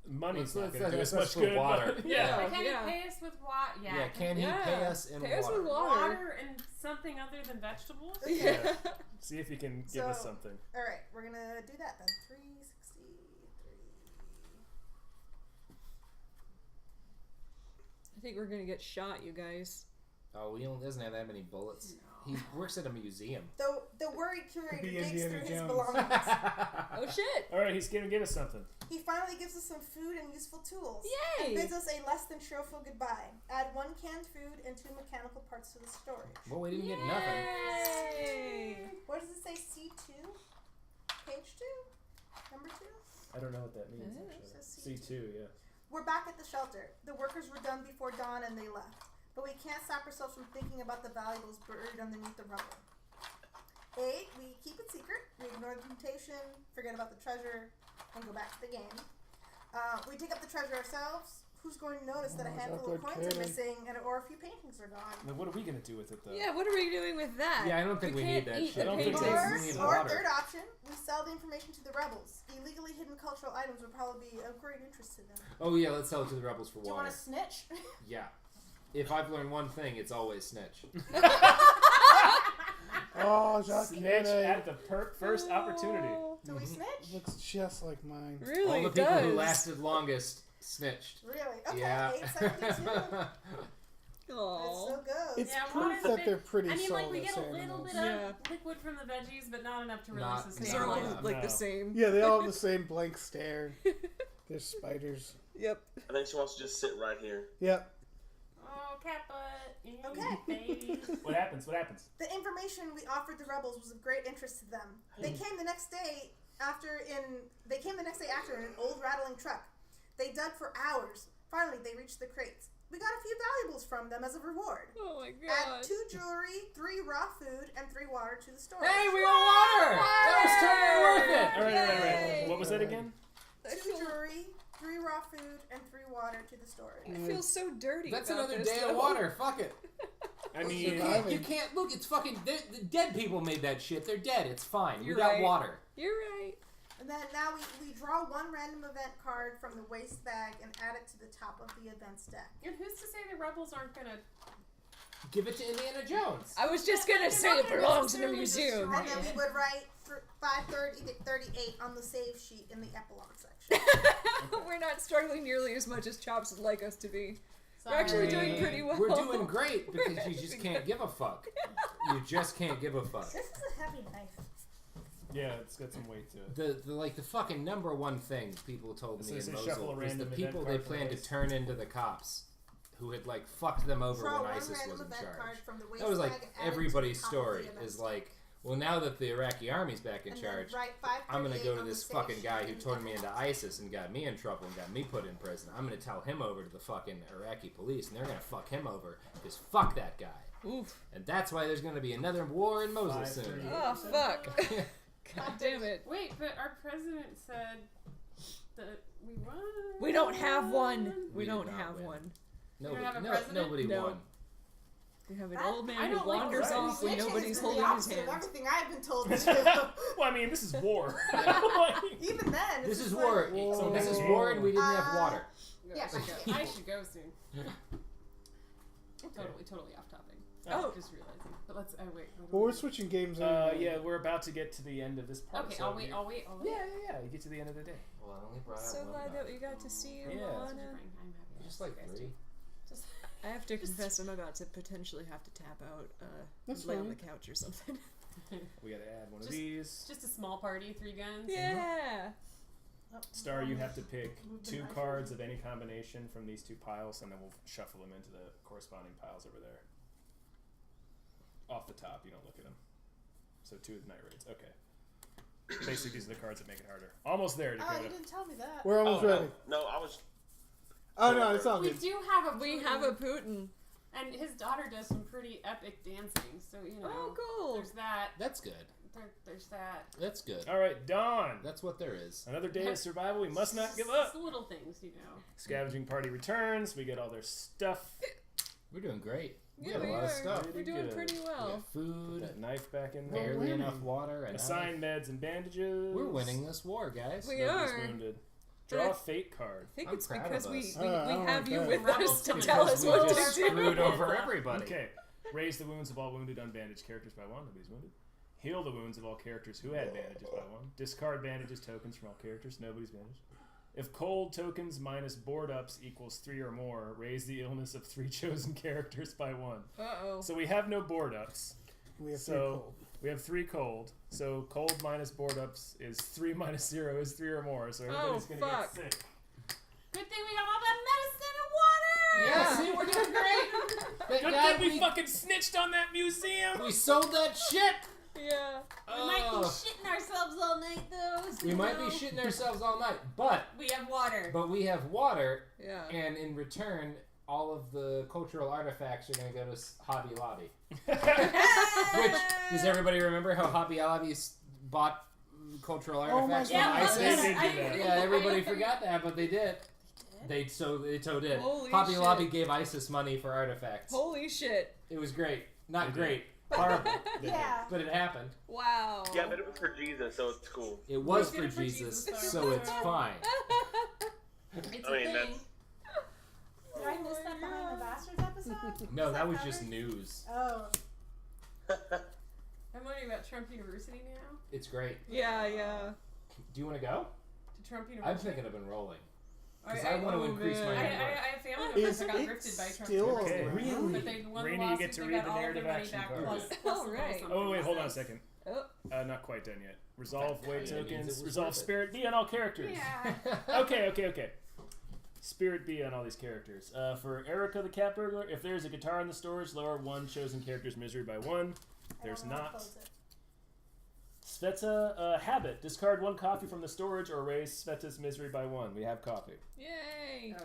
S4: money's not
S3: Let's-
S4: going to do
S3: let's
S4: us much
S3: put
S4: good.
S3: water.
S4: But, yeah.
S2: Yeah.
S7: Can you pay us with water?
S3: Yeah, can he pay us in
S2: Pay us
S3: water?
S2: with water.
S7: Water and something other than vegetables?
S2: Yeah.
S4: See if he can give us
S5: So-
S4: something.
S5: All right, we're gonna do that then. 363.
S2: I think we're gonna get shot, you guys.
S3: Oh, he doesn't have that many bullets. He works at a museum.
S5: The worried curator
S1: Be
S5: digs
S1: Indiana
S5: through his
S1: Jones.
S5: belongings.
S2: Oh shit!
S4: All right, he's going to give us something.
S5: He finally gives us some food and useful tools.
S2: Yay!
S5: And bids us a less than cheerful goodbye. Add 1 canned food and 2 mechanical parts to the storage.
S3: Well, we didn't get nothing.
S2: Yay!
S5: What does it say? C2? Page 2? Number 2?
S4: I don't know what that means,
S2: Yeah.
S4: actually.
S5: It says
S4: C2, yeah.
S5: We're back at the shelter. The workers were done before dawn and they left. But we can't stop ourselves from thinking about the valuables buried underneath the rubble. 8, we keep it secret. We ignore the temptation, forget about the treasure, and go back to the game. We dig up the treasure ourselves. Who's going to notice that a handful of coins are missing or a few paintings are gone?
S4: Now, what are we going to do with it, though?
S2: Yeah, what are we doing with that?
S3: Yeah, I don't think we
S2: can't
S3: need that
S2: eat
S3: shit.
S2: the
S4: I don't think
S2: paintings.
S3: we need
S5: Or
S3: water.
S5: third option, we sell the information to the rebels. Illegally hidden cultural items would probably be of great interest to them.
S3: Oh yeah, let's sell it to the rebels for
S5: Do you
S3: water.
S5: want to snitch?
S3: Yeah. If I've learned one thing, it's always snitch.
S1: Oh, Jacques
S4: Snitch
S1: Kennedy.
S4: at the first opportunity.
S2: Oh,
S5: Do we snitch?
S1: Looks just like mine.
S2: really
S3: All the people
S2: does.
S3: who lasted longest snitched.
S5: Really? Okay,
S3: Yeah.
S5: 872. Let's
S2: Aw.
S5: so go.
S1: It's
S7: Yeah,
S1: proof
S7: water's a
S1: that
S7: bit-
S1: they're pretty
S7: I mean, like, we
S1: soulless
S7: get a little
S1: animals.
S7: bit of
S2: Yeah.
S7: liquid from the veggies, but not enough to really
S3: Not-
S2: They're
S7: sustain
S2: all
S7: life.
S3: Yeah.
S2: like
S4: No.
S2: the same.
S1: Yeah, they all have the same blank stare. They're spiders.
S2: Yep.
S8: I think she wants to just sit right here.
S1: Yep.
S7: Oh, cat butt.
S5: Okay.
S7: Baby.
S4: What happens? What happens?
S5: The information we offered the rebels was of great interest to them. They came the next day after in an old rattling truck. They dug for hours. Finally, they reached the crates. We got a few valuables from them as a reward.
S2: Oh my
S5: Add
S2: god.
S5: 2 jewelry, 3 raw food, and 3 water to the storage.
S3: Hey, we got water! That was totally worth it!
S4: All right.
S2: Yay.
S4: What was that again?
S5: 2 jewelry, 3 raw food, and 3 water to the storage.
S2: I feel so dirty.
S3: That's
S2: about
S3: another
S2: this,
S3: day
S2: though.
S3: of water. Fuck it.
S4: I
S3: You
S4: mean,
S3: can't, you can't look. It's fucking. The dead people made that shit. They're dead. It's fine.
S2: You're
S3: we got
S2: right.
S3: water.
S2: You're right.
S5: And then now we draw 1 random event card from the waste bag and add it to the top of the events deck.
S7: And who's to say the rebels aren't gonna?
S3: Give it to Indiana Jones.
S2: I was just gonna
S7: They're
S2: say
S7: not
S2: it
S7: gonna
S2: belongs in a
S7: necessarily
S2: museum.
S7: destroy
S5: And then we
S7: it.
S5: would write 538 on the save sheet in the epilogue section.
S2: We're not struggling nearly as much as Chops would like us to be. We're
S7: Sorry.
S2: actually doing pretty well.
S3: We're doing great because you just can't give a fuck. You just can't give a fuck.
S5: This is a heavy knife.
S4: yeah, it's got some weight to it.
S3: The fucking number one thing people told
S4: So
S3: me
S4: they
S3: in
S4: say shuffle a
S3: Mosul was the
S4: random
S3: people
S4: event
S3: they
S4: card from
S3: planned to
S4: waste.
S3: turn into the cops, who had fucked them over
S5: Draw
S3: when
S5: 1
S3: ISIS
S5: random
S3: was in
S5: event
S3: charge.
S5: card from the waste
S3: That was
S5: bag and add it to the
S3: everybody's
S5: top of the
S3: story.
S5: events
S3: Is
S5: deck.
S3: Well, now that the Iraqi army's back in
S5: And
S3: charge,
S5: then right
S3: I'm gonna
S5: 5:38
S3: go to
S5: on
S3: this
S5: the
S3: fucking
S5: station
S3: guy who
S5: and
S3: turned me into
S5: everyone's-
S3: ISIS and got me in trouble and got me put in prison. I'm gonna tell him over to the fucking Iraqi police, and they're gonna fuck him over because fuck that guy.
S2: Oof.
S3: And that's why there's gonna be another war in Mosul soon.
S4: 5:38.
S2: Oh, fuck. God damn it.
S7: Wait, but our president said that we won.
S2: We don't have one. We
S3: We did
S2: don't
S3: not
S2: have
S3: win.
S2: one.
S3: Nobody,
S7: have a
S3: no,
S7: president?
S3: nobody
S2: No.
S3: won.
S2: We have an
S5: I-
S2: old
S7: I
S2: man who
S7: don't like
S2: wanders
S4: the
S2: off when
S5: Snitching
S2: nobody's
S5: is the
S2: holding his
S5: opposite of
S2: hand.
S5: everything I've been told to do.
S4: Well, I mean, this is war.
S5: Even then, it's
S3: This
S5: just
S3: is
S5: like,
S3: war. So this is war, and we didn't have water.
S5: Yeah,
S7: I should go soon. Totally off topic.
S2: Oh.
S7: Just realizing. But let's. Oh wait.
S1: Well, we're switching games. Anyway.
S4: Yeah, we're about to get to the end of this part.
S7: Okay,
S4: so
S7: I'll wait.
S4: you-
S7: I'll wait.
S4: Yeah. You get to the end of the day.
S3: Well, I only brought out
S2: So
S3: one
S2: glad
S3: map.
S2: that we got to see you,
S4: Yeah.
S2: Lana.
S7: I'm happy.
S3: Just like three.
S2: I have to confess, I'm about to potentially have to tap out,
S1: That's
S2: lay on
S1: fine.
S2: the couch or something.
S4: We got to add one of
S7: Just-
S4: these.
S7: Just a small party, 3 guns.
S2: Yeah.
S5: Oh,
S4: Star, you have to pick
S5: Move the
S4: 2
S5: knife
S4: cards of any combination from these 2 piles, and then we'll shuffle them into the corresponding piles over there. Off the top, you don't look at them. So 2 of the Night Raids. Okay. Basically, these are the cards that make it harder. Almost there,
S5: Oh,
S4: Dakota.
S5: you didn't tell me that.
S1: We're almost
S4: Oh,
S1: ready.
S8: No, I was.
S1: Oh no, it's all
S7: We
S1: good.
S7: do have a.
S2: We
S7: Putin,
S2: have a Putin.
S7: and his daughter does some pretty epic dancing. So you know.
S2: Oh, cool.
S7: There's that.
S3: That's good.
S7: There's that.
S3: That's good.
S4: All right, Dawn.
S3: That's what there is.
S4: Another day of survival. We must not give up.
S7: It's the little things, you know.
S4: Scavenging party returns. We get all their stuff.
S3: We're doing great. We
S2: Yeah,
S3: got a
S2: we
S3: lot
S2: are.
S3: of stuff.
S4: Pretty
S2: We're doing
S4: good.
S2: pretty
S3: We
S2: well.
S3: got
S4: Put
S3: food,
S4: that knife back in there.
S3: barely enough water, and
S4: Assign meds and bandages.
S3: we're winning this war, guys.
S2: We
S4: Nobody's
S2: are.
S4: wounded.
S2: But
S4: Draw
S2: I
S4: a fate card.
S2: I think
S3: I'm
S2: it's
S3: proud
S2: because
S3: of
S2: we
S3: us.
S2: we
S1: I don't
S2: have you
S1: like
S2: with
S7: that.
S2: us to
S7: Because
S2: tell us
S3: we
S2: what
S3: just
S2: to do.
S3: screwed over everybody.
S4: Okay. Raise the wounds of all wounded, unbandaged characters by 1. Nobody's wounded. Heal the wounds of all characters who had bandages by 1. Discard bandages tokens from all characters. Nobody's bandaged. If cold tokens minus board ups equals 3 or more, raise the illness of 3 chosen characters by 1.
S2: Uh-oh.
S4: So we have no board ups.
S1: We have
S4: So we have 3 cold. So cold minus board ups is 3 minus 0 is 3 or more. So everybody's gonna
S2: fuck.
S4: get sick.
S7: Good thing we got all that medicine and water.
S3: Yeah, see, we're doing great. Thank
S4: Good
S3: God
S4: thing we fucking snitched on that museum.
S3: we sold that shit.
S2: Yeah.
S5: We might be
S3: Oh.
S5: shitting ourselves all night, though. so
S3: We
S5: you
S3: might be
S5: know.
S3: shitting ourselves all night, but
S5: We have water.
S3: we have water,
S2: Yeah.
S3: and in return, all of the cultural artifacts are going to go to Hobby Lobby. Which, does everybody remember how Hobby Lobby bought cultural
S1: Oh my
S3: artifacts
S1: God.
S3: from
S4: They
S3: ISIS?
S4: did do that.
S3: Yeah, everybody forgot that, but they did. They so did.
S2: Holy
S3: Hobby
S2: shit.
S3: Lobby gave ISIS money for artifacts.
S2: Holy shit.
S3: It was great. Not
S4: They did.
S3: great. Horrible.
S5: Yeah.
S3: But it happened.
S2: Wow.
S8: Yeah, but it was for Jesus, so it's cool.
S3: It was
S7: We
S3: for
S7: did it for
S3: Jesus,
S7: Jesus,
S3: so it's fine.
S7: It's
S8: I mean,
S7: a thing.
S8: that's-
S5: Did I miss that behind the bastards episode?
S3: No, that was
S5: covered?
S3: just news.
S5: Oh.
S7: I'm learning about Trump University now.
S3: It's great.
S2: Yeah, yeah.
S3: Do you want to go?
S7: To Trump
S3: I'm
S7: University.
S3: thinking of enrolling. Because I want to increase my
S7: I
S3: network.
S7: have family members
S1: Is
S7: that got
S1: it
S7: grifted by Trump
S1: still
S7: University.
S4: Okay.
S1: around?
S7: But they won
S4: Rainey,
S7: the
S4: you
S7: lawsuit,
S4: get to
S7: they
S4: read
S7: got
S4: the
S7: all
S4: narrative
S7: their money
S4: action
S7: back,
S4: card.
S7: plus
S2: Oh,
S7: a little
S2: right.
S7: something.
S4: Oh wait, hold on a
S7: Nice.
S4: second.
S2: Oh.
S4: Not quite done yet. Resolve
S3: That
S4: weight
S3: kinda means it
S4: tokens.
S3: was
S4: Resolve
S3: worth it.
S4: spirit B on all characters.
S7: Yeah.
S4: Okay. Spirit B on all these characters. For Erica the Cat Burglar, if there's a guitar in the storage, lower 1 chosen character's misery by 1. There's
S5: I don't know how to
S4: not.
S5: close it.
S4: Sveta, habit. Discard 1 coffee from the storage or raise Sveta's misery by 1. We have coffee.
S2: Yay.
S7: Oh.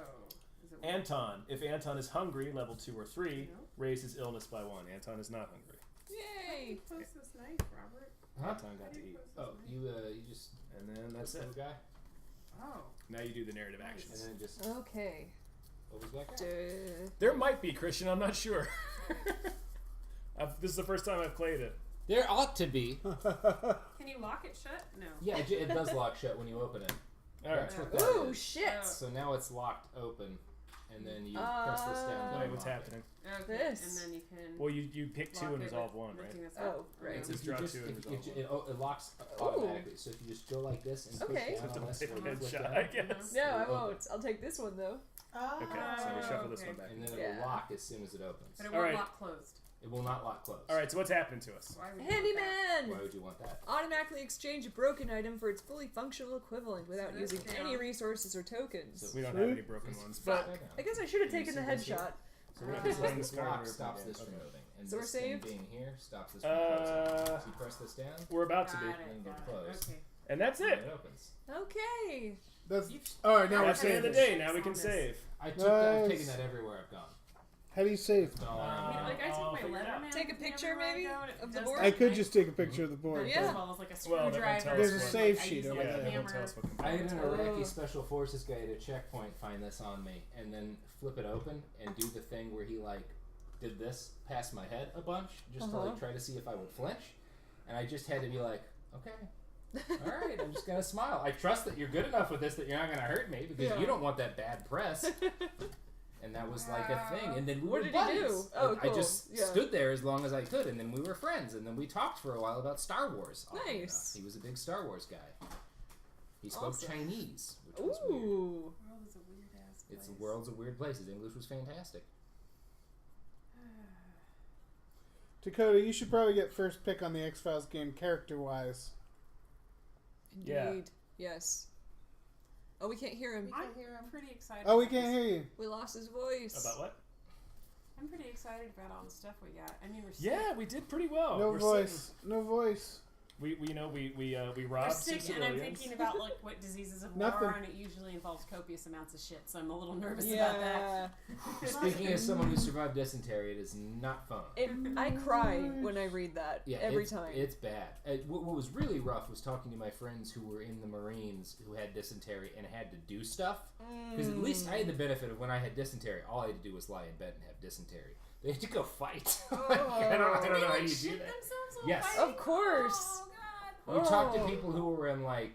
S7: Is it
S4: Anton. If Anton is hungry, level 2 or 3,
S7: No.
S4: raise his illness by 1. Anton is not hungry.
S2: Yay.
S7: Post this knife, Robert.
S3: Huh?
S4: Anton got to eat.
S3: Oh, you just
S4: And then that's it.
S3: little guy,
S7: Oh.
S4: Now you do the narrative
S3: and
S4: actions.
S3: then just
S2: Okay.
S3: what was that guy?
S2: Duh.
S4: There might be, Christian. I'm not sure. This is the first time I've played it.
S3: There ought to be.
S7: Can you lock it shut? No.
S3: Yeah, it does lock shut when you open it.
S4: All right.
S3: That's what that
S2: Ooh,
S3: is.
S2: shit.
S7: Oh.
S3: So now it's locked open, and then you press this down. to
S4: Wait, what's
S3: unlock it.
S4: happening?
S7: Okay.
S2: This.
S7: And then you can.
S4: Well, you pick 2
S7: lock
S4: and
S7: it
S4: resolve
S7: with
S4: 1, right?
S7: lifting this up.
S2: Oh, right.
S4: It's
S3: If
S4: just
S3: you
S4: draw
S3: just,
S4: 2 and
S3: if
S4: resolve 1.
S3: it locks automatically. So if you just go like this and
S2: Okay.
S3: push down on this,
S4: Take a
S3: and flip
S4: headshot,
S3: down,
S4: I guess.
S2: No, I won't. I'll take this one, though.
S5: Oh.
S4: Okay, so we shuffle this
S7: okay.
S4: one back.
S3: and then it
S2: Yeah.
S3: will lock as soon as it opens.
S7: But it
S4: All
S7: won't
S4: right.
S7: lock closed.
S3: It will not lock closed.
S4: All right, so what's happening to us?
S7: Why would you want that?
S2: Handyman!
S3: Why would you want that?
S2: Automatically exchange a broken item for its fully functional equivalent without
S7: So
S2: using
S7: that's
S2: any
S7: down.
S2: resources or tokens.
S3: So-
S4: We don't
S1: Sweet.
S4: have any broken ones, but
S3: Right now.
S2: I guess I should have
S3: Can you
S2: taken the
S3: see this here?
S2: headshot.
S3: So what
S4: Right.
S3: this
S4: Right.
S3: is, this lock
S4: Right.
S3: stops
S4: Okay.
S3: this from moving. And
S2: So we're
S3: this thing
S2: saved?
S3: being here stops this from closing. So you press this down,
S4: We're about to be.
S7: Got
S3: and
S7: it.
S3: go
S7: Got
S3: close.
S7: it. Okay.
S4: And that's
S3: and
S4: it.
S3: it opens.
S2: Okay.
S1: That's
S7: You've-
S1: all right. Now we're
S4: That's the end of
S1: saving.
S4: the day. Now we can save.
S3: I took that, I've
S1: Nice.
S3: taken that everywhere I've gone.
S1: How do you save?
S3: It's all
S7: I
S3: around
S7: mean,
S3: me.
S7: like I
S4: I'll
S7: take
S4: figure
S7: my
S4: it out.
S7: Leatherman.
S2: Take a
S7: with me
S2: picture,
S7: everywhere I
S2: maybe,
S7: go, and it
S2: of the
S7: does
S2: board?
S1: I could
S7: nice-
S1: just take a picture of the board.
S2: Yeah.
S7: As well as like a
S4: Well, that
S7: screwdriver.
S4: won't tell us
S1: There's a
S4: what-
S1: save
S7: I
S1: sheet
S7: use
S1: over
S7: like
S1: there.
S7: a
S4: That won't tell
S7: hammer.
S4: us what
S3: I had an
S4: components.
S3: Iraqi special forces guy at a checkpoint find this on me and then flip it open and do the thing where he like did this past my head a bunch just to like try to see if I would flinch, and I just had to be like, okay, all right, I'm just gonna smile. I trust that you're good enough with this that you're not gonna hurt me because
S2: Yeah.
S3: you don't want that bad press. And that was like a thing, and then we
S2: What
S3: were
S2: did he
S3: buddies.
S2: do? Oh,
S3: I
S2: cool.
S3: just
S2: Yeah.
S3: stood there as long as I could, and then we were friends, and then we talked for a while about Star Wars. oddly
S2: Nice.
S3: enough. He was a big Star Wars guy. He spoke
S2: Awesome.
S3: Chinese, which was weird.
S2: Ooh.
S7: The world is a weird ass place.
S3: It's the world's a weird place. His English was fantastic.
S1: Dakota, you should probably get first pick on the X-Files game character-wise.
S2: Indeed.
S4: Yeah.
S2: Yes. Oh, we can't hear him.
S7: I'm pretty excited.
S1: Oh, we
S7: about
S1: can't
S7: this.
S1: hear you.
S2: We lost his voice.
S4: About what?
S7: I'm pretty excited about all the stuff we got. I mean, we're sick.
S4: Yeah, we did pretty well.
S1: No
S4: We're
S1: voice. No voice.
S4: We you know we
S7: We're
S4: robbed some
S7: sick, and I'm
S4: civilians.
S7: thinking about like what diseases of
S1: Nothing.
S7: war are, and it usually involves copious amounts of shit. So I'm a little nervous about that.
S2: Yeah.
S3: Speaking as someone who survived dysentery, it is not fun.
S2: I cry when I read that every time.
S3: It's bad. What was really rough was talking to my friends who were in the Marines who had dysentery and had to do stuff. Because at least I had the benefit of when I had dysentery, all I had to do was lie in bed and have dysentery. They had to go fight. Like, I don't know how you do
S7: Shit
S3: that.
S7: themselves while
S3: Yes.
S7: fighting?
S2: Of course.
S7: Oh God.
S3: You talk to
S2: Oh.
S3: people who were in like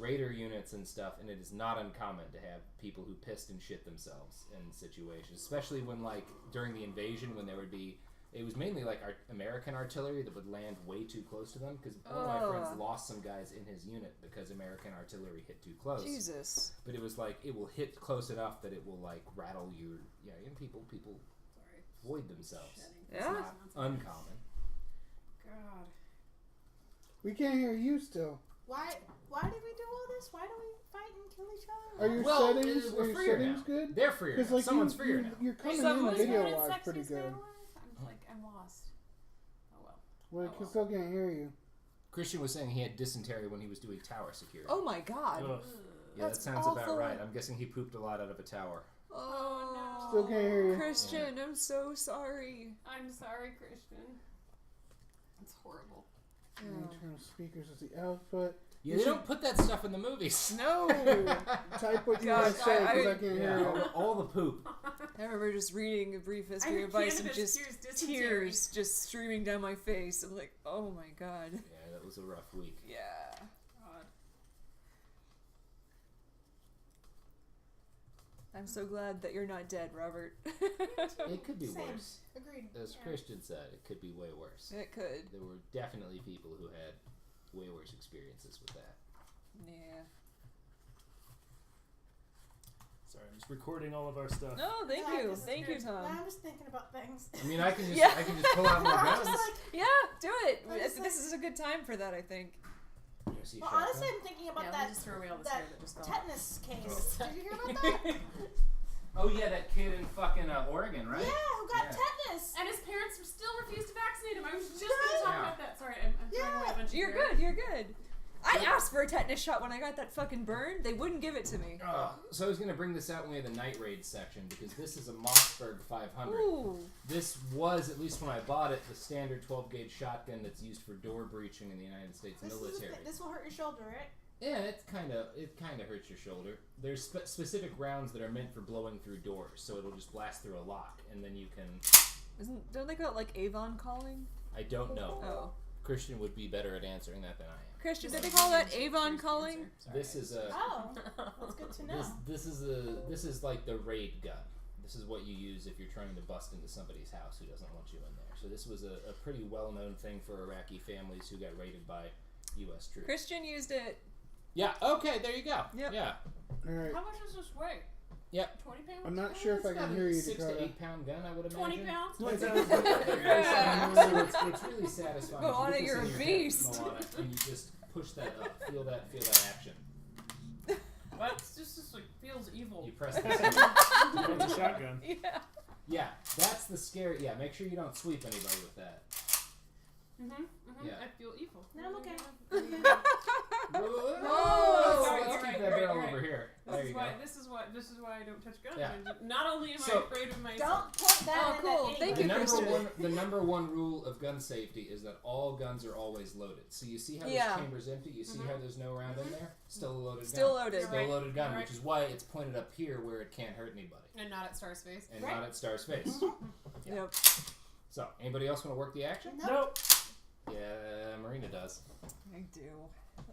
S3: raider units and stuff, and it is not uncommon to have people who pissed and shit themselves in situations, especially when like during the invasion when there would be. It was mainly like American artillery that would land way too close to them because one of my friends lost some guys in his unit because American artillery hit too close.
S2: Jesus.
S3: But it was like it will hit close enough that it will like rattle your and people
S7: Sorry.
S3: void themselves.
S2: Yeah.
S3: Uncommon.
S7: God.
S1: We can't hear you still.
S5: Why did we do all this? Why do we fight and kill each other?
S1: Are your
S3: Well,
S1: settings?
S3: we're
S1: Are your
S3: freer
S1: settings
S3: now.
S1: good?
S3: They're freer.
S1: Because
S3: now.
S1: like
S3: Someone's freer now.
S1: you're coming
S7: Someone's
S1: in video
S7: doing
S1: wise
S7: sexiest
S1: pretty
S7: man
S1: good.
S7: alive? I'm lost. Oh well.
S1: Well,
S7: Oh, well.
S1: still can't hear you.
S3: Christian was saying he had dysentery when he was doing tower security.
S2: Oh my God.
S4: Ugh.
S3: yeah, that
S2: that's
S3: sounds about
S2: awful.
S3: right. I'm guessing he pooped a lot out of a tower.
S2: Oh,
S1: Still can't hear you.
S2: Christian, I'm so sorry.
S7: I'm sorry, Christian. It's horrible.
S1: Internal speakers is the output.
S3: Yeah, they don't put that stuff in the movies.
S2: No.
S1: Type what you
S2: God,
S1: want to say because I,
S2: I-
S1: can't
S3: Yeah,
S1: hear you.
S3: all the poop.
S2: I remember just reading a brief history
S7: I'm
S2: of Vice and
S7: cannabis
S2: just
S7: cures dysentery.
S2: tears just streaming down my face. I'm like, oh my God.
S3: Yeah, that was a rough week.
S2: Yeah.
S7: God.
S2: I'm so glad that you're not dead, Robert.
S3: It could be
S5: Same.
S3: worse.
S5: Agreed.
S3: As Christian said, it could be way worse.
S2: It could.
S3: There were definitely people who had way worse experiences with that.
S2: Yeah.
S4: Sorry, I'm just recording all of our stuff.
S2: No, thank
S5: Yeah,
S2: you.
S5: this is
S2: Thank you,
S5: good.
S2: Tom.
S5: I'm just thinking about things.
S3: I mean, I can just
S2: Yeah.
S3: pull out more
S5: I'm
S3: guns.
S5: just like,
S2: Yeah, do it.
S5: I'm just
S2: This is a good time for that, I think.
S3: You see a
S5: well,
S3: shotgun?
S5: honestly, I'm thinking about
S7: Yeah,
S5: that,
S7: just throw away all this
S5: that
S7: hair that just fell.
S5: tetanus case. Did you hear about that?
S3: Oh yeah, that kid in fucking Oregon, right?
S5: Yeah, who got
S3: Yeah.
S5: tetanus?
S7: And his parents still refused to vaccinate him. I was just
S5: Right.
S7: going to talk
S3: Yeah.
S7: about that. Sorry, I'm throwing away a bunch of
S2: You're
S7: hair.
S2: good. You're good. I asked for a tetanus shot when I got that fucking burn. They wouldn't give it to me.
S3: So I was gonna bring this out when we had the night raid section because this is a Mossberg 500.
S2: Ooh.
S3: This was, at least when I bought it, the standard 12 gauge shotgun that's used for door breaching in the United States military.
S5: This will hurt your shoulder, right?
S3: Yeah, it kind of hurts your shoulder. There's specific rounds that are meant for blowing through doors, so it'll just blast through a lock, and then you can.
S2: Don't they call it like Avon calling?
S3: I don't know.
S2: Oh.
S3: Christian would be better at answering that than I am.
S2: Christian, did they call that Avon calling?
S3: This is a.
S5: Oh, that's good to know.
S3: This is like the raid gun. This is what you use if you're trying to bust into somebody's house who doesn't want you in there. So this was a pretty well-known thing for Iraqi families who got raided by U.S. troops.
S2: Christian used it.
S3: Yeah. Okay. There you go.
S2: Yep.
S3: Yeah.
S1: All right.
S7: How much does this weigh?
S3: Yep.
S7: 20 pounds?
S1: I'm not sure if I can hear you,
S3: 6 to
S1: Dakota.
S3: 8 pound gun, I would imagine.
S7: 20 pounds?
S4: No, it's
S3: It's really satisfying.
S2: Moana,
S3: You put this
S2: you're
S3: in
S2: a
S3: your
S2: beast.
S3: Moana, and you just push that up. Feel that action.
S7: What? It's just like feels evil.
S3: You press this.
S4: It's a shotgun.
S2: Yeah.
S3: Yeah, that's the scary. Yeah, make sure you don't sweep anybody with that. Yeah.
S7: I feel evil.
S5: No, I'm okay.
S3: Whoa!
S7: sorry,
S3: Let's
S7: you're
S3: keep
S7: right,
S3: that
S7: you're
S3: barrel
S7: right.
S3: over here. There
S7: This
S3: you
S7: is
S3: go.
S7: why. This is why I don't touch guns.
S3: Yeah.
S7: Not only am
S3: So-
S7: I afraid of myself.
S5: Don't point that
S2: Oh,
S5: in
S2: cool.
S5: at
S2: Thank
S3: The
S2: you,
S5: anybody.
S2: Kristen.
S3: the number one rule of gun safety is that all guns are always loaded. So you see how
S2: Yeah.
S3: this chamber's empty? You see how there's no round in there? Still a loaded
S2: Still
S3: gun.
S2: loaded.
S3: Still a
S7: Right.
S3: loaded gun,
S7: You're
S3: which
S7: right.
S3: is why it's pointed up here where it can't hurt anybody.
S7: And not at Star's face.
S3: And
S5: Right.
S3: not at Star's face. Yeah.
S2: Yep.
S3: So, anybody else want to work the action?
S5: Nope.
S3: Yeah, Marina does.
S2: I do.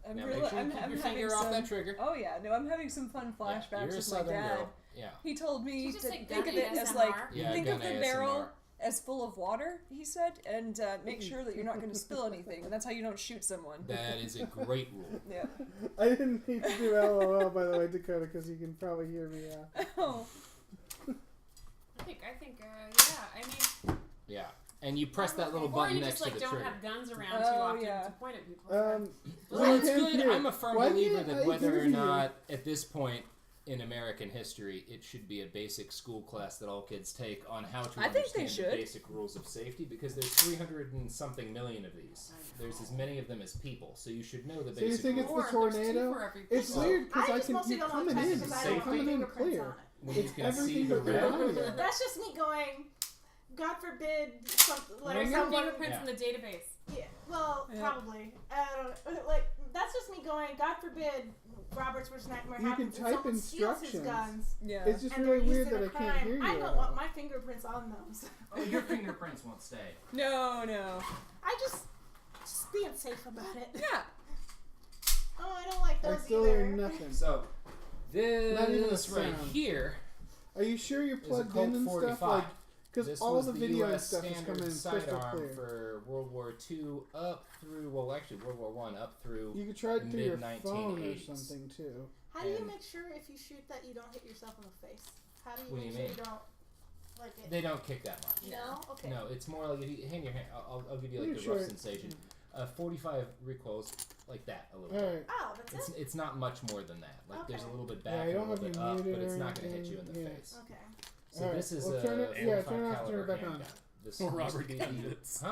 S2: I'm
S3: Now
S2: really.
S3: make sure you
S2: I'm
S3: keep
S2: having
S3: your finger
S2: some,
S3: off that trigger.
S2: Oh yeah, no, I'm having some fun flashbacks
S3: Yeah, you're a
S2: with my
S3: southern
S2: dad.
S3: girl. Yeah.
S2: He told me
S7: Did you
S2: to
S7: just say
S2: think
S7: gun
S2: of it as
S7: ASMR?
S2: like
S3: Yeah,
S2: think
S3: gun
S2: of the
S3: ASMR.
S2: barrel as full of water. He said, and make sure that you're not going to spill anything, and that's how you don't shoot someone.
S3: That is a great rule.
S2: Yeah.
S1: I didn't need to do LOL, by the way, Dakota, because you can probably hear me.
S2: Oh.
S7: I think, yeah. I mean,
S3: Yeah. And you press that little
S7: or
S3: button
S7: you
S3: next
S7: just like
S3: to the
S7: don't
S3: trigger.
S7: have guns around
S2: Oh,
S7: too often
S2: yeah.
S7: to point at people.
S3: Well,
S1: Wait,
S3: it's
S1: him
S3: good.
S1: here.
S3: I'm a firm
S1: Why
S3: believer
S1: can't
S3: that
S1: I
S3: whether or
S1: hear you?
S3: not, at this point in American history, it should be a basic school class that all kids take on how to
S2: I think they
S3: understand the
S2: should.
S3: basic rules of safety, because there's 300 and something million of these. There's as many of them as people, so you should know the
S1: So you
S3: basic
S1: think
S3: rules.
S1: it's the
S7: Or there's two
S1: tornado?
S7: for every
S1: It's
S7: person.
S1: weird because
S5: I
S1: I
S5: just
S1: can
S5: mostly
S1: you're
S5: don't want
S1: coming
S5: to touch
S1: in,
S5: it because I don't want
S1: coming in
S5: fingerprints
S1: clear.
S5: on it.
S3: When you
S1: It's
S3: can see
S1: everything
S3: the
S1: but the
S3: red.
S1: audio.
S5: That's just me going, God forbid,
S7: What are some
S5: someone...
S7: fingerprints
S3: Yeah.
S7: in the database?
S5: Yeah, well,
S2: Yeah.
S5: probably. I don't know. Like, that's just me going, God forbid, Robert's worst nightmare
S1: You can
S5: happens and
S1: type
S5: someone steals his
S1: instructions.
S5: guns.
S2: Yeah.
S1: It's just
S5: And
S1: really
S5: they're
S1: weird
S5: used in
S1: that
S5: a
S1: I
S5: crime.
S1: can't hear you.
S5: I
S1: at
S5: don't
S1: all.
S5: want my fingerprints on them.
S3: Oh, your fingerprints won't stay.
S2: No, no.
S5: I just being safe about it.
S2: Yeah.
S5: Oh, I don't like
S1: I
S5: those
S1: still
S5: either.
S1: hear nothing.
S3: So,
S1: Not even a
S3: this right
S1: sound.
S3: here
S1: Are you sure you're
S3: is a
S1: plugged
S3: Colt
S1: in and
S3: 45.
S1: stuff? Like, because
S3: This
S1: all
S3: was
S1: the
S3: the
S1: video and
S3: US
S1: stuff is
S3: standard
S1: coming in crystal
S3: sidearm
S1: clear.
S3: for World War II up through, well, actually World War One up through.
S1: You could try it
S3: the
S1: through your phone or
S3: mid-1980s.
S1: something too.
S5: How do you
S3: And-
S5: make sure if you shoot that you don't hit yourself in the face? How do you
S3: What do
S5: make
S3: you
S5: sure
S3: mean?
S5: you don't like it?
S3: They don't kick that much.
S5: No? Okay.
S3: No, it's more like if you hang your hand. I'll give you like
S1: Yeah,
S3: the
S1: sure.
S3: rough sensation. 45 recoils like that a little bit.
S1: Alright.
S5: Oh, that's
S3: It's not much more than that. Like there's a
S5: Okay.
S3: little bit
S1: Yeah,
S3: back
S1: I
S3: and a
S1: don't
S3: little
S1: have
S3: bit
S1: you
S3: up,
S1: muted
S3: but it's
S1: or
S3: not going to hit you in the
S1: anything, yeah.
S3: face.
S5: it. Okay.
S3: So
S1: Alright,
S3: this is
S1: well,
S3: a
S1: turn it-
S3: 45
S1: turn it off, turn it
S3: caliber
S1: back on.
S3: handgun. This
S6: More
S3: used to
S6: Robert
S3: be
S6: gun
S3: the-
S6: bits.
S3: Huh?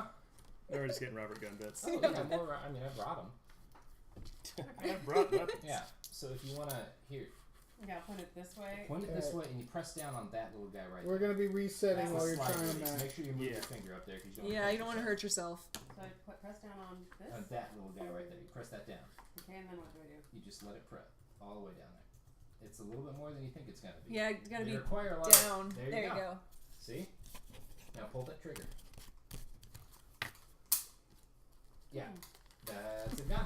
S4: Now we're just getting Robert gun bits.
S3: Oh, yeah, more. I mean, I brought them.
S4: I brought weapons.
S3: Yeah. So if you want to here,
S7: Yeah, point it this way.
S3: point it this
S1: Alright.
S3: way, and you press down on that little guy right
S1: We're
S3: there.
S1: gonna be resetting
S3: That's
S1: while
S3: the
S1: you're
S3: slide
S1: trying
S3: release.
S1: that.
S3: Make sure you move
S4: Yeah.
S3: your finger up there because you don't.
S2: Yeah, you don't want to hurt yourself.
S7: So I press down on this.
S3: On that little guy right there. You press that down.
S7: Okay, and then what do I do?
S3: You just let it prep all the way down there. It's a little bit more than you think it's gonna be.
S2: Yeah, it's got to
S3: They
S2: be
S3: require a lot
S2: down.
S3: Of,
S2: There you go.
S3: See? Now pull that trigger. Yeah, that's a gun.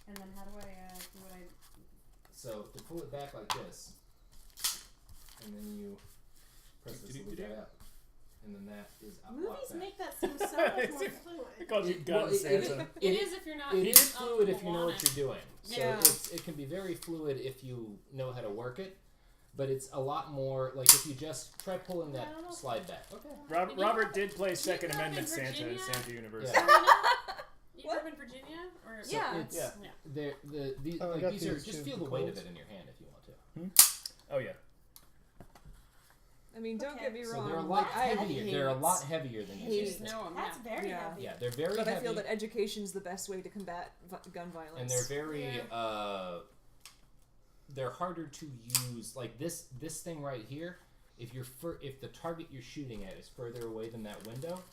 S7: And then how do I do what I?
S3: So to pull it back like this, and then you press this little guy up, and then that is up.
S5: Movies
S3: locked back.
S5: make that seem so much more
S4: I
S5: fluid.
S4: called you gun
S3: Well, it-
S4: Santa.
S7: It is if you're not.
S3: It is fluid if you know
S7: on
S3: what
S7: it.
S3: you're doing. So
S2: Yeah.
S3: it can be very fluid if you know how to work it, but it's a lot more like if you just try pulling that
S5: I don't know.
S3: slide back. Okay.
S4: Robert,
S7: You
S4: Robert did play Second
S7: grew up in
S4: Amendment Santa in
S7: Virginia?
S4: Santa Universe.
S3: Yeah.
S7: You grew up in Virginia, or
S3: So
S2: Yeah.
S3: it's
S4: Yeah.
S7: Yeah.
S3: these
S1: Oh, I
S3: like
S1: got
S3: these are
S1: these
S3: just
S1: too,
S3: feel
S1: the
S3: the weight of
S1: Colts.
S3: it in your hand if you want to.
S4: Oh yeah.
S2: I mean, don't
S5: Okay.
S2: get me
S3: So
S2: wrong.
S3: they're a lot
S2: I
S3: heavier. They're a
S2: hate-
S3: lot heavier than you
S2: hate
S3: think.
S7: Just know 'em,
S5: That's
S7: yeah.
S5: very
S2: Yeah.
S5: heavy.
S3: Yeah, they're very
S2: But
S3: heavy.
S2: I feel that education's the best way to combat gun violence.
S3: and they're very
S5: Yeah.
S3: they're harder to use. Like this thing right here, if if the target you're shooting at is further away than that window,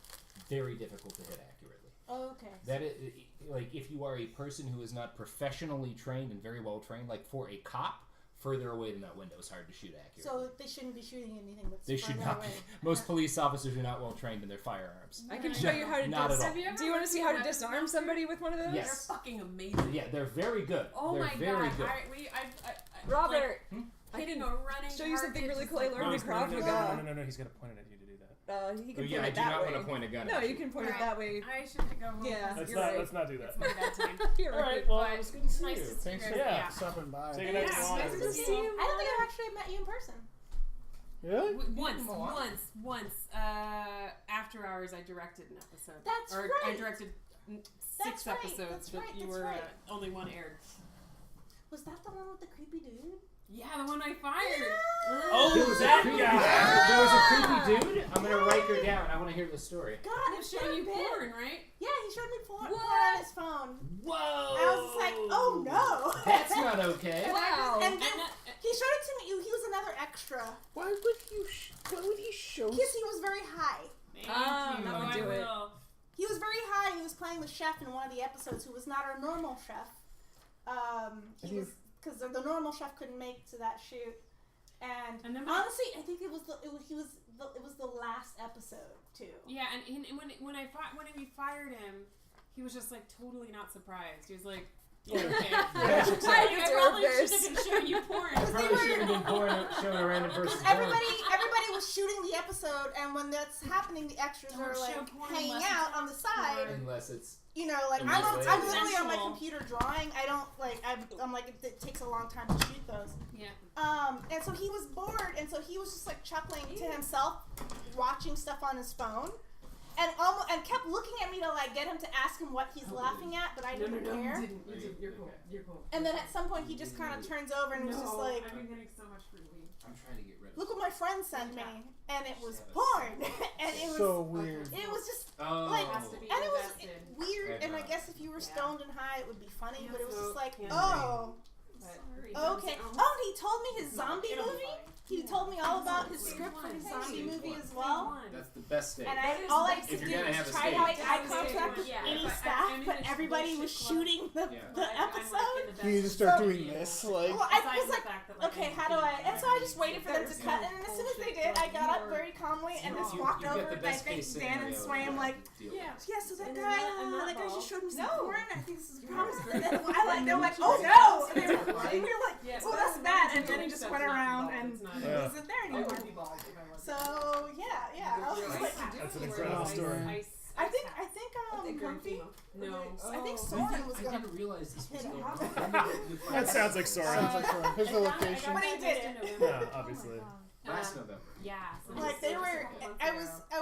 S3: very difficult to hit accurately.
S5: Oh, okay.
S3: That is, like if you are a person who is not professionally trained and very well trained, like for a cop, further away than that window is hard to shoot accurately.
S5: So they shouldn't be shooting anything that's
S3: They should
S5: further
S3: not
S5: away.
S3: be. Most police officers are not well trained in their firearms.
S2: I can show you how to
S3: Not at all.
S7: Have you ever
S2: Do you want to
S7: worked
S2: see
S7: in
S2: how
S7: a
S2: to
S7: weapons
S2: disarm
S7: master?
S2: somebody with one of those?
S3: Yes.
S7: They're fucking amazing.
S3: Yeah, they're very good.
S7: Oh
S3: they're
S7: my
S3: very
S7: god!
S3: good.
S2: Robert,
S7: Hitting a running.
S2: show you something
S7: target
S2: really
S7: just
S2: cool I
S7: like-
S2: learned
S4: No,
S2: in Krav
S4: no,
S2: Maga.
S4: no, he's gonna point it at you to do that.
S2: He can
S3: Oh, yeah,
S2: point
S3: I
S2: it
S3: do
S2: that
S3: not
S2: way.
S3: want to point a gun
S2: No,
S3: at
S2: you can point it
S7: Alright.
S2: that way.
S7: I should go home.
S2: Yeah.
S4: Let's
S2: You're
S4: not
S2: right.
S4: let's not do that.
S7: It's my bad time.
S2: You're
S4: All
S2: right.
S4: right. Well,
S7: But
S4: it was good to see
S7: nice
S4: you.
S7: to see
S1: Thanks
S7: you.
S1: for
S4: Yeah.
S1: stopping by.
S4: Taking out
S7: Yeah,
S4: the
S7: nice
S4: lawn.
S7: to see you.
S5: I don't think I've actually met you in person.
S1: Really?
S7: Once. After hours, I directed an episode.
S5: That's
S7: or I
S5: right.
S7: directed
S5: That's
S7: 6
S5: right,
S7: episodes,
S5: that's
S7: but
S5: right,
S7: you
S5: that's
S7: were
S5: right.
S7: only one aired.
S5: Was that the one with the creepy dude?
S7: Yeah, the one I fired.
S4: Oh,
S3: There was
S4: that
S3: a creepy,
S4: guy!
S3: There was a creepy dude. I'm gonna write her down. I want to hear the story.
S5: God,
S7: He was showing you porn, right?
S5: Yeah, he showed me porn
S2: What?
S5: on his phone.
S4: Whoa!
S5: I was just like, oh no.
S3: That's not okay.
S2: Wow.
S5: And then he showed it to me. He was another extra.
S1: Why would you? Why would he show?
S5: Because he was very high.
S7: Thank
S2: Ah,
S7: you.
S2: that would
S7: I
S2: do it.
S7: will.
S5: He was very high, and he was playing the chef in one of the episodes, who was not our normal chef. He was because the normal chef couldn't make to that shoot. And
S7: And then
S5: honestly, I think it was the last episode too.
S7: Yeah, and when we fired him, he was just like totally not surprised. He was like, "Yeah, okay." I probably
S2: this.
S7: should have been showing you porn.
S3: I probably shouldn't have been showing a random person.
S5: Because everybody was shooting the episode, and when that's happening, the extras
S7: Don't
S5: are like
S7: show porn
S5: hanging
S7: unless
S5: out
S7: it's
S5: on the side.
S3: Unless it's
S5: You know, like
S3: Unless
S5: I'm
S3: it's
S5: literally on my
S7: sensual.
S5: computer drawing. I don't like I'm like it takes a long time to shoot those.
S7: Yeah.
S5: And so he was bored, and so he was just like chuckling to himself, watching stuff on his phone, and kept looking at me to like get him to ask him what he's laughing at, but I didn't care.
S7: You didn't. You're cool. You're cool.
S5: And then at some point he just kind of turns over and was just like,
S7: I've been getting so much free weed.
S3: I'm trying to get rid of.
S5: "Look what my friend sent me," and it was porn, and it was
S1: So weird.
S5: it was just
S3: Oh.
S5: like,
S7: Has to be
S5: and it was
S7: invested.
S5: weird. And I
S3: Yeah.
S5: guess if you were stoned and high, it would be funny, but it was just like,
S7: Yeah.
S5: oh.
S7: Sorry.
S5: Okay. Oh, he told me his zombie
S7: It'll be
S5: movie.
S7: fine.
S5: He told me all about his
S7: Stage
S5: script for
S7: one.
S5: his
S7: Stage
S5: zombie
S3: one.
S5: movie as well.
S3: That's the best stage.
S5: And
S7: That is
S5: all
S7: the
S5: I
S7: best
S5: had to
S3: If
S5: do
S3: you're gonna
S5: was
S3: have a
S5: try
S3: stage.
S5: to like eye
S7: That's the
S5: contact with
S7: stage one.
S5: any
S7: Yeah,
S5: staff,
S7: I'm in
S5: but
S7: this
S5: everybody was
S7: bullshit club.
S5: shooting the
S3: Yeah.
S5: episode.
S1: You need to start doing this, like.
S5: Well, I was like, okay, how do I? And so I just waited for them to cut, and as soon as they did, I got up very calmly and just walked over. And I thanked Dan and Swam like,
S7: Yeah.
S5: yeah, so that
S7: And
S5: guy,
S7: and
S5: that guy just showed me some
S2: No.
S5: porn. I think this is promising. And then they're like, oh no! And they were like,
S7: Yeah,
S5: well, that's bad. And then he just went around and he
S4: Yeah.
S5: wasn't there anymore. So yeah, I was like,
S4: That's an incredible story.
S5: I think Grumpy.
S7: No.
S5: I think Soren was
S3: I
S5: gonna.
S3: didn't realize this was
S5: hit it.
S3: going on.
S4: That sounds like Soren.
S1: Sounds like fun. Here's the location.
S5: But he did it.
S4: Yeah, obviously.
S3: Last November.
S7: Yeah. So
S5: Like they were, I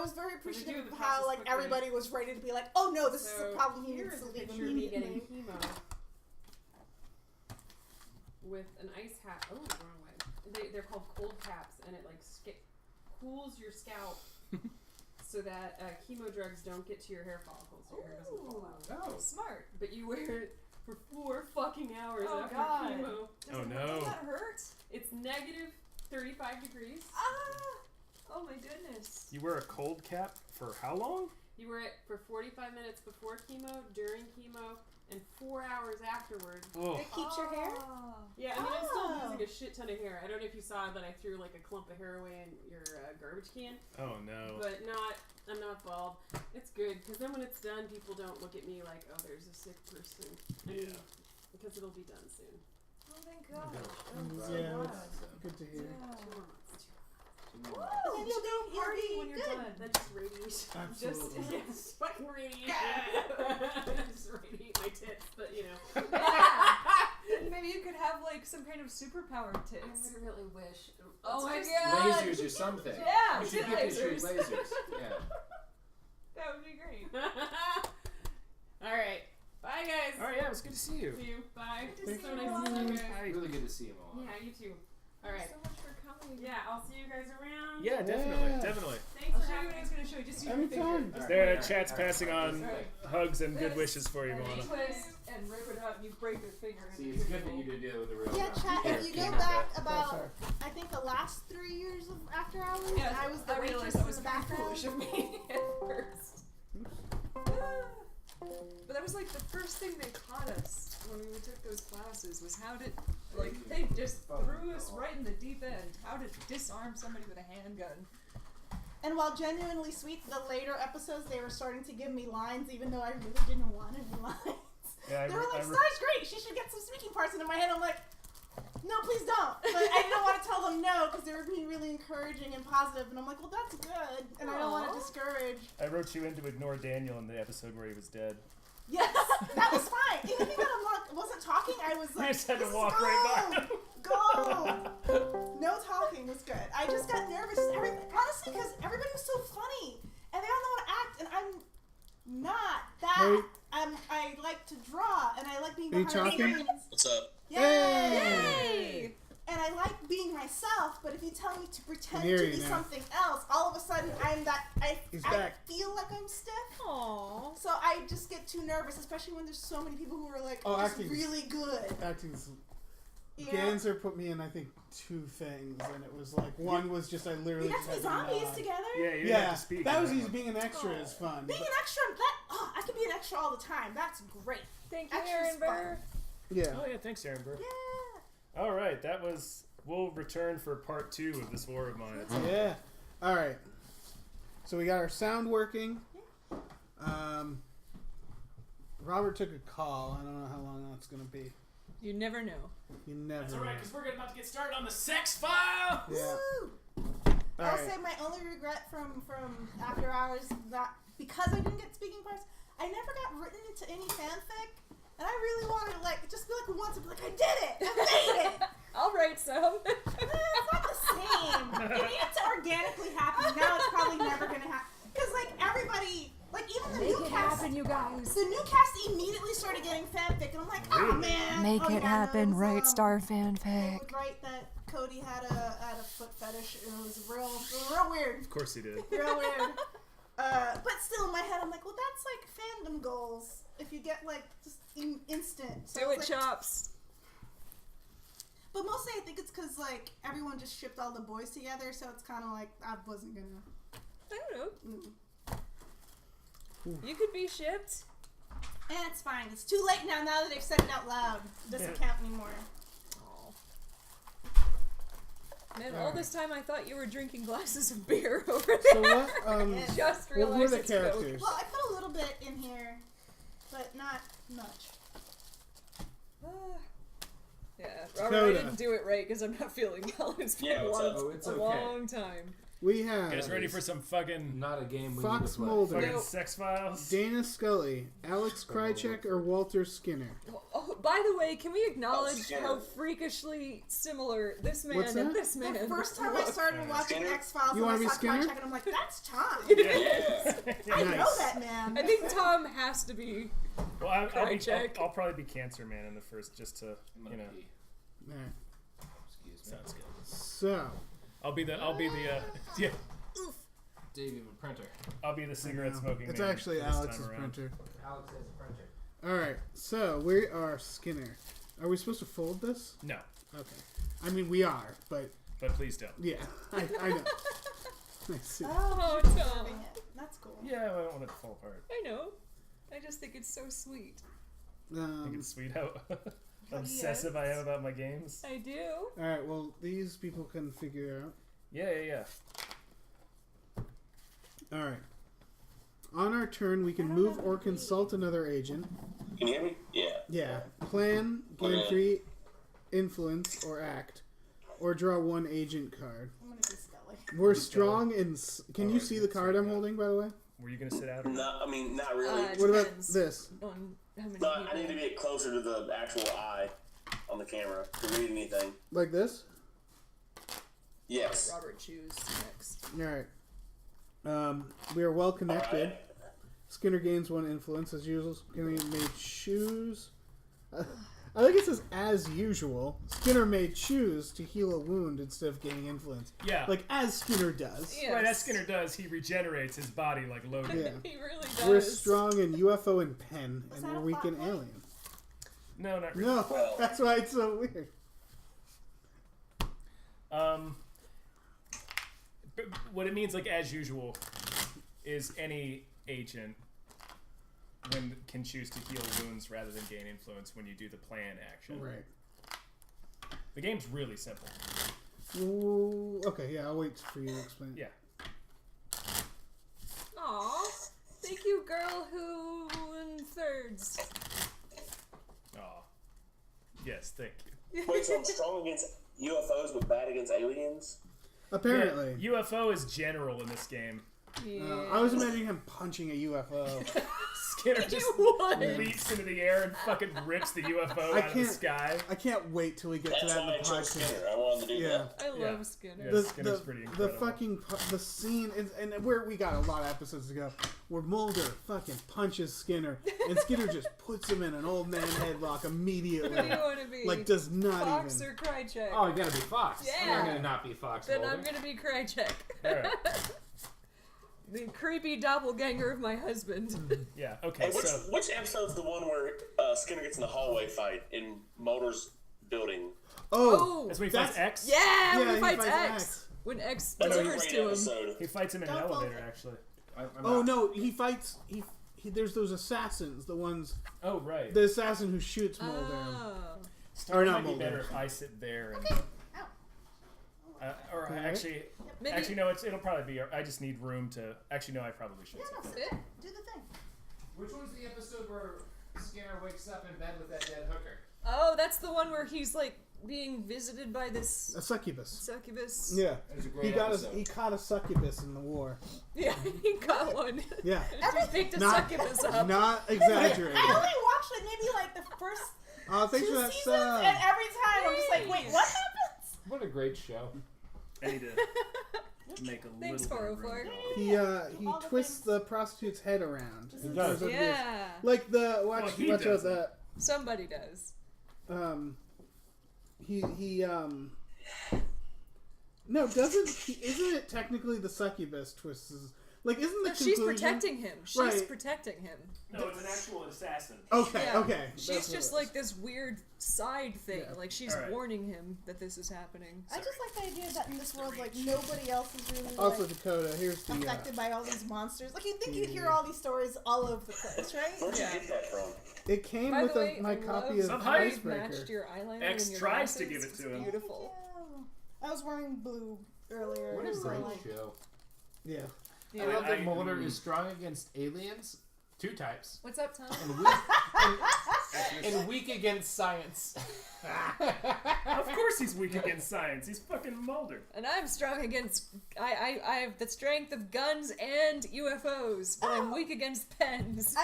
S5: was very
S7: do
S5: appreciative
S7: the
S5: of how
S7: process
S5: like
S7: quickly.
S5: everybody was ready to be like, oh no, this is
S7: So
S5: a problem. He
S7: here
S5: needs
S7: is
S5: to
S7: a
S5: leave
S7: picture of me getting
S5: immediately.
S7: chemo with an ice hat. Oh, the wrong way. They're called cold caps, and it like cools your scalp so that chemo drugs don't get to your hair follicles, so your hair doesn't fall out.
S3: Oh.
S2: Smart.
S7: But you wear it for 4 fucking hours
S2: Oh,
S7: after
S2: God.
S7: chemo.
S4: Oh no.
S2: Does that hurt?
S7: It's negative 35 degrees.
S2: Ah! Oh my goodness.
S4: You wear a cold cap for how long?
S7: You wear it for 45 minutes before chemo, during chemo, and 4 hours afterward.
S4: Oh.
S5: It keeps your hair.
S7: Yeah, I mean, I'm still
S5: Oh.
S7: losing a shit ton of hair. I don't know if you saw that I threw like a clump of hair away in your garbage can,
S4: Oh no.
S7: but I'm not bald. It's good, because then when it's done, people don't look at me like, oh, there's a sick person. I mean,
S4: Yeah.
S7: because it'll be done soon.
S2: Oh thank God.
S1: Yeah,
S2: Wow.
S1: that's good to hear.
S2: Yeah.
S7: 2 more months.
S5: Woo! And you'll be
S7: when you're
S5: good.
S7: done. Then just radiation.
S1: Absolutely.
S7: Yes, fucking radiation. Just radiate my tits, but you know.
S2: Maybe you could have like some kind of superpower
S7: I
S2: tits.
S7: would really wish.
S2: Oh my
S7: Just-
S2: God.
S3: Lasers or something.
S2: Yeah,
S3: You should
S2: tit
S3: get to shoot
S2: lasers.
S3: lasers. Yeah.
S2: That would be great.
S7: All right. Bye, guys.
S4: All right, yeah, it was good to see you.
S7: See you. Bye.
S1: Thank
S7: So
S1: you.
S7: nice to see you guys.
S3: Really good to see you all.
S7: Yeah, you too. All right.
S2: Thanks so much for coming.
S7: Yeah, I'll see you guys around.
S4: Yeah, definitely,
S1: Yeah.
S4: definitely.
S7: Thanks
S2: I'll
S7: for
S2: show you
S7: having
S2: what I
S7: me.
S2: was going to show you. Just use your
S1: Anytime.
S2: finger.
S4: There, chat's passing on
S2: Alright.
S4: hugs and good wishes for you,
S2: And
S4: Mona.
S2: you twist and rip it up and you break your finger. and
S3: See,
S2: it's
S3: it's good that
S2: beautiful.
S3: you did it with a real
S5: Yeah,
S3: guy.
S5: chat. If you go
S3: Yeah.
S5: back
S1: Oh,
S5: about,
S1: sorry.
S5: I think the last 3 years of After Hours,
S2: Yeah,
S5: I was the
S2: I
S5: waitress
S2: realized that
S5: in
S2: was
S5: the
S2: very
S5: background.
S2: foolish of me at first. But that was like the first thing they taught us when we took those classes was how to, like, they just threw us right in the deep end. How to disarm somebody with a handgun.
S5: And while genuinely sweet, the later episodes they were starting to give me lines, even though I really didn't want any lines.
S4: Yeah,
S5: They were like, "Star's great. She should get some speaking parts." And in my head, I'm like, "No, please don't." But I didn't want to tell them no because they were being really encouraging and positive. And I'm like, "Well, that's good." And I don't want
S2: Aw.
S5: to discourage.
S4: I wrote you in to ignore Daniel in the episode where he was dead.
S5: Yes, that was fine. Even if I wasn't talking, I was like,
S4: You just had to
S5: "Just
S4: walk
S5: go,
S4: right by him.
S5: Go. No talking was good. I just got nervous. Honestly, because everybody was so funny and they all know how to act, and I'm not that.
S1: Hey.
S5: I like to draw and I like being
S1: Are you
S5: behind the
S1: talking?
S5: scenes.
S8: What's up?
S5: Yay! myself, but if you tell me to pretend
S1: hear
S5: to
S1: you
S5: be
S1: now.
S5: something else, all of a sudden I
S1: He's back.
S5: feel like I'm stiff.
S2: Aww.
S5: So I just get too nervous, especially when there's so many people who are like,
S1: Oh,
S5: just
S1: acting's-
S5: really good.
S1: Acting's.
S5: Yeah.
S1: Ganser put me in, I think, 2 things, and it was like one was just I
S5: We
S1: literally
S5: got
S1: just
S5: to be
S1: had to
S5: zombies
S1: nod.
S5: together.
S4: Yeah, you didn't
S1: Yeah,
S4: have to speak.
S1: that
S4: in
S1: was easy.
S4: one.
S1: Being an extra
S5: Oh.
S1: is fun.
S5: Being
S1: but-
S5: an extra, I could be an extra all the time. That's great.
S2: Thank you,
S5: Extra's
S2: Aaron Burr.
S1: yeah.
S4: Oh yeah, thanks, Aaron Burr.
S5: Yeah.
S4: All right, that was. We'll return for part 2 of this war of mine. It's
S1: Yeah. All right. So we got our sound working. Robert took a call. I don't know how long that's gonna be.
S2: You never know.
S1: You never.
S4: That's all right, because we're about to get started on the sex file.
S1: Yeah.
S5: Woo!
S1: All
S5: I'll
S1: right.
S5: say my only regret from After Hours that because I didn't get speaking parts, I never got written into any fanfic, and I really wanted to like just be like once and be like I did it, I made it.
S2: I'll write some.
S5: It's not the same. It needed to organically happen. Now it's probably never gonna happen because like everybody, like even the new cast,
S2: you guys.
S5: the new cast immediately started getting fanfic, and I'm like, oh man,
S2: Make
S5: oh,
S2: it
S5: yeah,
S2: happen.
S5: those,
S2: Write star
S5: They
S2: fanfic.
S5: would write that Cody had a foot fetish. It was real weird.
S4: Of course he did.
S5: Real weird. But still in my head, I'm like, well, that's like fandom goals. If you get like just instant. So
S2: Do it,
S5: it's like,
S2: Chops.
S5: but mostly I think it's because like everyone just shipped all the boys together, so it's kind of like I wasn't gonna.
S2: I don't know.
S5: Mm.
S2: You could be shipped.
S5: And it's fine. It's too late now. Now that they've said it out loud, it doesn't count anymore.
S2: Man, all this time I thought you were drinking glasses of beer over there.
S1: So what?
S5: Yes.
S2: Just
S1: What were
S2: realized
S1: the
S2: it's Coke.
S1: characters?
S5: Well, I put a little bit in here, but not much.
S2: Yeah, Robert,
S1: Coda.
S2: I didn't do it right because I'm not feeling well. It's been
S8: Yeah,
S2: a,
S8: what's
S2: long,
S8: up?
S3: Oh, it's
S2: a
S3: okay.
S2: long time.
S1: We have
S4: You guys ready for some fucking
S3: Not a game we
S1: Fox
S3: need to play.
S1: Mulder,
S4: fucking
S2: Nope.
S4: sex files?
S1: Dana Scully, Alex Krychek, or Walter Skinner?
S2: Oh, by the way, can we acknowledge
S8: Skinner.
S2: how freakishly similar this man
S1: What's
S2: and
S1: that?
S2: this man
S5: The first time I started watching
S8: Skinner?
S5: X Files,
S1: You
S5: and I
S1: wanna be
S5: saw
S1: Skinner?
S5: Krychek, and I'm like, that's Tom.
S8: Yeah.
S5: I know
S1: Nice.
S5: that man.
S2: I think Tom has to be.
S4: Well,
S2: Krychek.
S4: I'll probably be Cancer Man in the first, just to
S3: I'm gonna pee.
S1: All right.
S3: Excuse me.
S4: sounds good.
S1: So
S4: I'll be the yeah.
S3: Davey, the printer.
S4: I'll be the cigarette smoking.
S1: it's
S4: man
S1: actually
S4: for this
S1: Alex's
S4: time around.
S1: printer.
S3: Alex has a printer.
S1: All right. So we are Skinner. Are we supposed to fold this?
S4: No,
S1: Okay. I mean, we are, but
S4: but please don't.
S1: yeah, I know. I see.
S5: Oh,
S2: Tom.
S5: observing it. That's cool.
S4: Yeah, I don't want it to fall apart.
S2: I know. I just think it's so sweet.
S4: I think it's sweet how
S5: Yes.
S4: obsessive I am about my games.
S2: I do.
S1: all right. Well, these people can figure out.
S4: Yeah.
S1: All right. On our turn, we can move or consult another agent.
S8: Can you hear me? Yeah.
S1: Yeah. Plan, gain
S8: Okay.
S1: free influence, or act, or draw one agent card.
S5: I'm gonna be Scully.
S1: We're strong in. Can
S4: Oh,
S1: you
S4: I
S1: see
S4: see.
S1: the card I'm holding, by the way?
S4: Were you gonna sit out? Or
S8: No, I mean, not really.
S1: What about
S2: Depends
S1: this?
S2: on how many
S8: No,
S2: people.
S8: I need to get closer to the actual eye on the camera to read anything.
S1: Like this?
S8: Yes.
S2: Robert choose next.
S1: All right. We are well connected.
S8: Alright.
S1: Skinner gains one influence as usual. Skinner may choose. I think it says as usual. Skinner may choose to heal a wound instead of gaining influence,
S4: Yeah.
S1: like as Skinner does.
S2: Yes.
S4: Right, as Skinner does, he regenerates his body like Logan.
S1: Yeah.
S2: He really does.
S1: We're strong in UFO and pen,
S5: Was
S1: and
S5: that
S1: we're
S5: a
S1: weak in
S5: plot point?
S1: alien.
S4: No, not really.
S1: No,
S8: Well-
S1: that's why it's so weird.
S4: But what it means, like as usual, is any agent can choose to heal wounds rather than gain influence when you do the plan action.
S1: Right.
S4: The game's really simple.
S1: Ooh, okay, yeah, I'll wait for you to explain.
S4: Yeah.
S2: Aw. Thank you, girl who in thirds.
S4: Aw. Yes, thank you.
S8: Wait, so I'm strong against UFOs but bad against aliens?
S1: Apparently.
S4: Yeah, UFO is general in this game.
S2: Yeah.
S1: I was imagining him punching a UFO.
S4: Skinner just
S2: would.
S4: leaps into the air and fucking rips the UFO out of the sky.
S1: I can't wait till we get to
S8: That's
S1: that in
S8: why
S1: the
S8: I chose
S1: podcast.
S8: Skinner. I wanted to do that.
S2: I
S4: Yeah.
S2: love Skinner.
S4: Yeah.
S1: The,
S4: Skinner's pretty incredible.
S1: the scene and where we got a lot of episodes ago where Mulder fucking punches Skinner and Skinner just puts him in an old man headlock immediately.
S2: Who do you want to be?
S1: Like does not
S2: Fox
S1: even.
S2: or Krychek?
S3: Oh, you gotta be Fox.
S2: Yeah.
S3: You're not gonna not be Fox.
S2: Then
S3: Mulder.
S2: I'm gonna be Krychek.
S4: Alright.
S2: The creepy doppelganger of my husband.
S4: Yeah, okay,
S8: Hey,
S4: so.
S8: which episode's the one where Skinner gets in the hallway fight in Mulder's building?
S1: Oh,
S4: That's when he
S1: that's-
S4: fights X?
S2: Yeah, when
S1: Yeah,
S2: he
S1: he
S2: fights
S1: fights
S2: X.
S1: X.
S2: When X
S8: That's a
S2: delivers
S8: great
S2: to him.
S8: episode.
S4: He fights him in an
S5: Don't
S4: elevator,
S5: fall.
S4: actually.
S1: oh no, he fights. He there's those assassins, the ones,
S4: Oh, right.
S1: the assassin who shoots Mulder.
S2: Oh.
S1: Or
S4: It
S1: not
S4: might be
S1: Mulder.
S4: better if I sit there and...
S5: Okay. Ow.
S4: Or
S1: Okay.
S2: Maybe-
S4: actually, no. It'll probably be. I just need room to. Actually, no. I probably should.
S5: Yeah,
S4: sit
S5: no,
S4: there.
S5: sit. Do the thing.
S3: Which one's the episode where Skinner wakes up in bed with that dead hooker?
S2: Oh, that's the one where he's like being visited by this
S1: A succubus.
S2: succubus.
S1: Yeah,
S3: That's a great
S1: he
S3: episode.
S1: caught a succubus in the war.
S2: Yeah, he got one.
S1: Yeah,
S2: He picked a
S1: Not-
S2: succubus up.
S1: not exaggerating.
S5: I only watched like maybe like the first
S1: Thanks for
S5: 2
S1: that
S5: seasons,
S1: sub.
S5: and every time I'm just like, wait, what happens?
S3: What a great show.
S4: I need to make a
S2: Thanks,
S4: little bit of
S2: Horrorflare.
S4: room.
S1: He
S5: All the
S1: twists
S5: things.
S1: the prostitute's head around.
S8: He does.
S2: Yeah,
S1: Like the
S4: Well,
S1: watch
S4: he
S1: out
S4: does
S1: that
S2: somebody does.
S1: he no doesn't he, isn't it technically the succubus twists his, like isn't the
S2: No, she's
S1: conclusion-
S2: protecting him. She's
S1: Right.
S2: protecting him.
S4: No, it's an actual assassin.
S1: Okay,
S2: Yeah.
S1: okay.
S2: She's
S1: That's what
S2: just
S1: it
S2: like
S1: is.
S2: this weird side thing.
S1: Yeah.
S2: Like she's
S4: Alright.
S2: warning him that this is happening.
S5: I just like the idea that in this world, like nobody else is really
S1: Also,
S5: like,
S1: Dakota, here's the
S5: affected by all these monsters. Like you'd think you'd hear all these stories all over the place, right?
S8: Where'd you
S2: Yeah.
S8: get that from?
S1: it came
S2: By
S1: with
S2: the way,
S1: my
S2: I
S1: copy
S2: love
S1: of
S4: Somehow
S2: how
S4: you've
S2: you've matched
S1: Icebreaker.
S2: your eyeliner
S4: X
S2: and your
S4: tries to
S2: glasses.
S4: give it
S2: It's
S4: to him.
S2: Beautiful.
S5: Yeah. I was wearing blue earlier.
S3: What a
S5: so,
S3: great
S5: like,
S3: show.
S1: Yeah.
S2: Yeah.
S3: I love that
S4: I-
S3: Mulder is strong against aliens. 2 types.
S2: What's up, Tom?
S3: And weak, and weak against science.
S4: Of course he's weak against science. He's fucking Mulder.
S2: And I'm strong against. I have the strength of guns and UFOs, but I'm
S5: Oh.
S2: weak against pens.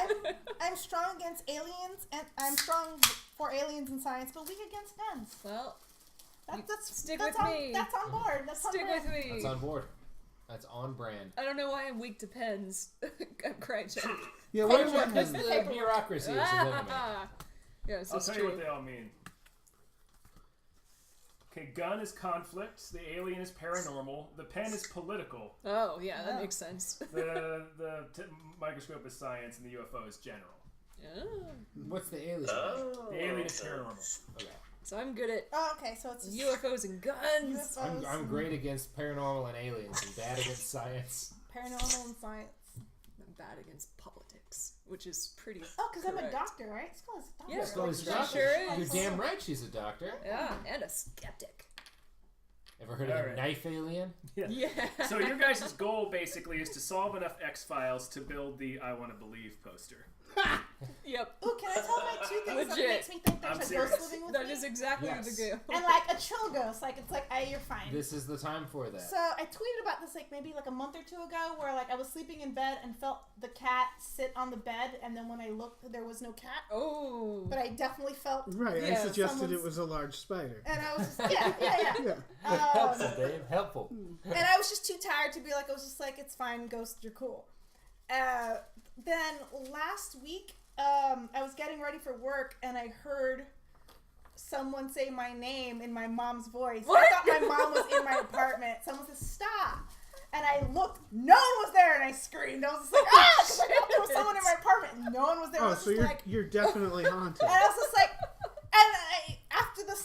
S5: I'm strong against aliens, and I'm strong for aliens and science, but weak against guns.
S2: Well,
S5: That's
S2: stick
S5: that's
S2: with
S5: on,
S2: me.
S5: That's on board. That's
S2: stick
S5: on
S2: with
S5: board.
S2: me.
S3: That's on board. That's on brand.
S2: I don't know why I'm weak to pens. I'm Krychek.
S1: Yeah,
S3: What
S1: what
S3: about
S1: is
S3: the bureaucracy is eliminated?
S2: Yes,
S4: I'll
S2: it's
S4: tell you
S2: true.
S4: what they all mean. Okay, gun is conflict. The alien is paranormal. The pen is political.
S2: Oh, yeah, that
S5: Oh.
S2: makes sense.
S4: The microscope is science, and the UFO is general.
S2: Oh.
S3: What's the alien?
S8: Oh,
S4: The alien is
S8: okay.
S4: paranormal.
S3: Okay.
S2: So I'm good at
S5: Oh, okay, so it's
S2: UFOs and guns.
S3: I'm great against paranormal and aliens and bad against science.
S5: paranormal and science.
S2: I'm bad against politics, which is pretty.
S5: Oh, because I'm a
S2: correct.
S5: doctor, right? School's a doctor.
S2: Yeah,
S3: Scully's a
S2: she
S3: doctor.
S2: sure is.
S3: You're damn right she's a doctor.
S2: Yeah, and a skeptic.
S3: Ever heard of
S4: Alright.
S3: a knife alien?
S2: Yeah.
S4: So your guys' goal basically is to solve enough X-Files to build the I Want to Believe poster.
S2: Yep.
S5: Ooh, can I tell my 2 things that
S2: Legit.
S5: makes me think
S4: I'm
S5: there's a
S4: serious.
S5: ghost living with
S2: That
S5: me?
S2: is exactly
S3: Yes.
S2: the goal.
S5: And like a chill ghost, like it's like, hey, you're fine.
S3: This is the time for that.
S5: So I tweeted about this like maybe like a month or 2 ago, where like I was sleeping in bed and felt the cat sit on the bed, and then when I looked, there was no cat,
S2: Oh.
S5: but I definitely felt.
S1: Right, I
S2: Yeah,
S1: suggested it
S5: someone's-
S1: was a large spider.
S5: And I was just yeah.
S1: Yeah.
S3: Helpful, Dave. Helpful.
S5: And I was just too tired to be like, I was just like, it's fine, ghost, you're cool. Then last week, I was getting ready for work, and I heard someone say my name in my mom's voice.
S2: What?
S5: I thought my mom was in my apartment. Someone said, stop. And I looked, no one was there, and I screamed. I was just like, ah! Because I thought there was someone in my apartment, and no one was there. I
S1: Oh,
S5: was
S1: so
S5: just
S1: you're
S5: like,
S1: you're definitely haunted.
S5: and I was just like, and after the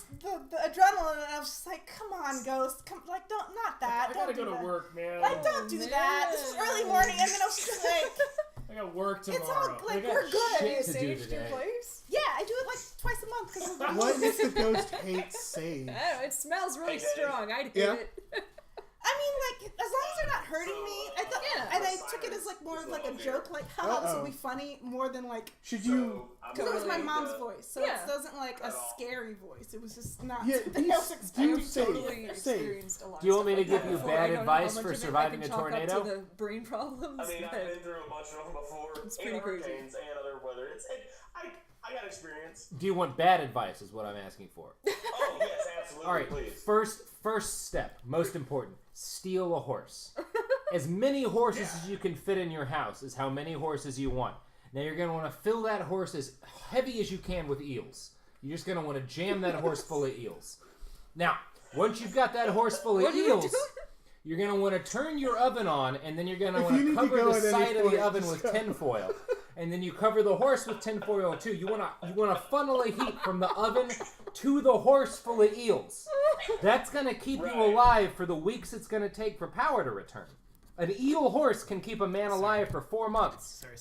S5: adrenaline, and I was just like, come on, ghost, come, like, don't, not that.
S4: I
S5: don't
S4: gotta
S5: do
S4: go to
S5: that.
S4: work, man.
S5: Like, don't do that. This was early morning, and then I was just like,
S4: I got work tomorrow.
S5: it's all,
S3: I
S5: like,
S3: got
S5: we're good.
S3: shit
S2: You
S3: to do
S2: saved your
S3: today.
S2: place?
S5: Yeah, I do it like twice a month. Cause
S1: What is the ghost hate save?
S2: I don't know, it smells really
S8: Hey, Daddy.
S2: strong. I'd hate
S1: Yeah.
S2: it.
S5: I mean, like, as long as they're not hurting me. I thought,
S2: Yeah.
S5: and I took it as like more of like a joke, like, haha, this will be funny, more than like.
S1: Should you?
S5: Because it was my mom's voice, so
S2: Yeah.
S5: it wasn't like a scary voice. It was just not
S1: Yeah,
S5: something I was expecting.
S1: do say
S2: Totally
S1: safe.
S2: experienced a lot.
S3: Do you
S2: of
S3: want me
S2: stuff
S3: to
S2: like
S3: give
S2: that
S3: you
S2: before.
S3: bad
S2: I don't know
S3: advice
S2: how
S3: for
S2: much of it
S3: surviving
S2: I
S3: a
S2: can chalk up
S3: tornado?
S2: to the brain problems.
S8: I mean, I've
S2: but
S8: been through a bunch of them before.
S2: It's
S8: and
S2: pretty crazy.
S8: hurricanes and other weather. I got experience.
S3: Do you want bad advice? Is what I'm asking for.
S8: Oh yes, absolutely.
S3: All right.
S8: Please.
S3: First step, most important: steal a horse. As many horses as you can fit in your house is how many horses you want. Now you're going to want to fill that horse as heavy as you can with eels. You're just going to want to jam that horse full of eels. Now, once you've got that horse full of
S2: What are you
S3: eels,
S2: doing?
S3: you're going to want to turn your oven on, and then you're going to
S1: If
S3: want
S1: you
S3: to
S1: need to
S3: cover
S1: go
S3: the
S1: at any
S3: side of
S1: point,
S3: the oven
S1: just
S3: with
S1: go.
S3: tinfoil. And then you cover the horse with tinfoil too. You want to funnel a heat from the oven to the horse full of eels. That's going to keep you alive for the weeks it's going to take for power to return. An eel horse can keep a man alive for 4 months.
S4: Sorry.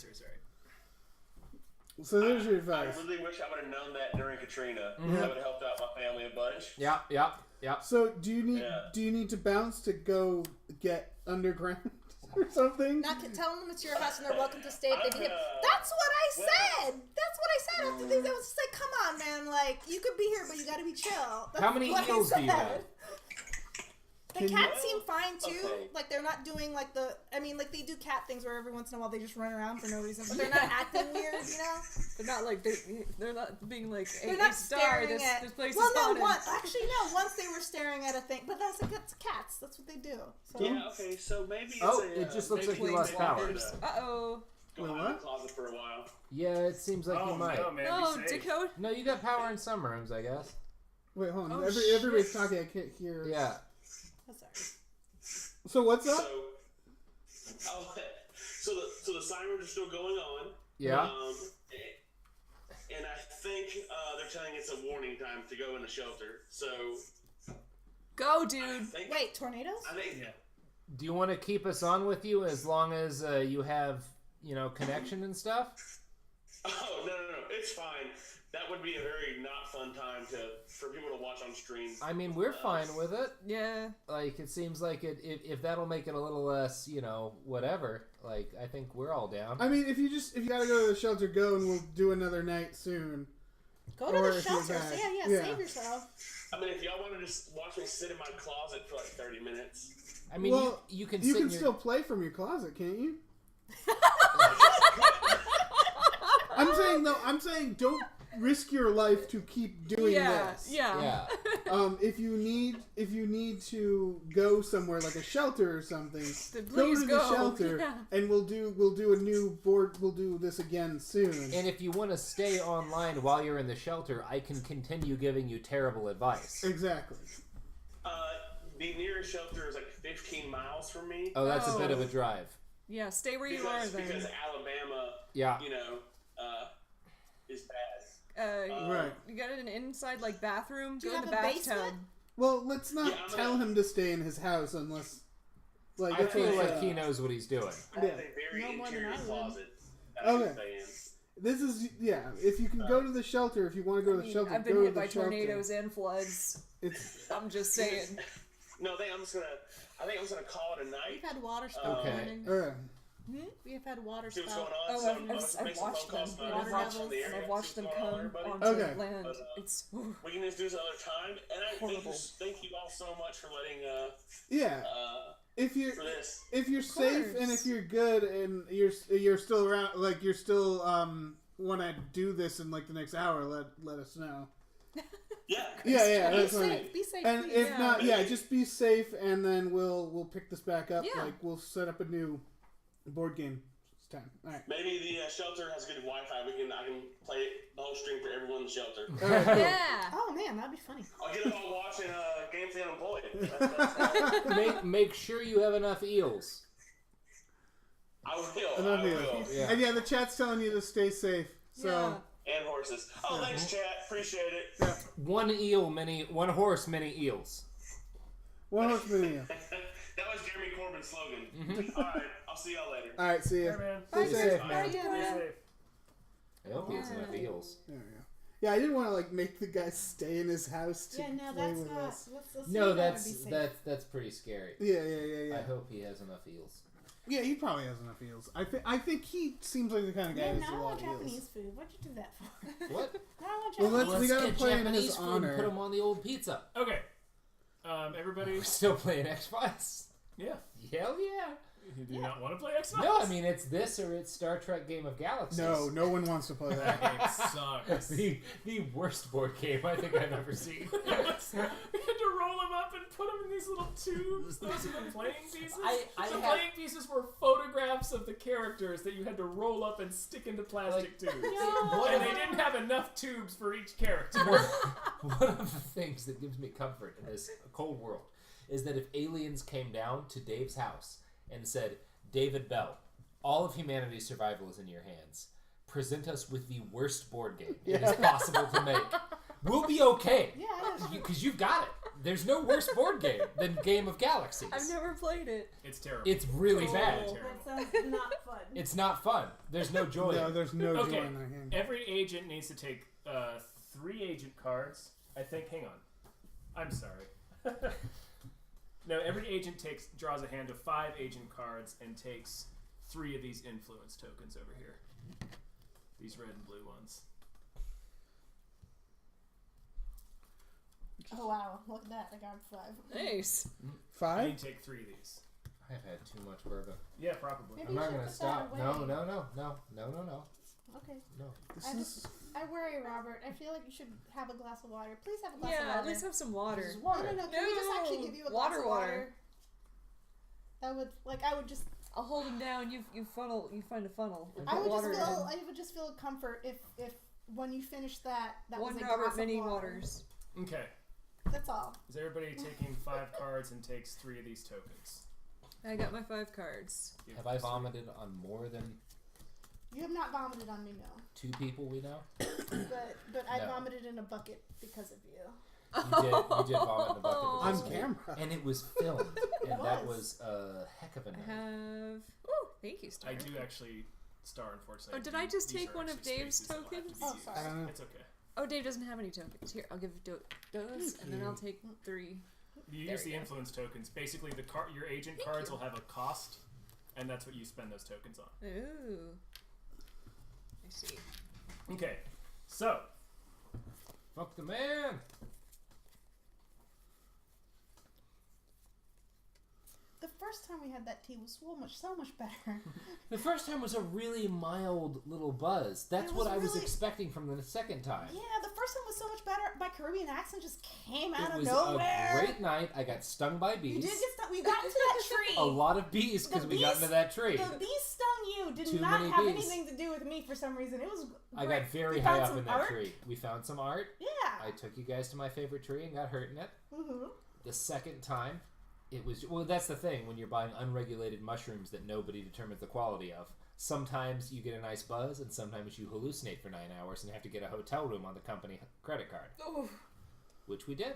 S1: So there's your
S8: I
S1: advice.
S8: really wish I would have known that during Katrina.
S3: Mm-hmm.
S8: That would have helped out my family a bunch.
S3: Yep.
S1: So do you need to bounce to go get underground or something?
S5: Not tell them it's your house and they're welcome to stay if they need it.
S8: Uh,
S5: That's what I said. That's what I said after these. I was just like, come on, man. Like, you could be here, but you got to be chill. That's
S3: How many
S5: what I
S3: eels do you
S5: said.
S3: have?
S5: The cats seem fine too.
S8: Okay.
S5: Like they're not doing like like they do cat things where every once in a while they just run around for no reason, but they're not acting weird, you know.
S2: They're not like they're not being like
S5: They're
S2: a
S5: not
S2: star.
S5: staring
S2: This
S5: at.
S2: place
S5: Well,
S2: is
S5: no,
S2: haunted.
S5: once they were staring at a thing, but that's cats. That's what they do. So.
S8: Yeah. Okay. So maybe. It's
S3: Oh,
S8: a,
S3: it just looks like
S8: maybe
S3: you lost power.
S2: Planeswalkers. Uh-oh.
S8: Go
S1: Wait,
S8: hide in
S1: what?
S8: the closet for a while.
S3: Yeah, it seems like you might.
S4: No, man,
S2: No,
S4: be safe.
S2: Dakota.
S3: No, you got power in some rooms, I guess.
S1: Wait, hold on.
S2: Oh,
S1: Everybody's
S2: shit.
S1: talking. I can't hear.
S3: Yeah.
S5: That's all right.
S1: So what's up?
S8: So the sirens are still going on.
S3: Yeah.
S8: And I think they're telling it's a warning time to go in the shelter. So
S2: Go, dude.
S5: Wait, tornadoes?
S8: I think
S4: Yeah.
S3: Do you want to keep us on with you as long as you have, connection and stuff?
S8: Oh no, it's fine. That would be a very not fun time for people to watch on stream.
S3: I mean, we're fine with it.
S2: Yeah.
S3: Like, it seems like if that'll make it a little less, whatever. Like, I think we're all down.
S1: I mean, if you gotta go to the shelter, go, and we'll do another night soon.
S5: Go to
S1: Or
S5: the
S1: if you're
S5: shelter.
S1: back.
S5: Yeah, save yourself.
S8: I mean, if y'all want to just watch me sit in my closet for like 30 minutes.
S3: I mean,
S1: Well,
S3: you can
S1: You
S3: sit
S1: can
S3: in your...
S1: still play from your closet, can't you? I'm saying don't risk your life to keep doing this.
S2: Yeah.
S1: If you need to go somewhere like a shelter or something,
S2: Then
S1: go
S2: please
S1: to
S2: go.
S1: the shelter,
S2: Yeah.
S1: and we'll do a new board. We'll do this again soon.
S3: And if you want to stay online while you're in the shelter, I can continue giving you terrible advice.
S1: Exactly.
S8: The nearest shelter is like 15 miles from me.
S3: Oh, that's a bit of a drive.
S2: Yeah, stay where you are then.
S8: Because Alabama,
S3: Yeah.
S8: is bad.
S1: Right.
S2: You got an inside bathroom?
S5: Do you
S2: Go in
S5: have
S2: the
S5: a
S2: bathtub.
S5: basement?
S1: Well, let's not
S8: Yeah, I'm
S1: tell
S8: gonna-
S1: him to stay in his house unless,
S3: I
S1: that's
S3: feel
S1: what
S3: like
S1: said.
S3: he knows what he's doing.
S8: I have a very
S5: No more than
S8: interior
S5: I would.
S8: closet that I
S1: Okay.
S8: can stay in.
S1: This is If you can go to the shelter, if you want to go to the shelter,
S2: I've been
S1: go
S2: hit
S1: to the
S2: by
S1: shelter.
S2: tornadoes and floods.
S1: It's
S2: I'm just saying.
S8: No, I think I'm just gonna call it a night.
S5: We've had water
S8: Okay.
S5: spouting.
S1: alright.
S5: We have had water
S8: See what's going
S5: spout.
S8: on.
S2: Oh,
S8: So I'm
S2: I've
S8: just make some
S2: watched
S8: phone
S2: them.
S8: calls to
S2: And
S8: my
S2: I've
S8: friends
S2: watched
S8: in the
S2: them,
S8: area,
S2: and I've
S8: see
S2: watched them
S8: what's going on,
S2: come
S8: everybody.
S2: onto
S1: Okay.
S2: land.
S8: But,
S2: It's
S8: We can just do this another time, and I
S2: Horrible.
S8: thank you all so much for letting
S1: Yeah. If you're
S8: for this.
S1: if you're safe and
S2: course.
S1: if you're good and you're still around, like you're still want to do this in like the next hour, let us know.
S8: Yeah.
S1: Yeah,
S5: Be
S1: that's what I mean.
S5: safe. Be safe.
S1: And
S5: please.
S1: if
S2: Yeah.
S1: not, just be safe, and then we'll pick this back up.
S2: Yeah.
S1: Like we'll set up a new board game. It's time. All right.
S8: Maybe the shelter has good Wi-Fi. I can play the whole stream for everyone in the shelter.
S1: All right, cool.
S2: yeah.
S5: Oh man, that'd be funny.
S8: I'll get them all watching Games the Unemployed. That's
S3: Make sure you have enough eels.
S8: I will.
S1: Enough
S8: I
S1: here.
S8: will.
S3: Yeah.
S1: And the chat's telling you to stay safe. So
S8: And horses. Oh, thanks, chat. Appreciate it.
S3: One horse, many eels.
S1: one horse video.
S8: That was Jeremy Corbyn's slogan. All right. I'll see y'all later.
S1: All right, see ya.
S4: Hey, man.
S1: Stay
S3: Stay
S1: safe.
S3: safe, man.
S4: Stay safe.
S3: I hope he has enough eels.
S1: There we go. Yeah, I didn't want to like make the guy stay in his house to
S5: Yeah, no,
S1: play
S5: that's
S1: with
S5: not.
S1: us.
S5: Let's
S3: No,
S5: leave that to be safe.
S3: that's pretty scary.
S1: Yeah.
S3: I hope he has enough eels.
S1: Yeah, he probably has enough eels. I think he seems like the kind of guy
S5: Yeah,
S1: who has
S5: now
S1: a
S5: I
S1: lot
S5: want
S1: of
S5: Japanese
S1: eels.
S5: food. What'd you do that for?
S3: What?
S5: Now I want
S1: Well,
S5: Japanese.
S1: we gotta
S3: get
S1: play in
S3: Japanese
S1: his
S3: food
S1: honor.
S3: and put them on the old pizza.
S4: Okay. Everybody.
S3: We're still playing X-Files.
S4: Yeah.
S3: Hell yeah.
S4: You do not want to play X-Files?
S3: No, I mean it's this or it's Star Trek Game of Galaxies.
S1: No one wants to play that.
S4: That game sucks.
S3: the worst board game I think I've ever seen.
S4: We had to roll them up and put them in these little tubes. Those are the playing pieces. The playing pieces were photographs of the characters that you had to roll up and stick into plastic tubes. And they didn't have enough tubes for each character.
S3: One of the things that gives me comfort in this cold world is that if aliens came down to Dave's house and said, David Bell, all of humanity's survival is in your hands. Present us with the worst board game it is possible to make. We'll be okay.
S5: Yeah,
S3: Because you've got it. There's no worse board game than Game of Galaxies.
S2: I've never played it.
S4: It's terrible.
S3: It's really bad.
S5: that sounds not fun.
S3: It's not fun. There's no joy.
S1: No, there's no
S4: Okay.
S1: joy in that game.
S4: Every agent needs to take 3 agent cards. I think. Hang on. I'm sorry. No, every agent draws a hand of 5 agent cards and takes 3 of these influence tokens over here. These red and blue ones.
S5: Oh wow, look at that! I got 5.
S2: Nice.
S4: You
S1: 5?
S4: need to take 3 of these.
S3: I've had too much bourbon.
S4: Yeah, probably.
S5: Maybe
S3: I'm
S5: you
S3: not
S5: should
S3: going to
S5: put
S3: stop.
S5: that
S3: No.
S5: away. Okay.
S3: No.
S5: I worry, Robert. I feel like you should have a glass of water. Please have a glass of
S2: Yeah,
S5: water.
S2: at least have some water.
S3: This is water.
S5: No. Can we just actually give you a glass of water? That would, I would just.
S2: I'll hold him down. You find a funnel. We'll
S5: I
S2: put
S5: would
S2: water
S5: just
S2: in.
S5: feel. I would just feel comfort if when you finish that
S2: One
S5: was a
S2: Robert
S5: glass
S2: mini
S5: of water.
S2: waters.
S4: Okay.
S5: That's all.
S4: Is everybody taking 5 cards and takes 3 of these tokens?
S2: I got my 5 cards.
S4: Give
S3: Have I
S4: this-
S3: vomited on more than
S5: You have not vomited on me, no.
S3: 2 people we know?
S5: But I
S3: No.
S5: vomited in a bucket because of you.
S3: You did vomit in a bucket.
S1: On
S3: because of me.
S1: camera.
S3: And it was filmed. And that
S5: was.
S3: was a heck of a
S2: I
S3: night.
S2: have. Oh, thank you, Star.
S4: I do actually, Star, unfortunately.
S2: Oh, did I just
S4: these
S2: take
S4: are
S2: one of
S4: actually
S2: Dave's
S4: spaces that'll have to
S2: tokens?
S4: be
S5: Oh,
S4: used.
S5: sorry.
S1: I don't know.
S4: It's okay.
S2: Oh, Dave doesn't have any tokens. Here, I'll give those, and then I'll take 3.
S4: You
S2: There
S4: use
S2: we
S4: the
S2: go.
S4: influence tokens. Basically, your agent
S2: Thank
S4: cards
S2: you.
S4: will have a cost, and that's what you spend those tokens on.
S2: Ooh. I see.
S4: Okay, so
S3: Fuck the man!
S5: The first time we had that tea was so much better.
S3: The first time was a really mild little buzz. That's
S5: It
S3: what
S5: was
S3: I was
S5: really-
S3: expecting from the second time.
S5: Yeah, the first one was so much better. My Caribbean accent just came out
S3: It
S5: of
S3: was
S5: nowhere.
S3: a great night. I got stung by
S5: You
S3: bees.
S5: did get stuck. We got into that tree.
S3: A lot of bees because
S5: The
S3: we got
S5: bees-
S3: into that tree.
S5: The bee stung you. Did
S3: Too
S5: not
S3: many
S5: have
S3: bees.
S5: anything to do with me for some reason. It was.
S3: I
S5: great.
S3: got very
S5: We
S3: high
S5: found
S3: up
S5: some
S3: in that
S5: art.
S3: tree. We found some art.
S5: Yeah.
S3: I took you guys to my favorite tree and got hurt in it.
S5: Mm-hmm.
S3: The second time, it was... Well, that's the thing. When you're buying unregulated mushrooms that nobody determines the quality of, sometimes you get a nice buzz and sometimes you hallucinate for 9 hours and have to get a hotel room on the company credit card.
S2: Oh.
S3: Which we did.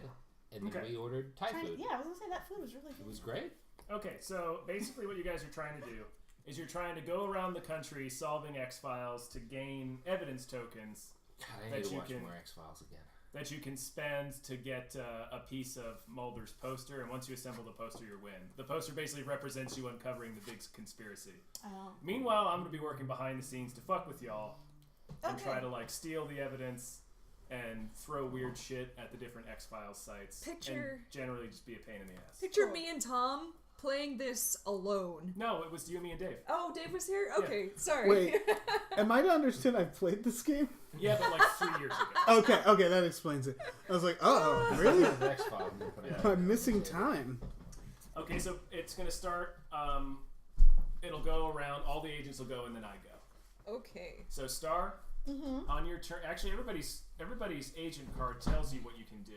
S3: And then
S4: Okay.
S3: we ordered Thai food.
S5: Yeah, I was gonna say that food was really
S3: It
S5: good.
S3: was great.
S4: okay, so basically, what you guys are trying to do is you're trying to go around the country solving X-Files to gain evidence tokens
S3: God, I
S4: That
S3: need to
S4: you
S3: watch
S4: can-
S3: more X-Files again.
S4: that you can spend to get a piece of Mulder's poster, and once you assemble the poster, you win. The poster basically represents you uncovering the big conspiracy.
S5: Oh.
S4: Meanwhile, I'm going to be working behind the scenes to fuck with y'all and
S5: Okay.
S4: try to like steal the evidence and throw weird shit at the different X-Files sites.
S2: Picture-
S4: and generally just be a pain in the ass.
S2: Picture
S5: Cool.
S2: me and Tom playing this alone.
S4: No, it was you, me, and Dave.
S2: Oh, Dave was here? Okay, sorry.
S1: Wait, am I to understand I've played this game?
S4: Yeah, but like 3 years ago.
S1: Okay, that explains it. I was like, oh, really?
S3: X-Files.
S4: Yeah.
S1: I'm missing time.
S4: Okay, so it's going to start. It'll go around. All the agents will go, and then I go.
S2: Okay.
S4: So Star,
S5: Mm-hmm.
S4: on your turn. Actually, everybody's agent card tells you what you can do.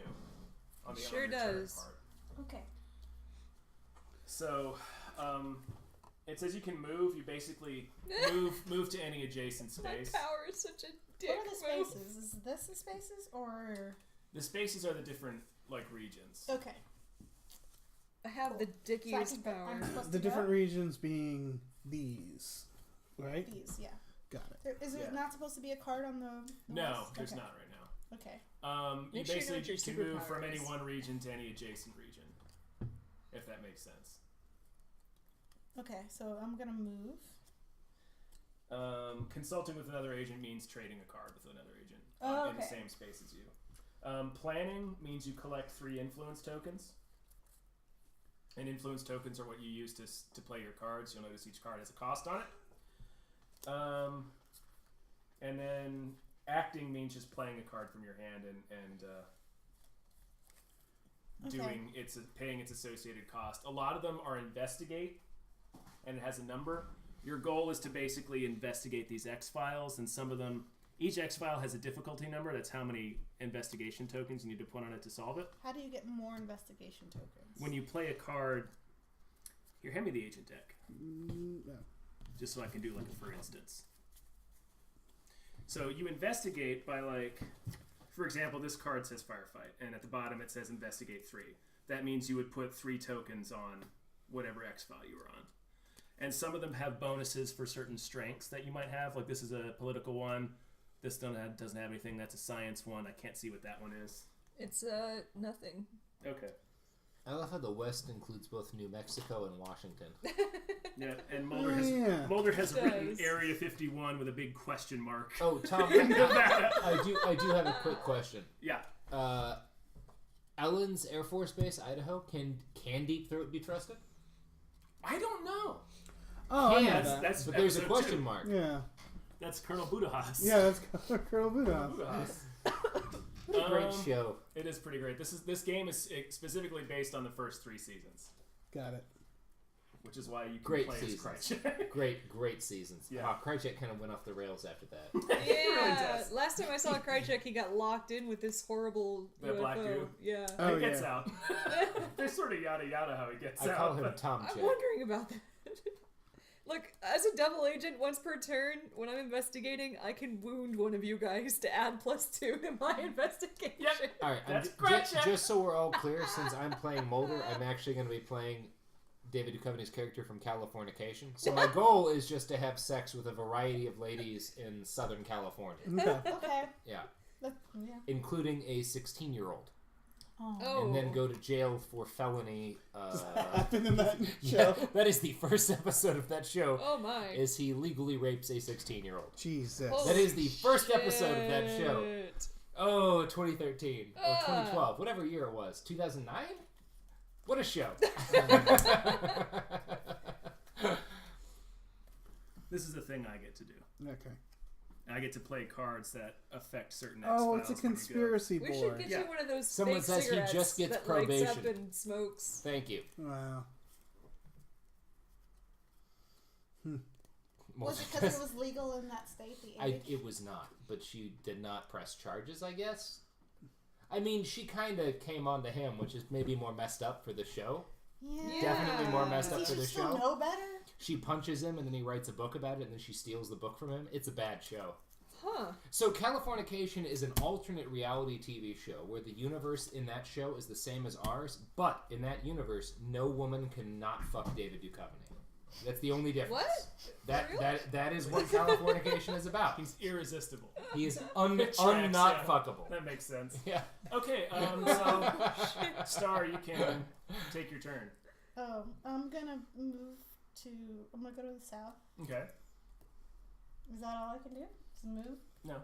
S4: On the
S2: Sure
S4: on your turn
S2: does.
S4: part.
S5: Okay.
S4: So, it says you can move. You basically move to any adjacent
S2: My
S4: space.
S2: power is such a dick
S5: What are the
S2: move.
S5: spaces? Is this the spaces or?
S4: The spaces are the different like regions.
S5: Okay.
S2: I have the
S5: So I
S2: dickiest
S5: can-
S2: power.
S5: I'm supposed
S1: The
S5: to
S1: different
S5: go?
S1: regions being these, right?
S5: These, yeah.
S1: Got it.
S5: Is
S4: Yeah.
S5: there not supposed to be a card on the
S4: No,
S5: list?
S4: there's
S5: Okay.
S4: not right now.
S5: Okay.
S4: You
S2: Make sure you know
S4: basically
S2: what your
S4: can move
S2: superpower
S4: from any
S2: is.
S4: one region to any adjacent region, if that makes sense.
S5: Okay, so I'm gonna move.
S4: Consulting with another agent means trading a card with another agent
S5: Oh,
S4: in the
S5: okay.
S4: same space as you. Planning means you collect 3 influence tokens. And influence tokens are what you use to play your cards. You'll notice each card has a cost on it. And then acting means just playing a card from your hand and doing paying its associated cost. A lot of them are investigate, and it has a number. Your goal is to basically investigate these X files, and some of them, each X file has a difficulty number. That's how many investigation tokens you need to put on it to solve it.
S5: How do you get more investigation tokens?
S4: When you play a card, here, hand me the agent deck,
S1: No.
S4: just so I can do like a for instance. So you investigate by like, for example, this card says firefight, and at the bottom it says investigate 3. That means you would put 3 tokens on whatever X file you were on. And some of them have bonuses for certain strengths that you might have. Like this is a political one. This doesn't have anything. That's a science one. I can't see what that one is.
S2: It's nothing.
S4: Okay.
S3: I love how the West includes both New Mexico and Washington.
S4: Yeah, and Mulder has written Area 51 with a big question mark.
S3: Oh, Tom, I do have a quick question.
S4: Yeah.
S3: Ellen's Air Force Base, Idaho, can Deep Throat be trusted?
S4: I don't know.
S1: Oh, I know
S3: But
S1: that.
S3: there's a
S4: episode
S3: question
S4: 2.
S3: mark.
S1: Yeah.
S4: That's Colonel Budahas.
S1: Yeah, that's Colonel Buddha.
S3: What a great show.
S4: It is pretty great. This game is specifically based on the first 3 seasons,
S1: Got it.
S4: which is why you can
S3: Great
S4: play
S3: seasons.
S4: as Krychek.
S3: Great seasons.
S4: Yeah.
S3: Wow, Krychek kind of went off the rails after that.
S2: Yeah, last time I saw Krychek, he got locked in with this horrible
S4: The
S2: UFO.
S4: black goo?
S2: Yeah.
S1: Oh,
S4: He gets
S1: yeah.
S4: out. There's sort of yada yada how he gets
S3: I
S4: out.
S3: call him
S4: but-
S3: Tom
S2: I'm
S3: Check.
S2: wondering about that. Look, as a double agent, once per turn, when I'm investigating, I can wound one of you guys to add +2 to my investigation.
S4: Yep.
S3: All right,
S4: That's Krychek.
S3: just so we're all clear, since I'm playing Mulder, I'm actually going to be playing David Duchovny's character from Californication. So my goal is just to have sex with a variety of ladies in Southern California.
S1: Okay.
S5: Okay.
S3: Yeah,
S5: Yeah.
S3: including a 16-year-old.
S5: Oh.
S3: And then go to jail for felony.
S1: Happened in that
S3: Yeah,
S1: show.
S3: that is the first episode of that show.
S2: Oh my.
S3: Is he legally rapes a 16-year-old?
S1: Jesus.
S2: Holy
S3: That is the first episode of that show.
S2: shit.
S3: Oh, 2013 or 2012, whatever year it was. 2009? What a show!
S4: This is a thing I get to do.
S1: Okay.
S4: I get to play cards that affect certain X
S1: Oh,
S4: files
S1: it's a
S4: when you go.
S1: conspiracy
S2: We
S1: board.
S2: should get
S4: Yeah.
S2: you one of those
S3: Someone
S2: fake
S3: says he
S2: cigarettes
S3: just gets
S2: that lights up
S3: probation.
S2: and smokes.
S3: Thank you.
S1: Wow.
S5: Was it because it was legal in that state? The age?
S3: It was not, but she did not press charges, I guess. I mean, she kind of came on to him, which is maybe more messed up for the show.
S5: Yeah.
S3: Definitely more messed up
S5: He
S3: for
S5: should
S3: the
S5: still
S3: show.
S5: know better.
S3: She punches him, and then he writes a book about it, and then she steals the book from him. It's a bad show.
S2: Huh.
S3: So Californication is an alternate reality TV show where the universe in that show is the same as ours, but in that universe, no woman can not fuck David Duchovny. That's the only difference.
S2: What? For real?
S3: That is what Californication is about.
S4: He's irresistible.
S3: He is
S4: Tracks,
S3: not
S4: yeah.
S3: fuckable.
S4: That makes sense.
S3: Yeah.
S4: Okay, so Star, you can take your turn.
S5: Oh, I'm gonna move to. I'm gonna go to the south.
S4: Okay.
S5: Is that all I can do? Just move.
S4: No.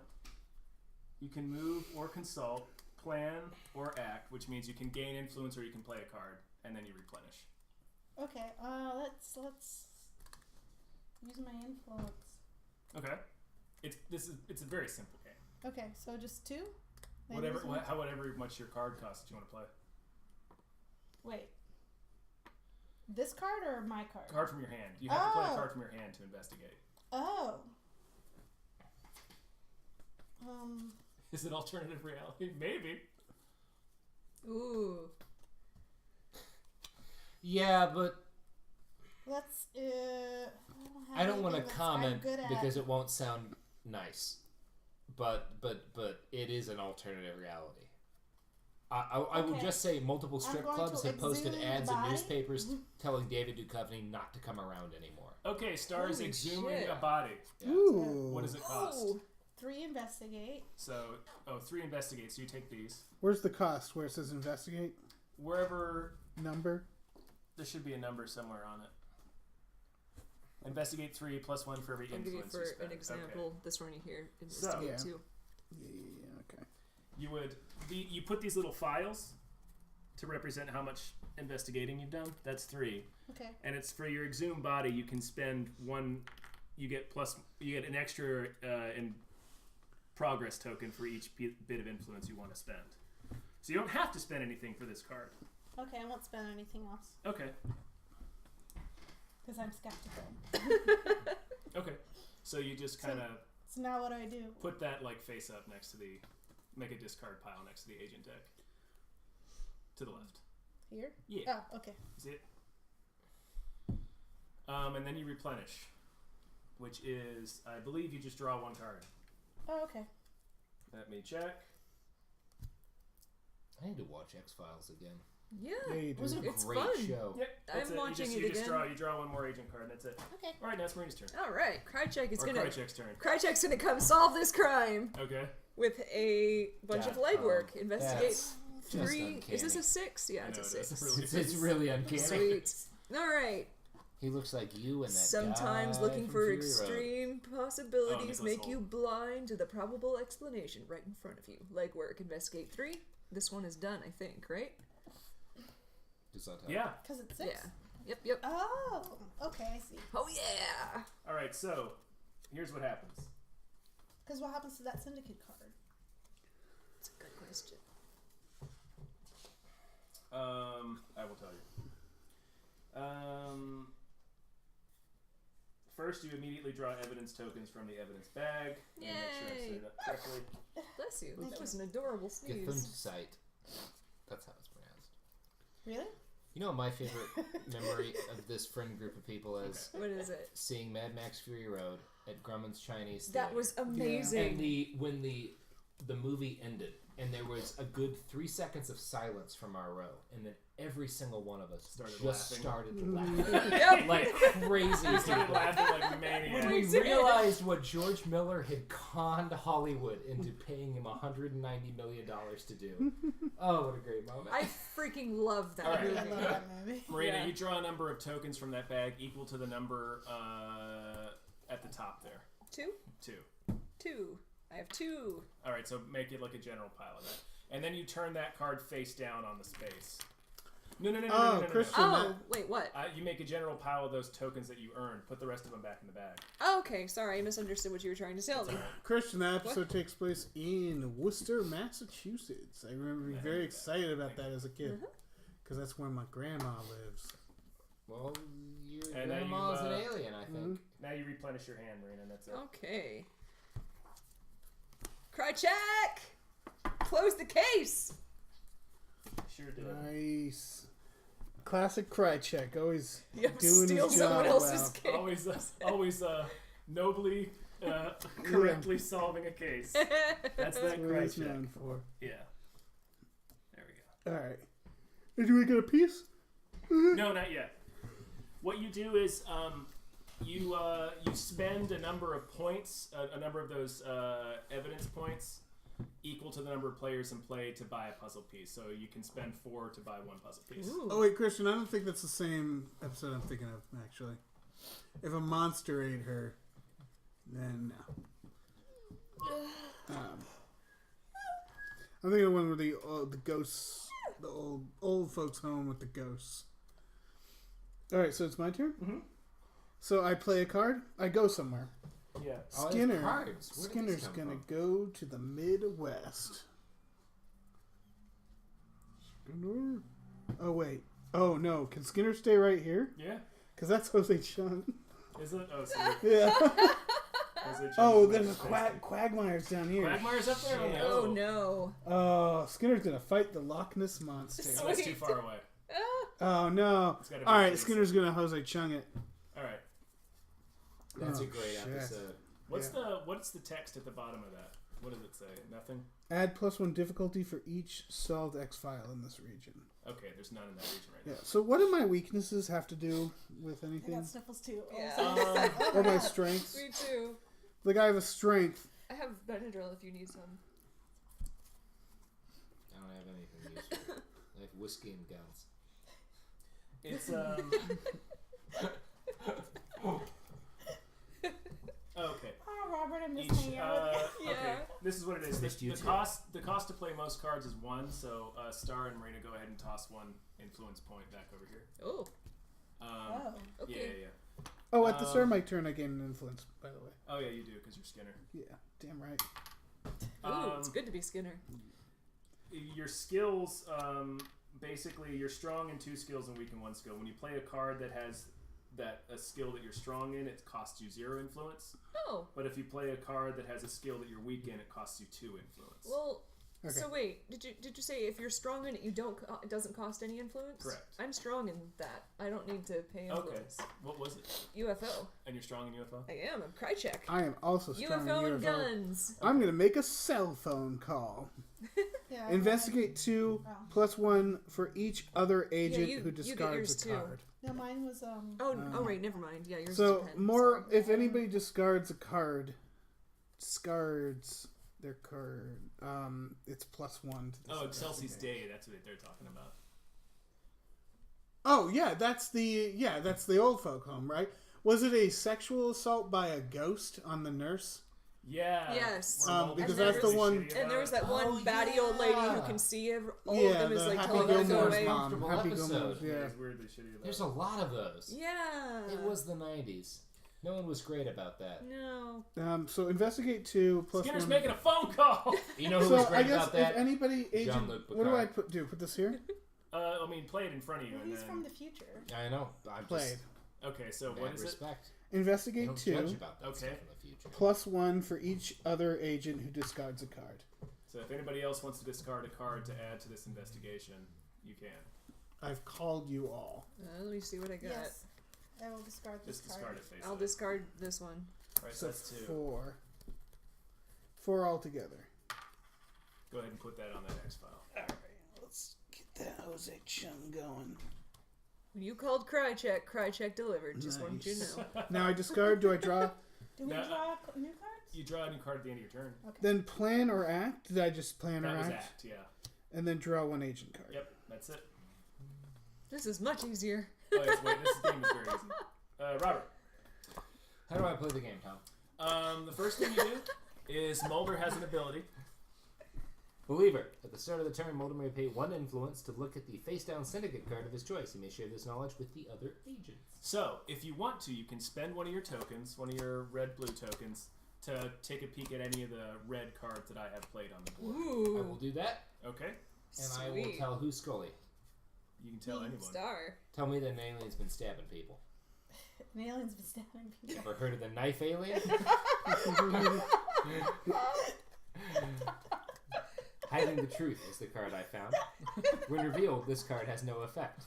S4: You can move or consult, plan or act, which means you can gain influence or you can play a card, and then you replenish.
S5: Okay. Let's use my influence.
S4: Okay. It's a very simple game.
S5: Okay, so just 2. Then
S4: Whatever
S5: use my-
S4: however much your card costs that you want to play.
S5: Wait. This card or my card?
S4: Card from your hand. You have to play a
S5: Oh.
S4: card from your hand to investigate.
S5: Oh.
S4: Is it alternative reality? Maybe.
S2: Ooh.
S3: Yeah, but
S5: Let's.
S3: I don't want to
S5: anything that's
S3: comment
S5: I'm good at.
S3: because it won't sound nice. But it is an alternative reality. I will
S5: Okay.
S3: just say multiple strip
S5: going
S3: clubs
S5: to
S3: have posted
S5: exhume
S3: ads
S5: the
S3: in
S5: body.
S3: newspapers telling David Duchovny not to come around anymore.
S4: Okay, Star is
S2: Holy
S4: exhuming
S2: shit.
S4: a body.
S3: Yeah.
S1: Ooh.
S4: What does it cost?
S2: Oh.
S5: 3 investigate.
S4: So, 3 investigate. So you take these.
S1: Where's the cost? Where it says investigate?
S4: Wherever
S1: Number?
S4: there should be a number somewhere on it. Investigate 3 plus 1 for every
S2: I'll give you
S4: influence you
S2: for
S4: spend.
S2: an example.
S4: Okay.
S2: This one here, investigate
S1: Yeah.
S2: 2.
S1: Yeah, okay.
S4: You put these little files to represent how much investigating you've done. That's 3.
S5: Okay.
S4: And it's for your exhumed body. You can spend 1. You get an extra in progress token for each bit of influence you want to spend. So you don't have to spend anything for this card.
S5: Okay, I won't spend anything else
S4: Okay.
S5: because I'm skeptical.
S4: Okay. So you just kind of
S5: So now what do I do?
S4: put that face up next to make a discard pile next to the agent deck. To the left.
S5: Here?
S4: Yeah.
S5: Oh, okay.
S4: See it? And then you replenish, which is, I believe you just draw 1 card.
S5: Oh, okay.
S4: Let me check.
S3: I need to watch X-Files again.
S2: Yeah,
S1: Yeah, you
S2: it was
S1: do.
S2: it's
S3: Great
S2: fun.
S3: show.
S4: Yep. That's
S2: I'm
S4: it.
S2: watching
S4: you
S2: it
S4: just
S2: again.
S4: You draw 1 more agent card, and that's it.
S5: Okay.
S4: All right, now it's Marina's turn.
S2: All right, Krychek is
S4: Or
S2: gonna.
S4: Krychek's turn.
S2: Krychek's gonna come solve this crime
S4: Okay.
S2: with a bunch of legwork. Investigate
S3: That's just
S2: 3. Is this
S3: uncanny.
S2: a 6? Yeah,
S4: I
S2: it's a
S4: know,
S2: 6.
S4: it's really
S3: It's really uncanny.
S2: Sweet. All right.
S3: He looks like you and that
S2: Sometimes
S3: guy
S2: looking
S3: from
S2: for
S3: Fury Road.
S2: extreme possibilities
S4: Nicholas
S2: make
S4: Hoult.
S2: you blind to the probable explanation right in front of you. Legwork. Investigate 3. This one is done, I think, right?
S3: Does that help?
S4: Yeah.
S5: Because it's 6?
S2: Yeah. Yep.
S5: Oh, okay, I see.
S2: Oh, yeah.
S4: All right, so here's what happens.
S5: Because what happens to that syndicate card?
S2: That's a good question.
S4: I will tell you. First, you immediately draw evidence tokens from the evidence bag. Let me make sure I say
S2: Yay.
S4: that correctly.
S2: Bless you. That was an adorable sneeze.
S3: Gefundsight. That's how it's pronounced.
S5: Really?
S3: You know what my favorite memory of this friend group of people is?
S2: What is it?
S3: Seeing Mad Max Fury Road at Grumman's Chinese
S2: That
S3: Theater.
S2: was amazing.
S3: And when the movie ended, and there was a good 3 seconds of silence from our row, and then every single one of us started laughing.
S2: Yep.
S3: Like crazy.
S4: You started
S3: people.
S4: laughing like maniacs.
S3: When we realized what George Miller had conned Hollywood into paying him $190 million to do. Oh, what a great moment.
S2: I freaking love that
S4: All right.
S2: movie.
S5: I love that movie.
S4: Marina,
S2: Yeah.
S4: you draw a number of tokens from that bag equal to the number at the top there.
S2: 2? 2. I have 2.
S4: All right, so make it like a general pile of that. And then you turn that card face down on the space. No.
S1: Christian.
S2: Oh, wait, what?
S4: You make a general pile of those tokens that you earned. Put the rest of them back in the bag.
S2: Oh, okay, sorry, I misunderstood what you were trying to tell me.
S1: Christian, that episode takes place in Worcester, Massachusetts. I remember being very excited about that as a kid. Because that's where my grandma lives.
S3: Well, your
S4: And then
S3: grandma's
S4: you,
S3: an alien, I think.
S4: Now you replenish your hand, Marina, and that's it.
S2: Okay. Krychek! Close the case!
S4: Sure did.
S1: Nice. Classic Krychek. Always
S2: You have to
S1: doing
S2: steal
S1: his
S2: someone
S1: job
S2: else's
S1: well.
S2: case.
S4: Always nobly, correctly solving a case. That's that
S1: That's what he's
S4: Krychek.
S1: known for.
S4: Yeah. There we go.
S1: Alright. Did we get a piece?
S4: No, not yet. What you do is you spend a number of points, a number of those evidence points, equal to the number of players in play to buy a puzzle piece. So you can spend 4 to buy 1 puzzle piece.
S2: Ooh.
S1: Oh wait, Christian, I don't think that's the same episode I'm thinking of, actually. If a monster ate her, then no. I'm thinking of one where the ghosts, the old folks home with the ghosts. Alright, so it's my turn?
S4: Mm-hmm.
S1: So I play a card, I go somewhere.
S4: Yeah.
S3: Oh, there's
S1: Skinner.
S3: cards. Where did these
S1: Skinner's
S3: come
S1: gonna
S3: from?
S1: go to the Midwest. Skinner. Oh wait. Oh no. Can Skinner stay right here?
S4: Yeah.
S1: Because that's Jose Chung.
S4: Is it? Oh, so
S1: Yeah.
S4: Jose
S1: Oh,
S4: Chung's
S1: there's a
S4: next
S1: Quagmire's down here.
S4: Quagmire's up there?
S1: Shit.
S2: Oh no.
S1: Oh, Skinner's gonna fight the Loch Ness monster.
S4: Oh, that's too far away.
S1: Oh no.
S4: It's gotta be
S1: All right,
S4: adjacent.
S1: Skinner's gonna Jose Chung it.
S4: All right.
S3: That's
S1: Oh,
S3: a great
S1: shit.
S3: episode.
S4: What's the text at the bottom of that? What does it say? Nothing?
S1: Add +1 difficulty for each solved X file in this region.
S4: Okay, there's none in that region right
S1: Yeah. So what do my weaknesses have to do with
S5: I
S1: anything?
S5: got sniffles too.
S2: Yeah.
S1: Or my strengths?
S2: Me too.
S1: Like I have a strength.
S2: I have Benadryl if you need some.
S3: I don't have anything useful. I have whiskey and guns.
S4: It's okay.
S5: Oh, Robert, I'm just
S4: Each,
S5: hanging out with you.
S2: Yeah.
S4: okay. This is what it is.
S3: Missed you
S4: The
S3: too.
S4: cost to play most cards is 1. So Star and Marina, go ahead and toss 1 influence point back over here.
S2: Oh,
S5: Oh.
S2: okay.
S4: Yeah.
S1: Oh, at the start of my turn, I gain an influence, by the way.
S4: Oh yeah, you do because you're Skinner.
S1: Yeah, damn right.
S2: Ooh, it's good to be Skinner.
S4: Your skills, basically, you're strong in 2 skills and weak in 1 skill. When you play a card that has a skill that you're strong in, it costs you 0 influence.
S2: Oh,
S4: But if you play a card that has a skill that you're weak in, it costs you 2 influence.
S2: well.
S1: Okay.
S2: So wait, did you say if you're strong in it, it doesn't cost any influence?
S4: Correct.
S2: I'm strong in that. I don't need to pay
S4: Okay.
S2: influence.
S4: What was it?
S2: UFO.
S4: And you're strong in UFO?
S2: I am. I'm Krychek.
S1: I am also strong
S2: UFO
S1: in
S2: and
S1: UFO.
S2: guns.
S1: I'm gonna make a cell phone call.
S5: Yeah,
S1: Investigate 2
S5: Oh.
S1: plus 1 for each other agent
S2: you-
S1: who
S2: you get
S1: discards
S2: yours
S1: a
S2: too.
S1: card.
S5: No, mine was
S2: Oh, right. Never mind. Yeah, yours
S1: So
S2: is pen.
S1: more,
S2: Sorry.
S1: if anybody discards a card, discards their card, it's plus 1 to the
S4: Oh,
S1: success
S4: Chelsea's
S1: again.
S4: Day. That's what they're talking about.
S1: Oh yeah, that's the old folk home, right? Was it a sexual assault by a ghost on the nurse?
S4: Yeah.
S2: Yes.
S4: We're all
S1: Because
S4: really
S2: that's the
S4: shitty
S1: one-
S4: about
S2: And there was
S4: it.
S2: that one
S3: Oh,
S2: batty old lady who
S3: yeah.
S2: can see all
S1: Yeah,
S2: of them is
S1: the
S2: like
S1: Happy
S2: telling them to go
S1: Gilmore's
S2: away.
S1: mom.
S3: Comfortable
S1: Happy
S3: episode.
S1: Gilmore's,
S4: Yeah,
S1: yeah.
S4: it's weirdly shitty about
S3: There's
S4: it.
S3: a lot of those.
S2: Yeah.
S3: It was the 90s. No one was great about that.
S2: No.
S1: So investigate 2 plus
S4: Skinner's
S1: 1.
S4: making a phone call!
S3: You know who
S1: So
S3: was
S1: I
S3: great
S1: guess
S3: about that?
S1: if anybody agent,
S3: Jean-Luc
S1: what do I
S3: Picard.
S1: do? Put this here.
S4: I mean, play it in front of you.
S5: Well,
S4: And
S5: he's
S4: then...
S5: from the future.
S3: I know. I'm
S1: Played.
S3: just
S4: Okay, so
S3: mad
S4: what is it?
S3: respect.
S1: Investigate
S3: Don't
S1: 2
S3: judge about that
S4: Okay.
S3: stuff in the future.
S1: plus 1 for each other agent who discards a card.
S4: So if anybody else wants to discard a card to add to this investigation, you can.
S1: I've called you all.
S2: Let me see what I got.
S5: Yes. I will discard this
S4: Just
S5: card.
S4: discard it face
S2: I'll
S4: up.
S2: discard this one.
S4: Alright,
S1: So
S4: so that's 2.
S1: 4. 4 altogether.
S4: Go ahead and put that on that X file.
S1: All right, let's get that Jose Chung going.
S2: When you called Krychek delivered. Just wanted you to
S1: Nice.
S2: know.
S1: Now I discard. Do I draw?
S5: Do we
S4: No.
S5: draw new cards?
S4: You draw a new card at the end of your turn.
S1: Then plan or act? Did I just plan
S4: That
S1: or
S4: was
S1: act?
S4: act, yeah.
S1: And then draw 1 agent card.
S4: Yep, that's it.
S2: This is much easier.
S4: Oh, yes, wait, this game is very easy. Robert.
S3: How do I play the game, Tom?
S4: The first thing you do is Mulder has an ability.
S3: Believer. At the start of the turn, Mulder may pay 1 influence to look at the face-down syndicate card of his choice. He may share this knowledge with the other agents.
S4: So, if you want to, you can spend one of your tokens, one of your red-blue tokens, to take a peek at any of the red cards that I have played on the board.
S3: I will
S2: Ooh.
S3: do that,
S4: Okay?
S3: and I will
S2: Sweet.
S3: tell who's Scully.
S4: You can tell anyone.
S2: Star.
S3: Tell me that an alien's been stabbing people.
S5: An alien's been stabbing people.
S3: Ever heard of the knife alien? Hiding the truth is the card I found. When revealed, this card has no effect.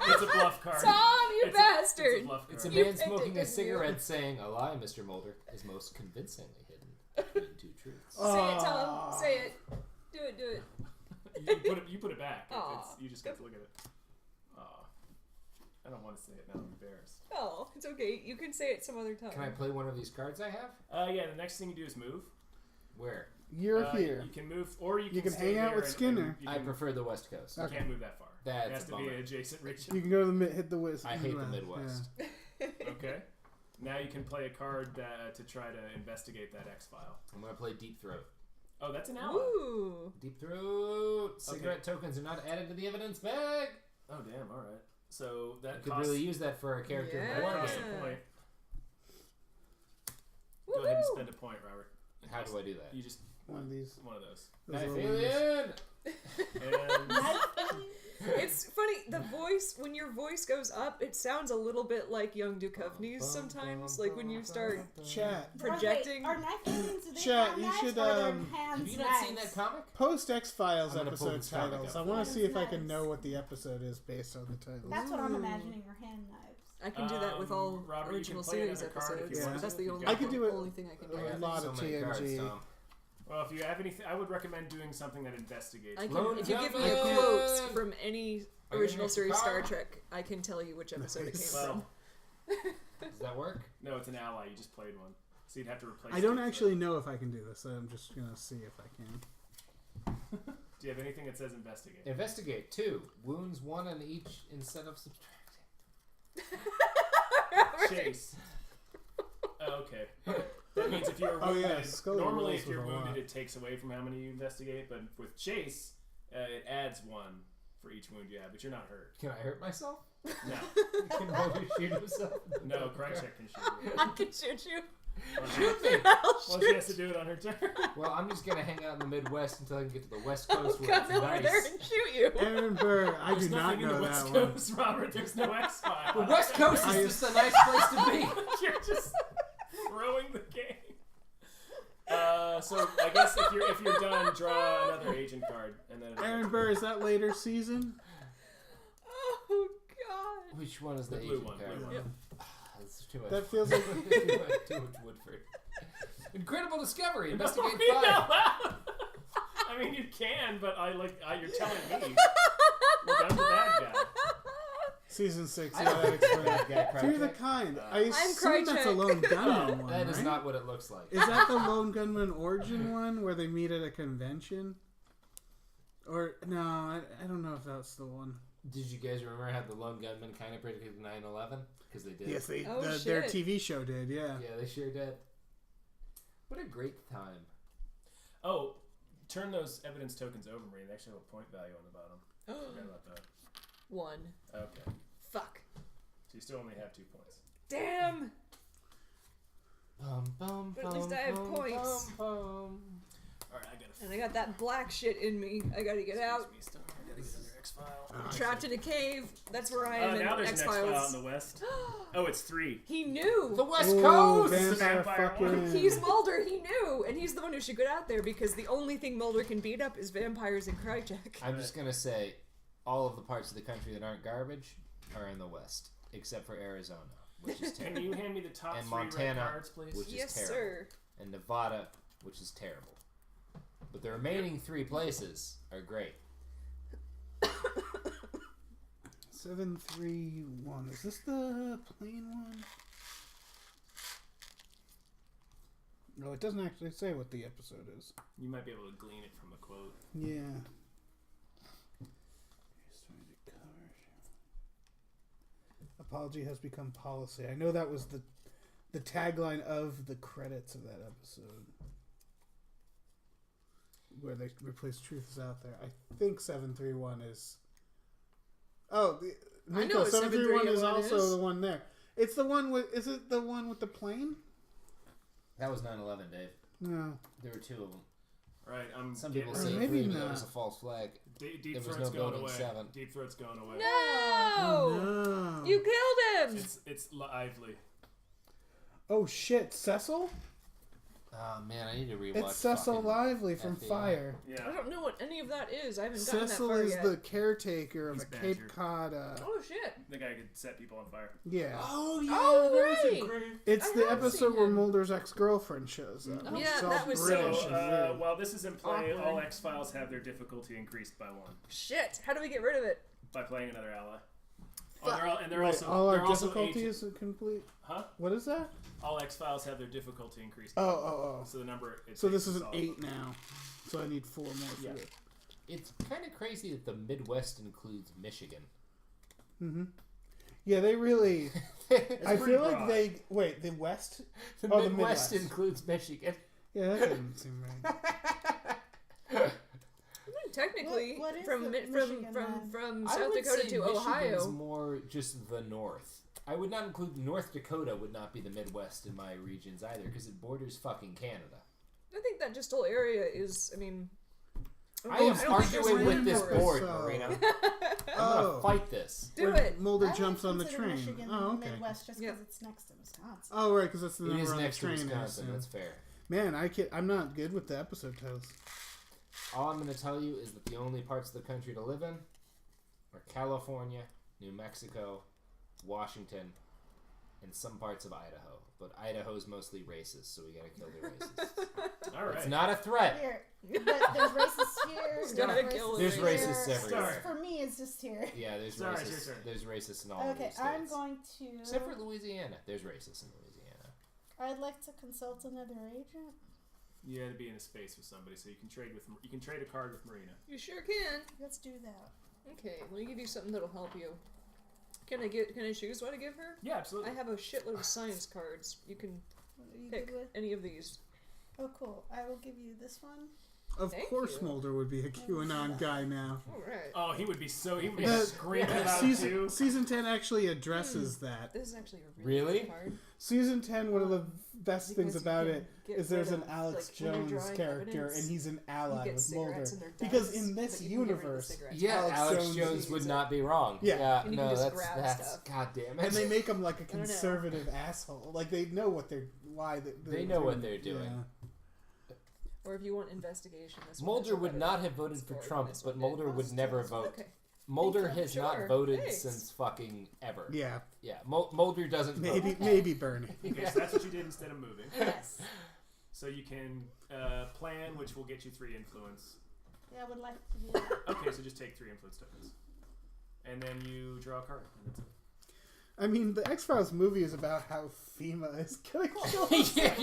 S4: It's a bluff card.
S2: Tom, you
S4: It's
S2: bastard!
S4: It's a bluff card.
S3: It's a
S2: You
S3: man
S2: picked it,
S3: smoking a
S2: didn't you?
S3: cigarette saying, "A lie, Mr. Mulder, is most convincingly hidden between 2 truths."
S2: Say it, Tom. Say it. Do it, do it.
S4: You put it back.
S2: Aw.
S4: You just get to look at it. Aw. I don't want to say it now. I'm embarrassed.
S2: Oh, it's okay. You can say it some other time.
S3: Can I play one of these cards I have?
S4: Yeah, the next thing you do is move.
S3: Where?
S1: You're here.
S4: You can move, or you
S1: You can
S4: stay
S1: hang out
S4: there
S1: with
S4: and
S1: Skinner.
S4: you
S3: I
S4: can-
S3: prefer the West Coast.
S4: You can't move that far.
S3: That's
S4: it has
S3: a
S4: to be
S3: bummer.
S4: an adjacent region.
S1: You can go to the hit the whiz.
S3: I hate the Midwest.
S4: Okay. Now you can play a card to try to investigate that X file.
S3: I'm going to play Deep Throat.
S4: Oh, that's an ally.
S2: Ooh.
S3: Deep Throat! Cigarette tokens are not added to the evidence bag!
S4: Oh, damn. All right. So
S3: I
S4: that
S3: could
S4: costs,
S3: really use that for a character in
S2: Yeah.
S3: the
S4: that
S3: war
S4: costs
S3: game.
S4: a point. Go ahead and
S2: Woohoo!
S4: spend a point, Robert.
S3: How do I do that?
S4: You just
S1: One of these.
S4: one of those.
S1: Those
S3: Knife
S1: little ones.
S3: alien!
S4: And
S2: It's funny, the voice, when your voice goes up, it sounds a little bit like young Duchovny's sometimes, like when you start
S1: Chat.
S2: projecting.
S5: Are knife aliens? Do they
S1: Chat,
S5: have
S1: you
S5: knives,
S1: should,
S5: or are their
S1: have
S5: hands
S3: you not seen
S5: knives?
S3: that comic?
S1: Post X Files
S3: I'm gonna pull
S1: episode
S3: this comic
S1: titles.
S3: up.
S1: I want to see if I
S5: Nice.
S1: can know what the episode is based on the title.
S5: That's what I'm
S2: Ooh.
S5: imagining. Your hand knives.
S2: I can do that with all
S4: Robert, you
S2: original
S4: can play
S2: series
S4: another card if
S2: episodes.
S1: you want
S2: That's
S4: to.
S2: the
S4: You
S2: only,
S1: I could do it-
S2: only thing I can do.
S1: a
S3: I got
S1: lot
S3: so
S1: of
S3: many cards,
S1: TNG.
S3: Tom.
S4: well, if you have anything, I would recommend doing something that investigates.
S2: I
S3: Lone
S2: can, if you give me
S3: Gunman!
S2: a quote from any
S3: Are you
S2: original
S3: next
S2: series Star
S3: card?
S2: Trek, I can tell you which episode it came
S1: Nice.
S4: Well,
S2: from.
S3: Does that work?
S4: no, it's an ally. You just played one. So you'd have to replace.
S1: I don't
S4: it,
S1: actually know if I can do this. So I'm just gonna see if I can.
S4: Do you have anything that says investigate?
S3: Investigate 2 wounds 1 on each instead of subtracting.
S4: Chase. Oh, okay. That means if you're wounded, normally if you're wounded, it takes away from how many you investigate. But with Chase, it adds 1 for each wound you have. But you're not hurt.
S3: Can I hurt myself?
S4: No.
S3: Can Roger shoot himself?
S4: No, Krychek can shoot you.
S2: I can shoot you.
S3: Shoot me!
S4: Well, she has to do it on her turn.
S3: Well, I'm just gonna hang out in the Midwest until I can get to the West Coast where
S2: Come
S3: it's
S2: over
S3: nice.
S2: there and shoot you.
S1: Aaron Burr, I
S4: There's
S1: do not
S4: nothing in
S1: know
S4: the
S1: that
S4: West
S1: one.
S4: Coast, Robert. There's no X-File.
S3: The West Coast is just a nice place to be.
S4: You're just throwing the game. So I guess if you're done, draw another agent card, and then
S1: Aaron Burr, is that later season?
S2: Oh God.
S3: Which one is the
S4: blue
S3: agent
S4: one.
S3: card?
S4: Blue one.
S2: Yep.
S3: That's too much.
S1: That feels
S3: too
S1: like
S3: much Woodford. Incredible discovery.
S4: Don't
S3: Investigate
S4: read
S3: 5.
S4: out loud. I mean, you can, but you're telling me. Look, I'm the bad guy.
S1: season 6.
S3: I
S1: Yeah,
S3: don't
S1: that
S3: think you're
S1: explains.
S3: that guy,
S1: Through the
S3: Krychek.
S1: kind. I
S2: I'm
S1: assume that's a
S2: Krychek.
S1: lone gunman one,
S3: That is
S1: right?
S3: not what it looks like.
S1: Is that the lone gunman origin one where they meet at a convention? Or no, I don't know if that's the one.
S3: Did you guys remember how the lone gunman kind of predicted 9/11? Because they did.
S1: Yes, they
S2: Oh,
S1: their
S2: shit.
S1: TV show did. Yeah.
S3: Yeah, they sure did. What a great time.
S4: Oh, turn those evidence tokens over, Marie. They actually have a point value on the bottom. Forgot about that.
S2: 1.
S4: Okay.
S2: Fuck.
S4: So you still only have 2 points.
S2: Damn.
S3: Bum, bum,
S2: But at least I have
S3: bum,
S2: points.
S3: bum, bum.
S4: Alright, I gotta
S2: And I got that black shit in me. I gotta get out.
S4: I gotta get under X-File.
S1: Oh, I
S2: Trapped
S1: see.
S2: in a cave. That's where I am
S4: Now
S2: in
S4: there's an X-File in
S2: X-Files.
S4: the West. Oh, it's 3.
S2: He knew.
S3: The West
S1: Ooh,
S3: Coast!
S1: vampire
S4: Vampire
S1: fucking.
S2: He's Mulder. He knew. And he's the one who should get out there because the only thing Mulder can beat up is vampires and Krychek.
S3: I'm just going to say all of the parts of the country that aren't garbage are in the West, except for Arizona, which is
S4: Can
S3: terrible,
S4: you hand me the top
S3: And
S4: 3
S3: Montana,
S4: red cards, please?
S3: which is
S2: Yes,
S3: terrible.
S2: sir.
S3: and Nevada, which is terrible. But the remaining 3 places are great.
S1: 731. Is this the plain one? No, it doesn't actually say what the episode is.
S4: You might be able to glean it from a quote.
S1: Yeah. Apology has become policy. I know that was the tagline of the credits of that episode. Where they replaced Truth is Out There. I think 731 is... Oh,
S2: I know
S1: Nico,
S2: what
S1: 731 is
S2: 731
S1: also
S2: is.
S1: the one there. It's the one with... Is it the one with the plane?
S3: That was 9/11, Dave.
S1: No.
S3: There were 2 of them.
S4: Right, I'm
S3: Some
S4: getting
S3: people
S1: Or
S3: say
S1: maybe
S3: 3, but that
S1: not.
S3: was a false flag.
S4: Deep
S3: there was
S4: Throat's
S3: no
S4: going
S3: building
S4: away.
S3: 7.
S4: Deep Throat's going away.
S2: No!
S1: Oh, no.
S2: You killed him!
S4: It's lively.
S1: Oh, shit. Cecil?
S3: Oh, man, I need to rewatch
S1: It's Cecil
S3: fucking
S1: Lively from
S3: FBI.
S1: Fire.
S2: I
S4: Yeah.
S2: don't know what any of that is. I haven't gotten
S1: Cecil
S2: that far
S1: is
S2: yet.
S1: the caretaker of
S4: He's
S1: a
S4: Badger.
S1: Cape Cod.
S2: Oh shit!
S4: The guy could set people on fire.
S1: Yeah.
S3: Oh, yeah.
S2: Oh,
S3: that was a
S2: right.
S3: great...
S1: It's
S2: I
S1: the
S2: have
S1: episode
S2: seen
S1: where
S2: him.
S1: Mulder's ex-girlfriend shows up.
S2: Oh,
S1: It's
S2: yeah,
S1: all
S2: that was
S1: British
S4: So,
S1: and weird.
S4: while this is in play,
S2: Awkward.
S4: all X-Files have their difficulty increased by 1
S2: Shit! How do we get rid of it?
S4: by playing another ally.
S2: Fuck.
S4: They're
S1: Wait,
S4: also
S1: all our
S4: they're also
S1: difficulty
S4: agents.
S1: is complete?
S4: Huh?
S1: What is that?
S4: All X-Files have their difficulty increased.
S1: Oh.
S4: So the number. It
S1: So
S4: takes
S1: this is
S4: us
S1: an
S4: all.
S1: 8 now. So I need 4 more for
S4: Yeah.
S1: it.
S3: It's kind of crazy that the Midwest includes Michigan.
S1: Mm-hmm. Yeah, they really... I
S4: pretty
S1: feel like
S4: broad.
S1: they... Wait, the West?
S3: The
S1: Oh, the
S3: Midwest
S1: Midwest.
S3: includes Michigan.
S1: Yeah, that doesn't seem right.
S2: Technically,
S5: What is
S2: from
S5: the
S2: Mi-
S5: Michigan
S2: from
S3: I
S2: South
S3: would
S2: Dakota
S3: say
S2: to
S3: Michigan's
S2: Ohio.
S3: more just the North. I would not include North Dakota. Would not be the Midwest in my regions either, because it borders fucking Canada.
S2: I think that just whole area is. I mean,
S3: I am
S2: don't think there's
S3: arguing with
S2: room
S3: this
S2: for it.
S3: board,
S1: So-
S3: Marina. I'm
S1: Oh.
S3: gonna fight this.
S2: Do
S1: Where
S2: it.
S1: Mulder
S5: I
S1: jumps
S5: would
S1: on the
S5: consider
S1: train.
S5: Michigan
S1: Oh,
S5: in the
S1: okay.
S5: Midwest just
S2: Yeah.
S5: because it's next to Wisconsin.
S1: Oh, right, because that's the
S3: It
S1: number
S3: is
S1: on the
S3: next to
S1: train. I
S3: Wisconsin.
S1: assume.
S3: That's fair.
S1: Man, I'm not good with the episode titles.
S3: All I'm going to tell you is that the only parts of the country to live in are California, New Mexico, Washington, and some parts of Idaho. But Idaho's mostly racist, so we got to kill the racists.
S4: All right.
S3: It's not a threat.
S5: Here, but there's racists here.
S2: It's gotta kill
S3: There's
S2: the
S3: racists
S5: here.
S3: everywhere.
S5: For me, it's just here.
S3: Yeah, there's
S4: Sorry, it's
S3: racists.
S4: your turn.
S3: There's racists in all of
S5: Okay,
S3: these states.
S5: I'm going to.
S3: Except for Louisiana. There's racists in Louisiana.
S5: I'd like to consult another agent.
S4: You had to be in a space with somebody, so you can trade a card with Marina.
S2: You sure can.
S5: Let's do that.
S2: Okay, let me give you something that'll help you. Can I choose what to give her?
S4: Yeah, absolutely.
S2: I have a shitload of science cards. You can
S5: What are you
S2: pick
S5: good with?
S2: any of these.
S5: Oh, cool. I will give you this one.
S1: Of
S2: Thank
S1: course,
S2: you.
S1: Mulder would be a QAnon guy now.
S2: All right.
S4: Oh, he would be screaming
S2: Yeah.
S4: about you.
S1: Season 10 actually addresses that.
S2: This is actually a really
S3: Really?
S2: good card.
S1: Season 10, one of the best things
S2: Because you
S1: about
S2: can
S1: it
S2: get
S1: is there's
S2: rid
S1: an
S2: of,
S1: Alex
S2: like, when they're
S1: Jones
S2: drawing
S1: character,
S2: evidence,
S1: and he's an
S2: You
S1: ally
S2: get
S1: with Mulder.
S2: cigarettes in their
S1: Because
S2: dice,
S1: in this
S2: but you can get rid of the
S1: universe,
S2: cigarettes.
S3: Yeah,
S1: Alex
S3: Alex
S1: Jones
S3: Jones
S2: uses
S3: would
S2: it.
S3: not be wrong.
S1: Yeah.
S2: And you
S3: no,
S2: can just grab
S3: that's
S2: stuff.
S3: god damn
S1: and
S3: it.
S1: they make him like a
S2: I don't know.
S1: conservative asshole. Like they know what they're
S3: They know what they're doing.
S1: Yeah.
S2: Or if you want investigation, this one
S3: Mulder
S2: has a
S3: would
S2: better
S3: not have voted for
S2: score than
S3: Trump,
S2: this
S3: but
S2: one did.
S3: Mulder would never vote.
S2: Okay.
S3: Mulder
S2: Thank you.
S3: has
S2: Sure.
S3: not voted
S2: Thanks.
S3: since fucking ever.
S1: Yeah,
S3: Yeah, Mulder doesn't vote.
S1: maybe Bernie.
S4: Okay, so that's what you did instead of moving.
S5: Yes.
S4: So you can plan, which will get you 3 influence.
S5: Yeah, I would like to do that.
S4: Okay, so just take 3 influence tokens. And then you draw a card. And that's it.
S1: I mean, the X-Files movie is about how FEMA is killing children.
S3: Yeah,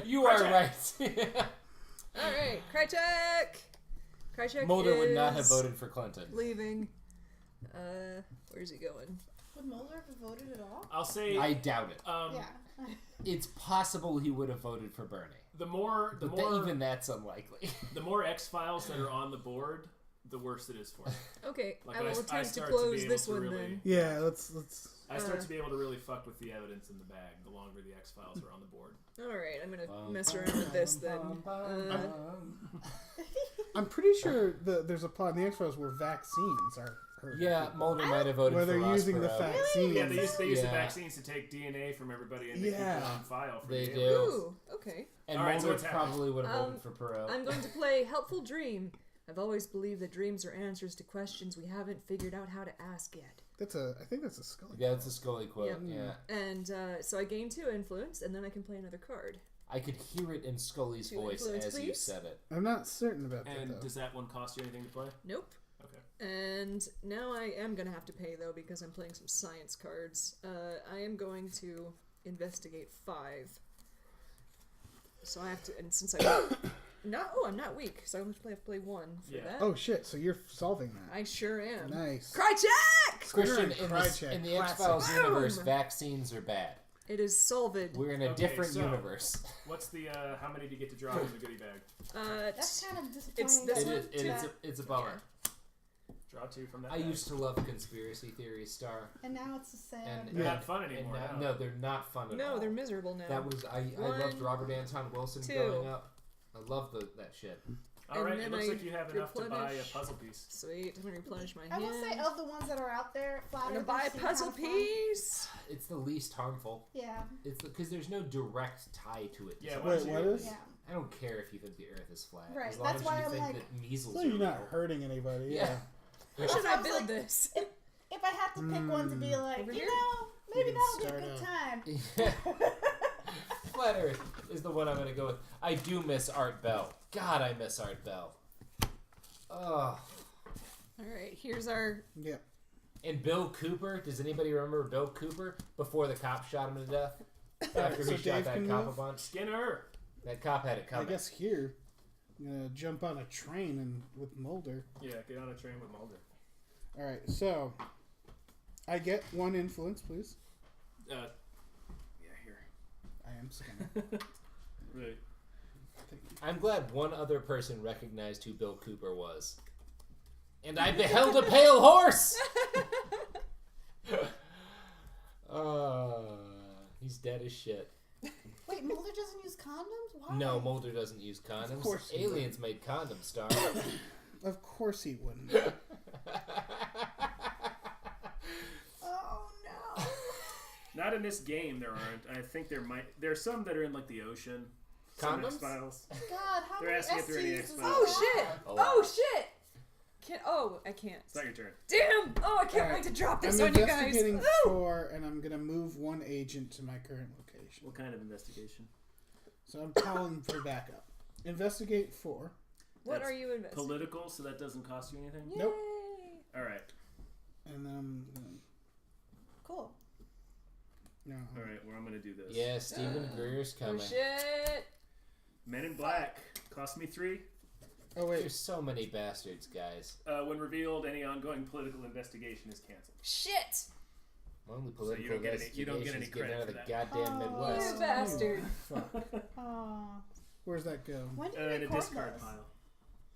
S3: you are right.
S2: All right, Krychek. Krychek
S3: Mulder would not have
S2: is
S3: voted for Clinton.
S2: leaving. Where's he going?
S5: Would Mulder have voted at all?
S4: I'll say
S3: I doubt it.
S5: Yeah.
S3: It's possible he would have voted for Bernie,
S4: the more
S3: even that's unlikely.
S4: the more X-Files that are on the board, the worse it is for you.
S2: Okay,
S4: Like,
S2: I will
S4: I
S2: attempt to
S4: start to be
S2: close
S4: able
S2: this
S4: to
S2: one
S4: really-
S2: then.
S1: Yeah, let's.
S4: I start to be able to really fuck with the evidence in the bag the longer the X-Files are on the board.
S2: All right, I'm gonna mess around with this then.
S1: I'm pretty sure there's a plot in the X-Files where vaccines are hurt.
S3: Yeah, Mulder might have voted
S1: Where
S3: for
S1: they're
S3: Ross
S1: using the
S3: Perot.
S1: vaccines.
S4: Yeah, they use the
S3: Yeah.
S4: vaccines to take DNA from everybody and they keep
S1: Yeah.
S4: it on file for
S3: They
S4: the
S3: do.
S4: aliens.
S2: Ooh, okay.
S3: And
S4: All right, so
S3: Mulder
S4: what's happening?
S3: probably would have voted for Perot.
S2: I'm going to play Helpful Dream. I've always believed that dreams are answers to questions we haven't figured out how to ask yet.
S1: I think that's a Scully.
S3: Yeah, that's a Scully quote.
S2: Yep.
S3: Yeah,
S2: And so I gain 2 influence, and then I can play another card.
S3: I could hear it in Scully's
S2: 2
S3: voice
S2: influence,
S3: as you
S2: please.
S3: said it.
S1: I'm not certain about that
S4: And
S1: though.
S4: does that one cost you anything to play?
S2: Nope.
S4: Okay.
S2: And now I am going to have to pay, though, because I'm playing some science cards. I am going to investigate 5. So I have to, and since I'm not weak, so I have to play 1 for
S4: Yeah.
S2: that.
S1: Oh shit! So you're solving that.
S2: I sure am.
S1: Nice.
S2: Krychek!
S3: Christian,
S1: Square
S3: in
S1: Krychek,
S3: the
S1: classic.
S3: X-Files universe,
S2: Boom!
S3: vaccines are bad.
S2: It is solved.
S3: We're in a
S4: Okay,
S3: different
S4: so-
S3: universe.
S4: What's the how many do you get to draw in the goodie bag?
S5: That's kind of disappointing.
S2: It's this
S3: It
S2: one?
S3: is, it's a bummer.
S4: Draw 2 from that.
S3: I
S4: bag.
S3: used to love conspiracy theories, Star.
S5: And now it's a sad.
S3: And
S4: They're
S1: Yeah.
S4: not fun
S3: And
S4: anymore.
S3: now,
S4: now.
S3: no, they're not fun at all.
S2: No, they're miserable now.
S3: That was I loved
S2: One,
S3: Robert Anton Wilson
S2: 2.
S3: growing up. I loved that shit.
S4: All
S2: and
S4: right,
S2: then
S4: it looks
S2: I
S4: like you have enough to buy a
S2: replenish.
S4: puzzle piece.
S2: Sweet. I'm gonna replenish my
S5: I
S2: hand.
S5: will say, of the ones that are out there,
S2: I'm
S5: Flatter
S2: gonna buy a
S5: seem
S2: puzzle
S5: kinda fun.
S2: piece.
S3: It's the least harmful.
S5: Yeah.
S3: It's because there's no direct tie to it.
S4: Yeah,
S3: So
S4: why
S1: Wait,
S4: don't you
S1: what
S4: do-
S1: is?
S5: Yeah.
S3: I don't care if you think the Earth is flat.
S5: Right,
S3: As long
S5: that's
S3: as
S5: why
S3: you
S5: I'm
S3: think
S5: like-
S3: that measles
S1: So
S3: are
S1: you're not
S3: real.
S1: hurting anybody.
S3: Yeah.
S2: Where should
S5: I
S2: I
S5: was
S2: build
S5: like-
S2: this?
S5: If I had to pick one to be like,
S2: Over
S5: you
S2: here?
S5: know, maybe
S1: You
S5: that'll
S1: can
S5: be a good
S1: start
S5: time.
S3: Flat Earth is the one I'm gonna go with. I do miss Art Bell. God, I miss Art Bell. Oh.
S2: All right. Here's our.
S1: Yeah.
S3: And Bill Cooper. Does anybody remember Bill Cooper before the cop shot him to death? After
S1: so
S3: he shot
S1: Dave
S3: that
S1: can
S3: cop
S1: move?
S3: a bunch.
S4: Skinner.
S3: That cop had it
S1: I
S3: coming.
S1: guess here, I'm gonna jump on a train and with Mulder.
S4: Yeah, get on a train with Mulder.
S1: All right, so I get 1 influence, please.
S4: Yeah, here.
S1: I am Skinner.
S4: Really.
S1: Thank you.
S3: I'm glad one other person recognized who Bill Cooper was. And I beheld a pale horse! He's dead as shit.
S5: Wait, Mulder doesn't use condoms? Why?
S3: No, Mulder doesn't use condoms.
S1: Of course he
S3: Aliens made condoms, Star.
S1: Of course he wouldn't.
S5: Oh no.
S4: Not in this game, there aren't. I think there are some that are in like the ocean. Some
S3: Condoms?
S4: X-Files.
S5: God, how
S4: They're
S5: many
S4: asking if there are any
S5: STs
S4: X-Files.
S5: does
S2: Oh
S5: he
S2: shit!
S5: have?
S2: Oh shit! I can't.
S4: It's not your turn.
S2: Damn! Oh, I can't
S1: Alright.
S2: wait to drop
S1: I'm
S2: this on you guys.
S1: investigating
S2: Woo!
S1: 4, and I'm gonna move 1 agent to my current location.
S4: What kind of investigation?
S1: So I'm calling for backup. Investigate 4.
S2: What
S4: That's
S2: are you investigating?
S4: Political, so that doesn't cost you anything?
S2: Yay!
S1: Nope.
S4: All right.
S1: And then I'm gonna,
S5: Cool.
S1: no,
S4: All right, well, I'm gonna do this.
S3: Yeah, Stephen Greer's
S2: Oh
S3: coming.
S2: shit!
S4: Men in Black cost me 3.
S1: Oh wait.
S3: There's so many bastards, guys.
S4: When revealed, any ongoing political investigation is canceled.
S2: Shit!
S3: Only
S4: you
S3: political
S4: don't get any- you don't get any
S3: investigations
S4: credit
S3: getting out of
S4: for
S3: the
S4: that.
S3: goddamn
S2: You
S3: Midwest.
S2: bastard!
S1: Fuck.
S5: Aw.
S1: Where's that go?
S5: When do you
S4: In a
S5: record
S4: discard
S5: those?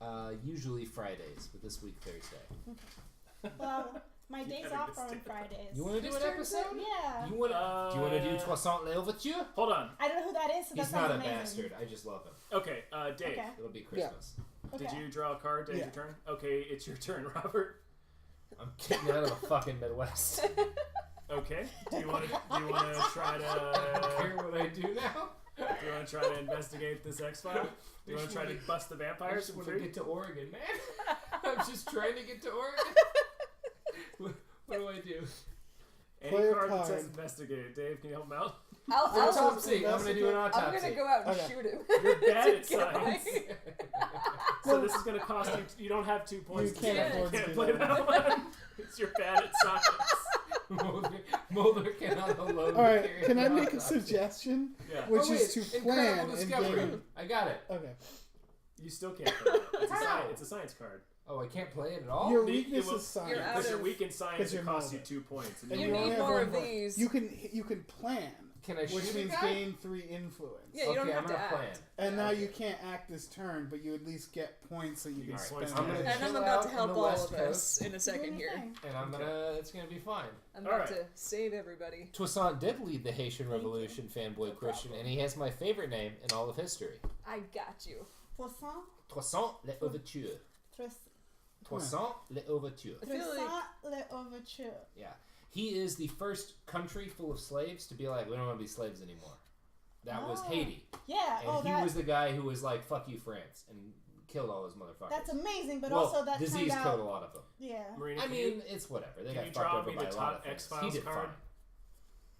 S3: Uh, usually Fridays, but this week Thursday.
S5: Well, my days
S4: having
S5: off
S4: this
S5: are on
S4: day.
S5: Fridays.
S3: You want to do an
S2: Mr.
S3: episode?
S5: Yeah.
S3: You want? Do you want to do Toussaint L'Ouverture?
S4: Hold on.
S5: I don't know who that is, so that
S3: He's
S5: sounds
S3: not a
S5: amazing.
S3: bastard. I just love him.
S4: Okay, Dave.
S5: Okay.
S3: It'll be Christmas.
S5: Okay.
S4: Did you draw a card? Dave's
S1: Yeah.
S4: your turn? Okay, it's your turn, Robert.
S3: I'm getting out of the fucking Midwest.
S4: Okay. Do you want to try
S3: I don't care
S4: to
S3: what I do now.
S4: do you want to try to investigate this X-File? Do you want to try to bust the
S3: I
S4: vampires
S3: just
S4: in
S3: want to
S4: 3?
S3: get to Oregon, man. I'm just trying to get to Oregon. What do I do?
S4: Any
S1: Player
S4: card that says
S1: card.
S4: investigate. Dave, can you help him out?
S2: I'll
S3: Autopsy. I'm gonna do an
S2: I'm
S3: autopsy.
S2: gonna go out and
S1: Okay.
S2: shoot him.
S4: You're bad at
S2: To get away.
S4: science. So this is going to cost you. You don't have 2 points.
S1: You can't
S2: Yeah.
S1: afford to
S4: can't
S1: do
S4: play
S1: that.
S4: that one. It's you're bad at science.
S3: Mulder cannot alone.
S1: All right.
S3: carry
S1: Can I
S3: the
S1: make a
S3: autopsy.
S1: suggestion?
S4: Yeah.
S1: Which
S3: Oh,
S1: is
S3: wait,
S1: to plan
S3: Incredible
S1: and
S3: discovery.
S1: game.
S3: I got it.
S1: Okay.
S4: You still can't play it. It's a,
S5: How?
S4: it's a science card.
S3: Oh, I can't play it at all.
S1: Your
S4: The-
S1: weakness
S4: it will-
S1: is science.
S2: You're out
S4: Because you're
S2: of-
S4: weak in science,
S1: 'cause
S4: it
S1: you're
S4: costs you
S1: Mulder.
S4: 2 points. And
S1: And
S2: You
S1: you
S2: need
S1: only have
S2: more
S1: one
S2: of
S1: point.
S2: these.
S1: You can plan,
S3: Can I shoot
S1: which
S3: a
S1: means
S3: guy?
S1: gain 3 influence.
S2: Yeah, you
S3: okay,
S2: don't have
S3: I'm
S2: to
S3: gonna
S2: act.
S3: plan.
S1: And now
S3: Okay.
S1: you can't act this turn, but you at least get points that you can
S4: Alright,
S1: spend.
S4: I'm
S1: on
S3: gonna-
S1: it.
S2: And I'm
S3: chill
S2: about
S3: out
S2: to
S3: in
S2: help
S3: the
S2: all
S3: West
S2: of us in a second
S5: Do your
S2: here.
S5: thing.
S3: And I'm gonna. It's gonna be fine.
S2: I'm
S4: All
S2: about
S4: right.
S2: to save everybody.
S3: Toussaint did lead the Haitian
S5: Thank you.
S3: Revolution, fanboy
S5: No
S3: Christian,
S5: problem.
S3: and he has my favorite name in all of history.
S2: I got you.
S5: Poisson,
S3: Toussaint L'Ouverture. Toussaint L'Ouverture.
S2: I feel
S5: Croissant, l'ouverture.
S3: Yeah. He is the first country full of slaves to be like, we don't want to be slaves anymore. That was
S5: Oh.
S3: Haiti.
S5: Yeah.
S3: And he was the guy who was like, fuck you, France, and killed all those motherfuckers.
S5: That's amazing, but
S3: well,
S5: also that
S3: disease
S5: turned
S3: killed a
S5: out.
S3: lot of them.
S5: Yeah.
S4: Marina,
S3: I
S4: can
S3: mean,
S4: you,
S3: it's whatever. They
S4: can
S3: got
S4: you
S3: fucked
S4: draw
S3: over
S4: me
S3: by
S4: the
S3: a lot
S4: top
S3: of things.
S4: X-Files
S3: He did
S4: card?
S3: fine.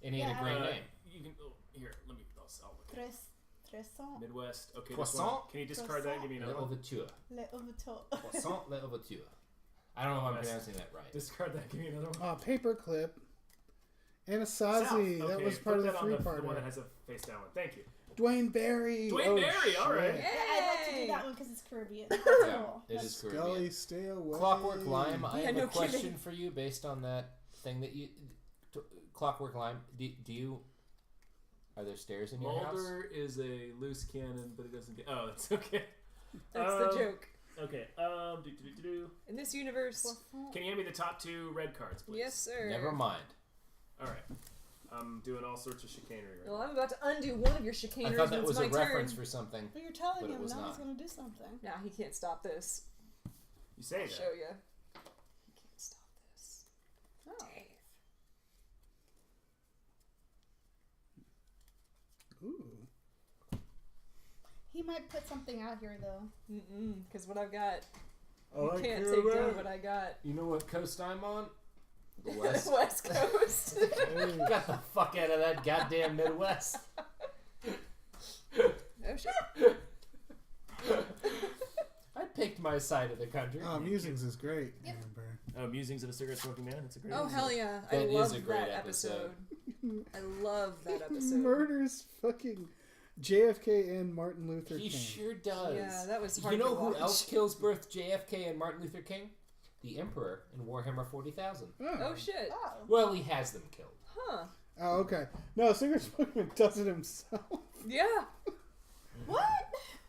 S3: And he had
S5: Yeah.
S3: a great name.
S4: You can. Oh, here, let me. I'll look.
S5: Croissant,
S4: Midwest. Okay. This
S3: Croissant?
S4: one. Can you discard that and give me another one?
S3: L'Ouverture.
S5: l'ouverture.
S3: Toussaint L'Ouverture. I don't know if I'm
S4: Yes.
S3: pronouncing that right.
S4: Discard that. Give me another one.
S1: Paperclip. Anasazi.
S4: South.
S1: That
S4: Okay,
S1: was part
S4: put
S1: of the
S4: that on the one that
S1: three-parter.
S4: has a face down one. Thank you.
S1: Dwayne Barry.
S4: Dwayne
S1: Oh,
S4: Barry, all right.
S1: shit.
S5: Yeah, I'd like to do
S2: Yay!
S5: that one because it's Caribbean. That's
S3: Yeah,
S5: cool.
S3: it is
S1: Scully,
S3: Caribbean.
S1: stay away.
S3: Clockwork Lime, I
S2: Yeah,
S3: have
S2: no
S3: a question
S2: kidding.
S3: for you based on that thing that you... Clockwork Lime, do you... Are there stairs in your house?
S4: Mulder is a loose cannon, but it doesn't get. Oh, it's okay.
S2: That's the joke.
S4: Okay.
S2: In this universe,
S5: Croissant.
S4: Can you hand me the top 2 red cards, please?
S2: yes, sir.
S3: Never mind.
S4: All right. I'm doing all sorts of chicanery right
S2: Well,
S4: now.
S2: I'm about to undo one of your
S3: I
S2: chicaneries
S3: thought
S2: when
S3: that
S2: it's
S3: was a
S2: my
S3: reference
S2: turn.
S3: for something.
S5: Well, you're telling
S3: But it
S5: him
S3: was
S5: now
S3: not.
S5: he's going to do something.
S2: Nah, he can't stop this.
S4: You say
S2: I'll
S4: that.
S2: show you. He can't stop this.
S5: Oh.
S2: Dave.
S1: Ooh.
S5: He might put something out here, though.
S2: Because what I've got,
S1: Oh,
S2: you can't take down what I got.
S3: You know what coast I'm on? The West.
S2: West Coast.
S1: Hey.
S3: Got the fuck out of that goddamn Midwest.
S2: Oh shit.
S3: I picked my side of the country.
S1: Musings is great.
S2: Yep.
S1: Amber.
S4: Musings of a Cigarette Smoking Man. That's a great
S2: Oh
S4: one.
S2: hell yeah!
S3: That
S2: I
S3: is
S2: love
S3: a great
S2: that
S3: episode.
S2: I love that
S1: He
S2: episode.
S1: murders fucking JFK and Martin Luther
S3: He
S1: King.
S3: sure does.
S2: Yeah, that was hard
S3: You know
S2: to
S3: who
S2: watch.
S3: else kills both JFK and Martin Luther King? The Emperor in Warhammer 40,000.
S2: Oh shit!
S5: Oh.
S3: Well, he has them killed.
S2: Huh?
S1: Oh, okay. No, Cigarette Smoking does it himself.
S2: Yeah.
S5: What?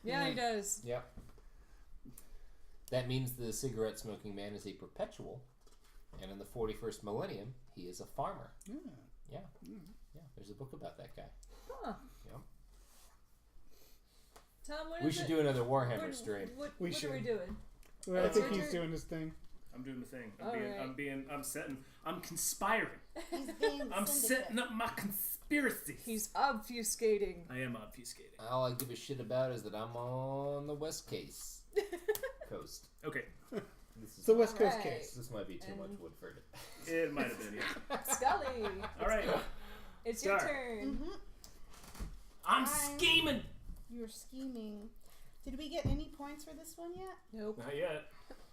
S2: Yeah, he does.
S3: Yep. That means the cigarette smoking man is a perpetual, and in the 41st millennium, he is a farmer.
S1: Yeah.
S3: Yeah. Yeah, there's a book about that guy.
S2: Huh?
S3: Yep.
S2: Tom, what
S3: We
S2: is
S3: should
S2: it?
S3: do another Warhammer stream.
S2: What
S1: We
S2: are we
S1: should.
S2: doing?
S1: Well, I
S2: It's
S1: think
S2: your
S1: he's
S2: turn.
S1: doing his thing.
S4: I'm doing the thing.
S2: Alright.
S4: I'm conspiring.
S5: He's being
S4: I'm
S5: syndicate.
S4: setting up my conspiracy.
S2: He's obfuscating.
S4: I am obfuscating.
S3: All I give a shit about is that I'm on the West Coast.
S4: Okay.
S3: This is
S1: It's the West Coast
S2: Alright.
S1: case.
S3: This might be too
S2: And-
S3: much Woodford.
S4: It might have been, yeah.
S2: Scully,
S4: All right.
S2: it's your
S4: Star.
S2: turn.
S5: Mm-hmm.
S4: I'm scheming.
S5: You're scheming. Did we get any points for this one yet?
S2: Nope.
S4: Not yet.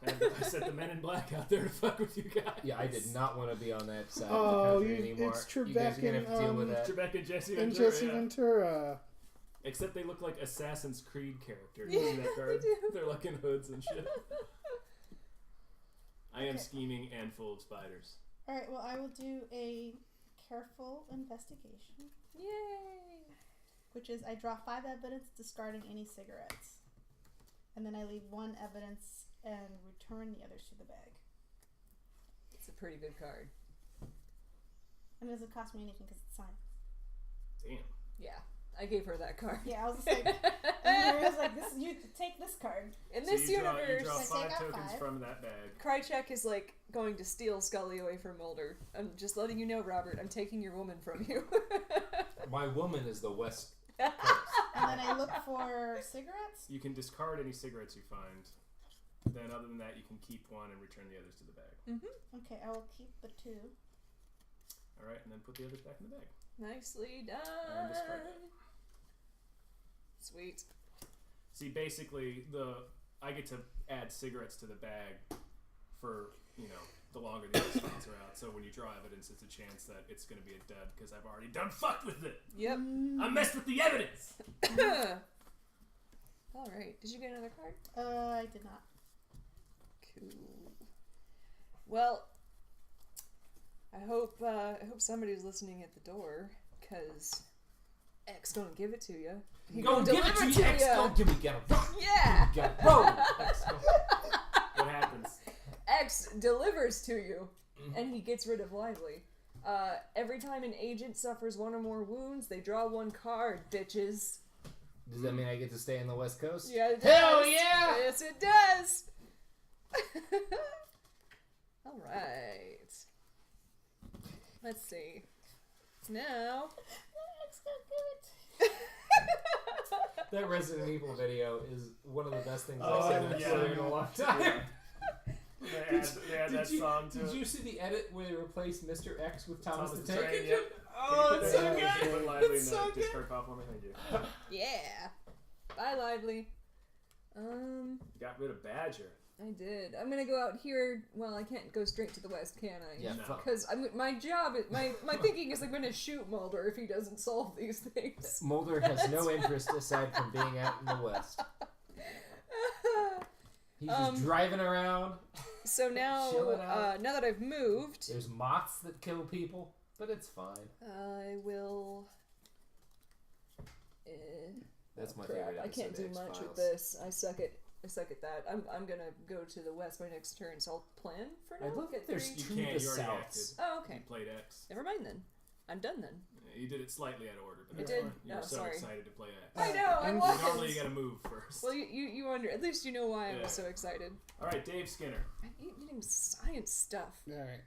S4: I set the men in black out there to fuck with you guys.
S3: Yeah, I did not want to be on that side
S1: Oh,
S3: of the country anymore.
S1: it's
S3: You guys are going to have to deal with that.
S4: Trebek and Jesse
S1: And
S4: Ventura.
S1: Jesse
S4: yeah.
S1: Ventura.
S4: Except they look like Assassin's Creed characters.
S2: Yeah,
S4: You see that card?
S2: they do.
S4: They're like in hoods and shit. I am scheming and full of spiders.
S5: All right. Well, I will do a careful investigation,
S2: Yay!
S5: which is I draw 5 evidence, discarding any cigarettes, and then I leave 1 evidence and return the others to the bag.
S2: It's a pretty good card.
S5: And it doesn't cost me anything because it's signed.
S4: Damn.
S2: Yeah, I gave her that card.
S5: Yeah, I was just like, and I was like, "This, you take this card."
S2: In
S4: So
S2: this
S4: you draw
S2: universe,
S4: 5
S5: out
S4: tokens
S5: 5.
S4: from that bag.
S2: Krychek is like going to steal Scully away from Mulder. I'm just letting you know, Robert. I'm taking your woman from you.
S3: My woman is the West.
S5: And then I look for cigarettes.
S4: You can discard any cigarettes you find. Then, other than that, you can keep 1 and return the others to the bag.
S5: Okay, I will keep the 2.
S4: All right, and then put the others back in the bag.
S2: Nicely
S4: And discard
S2: done.
S4: that.
S2: Sweet.
S4: See, basically, I get to add cigarettes to the bag for, the longer the other spots are out. So when you draw evidence, it's a chance that it's going to be a dud because I've already done fucked with it.
S2: Yep.
S4: I messed with the evidence.
S2: All right. Did you get another card?
S5: I did not.
S2: Cool. Well, I hope somebody's listening at the door, cause X gonna give it to you. He
S3: Go give it to you, X. Go give me, get him.
S2: Yeah.
S4: What happens?
S2: X delivers to you, and he gets rid of Lively. Every time an agent suffers 1 or more wounds, they draw 1 card, bitches.
S3: Does that mean I get to stay in the West Coast?
S2: Yeah, it
S3: Hell
S2: does.
S3: yeah!
S2: Yes, it does. All right. Let's see. Now.
S5: X got good.
S3: That Resident Evil video is one of the best things
S4: Oh,
S3: I've seen in a long time.
S4: Yeah. They had that song to
S3: Did
S4: it.
S3: you see the edit where they replaced Mr. X with Thomas the
S4: Train,
S3: Tank Engine?
S4: yep.
S3: Oh, it's so good!
S4: Put Lively
S3: It's
S4: in
S3: so
S4: the
S3: good!
S4: discard pile for me. Thank you.
S2: Yeah. Bye, Lively.
S4: Got rid of Badger.
S2: I did. I'm gonna go out here. Well, I can't go straight to the west, can I?
S3: Yeah,
S4: No.
S3: fuck.
S2: Because my job, my thinking is I'm gonna shoot Mulder if he doesn't solve these things.
S3: Mulder has no interest aside from being out in the West. He's just driving around.
S2: So now,
S3: Chilling out.
S2: now that I've moved,
S3: There's moths that kill people, but it's fine.
S2: I will.
S3: That's my
S2: Crap,
S3: favorite
S2: I
S3: episode
S2: can't do
S3: of
S2: much
S3: X-Files.
S2: with this. I suck at that. I'm gonna go to the west my next turn, so I'll plan for now.
S3: I love
S2: Get
S3: that there's
S2: 3.
S4: You
S3: to
S4: can't.
S3: the
S4: You already
S3: souths.
S4: acted.
S2: Oh, okay.
S4: You played X.
S2: Never mind then. I'm done then.
S4: You did it slightly out of order, but
S2: You
S4: that's
S2: did?
S4: fine. You were
S2: Oh,
S4: so
S2: sorry.
S4: excited to play X.
S2: I know. I
S1: and
S2: was.
S4: Normally you gotta move first.
S2: Well, you under at least you know why I
S4: Yeah.
S2: was so excited.
S4: All right, Dave Skinner.
S2: I'm eating science stuff.
S1: Alright.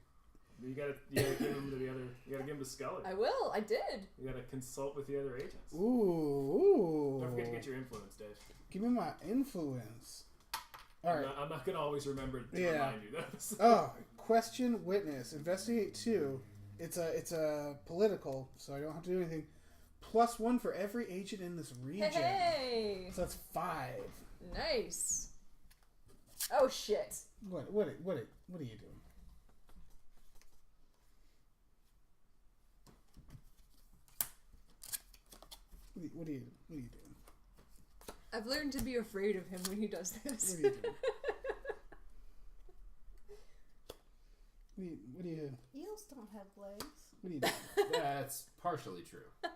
S4: You gotta give him to the other. You gotta give him to Scully.
S2: I will. I did.
S4: You gotta consult with the other agents.
S1: Ooh.
S4: Don't forget to get your influence, Dave.
S1: Give me my influence. Alright.
S4: I'm not gonna always remember to
S1: Yeah.
S4: remind you though. So.
S1: Oh, question witness. Investigate 2. It's a political, so I don't have to do anything. +1 for every agent in this region.
S2: Hey.
S1: So that's 5.
S2: Nice. Oh shit.
S1: What are you doing? What are you doing?
S2: I've learned to be afraid of him when he does this.
S1: What are you doing? What are you
S5: Eels don't have legs.
S1: What are you doing?
S3: That's partially true.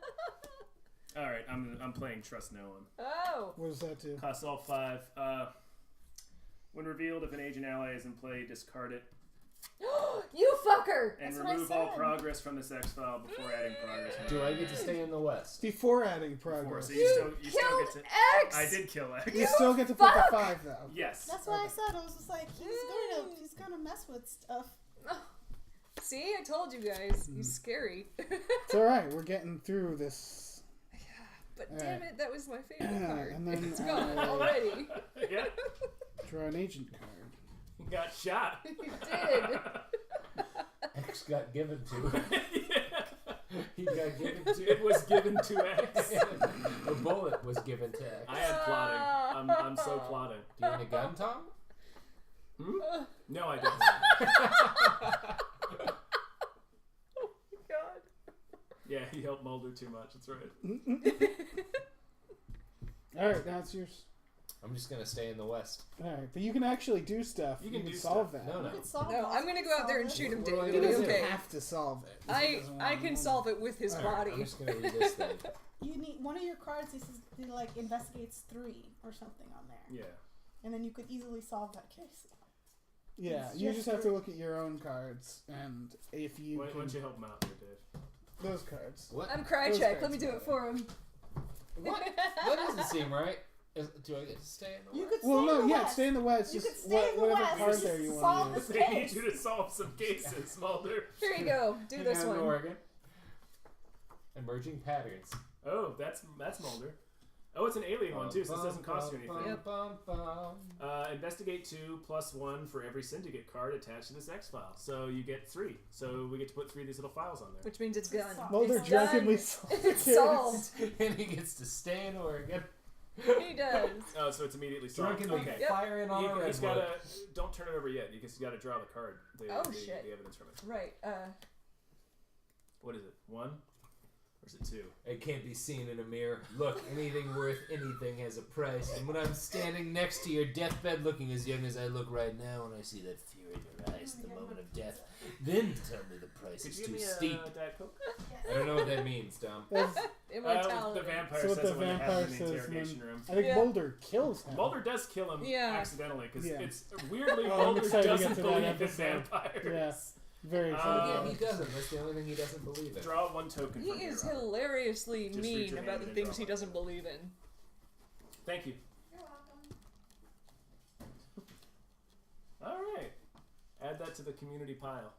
S4: All right, I'm playing Trust No One.
S2: Oh.
S1: What does that do?
S4: Costs all 5. When revealed, if an agent ally is in play, discard it
S2: You fucker.
S4: and
S5: That's what I
S4: remove all
S5: said.
S4: progress from this X file before adding progress.
S3: Do I get to stay in the West?
S1: Before adding
S4: Before,
S1: progress.
S4: so
S2: You
S4: you still
S2: killed
S4: get to.
S2: X.
S4: I did kill X.
S1: You still get to put
S2: fuck!
S1: the 5 though.
S4: Yes.
S5: That's what I said. I was just like, he's gonna mess with stuff.
S2: See, I told you guys. He's scary.
S1: It's alright, we're getting through this.
S2: But
S1: All
S2: damn
S1: right.
S2: it, that was my favorite card.
S1: And then
S2: It's gone
S1: I
S2: already.
S4: Yeah.
S1: draw an agent card.
S4: Got shot.
S2: You did.
S3: X got given to. He got given to.
S4: It was given to X.
S3: A bullet was given to X.
S4: I had plotting. I'm so plotting.
S3: Do you want a gun, Tom?
S4: No, I don't.
S2: Oh my god.
S4: Yeah, he helped Mulder too much. That's right.
S1: All right, now it's yours.
S3: I'm just gonna stay in the west.
S1: All right, but you can actually do stuff.
S4: You can do
S1: solve
S4: stuff.
S1: that.
S3: No,
S5: You
S3: no.
S5: could solve
S2: No,
S5: it.
S2: I'm gonna go out there and shoot him,
S3: What do I
S2: Dave.
S3: do?
S2: It'll be
S1: He doesn't
S2: okay.
S1: have to solve it.
S2: I can solve it with his
S3: All right,
S2: body.
S3: I'm just gonna read this thing.
S5: You need one of your cards. This is like investigates 3 or something on there,
S4: Yeah.
S5: and then you could easily solve that case.
S1: Yeah,
S5: It's
S1: you
S5: just
S1: just have
S5: for-
S1: to look at your own cards, and if you
S4: Why
S1: can,
S4: don't you help him out there, Dave?
S1: those cards.
S3: What?
S2: I'm cry
S1: Those
S2: check. Let
S1: cards
S2: me do
S1: got
S2: it
S1: it.
S2: for him.
S3: What? That doesn't seem right. Do I get to stay in the
S5: You
S3: west?
S5: could
S1: Well,
S5: stay
S1: no,
S5: in the
S1: yeah,
S5: West.
S1: stay in the west.
S5: You
S1: Just
S5: could stay in the
S1: whatever
S5: West.
S1: card
S5: Just
S1: there you
S5: solve
S1: want to use.
S5: this
S4: They need
S5: case.
S4: you to solve some cases, Mulder.
S2: Here you go. Do this
S3: Hang on,
S2: one.
S3: Oregon. Emerging patterns.
S4: Oh, that's Mulder. Oh, it's an alien one too, so this doesn't cost you anything.
S2: Yep.
S4: Investigate 2 + 1 for every syndicate card attached to this X file. So you get 3. So we get to put 3 of these little files on there.
S2: Which means it's done.
S1: Mulder
S2: It's
S1: drunkenly
S2: done.
S1: solved the
S2: It's
S1: case.
S2: solved.
S3: And he gets to stay in Oregon.
S2: He does.
S4: Oh, so it's immediately solved.
S3: Drunkenly
S4: Okay.
S2: Yep.
S3: firing on a
S4: He's
S3: redwood.
S4: gotta. Don't turn it over yet. He's got to draw the card.
S2: Oh,
S4: the
S2: shit.
S4: evidence from it.
S2: Right.
S4: What is it? 1? Or is it 2?
S3: It can't be seen in a mirror. Look, anything worth anything has a price. And when I'm standing next to your deathbed looking as young as I look right now, and I see that fear in your eyes at the moment of death, then tell me the price
S4: Could
S3: is
S4: you give
S3: too
S4: me
S3: steep.
S4: a Diet Coke?
S3: I don't know what that means, Dom.
S1: That's-
S2: Immortality.
S4: The vampire
S1: So what
S4: says
S1: the
S4: it when they have
S1: vampire
S4: him in the
S1: says,
S4: interrogation
S1: man.
S4: room.
S1: I think
S2: Yeah.
S1: Mulder kills him.
S4: Mulder does kill him
S2: Yeah.
S4: accidentally because
S1: Yeah.
S4: it's weirdly
S1: Oh, I'm
S4: Mulder
S1: excited to get
S4: doesn't
S1: to that
S4: believe in
S1: episode.
S4: vampires.
S1: Yeah. Very
S4: Uh,
S1: excited.
S3: Yeah, he doesn't. That's the only thing he doesn't believe in.
S4: Draw 1 token
S2: He
S4: from
S2: is
S4: here, Robert.
S2: hilariously
S4: Just reach
S2: mean
S4: your
S2: about
S4: hand
S2: the
S4: and
S2: things
S4: draw
S2: he
S4: one.
S2: doesn't believe in.
S4: Thank you.
S5: You're welcome.
S4: All right. Add that to the community pile.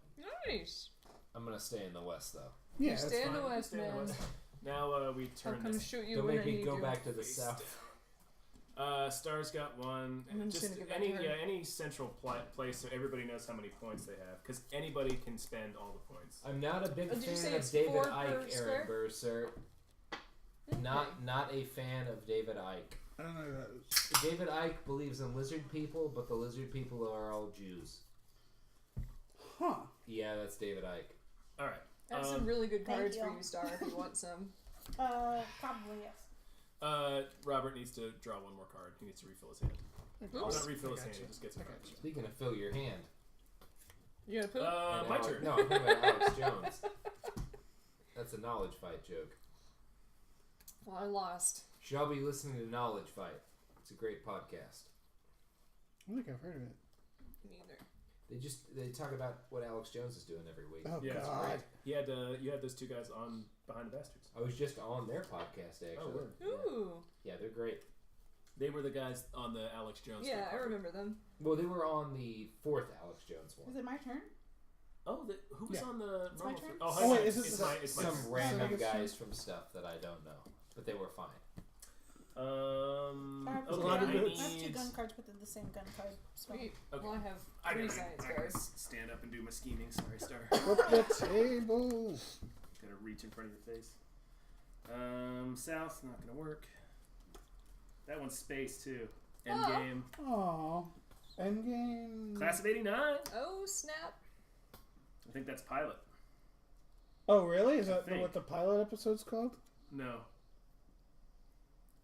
S2: Nice.
S3: I'm gonna stay in the west, though.
S1: Yeah,
S2: You
S1: that's
S2: stay in
S1: fine.
S2: the west,
S4: Stay in the
S2: man.
S4: west. Now we
S2: I'll
S4: turn
S2: come
S4: this.
S2: shoot you
S3: Don't
S2: when
S3: make
S2: I
S3: me
S2: need
S3: go
S2: you.
S3: back to the
S4: face
S3: south.
S4: Star's got 1.
S2: I'm just
S4: Just
S2: gonna go back
S4: any
S2: to her.
S4: any central place so everybody knows how many points they have because anybody can spend all the points.
S3: I'm not a big
S2: Oh, did you say
S3: fan of
S2: it's
S3: David
S2: 4 per
S3: Ike,
S2: square?
S3: Aaron Burr, sir. Not a fan of David Ike.
S1: I don't know that.
S3: David Ike believes in lizard people, but the lizard people are all Jews.
S1: Huh.
S3: Yeah, that's David Ike.
S4: All right.
S2: I have some really good
S5: Thank
S2: cards
S5: you.
S2: for you, Star, if you want some.
S5: Probably yes.
S4: Robert needs to draw 1 more card. He needs to refill his hand. Well,
S2: Oops.
S4: not refill his
S1: I
S4: hand.
S1: gotcha.
S4: He just gets a card.
S3: Speaking of fill your hand.
S2: You gonna poop?
S3: And
S4: My
S3: Alex-
S4: turn.
S3: No, I'm talking about Alex Jones. That's a knowledge fight joke.
S2: Well, I lost.
S3: Shall be listening to Knowledge Fight. It's a great podcast.
S1: I don't think I've heard of it.
S2: Neither.
S3: They talk about what Alex Jones is doing every week.
S1: Oh
S4: Yeah, it's
S1: God.
S4: You had those 2 guys on Behind the Bastards.
S3: I was just on their podcast actually.
S4: Oh, word.
S2: Ooh.
S3: Yeah, they're great.
S4: They were the guys on the Alex Jones.
S2: Yeah,
S4: thing.
S2: I remember them.
S3: Well, they were on the 4th Alex Jones
S5: Is
S3: one.
S5: it my turn?
S4: Oh, who was
S1: Yeah.
S4: on the
S5: It's my
S4: normal?
S5: turn?
S4: Oh,
S1: Oh, wait,
S4: hi,
S1: is this
S4: it's
S1: the-
S4: my it's my
S3: Some
S4: turn.
S3: random
S1: Vegas
S3: guys from stuff that I don't know, but they were fine.
S5: I have,
S4: Okay,
S5: two,
S1: I
S5: I have
S1: need-
S5: 2 gun cards, but they're the same gun card. So.
S2: Sweet.
S4: Okay.
S2: Well, I have
S4: I
S2: 3
S4: gotta,
S2: science
S4: I gotta
S2: cards.
S4: stand up and do my scheming. Sorry, Star.
S1: Flip the table.
S4: Gotta reach in front of your face. South, not gonna work. That one's space too. Endgame.
S1: Aw. Endgame.
S4: Class of '89.
S2: Oh, snap.
S4: I think that's pilot.
S1: Oh, really? Is that
S4: think.
S1: what the pilot episode's called?
S4: No.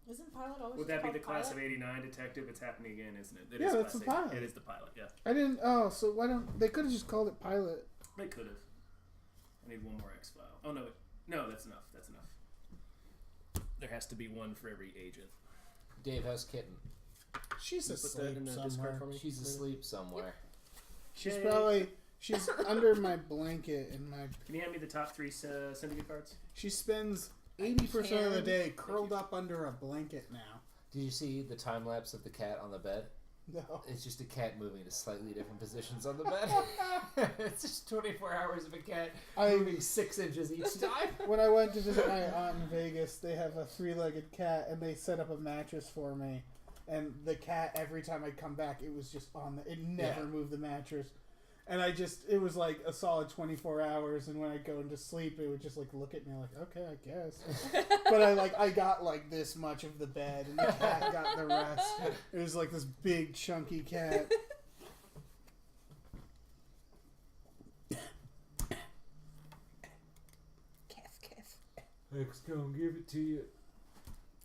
S5: Isn't pilot always
S4: Would
S5: just
S4: that be
S5: called
S4: the class
S5: pilot?
S4: of '89 detective? It's happening again, isn't it? It
S1: Yeah,
S4: is
S1: that's
S4: class
S1: the pilot.
S4: It is the pilot. Yeah,
S1: I didn't. Oh, so why don't they could have just called it pilot?
S4: they could have. I need 1 more X file. Oh no, no, that's enough. That's enough. There has to be 1 for every agent.
S3: Dave, how's Kitten?
S1: She's
S4: Can you put that
S1: asleep
S4: in the
S1: somewhere.
S4: Discord for me?
S3: She's asleep somewhere.
S1: She's under my blanket in my.
S4: Can you hand me the top 3 syndicate cards?
S1: She spends 80% of the
S2: can.
S1: day curled up under a blanket now.
S3: Did you see the time lapse of the cat on the bed?
S1: No.
S3: It's just a cat moving to slightly different positions on the bed. It's just 24 hours of a cat moving 6 inches each time.
S1: When I went to visit my aunt in Vegas, they have a 3-legged cat, and they set up a mattress for me. And the cat, every time I'd come back, it was just on the. It never
S3: Yeah.
S1: moved the mattress. And it was like a solid 24 hours, and when I'd go into sleep, it would just like look at me like, okay, I guess. But I got like this much of the bed, and the cat got the rest. It was like this big chunky cat.
S3: X gonna give it to you.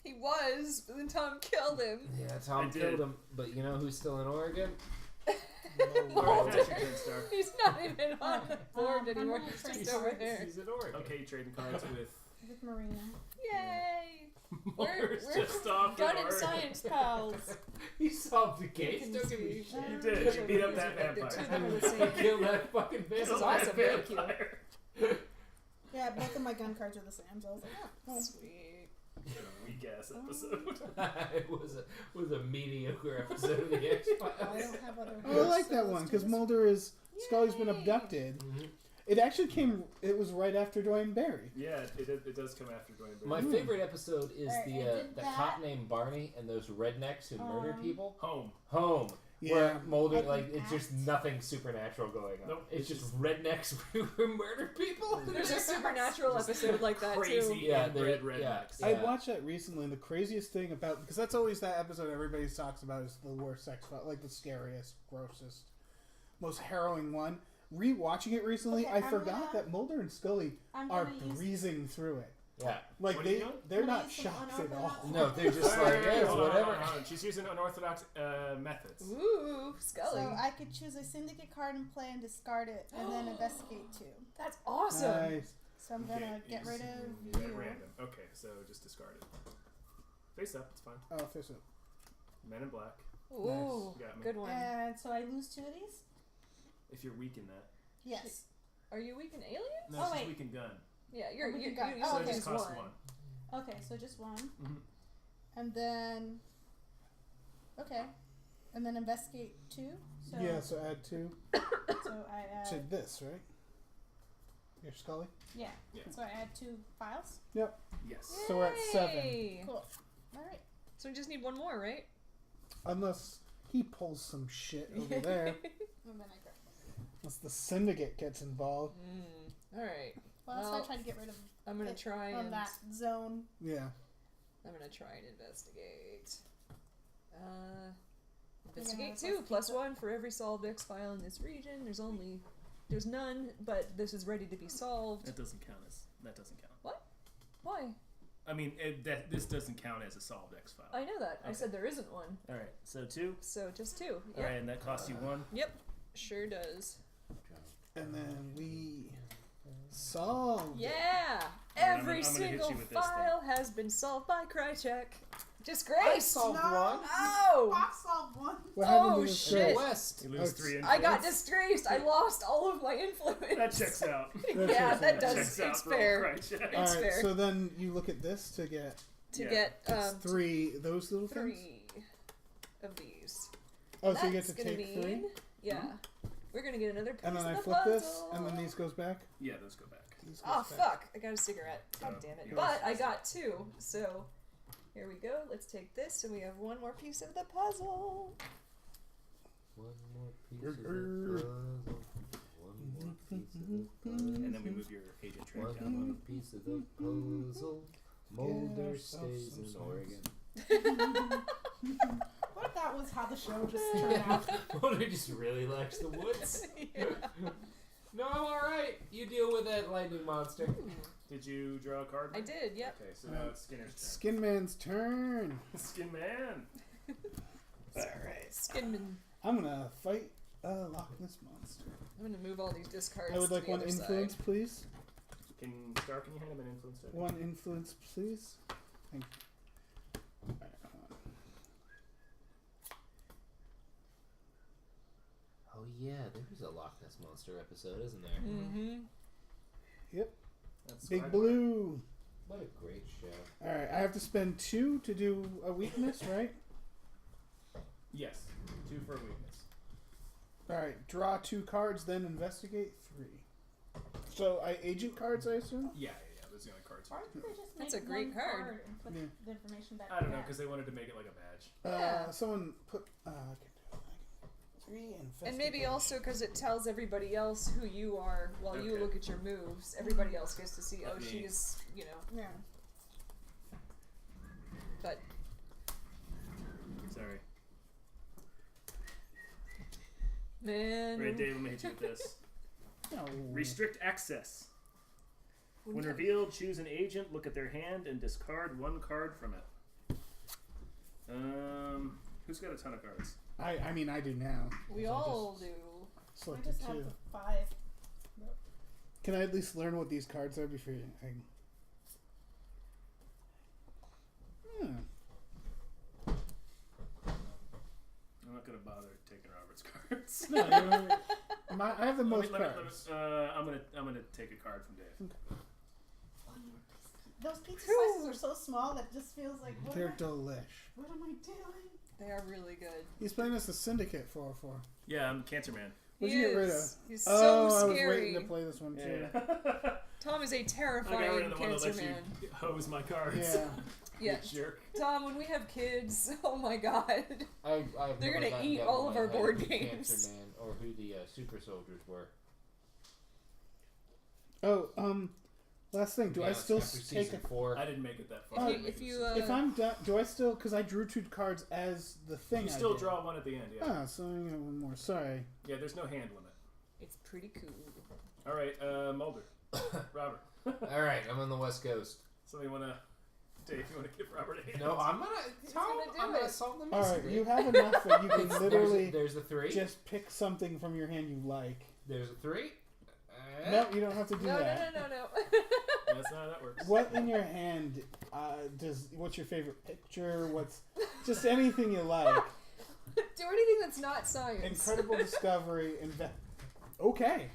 S2: He was, but then Tom killed him.
S3: Yeah, Tom
S4: I did.
S3: killed him. But you know who's still in Oregon?
S4: Alright, that's your turn, Star.
S2: He's not even on the board
S5: I'm
S2: anymore.
S5: gonna
S2: He's
S5: trade
S2: just over
S5: cards.
S2: there.
S3: He's in Oregon.
S4: Okay, trading cards with
S5: With Marina.
S2: Yay!
S4: Mars
S2: we're
S4: just off
S2: fun
S4: in
S2: and
S4: Oregon.
S2: science pals.
S3: He solved the case.
S2: can
S3: Don't give me
S2: see.
S3: shit.
S4: You did. You beat up that
S2: The two of them are
S4: vampire.
S2: the same.
S3: Kill that fucking
S2: This is
S3: vampire.
S2: awesome. Thank you.
S4: Vampire.
S5: Yeah, both of my gun cards are the same, so I was like, oh.
S2: Sweet.
S4: Weak ass episode.
S3: It was a mediocre episode of the X
S5: I
S3: Files.
S5: don't have other
S1: Oh, I like
S5: so
S1: that
S5: let's
S1: one
S5: do
S1: because
S5: this
S1: Mulder is Scully's been
S2: Yay.
S1: abducted.
S3: Mhm.
S1: It actually came. It was right after Dwayne Barry.
S4: Yeah, it does come after Dwayne Barry.
S3: My favorite episode is
S5: Alright,
S3: the
S5: I did
S3: the
S5: that.
S3: cop named Barney and those rednecks who murder people.
S4: Home.
S3: Home.
S1: Yeah.
S3: Where Mulder,
S5: Like
S3: like,
S5: an
S3: it's just
S5: axe?
S3: nothing supernatural going on.
S4: Nope,
S3: it's
S4: it's
S3: just rednecks who murder people.
S2: There's a supernatural episode like that
S4: Crazy
S2: too.
S3: Yeah,
S4: inbred
S3: they-
S4: rednecks.
S3: yeah.
S1: I watched that recently, and the craziest thing about because that's always that episode everybody talks about is the worst sex file, like the scariest, grossest, most harrowing one. Rewatching it recently,
S5: Okay,
S1: I
S5: I'm
S1: forgot
S5: gonna-
S1: that Mulder and Scully
S5: I'm
S1: are
S5: gonna use
S1: breezing through it.
S3: Yeah.
S1: Like
S4: What are you doing?
S1: they're
S5: I'm gonna
S1: not
S5: use some
S1: shocked at all.
S5: unorthodox-
S3: No, they're just like, yeah,
S4: hold on,
S3: whatever.
S4: hold on. She's using unorthodox methods.
S2: Ooh, Scully.
S5: So I could choose a syndicate card and play and discard it, and then investigate 2.
S2: That's awesome.
S1: Nice.
S5: So I'm gonna
S4: Okay,
S5: get rid of
S4: at
S5: you.
S4: random. Okay, so just discard it. Face up, it's fine.
S1: Oh, face it.
S4: Men in Black.
S2: Ooh,
S4: Got me.
S2: good one.
S5: And so I lose 2 of these?
S4: If you're weak in that.
S5: Yes.
S2: Are you weak in aliens?
S4: No,
S5: Oh,
S4: she's
S5: wait.
S4: weak in gun.
S2: Yeah, you're
S5: we
S2: you,
S5: can
S2: you,
S5: go-
S2: you
S5: oh,
S4: So
S2: only
S4: it
S5: okay.
S4: just
S2: use
S4: costs
S2: one.
S4: one.
S5: Okay, so just 1.
S4: Mhm.
S5: And then. Okay. And then investigate 2. So,
S1: Yeah, so add 2
S5: So I add.
S1: to this, right? Your Scully.
S5: Yeah.
S4: Yeah.
S5: So I add 2 files.
S4: Yes.
S1: So we're at 7.
S2: Yay!
S5: Cool. Alright.
S2: So we just need one more, right?
S1: Unless he pulls some shit over there.
S5: And then I grab one.
S1: Unless the syndicate gets involved.
S2: All right.
S5: Well, that's why I
S2: Well,
S5: tried to get rid of
S2: I'm gonna
S5: it
S2: try
S5: on
S2: and
S5: that zone.
S1: Yeah.
S2: I'm gonna try and investigate.
S5: You're
S2: Investigate
S5: gonna
S2: 2 plus 1 for every solved X file in this region. There's none, but this is ready to be solved.
S4: That doesn't count.
S2: Why?
S4: I mean, this doesn't count as a solved X file.
S2: I know that. I
S4: Okay.
S2: said there isn't one.
S4: All right, so 2.
S2: So just 2.
S4: All
S2: Yep.
S4: right, and that costs you 1.
S2: Yep. Sure does.
S1: And then we solve.
S2: Yeah.
S4: Alright,
S2: Every
S4: I'm gonna hit
S2: single
S4: you with this
S2: file has been solved by Krychek. Disgrace.
S1: Solved
S5: No.
S1: one.
S2: Oh.
S5: Box solved 1.
S1: What happened
S2: Oh,
S1: to the
S2: shit.
S1: stress?
S3: West.
S4: You lose
S1: Oh,
S4: 3
S2: I got
S4: influence.
S2: disgraced. I lost all of my influence.
S4: That checks out.
S2: Yeah, that does.
S4: Checks out
S2: It's
S4: for old
S2: fair.
S4: Krychek.
S1: All
S2: It's
S1: right,
S2: fair.
S1: so then you look at this to get
S2: To
S4: Yeah.
S2: get
S1: it's 3 those little things.
S2: 3 of these.
S1: Oh, so you get
S2: That's
S1: to
S2: gonna
S1: take
S2: mean,
S1: 3,
S2: Yeah. We're gonna get another piece
S1: and then
S2: of
S1: I
S2: the
S1: flip
S2: puzzle.
S1: this, and then these goes back.
S4: Yeah, those go back.
S1: These
S2: Oh
S1: goes back.
S2: fuck! I got a cigarette. God
S4: Oh,
S2: damn it!
S4: you
S2: But
S4: lost.
S2: I got 2, so here we go. Let's take this, and we have one more piece of the puzzle.
S3: One more piece of the puzzle. One more piece of the puzzle.
S4: And then we move your agent track
S3: One
S4: down.
S3: more piece of the puzzle. Mulder
S1: ourselves
S3: stays
S1: some
S3: in Oregon.
S5: What if that was how the show just turned out?
S3: Mulder just really likes the woods.
S2: Yeah.
S3: No, I'm alright. You deal with that lightning monster.
S4: Did you draw a card?
S2: I did. Yep.
S4: Okay, so now it's Skinner's
S1: Skin Man's turn.
S4: turn. Skin Man.
S1: Alright.
S2: Skinman.
S1: I'm gonna fight Loch Ness Monster.
S2: I'm gonna move all these discards.
S1: I would
S2: to
S1: like
S2: the
S1: 1
S2: other
S1: influence,
S2: side.
S1: please.
S4: Can you hand him an influence token?
S1: 1 influence, please. Thank you. Alright, hold on.
S3: Oh yeah, there's a Loch Ness Monster episode, isn't there?
S2: Mm-hmm.
S4: That's
S1: Big
S4: Skylar.
S1: Blue.
S3: What a great show.
S1: Alright, I have to spend 2 to do a weakness, right?
S4: Yes, 2 for a weakness.
S1: Alright, draw 2 cards, then investigate 3. So, agent cards, I assume?
S4: Yeah, those are the only cards.
S5: Why did they just
S2: That's
S5: make
S2: a great
S5: one
S2: card.
S5: and put
S1: Yeah.
S5: the information back
S4: I don't know,
S5: there?
S4: because they wanted to make it like a badge.
S2: Yeah.
S1: Someone put. I can do it. 3 investigate.
S2: And maybe also because it tells everybody else who you are while you
S4: Okay.
S2: look at your moves. Everybody else gets to see,
S4: Let
S2: oh,
S4: me-
S2: she's, you know.
S5: Yeah.
S2: But
S4: Sorry.
S2: man,
S4: Right, Dave, let me hit you with this.
S1: No.
S4: Restrict access. When revealed, choose an agent, look at their hand, and discard one card from it. Who's got a ton of cards?
S1: I mean, I do now.
S2: We all do.
S5: I
S1: Selected
S5: just have
S1: 2.
S5: the 5.
S1: Can I at least learn what these cards are before I...
S4: I'm not going to bother taking Robert's cards.
S1: No, I have the most cards.
S4: I'm gonna take a card from Dave.
S5: Those pizza slices are so small that it just feels like,
S1: They're delish.
S5: what am I doing?
S2: They are really good.
S1: He's playing as the Syndicate 4-4.
S4: Yeah, I'm Cancer Man.
S1: What'd
S2: He
S1: you get rid of?
S2: is. He's so
S1: I was
S2: scary.
S1: waiting to play this one too.
S4: Yeah.
S2: Tom is a
S4: I got rid
S2: terrifying
S4: of the one that
S2: cancer
S4: lets
S2: man.
S4: you hose my cards.
S1: Yeah.
S2: Yeah.
S4: You jerk.
S2: Tom, when we have kids, oh my god.
S3: I've
S2: They're
S3: never
S2: gonna
S3: gotten
S2: eat
S3: down
S2: all
S3: to
S2: of
S3: my
S2: our
S3: head
S2: board
S3: who the
S2: games.
S3: Cancer Man or who the super soldiers were.
S1: Oh, last thing. Do I
S3: Yeah,
S1: still
S3: after
S1: take a...
S3: season 4?
S4: I didn't make it that far.
S2: If you
S1: If I'm done... Do I still... Because I drew 2 cards as the thing
S4: you
S1: I
S4: still
S1: did.
S4: draw one at the end, yeah.
S1: Ah, so I got one more. Sorry.
S4: Yeah, there's no hand limit.
S2: it's pretty cool.
S4: All right, Mulder. Robert.
S3: All right, I'm on the West Coast.
S4: Somebody want to... Dave, you want to give Robert a hand?
S3: No, I'm gonna. Tom,
S2: gonna do
S3: I'm gonna
S2: it.
S3: solve the
S1: All right,
S3: mystery.
S1: you have enough that you can literally
S3: There's the 3.
S1: just pick something from your hand you like.
S3: There's a 3.
S1: No, you don't have to do
S2: No,
S1: that.
S2: no.
S4: That's not how that works.
S1: What in your hand what's your favorite picture? What's just anything you like?
S2: Do anything that's not science.
S1: Incredible discovery. Okay.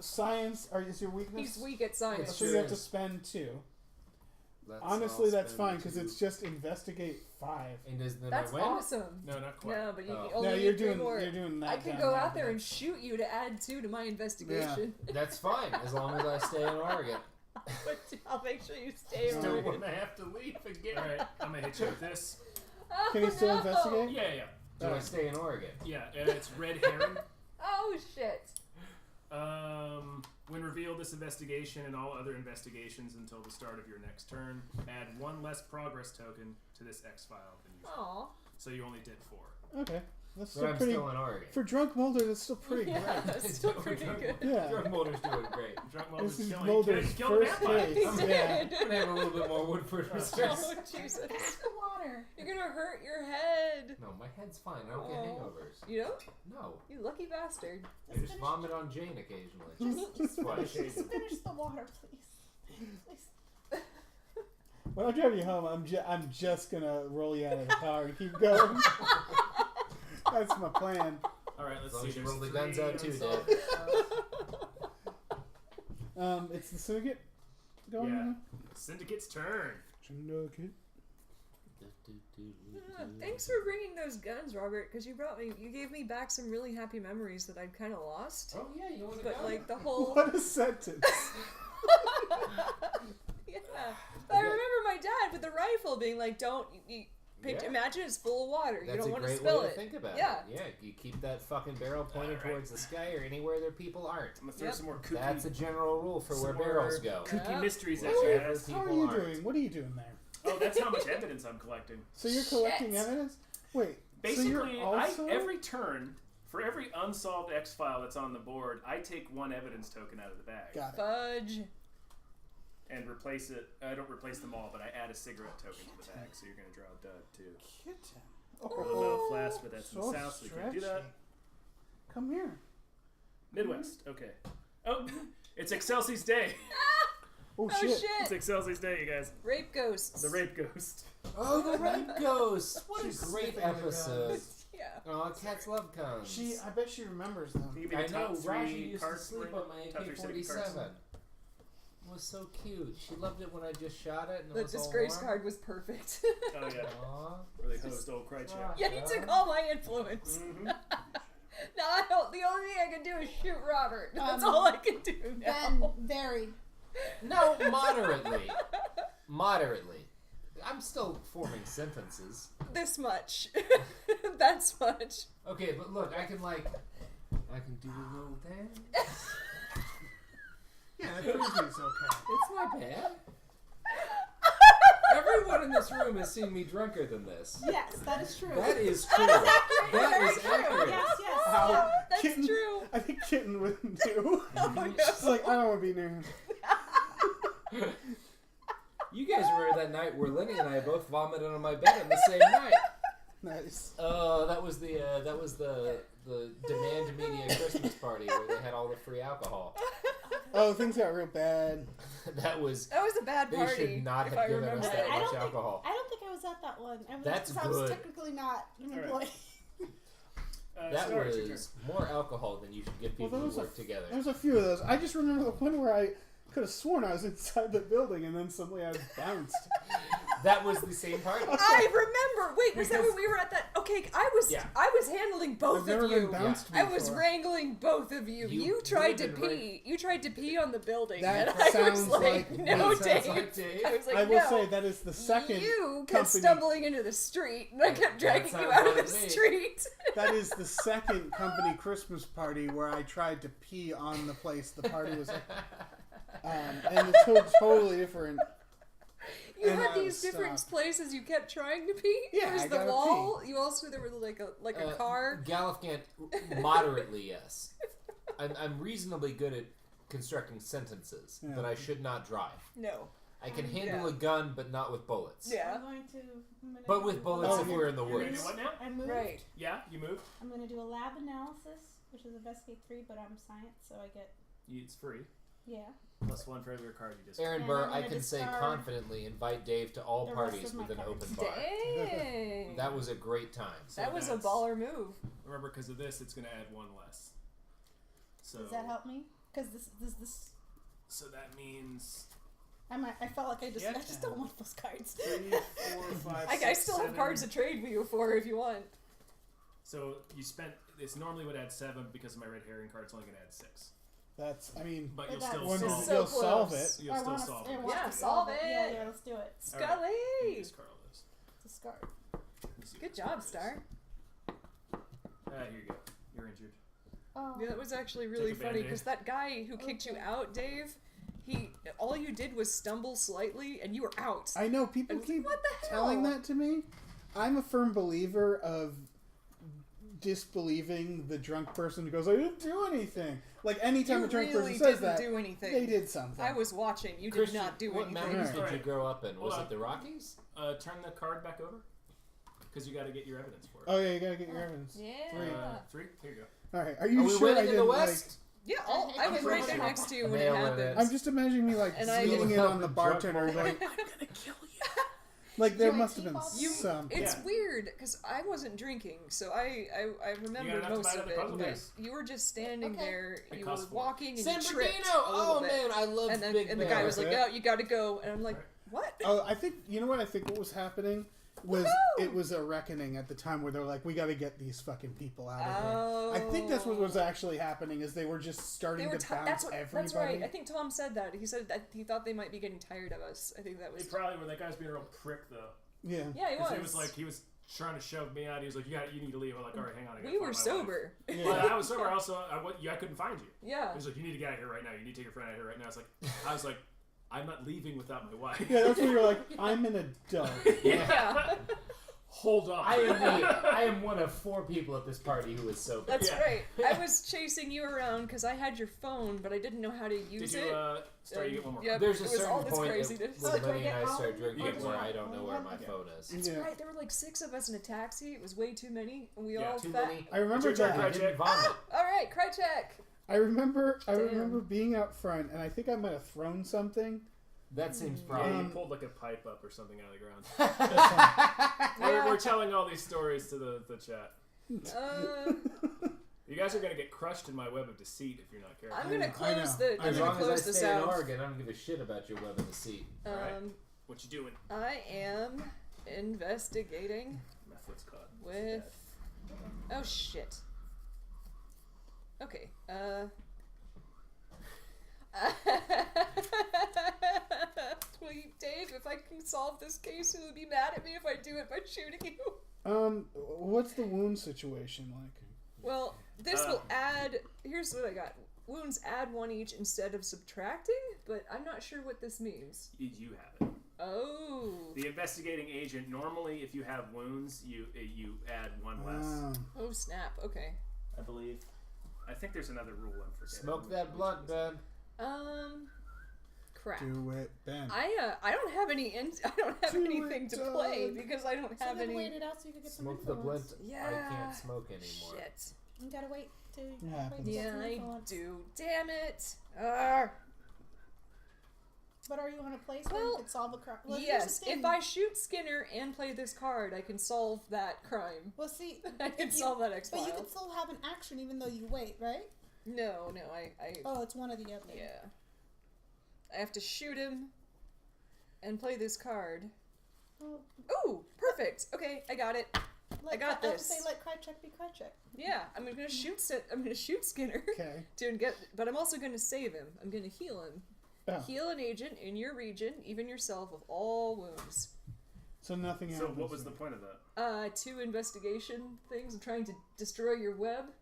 S1: Science is your weakness.
S2: He's weak at science.
S1: So you have to spend 2. Honestly, that's fine because it's just investigate 5.
S3: And then
S2: That's
S3: I win?
S2: awesome.
S4: No, not quite.
S2: No, but you
S3: Oh.
S2: only
S1: No,
S2: need
S1: you're
S2: 3
S1: doing
S2: more.
S1: that.
S2: I could
S1: down
S2: go
S1: now,
S2: out there
S1: but-
S2: and shoot you to add 2 to my investigation.
S3: That's fine as long as I stay in Oregon.
S2: But I'll make sure you stay
S3: Still
S2: Oregon.
S3: wouldn't have to leave again.
S4: All right, I'm going to hit you with this.
S2: Oh,
S1: Can you still
S2: no.
S1: investigate?
S4: Yeah.
S3: Do I stay in Oregon?
S4: Yeah, it's red herring.
S2: Oh shit.
S4: When revealed, this investigation and all other investigations until the start of your next turn, add 1 less progress token to this X file than usual.
S2: Aw.
S4: So you only did 4.
S1: Okay, that's
S3: But
S1: still
S3: I'm
S1: pretty.
S3: still in Oregon.
S1: For drunk Mulder, that's still pretty
S2: Yeah,
S1: great.
S2: that's still pretty good.
S1: Yeah.
S3: Drunk Mulder's doing great.
S4: Drunk
S1: This
S4: Mulder's
S1: is
S4: killing.
S1: Mulder's
S4: He killed a
S1: first
S4: vampire.
S1: case.
S2: He
S1: Yeah.
S2: did.
S3: I'm gonna have a little bit more wood for research.
S2: Oh Jesus.
S5: The water.
S2: You're gonna hurt your head.
S3: No, my head's fine. I don't get
S2: Oh.
S3: hangovers.
S2: You don't?
S3: No,
S2: You lucky bastard.
S3: I just vomit on Jane occasionally.
S5: Just
S3: Twice.
S5: finish the water, please. Please.
S1: When I drive you home, I'm just gonna roll you out of the car and keep going. That's my plan.
S4: All right,
S3: As
S4: let's
S3: long
S4: see.
S3: as you
S4: There's
S3: roll the
S4: 3
S3: guns out too,
S4: unsolved-
S3: Dave.
S1: It's the syndicate going
S4: Yeah.
S1: on.
S4: Syndicate's turn.
S1: Syndicate.
S2: Thanks for bringing those guns, Robert, because you gave me back some really happy memories that I'd kind of lost.
S3: Oh yeah, you want to
S2: But
S3: go?
S2: like the whole,
S1: What a sentence.
S2: yeah. But I remember my dad with the rifle being like, "Don't
S3: Yeah.
S2: imagine it's full of water. You
S3: That's
S2: don't
S3: a
S2: want to
S3: great
S2: spill
S3: way
S2: it."
S3: to think about
S2: Yeah.
S3: it. Yeah, you keep that fucking barrel pointed
S4: Alright.
S3: towards the sky or anywhere there people aren't.
S4: I'm gonna throw
S2: Yep.
S4: some more kooky,
S3: That's a general rule for where
S4: some more
S3: barrels go.
S4: kooky
S2: Yeah.
S4: mysteries at
S1: What
S4: you
S1: are
S4: guys.
S1: How are
S3: People
S1: you
S3: aren't.
S1: doing? What are you doing there?
S4: Oh, that's how much evidence I'm collecting.
S1: So you're collecting
S2: Shit.
S1: evidence? Wait.
S4: Basically,
S1: so you're also...
S4: every turn, for every unsolved X file that's on the board, I take 1 evidence token out of the bag
S1: Got it.
S2: Fudge.
S4: and replace it. I don't replace them all, but I add a cigarette token to the bag, so you're gonna draw a dud too.
S1: Kitten.
S4: A little bit of flash, but that's in
S1: so
S4: the south, so we can't do that.
S1: stretchy. Come here.
S4: Midwest, okay. Oh, it's Excelsi's Day.
S1: Oh,
S2: Oh
S1: shit.
S2: shit!
S4: It's Excelsi's Day, you guys.
S2: Rape ghosts.
S4: The rape ghost.
S3: Oh, the Rape Ghost! What a
S1: She's
S3: great
S1: sniffing the
S3: episode.
S1: guns.
S2: Yeah.
S3: Oh, cats love guns.
S1: I bet she remembers them.
S4: You can be
S3: I
S4: the
S3: know,
S4: top
S3: Raji
S4: 3
S3: used to
S4: card
S3: sleep on my
S4: top 3 syndicate cards.
S3: AK-47. It was so cute. She loved it when I just shot it and it
S2: The
S3: was all
S2: disgrace
S3: warm.
S2: card was perfect.
S4: Oh yeah,
S3: Aw.
S4: where they host old Krychek.
S2: Yeah, he took all my influence.
S4: Mm-hmm.
S2: Now I don't. The only thing I can do is shoot Robert. That's
S5: Um,
S2: all I can do now.
S5: Ben, very.
S3: No, moderately. Moderately. I'm still forming sentences.
S2: This much. That's much.
S3: Okay, but look, I can do a little dance.
S1: Yeah, that freeze's okay.
S3: It's not bad. Everyone in this room has seen me drunker than this.
S5: Yes, that is true.
S3: That is true. That is accurate.
S5: Yes, yes.
S1: How
S2: That's
S1: Kitten,
S2: true.
S1: I think Kitten wouldn't do.
S2: Oh, no.
S1: She's like, I don't want to be near him.
S3: You guys remember that night where Lenny and I both vomited on my bed on the same night?
S1: Nice.
S3: Oh, that was the Demand Media Christmas party where they had all the free alcohol.
S1: Oh, things got real bad.
S3: That was
S2: a bad
S3: they
S2: party.
S3: should not
S2: if
S3: have
S2: I
S3: given
S2: remember
S3: us
S2: it.
S3: that
S5: I
S3: much
S5: don't
S3: alcohol.
S5: I don't think I was at that one.
S3: That's
S5: I was
S3: good.
S5: technically not an employee.
S3: That
S4: Star, it's your
S3: was more alcohol than you should give people who work together.
S1: There's a few of those. I just remember the one where I could have sworn I was inside the building and then suddenly I bounced.
S3: That was the same party.
S2: I remember. Wait, was that when we were at that? Okay, I was handling both
S1: I've never
S2: of you.
S1: been bounced
S2: I
S1: before.
S2: was wrangling both of you. You tried to
S3: would've been
S2: pee. You tried to pee on the building,
S1: That
S2: and I was
S1: sounds
S2: like,
S1: like
S2: "No,
S1: me. Sounds
S2: Dave."
S3: like Dave.
S2: I was like,
S1: I will
S2: "No."
S1: say that is the second
S2: You kept
S1: company.
S2: stumbling into the street, and I kept dragging
S3: That
S2: you
S3: sounds
S2: out of
S3: like
S2: the
S3: me.
S2: street.
S1: That is the second company Christmas party where I tried to pee on the place the party was at. And it's totally different.
S2: You
S1: And
S2: had
S1: I
S2: these
S1: was
S2: different
S1: stopped.
S2: places you kept trying to pee.
S1: Yeah,
S2: there was
S1: I
S2: the
S1: gotta
S2: wall. You also there was like a car.
S3: Galifiant, moderately yes. I'm reasonably good at constructing sentences,
S1: Yeah.
S3: but I should not drive.
S2: No.
S3: I can handle
S2: Yeah.
S3: a gun, but not with bullets.
S2: Yeah.
S5: I'm going to.
S3: But with bullets,
S1: Oh,
S3: if we're in the
S4: You're gonna do
S3: woods.
S4: what now?
S5: I moved.
S2: Right.
S4: Yeah, you moved.
S5: I'm going to do a lab analysis, which is investigate 3, but I'm science, so I get
S4: It's free.
S5: yeah.
S4: +1 for every card you just.
S3: Aaron
S5: And
S3: Burr,
S5: I'm
S3: I
S5: gonna
S3: can say
S5: discard
S3: confidently, invite Dave to all
S5: the rest
S3: parties
S5: of my
S3: with an
S5: cards.
S3: open bar.
S2: Dang.
S3: That was a great time.
S2: That was a
S4: that's-
S2: baller move.
S4: Remember, because of this, it's going to add 1 less. So
S5: Does that help me? Because this.
S4: So that means
S5: I felt like I just
S1: Yeah.
S5: don't want those cards.
S4: 3, 4, 5,
S2: I
S4: 6,
S2: still have
S4: 7.
S2: cards to trade you for if you want.
S4: So you spent. It's normally would add 7 because of my red herring card. It's only going to add 6.
S1: That's, I mean,
S4: But you'll
S5: That-
S4: still
S1: when
S2: This is
S4: solve.
S2: so
S1: you'll
S2: close.
S1: solve it.
S4: You'll still solve it.
S2: Yeah, solve it.
S5: Yeah, let's do it.
S2: Scully!
S4: Discard all those.
S5: Discard.
S4: Let me see
S2: Good
S4: what
S2: job,
S4: this
S2: Star.
S4: Here you go. You're injured.
S5: Oh.
S2: Yeah, that was actually really
S4: Take a
S2: funny
S4: Band-Aid.
S2: because that guy who kicked you out, Dave, all you did was stumble slightly and you were out.
S1: I know people
S2: And
S1: keep
S2: what the
S1: telling
S2: hell?
S1: that to me. I'm a firm believer of disbelieving the drunk person who goes, I didn't do anything. Like, anytime
S2: You
S1: a drunk
S2: really
S1: person says
S2: didn't
S1: that,
S2: do anything.
S1: they did something.
S2: I was watching. You did
S3: Christian,
S2: not do
S3: what
S2: anything.
S3: mountains
S1: Right.
S3: did you grow up in? Was
S4: Hold on.
S3: it the Rockies?
S4: Turn the card back over. Because you got to get your evidence for it.
S1: Oh, yeah, you gotta get your evidence.
S2: Yeah.
S4: 3. Here you go.
S1: Alright, are you
S3: Are we
S1: sure I
S3: winning in the
S1: didn't,
S3: West?
S2: Yeah,
S5: I
S2: I was
S5: think
S2: right
S5: so.
S2: there next to you when
S3: Nail
S2: it
S3: it.
S2: happened.
S1: I'm just imagining me, like,
S2: And I
S1: leaning
S2: didn't
S1: in on the
S3: help
S1: bartender
S3: drunk
S1: going, I'm gonna kill you. Like, there
S5: You
S1: must have been
S5: like
S2: You,
S1: some.
S2: it's
S4: Yeah.
S2: weird because I wasn't drinking, so I remember
S4: enough to
S2: most
S4: buy
S2: of
S4: the
S2: it.
S4: puzzle
S2: But
S4: piece?
S2: you were just standing
S5: Okay.
S2: there,
S4: It
S2: you were
S4: costs $4.
S2: walking, and
S3: San
S2: you tripped
S3: Bernardino!
S2: a little
S3: Oh
S2: bit.
S3: man, I love
S2: And then
S3: Big
S2: and the
S3: Bear.
S2: guy was like,
S1: That's
S2: "Oh, you got to go," and I'm like,
S4: Right.
S2: "What?"
S1: Oh, I think, you know what I think what was happening? Was
S2: Woohoo!
S1: it was a reckoning at the time where they're like, we gotta get these fucking people out of
S2: Oh.
S1: here. I think that's what was actually happening, is they were just starting
S2: They were
S1: to
S2: ti-
S1: bounce
S2: that's what.
S1: everybody.
S2: That's right. I think Tom said that. He said that he thought they might be getting tired of us. I think that was.
S4: They probably were. That guy's being a real prick, though.
S1: Yeah.
S2: Yeah, he
S4: 'Cause
S2: was.
S4: he was trying to shove me out. He was like, you need to leave. I'm like, all right, hang on. I gotta
S2: We
S4: find
S2: were
S4: my
S2: sober.
S1: Yeah.
S4: Wife. But I was sober. Also, I couldn't find you.
S2: Yeah.
S4: He was like, you need to get out of here right now. You need to take your friend out of here right now. I was like, I'm not leaving without my wife.
S1: Yeah, that's when you're like, I'm an adult.
S2: Yeah.
S4: Hold on.
S3: I am one of 4 people at this party who is sober.
S2: That's
S4: Yeah.
S2: right. I was chasing you around because I had your phone, but I didn't know how to use
S4: Did you,
S2: it.
S4: Start, you get one more.
S2: Yep.
S3: There's a
S2: It was all
S3: certain
S2: this
S3: point
S2: craziness.
S3: when
S5: Oh, do I
S3: Lenny and
S5: get
S3: I
S5: all?
S3: start drinking
S4: You get
S3: where
S4: one.
S3: I don't know where my
S4: Yeah.
S3: phone is.
S2: That's
S1: Yeah.
S2: right. There were like 6 of us in a taxi. It was way too many, and we
S4: Yeah,
S2: all
S3: Too
S2: fat.
S3: many.
S1: I remember
S4: It's your turn,
S1: that.
S3: I didn't vomit.
S2: All right, cry check.
S1: I remember
S2: Damn.
S1: being out front, and I think I might have thrown something.
S3: That seems
S4: Yeah,
S3: probably.
S4: you pulled like a pipe up or something out of the ground.
S2: Yeah.
S4: We're telling all these stories to the chat.
S2: Uh,
S4: You guys are gonna get crushed in my web of deceit if you're not careful.
S2: I'm gonna
S1: I
S2: close
S1: know.
S2: the. I'm
S3: As
S2: gonna
S3: long as I
S2: close this
S3: stay in
S2: out.
S3: Oregon, I don't give a shit about your web of deceit.
S4: Alright.
S2: Um,
S4: What you doing?
S2: I am investigating
S4: My foot's caught.
S2: with. Oh shit. Okay. Well, Dave, if I can solve this case, he'll be mad at me if I do it by shooting you.
S1: What's the wound situation like?
S2: Well, this will add. Here's what I got. Wounds add 1 each instead of subtracting, but I'm not sure what this means.
S4: You have it.
S2: Oh.
S4: The investigating agent, normally if you have wounds, you add 1 less.
S2: Oh snap. Okay.
S4: I believe. I think there's another rule I'm forgetting.
S3: Smoke that blunt, Ben.
S2: Crap.
S1: Do it, Ben.
S2: I don't have any. I don't have
S1: Do
S2: anything
S1: it,
S2: to play
S1: Doug.
S2: because I don't
S5: So
S2: have
S5: then
S2: any.
S5: wait it out so you can get some
S3: Smoke the blunt.
S5: influence.
S2: Yeah.
S3: I can't smoke anymore.
S2: Shit.
S5: You gotta wait till you
S1: Yeah,
S5: wait to get
S2: Yeah,
S5: some
S2: I
S5: influence.
S2: do. Damn it. Arr.
S5: But are you in a place where you
S2: Well,
S5: could solve a crime? Well, here's
S2: Yes,
S5: the thing.
S2: if I shoot Skinner and play this card, I can solve that crime.
S5: Well, see,
S2: I can
S5: if you-
S2: solve that X
S5: but you
S2: file.
S5: can still have an action even though you wait, right?
S2: No, I
S5: Oh, it's one or the other.
S2: yeah. I have to shoot him and play this card.
S5: Oh,
S2: Ooh, perfect. Okay, I got it.
S5: let,
S2: got
S5: I would
S2: this.
S5: say let Krychek be Krychek.
S2: Yeah, I'm gonna shoot. I'm gonna shoot Skinner
S1: Okay.
S2: to get, but I'm also gonna save him. I'm gonna heal him.
S1: Oh.
S2: Heal an agent in your region, even yourself, of all wounds.
S1: So nothing
S4: So
S1: happens.
S4: what was the
S1: then.
S4: point of that?
S2: 2 investigation things. I'm trying to destroy your web.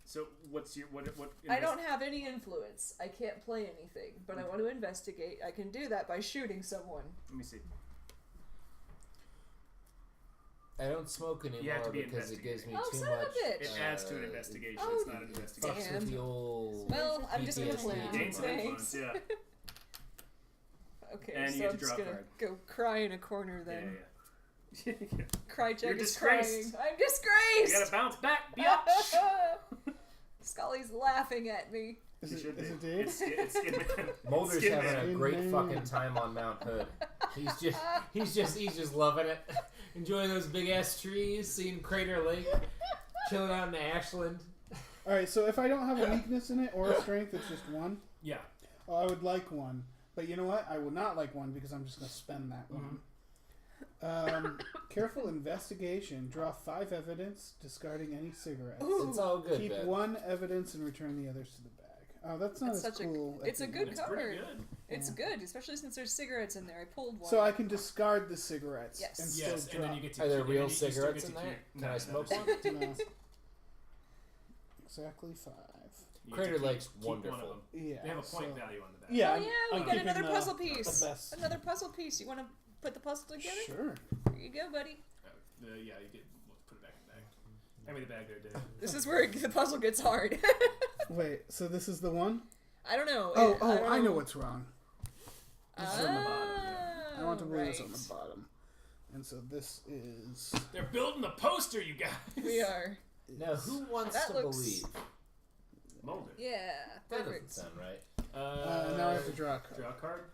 S4: So what's your what?
S2: I don't have any influence. I can't play anything, but I want to investigate. I can do that by shooting someone.
S4: Let me see.
S3: I don't smoke anymore
S4: You have to be
S3: because it gives me
S2: Oh,
S3: too
S2: son of a
S3: much.
S2: bitch.
S4: It adds to an investigation.
S2: oh,
S4: It's not an investigation.
S3: Fucks
S2: Damn.
S3: with the old.
S2: Well, I'm just gonna play.
S3: PTSD.
S4: Gains some influence.
S2: Thanks.
S4: Yeah.
S2: Okay,
S4: And you
S2: so
S4: get
S2: I'm
S4: to
S2: just
S4: draw a
S2: gonna
S4: card.
S2: go cry in a corner
S4: Yeah.
S2: then.
S4: Yeah. You
S2: Krychek
S4: You're
S2: is crying.
S4: disgraced.
S2: I'm disgraced.
S4: gotta bounce back, biatch.
S2: Scully's laughing at me.
S1: Is
S4: You
S1: it,
S4: should
S1: is
S4: be.
S1: it Dave?
S4: It's Skin Man.
S3: Mulder's
S4: Skin
S3: having
S4: Man.
S3: a great
S1: Skin
S3: fucking
S1: Man.
S3: time on Mount Hood. He's just loving it, enjoying those big ass trees, seeing Crater Lake, chilling out in Ashland.
S1: Alright, so if I don't have a weakness in it or a strength, it's just one.
S4: Yeah.
S1: Oh, I would like one. But you know what? I will not like one because I'm just going to spend that one. Careful investigation. Draw 5 evidence, discarding any cigarettes.
S3: It's all good,
S1: Keep
S3: Ben.
S1: 1 evidence and return the others to the bag. Oh, that's not
S2: It's
S1: as
S2: such
S1: cool.
S2: it's a good
S4: It's
S2: card.
S4: pretty good.
S2: It's
S1: Yeah.
S2: good, especially since there's cigarettes in there. I pulled one.
S1: So I can discard the cigarettes
S2: Yes.
S1: and
S4: Yes,
S1: still
S4: and then
S1: drop.
S4: you get to
S3: Are there
S4: keep- and
S3: real
S4: then you still
S3: cigarettes
S4: get
S3: in
S4: to
S3: there?
S4: keep-
S3: Can
S4: no,
S3: I
S4: no,
S3: smoke
S4: there's-
S3: one?
S1: No. Exactly 5.
S4: you get
S3: Crater
S4: to keep-
S3: Lake's
S4: keep one of
S3: wonderful.
S4: them.
S1: Yeah.
S4: They have a point
S1: so-
S4: value on the back.
S1: Yeah.
S2: Oh
S1: I'm-
S2: yeah,
S1: I'm
S2: we got
S1: keeping
S2: another
S1: the-
S2: puzzle piece.
S1: The best.
S2: Another puzzle piece. You want to put the puzzle together?
S1: Sure.
S2: Here you go, buddy.
S4: Yeah, you get. Put it back in the bag. Hand me the bag there, Dave.
S2: This is where the puzzle gets hard.
S1: Wait, so this is the one?
S2: I don't know.
S1: I know what's wrong.
S4: This is on the bottom, yeah.
S1: I want to believe it's on
S2: right.
S1: the bottom. And so this is...
S4: They're building the poster, you guys.
S2: We are.
S3: Now, who wants
S2: That
S3: to
S2: looks-
S3: believe?
S4: Mulder.
S2: Yeah.
S3: That doesn't
S2: Perfect.
S3: sound right.
S1: now I have to draw a card.
S4: Draw a card.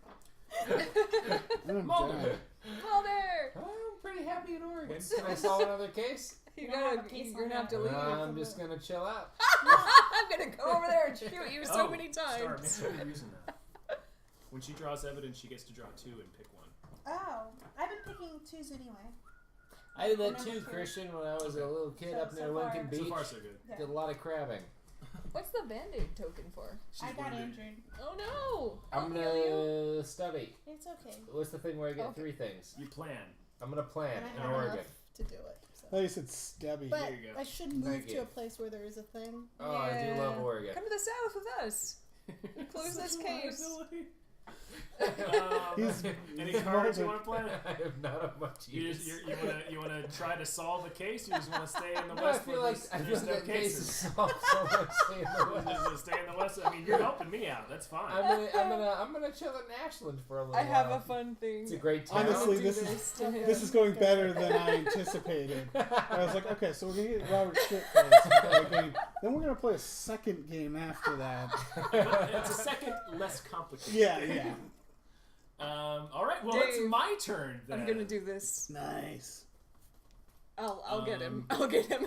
S1: I'm
S3: Mulder.
S1: done.
S2: Mulder!
S3: I'm pretty happy in Oregon. Can I solve another case?
S2: You
S5: don't have
S2: gotta.
S5: a case
S2: You're
S5: on
S2: gonna have to
S5: that.
S2: leave.
S3: I'm just gonna chill out.
S2: I'm gonna go over there and shoot you so
S4: Oh,
S2: many
S4: Star, make
S2: times.
S4: sure you're using that. When she draws evidence, she gets to draw 2 and pick one.
S5: Oh, I've been picking 2s anyway.
S3: I did that
S5: Number
S3: too,
S5: 2.
S3: Christian, when I was a little kid
S5: So-
S3: up near
S5: so far-
S3: Lincoln Beach.
S4: So far, so good.
S5: Yeah.
S3: Did a lot of crabbing.
S2: What's the band-aid token for?
S4: She's
S5: I got
S4: wounded.
S5: injured.
S2: Oh no!
S3: I'm
S2: I'll heal you.
S3: gonna study.
S5: It's okay.
S3: What's the thing where I get
S2: Okay.
S3: 3 things?
S4: You plan.
S3: I'm gonna plan
S5: And I
S3: in
S5: have
S3: Oregon.
S5: enough to do it. So.
S1: Oh, you said Stubby.
S5: But
S4: Here you go.
S5: I should move
S3: Thank
S5: to
S3: you.
S5: a place where there is a thing.
S3: Oh, I do love
S2: Yeah.
S3: Oregon.
S2: Come to the south with us. Close this case.
S1: He's-
S4: Any
S1: he's
S4: cards you
S1: Mulder.
S4: want to play?
S3: I have not a much
S4: You,
S3: use.
S4: you wanna try to solve a case? You just want to stay in the
S3: No, I
S4: west?
S3: feel
S4: where
S3: like
S4: there's no
S3: that case is
S4: cases.
S3: solved so much stay in the
S4: Just
S3: West.
S4: wanna stay in the west. I mean, you're helping me out. That's fine.
S3: I'm gonna chill in Ashland for a little
S2: I have
S3: while.
S2: a fun thing.
S3: It's a great town.
S1: Honestly,
S2: Do
S1: this
S2: to him.
S1: This is going better than I anticipated. I was like, okay, so we're going to get Robert Shit first. Play a game. Then we're going to play a second game after that.
S4: It's a second, less complicated.
S1: Yeah, yeah.
S4: All right. Well, it's
S2: Dave,
S4: my turn. Then.
S2: I'm gonna do this.
S1: Nice.
S2: I'll get him. I'll get him.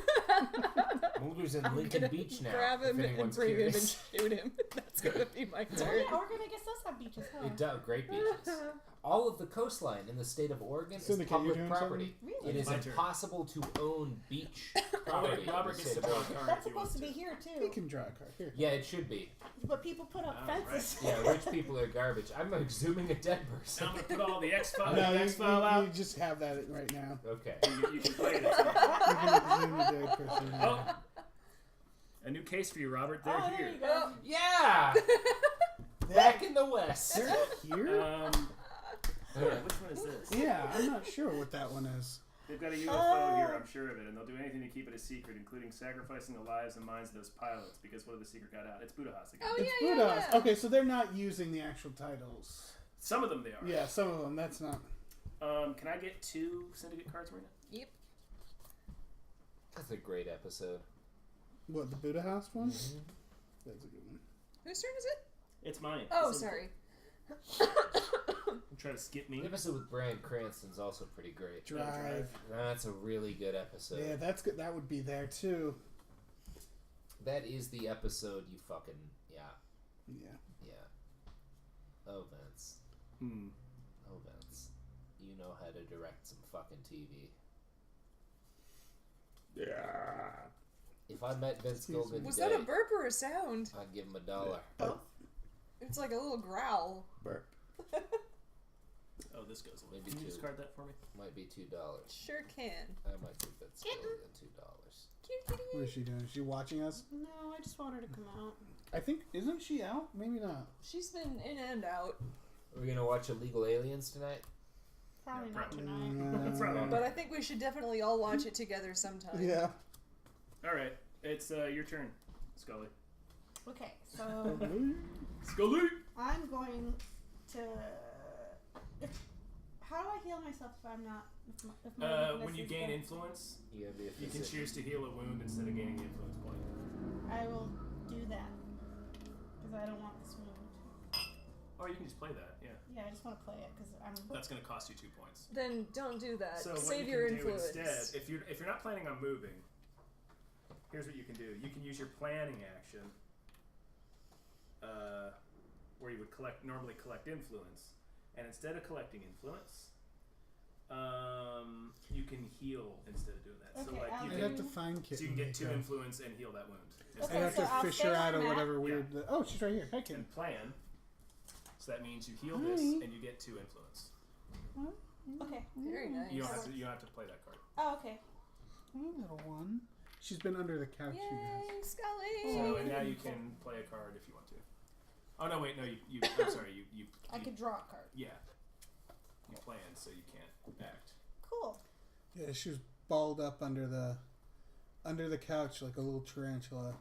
S3: Mulder's in
S2: I'm
S3: Lincoln
S2: gonna
S3: Beach now.
S2: grab him
S3: if
S2: and
S3: anyone's
S2: bring
S3: curious.
S2: him and shoot him. That's gonna be my
S5: Oh,
S2: turn.
S5: yeah, Oregon, I guess, does have beaches, huh?
S3: It does, great beaches. All of the coastline in the state of Oregon
S1: Syndicate,
S3: is
S1: you
S3: public
S1: doing
S3: property.
S5: Really?
S3: It is
S4: My turn.
S3: impossible to own beach
S4: Robert,
S3: property. in
S4: Robert
S3: the
S4: gets
S3: state
S4: to
S3: of
S4: draw a
S3: Oregon.
S4: card
S5: That's
S4: if he wants
S5: supposed to be here,
S1: You
S5: too.
S1: can draw a card. Here.
S3: Yeah, it should be.
S5: But people put up
S4: All right.
S5: fences.
S3: Yeah, rich people are garbage. I'm exhuming a dead person.
S4: I'm gonna put all the X file,
S1: No,
S4: X file out.
S1: you just have that right now.
S3: Okay.
S4: You can play it.
S1: You can exhume a dead person.
S4: Oh, a new case for you, Robert. They're
S5: Oh, there
S4: here.
S5: you go.
S3: Yeah! Back in the West.
S1: They're here?
S4: Yeah, which one is this?
S1: Yeah, I'm not sure what that one is.
S4: They've got a UFO here, I'm sure of it, and they'll do anything to keep it a secret, including sacrificing the lives and minds of those pilots, because what if the secret got out? It's Budahas again.
S2: Oh
S1: It's
S2: yeah,
S1: Buddhas.
S2: yeah.
S1: Okay, so they're not using the actual titles.
S4: Some of them they are.
S1: Yeah, some of them. That's not.
S4: Can I get 2 Syndicate cards, Marina?
S2: Yep.
S3: That's a great episode.
S1: What, the Buddha House one?
S3: Mm-hmm.
S1: That's a good one.
S2: Whose turn is it?
S4: It's mine.
S2: Oh,
S4: Syndicate.
S2: sorry.
S4: You try to skip me.
S3: The episode with Bryan Cranston's also pretty great.
S1: Drive.
S3: That's a really good episode.
S1: Yeah, that's good. That would be there too.
S3: That is the episode you fucking... Yeah.
S1: Yeah.
S3: Oh, Vince. Oh, Vince. You know how to direct some fucking TV.
S1: Yeah.
S3: If I met Vince Gilligan
S2: Was
S3: today,
S2: that a burp or a sound?
S3: I'd give him $1.
S1: Oh,
S2: It's like a little growl.
S1: burp.
S4: Oh, this goes away.
S3: Maybe
S4: Can you
S3: 2.
S4: discard that for me?
S3: Might be $2.
S2: Sure can.
S3: I might give Vince Gilligan $2.
S2: Cute kitty.
S1: What is she doing? Is she watching us?
S5: No, I just want her to come out.
S1: I think, isn't she out? Maybe not.
S2: She's been in and out.
S3: Are we gonna watch Illegal Aliens tonight?
S5: Probably
S4: Yeah,
S5: not
S4: probably.
S5: tonight.
S4: Probably.
S2: But I think we should definitely all watch it together sometime.
S1: Yeah.
S4: All right, it's your turn, Scully.
S5: Okay, so
S4: Scully.
S5: I'm going to. How do I heal myself if I'm not? If my weakness
S4: When you
S5: is
S4: gain
S5: dead?
S4: influence,
S3: You gotta be a
S4: you can
S3: physician.
S4: choose to heal a wound instead of gaining the influence point.
S5: I will do that because I don't want this wound.
S4: Or you can just play that. Yeah,
S5: Yeah, I just want to play it because I'm.
S4: that's gonna cost you 2 points.
S2: Then don't do that.
S4: So what
S2: Save
S4: you
S2: your
S4: can
S2: influence.
S4: do instead, if you're not planning on moving, here's what you can do. You can use your planning action, where you would normally collect influence, and instead of collecting influence, you can heal instead of doing that. So
S5: Okay,
S4: like
S5: I'll
S4: you
S1: I'd
S5: do-
S1: have
S4: can,
S1: to find Kitten.
S4: so you can get 2
S1: Nico.
S4: influence and heal that wound.
S5: Okay,
S1: I'd have
S5: so
S1: to
S5: I'll
S1: fish
S5: stay
S1: her
S5: where
S1: out of
S5: I'm at.
S1: whatever weird. Oh, she's right here. Hi, Kitten.
S4: And plan. So that means you heal this
S1: Hi.
S4: and you get 2 influence.
S5: Okay.
S2: Very nice.
S4: You don't have to play that card.
S5: Oh, okay.
S1: Oh, little one. She's been under the couch, you guys.
S2: Yay, Scully!
S4: So and now you can play a card if you want to. Oh no, wait, no, you I'm sorry, you
S5: I could draw a card.
S4: yeah. You planned, so you can't act.
S5: Cool.
S1: Yeah, she was balled up under the couch like a little tarantula.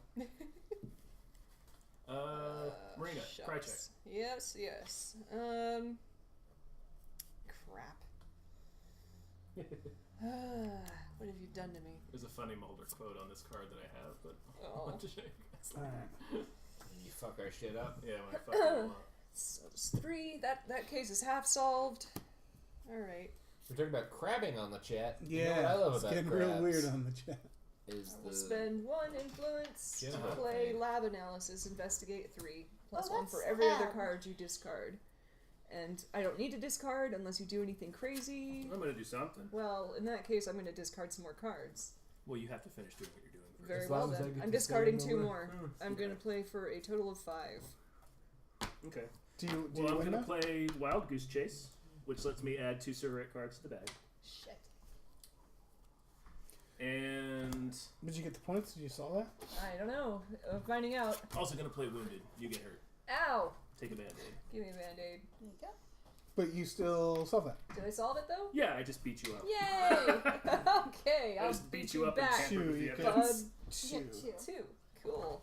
S4: Marina, cry check.
S2: Shucks. Yes. Crap. What have you done to me?
S4: There's a funny Mulder quote on this card that I have, but I
S2: Oh.
S4: want to show you guys.
S1: Alright.
S3: You fuck our shit up.
S4: Yeah, when I fuck it all up.
S2: So it's 3. That case is half solved. Alright.
S3: We're talking about crabbing on the chat.
S1: Yeah,
S3: You know what I love
S1: it's
S3: about
S1: getting
S3: crabs
S1: real weird on the chat.
S3: is
S2: I will
S3: the
S2: spend 1 influence to
S3: Uh-huh.
S2: play lab analysis, investigate 3, plus
S5: Oh,
S2: 1 for
S5: that's
S2: every other
S5: sad.
S2: card you discard. And I don't need to discard unless you do anything crazy.
S4: I'm gonna do something.
S2: Well, in that case, I'm going to discard some more cards.
S4: Well, you have to finish doing what you're doing first.
S2: Very
S3: As
S2: well
S3: long as I
S2: then.
S3: get
S2: I'm
S3: to
S2: discarding
S3: say
S2: 2
S3: no
S2: more. I'm going to play for a total of 5.
S4: Okay.
S1: Do you
S4: Well, I'm
S1: win
S4: gonna
S1: that?
S4: play Wild Goose Chase, which lets me add 2 cigarette cards to the bag.
S5: Shit.
S4: And
S1: Did you get the points? Did you saw that?
S2: I don't know. I'm finding out.
S4: also gonna play Wounded. You get hurt.
S2: Ow!
S4: Take a band-aid.
S2: Give me a band-aid.
S5: There you go.
S1: But you still saw that.
S2: Did I solve it though?
S4: Yeah, I just beat you up.
S2: Yay! Okay,
S4: I
S2: I'll
S4: just beat you up and
S2: back.
S4: tampered with
S1: Two,
S4: the
S1: you can-
S4: evidence.
S5: You get 2.
S2: 2. Cool.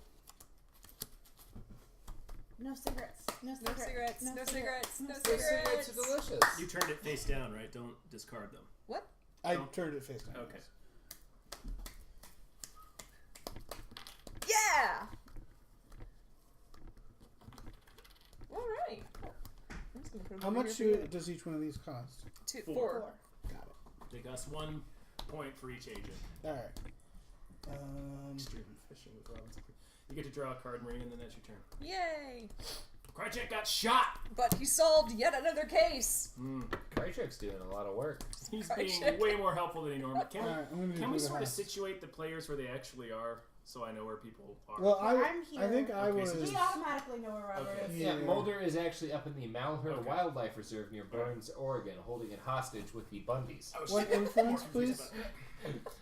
S5: No cigarettes. No
S2: No
S5: cigarettes.
S2: cigarettes. No cigarettes. No
S3: Those cigarettes
S2: cigarettes.
S3: are delicious.
S4: You turned it face down, right? Don't discard them.
S2: What?
S1: I
S4: Don't-
S1: turned it face down.
S4: Okay.
S2: Yeah! Alright. I'm just gonna put 'em
S1: How
S2: over
S1: much
S2: here for you.
S1: does each one of these cost?
S2: 2,
S4: 4.
S2: 4.
S1: Got it.
S4: They cost 1 point for each agent.
S1: Alright.
S4: Extreme fishing with Robinson. You get to draw a card, Marine, and then that's your turn.
S2: Yay!
S4: Krychek got shot!
S2: But he solved yet another case!
S3: Krychek's doing a lot of work.
S4: He's
S2: Krychek.
S4: being way more helpful than he normally can.
S1: Alright, I'm gonna do
S4: Can we
S1: Buddha
S4: sort of
S1: House.
S4: situate the players where they actually are, so I know where people are?
S1: Well,
S5: I'm here.
S1: I think I
S4: Okay,
S1: was.
S4: so
S5: We automatically know where Robert
S4: Okay.
S5: is.
S3: Yeah,
S1: Yeah.
S3: Mulder is actually up in the Malheur
S4: Okay.
S3: Wildlife Reserve near Burns, Oregon, holding it hostage with the Bundys.
S4: I was
S1: What
S4: more
S1: influence,
S4: confused
S1: please?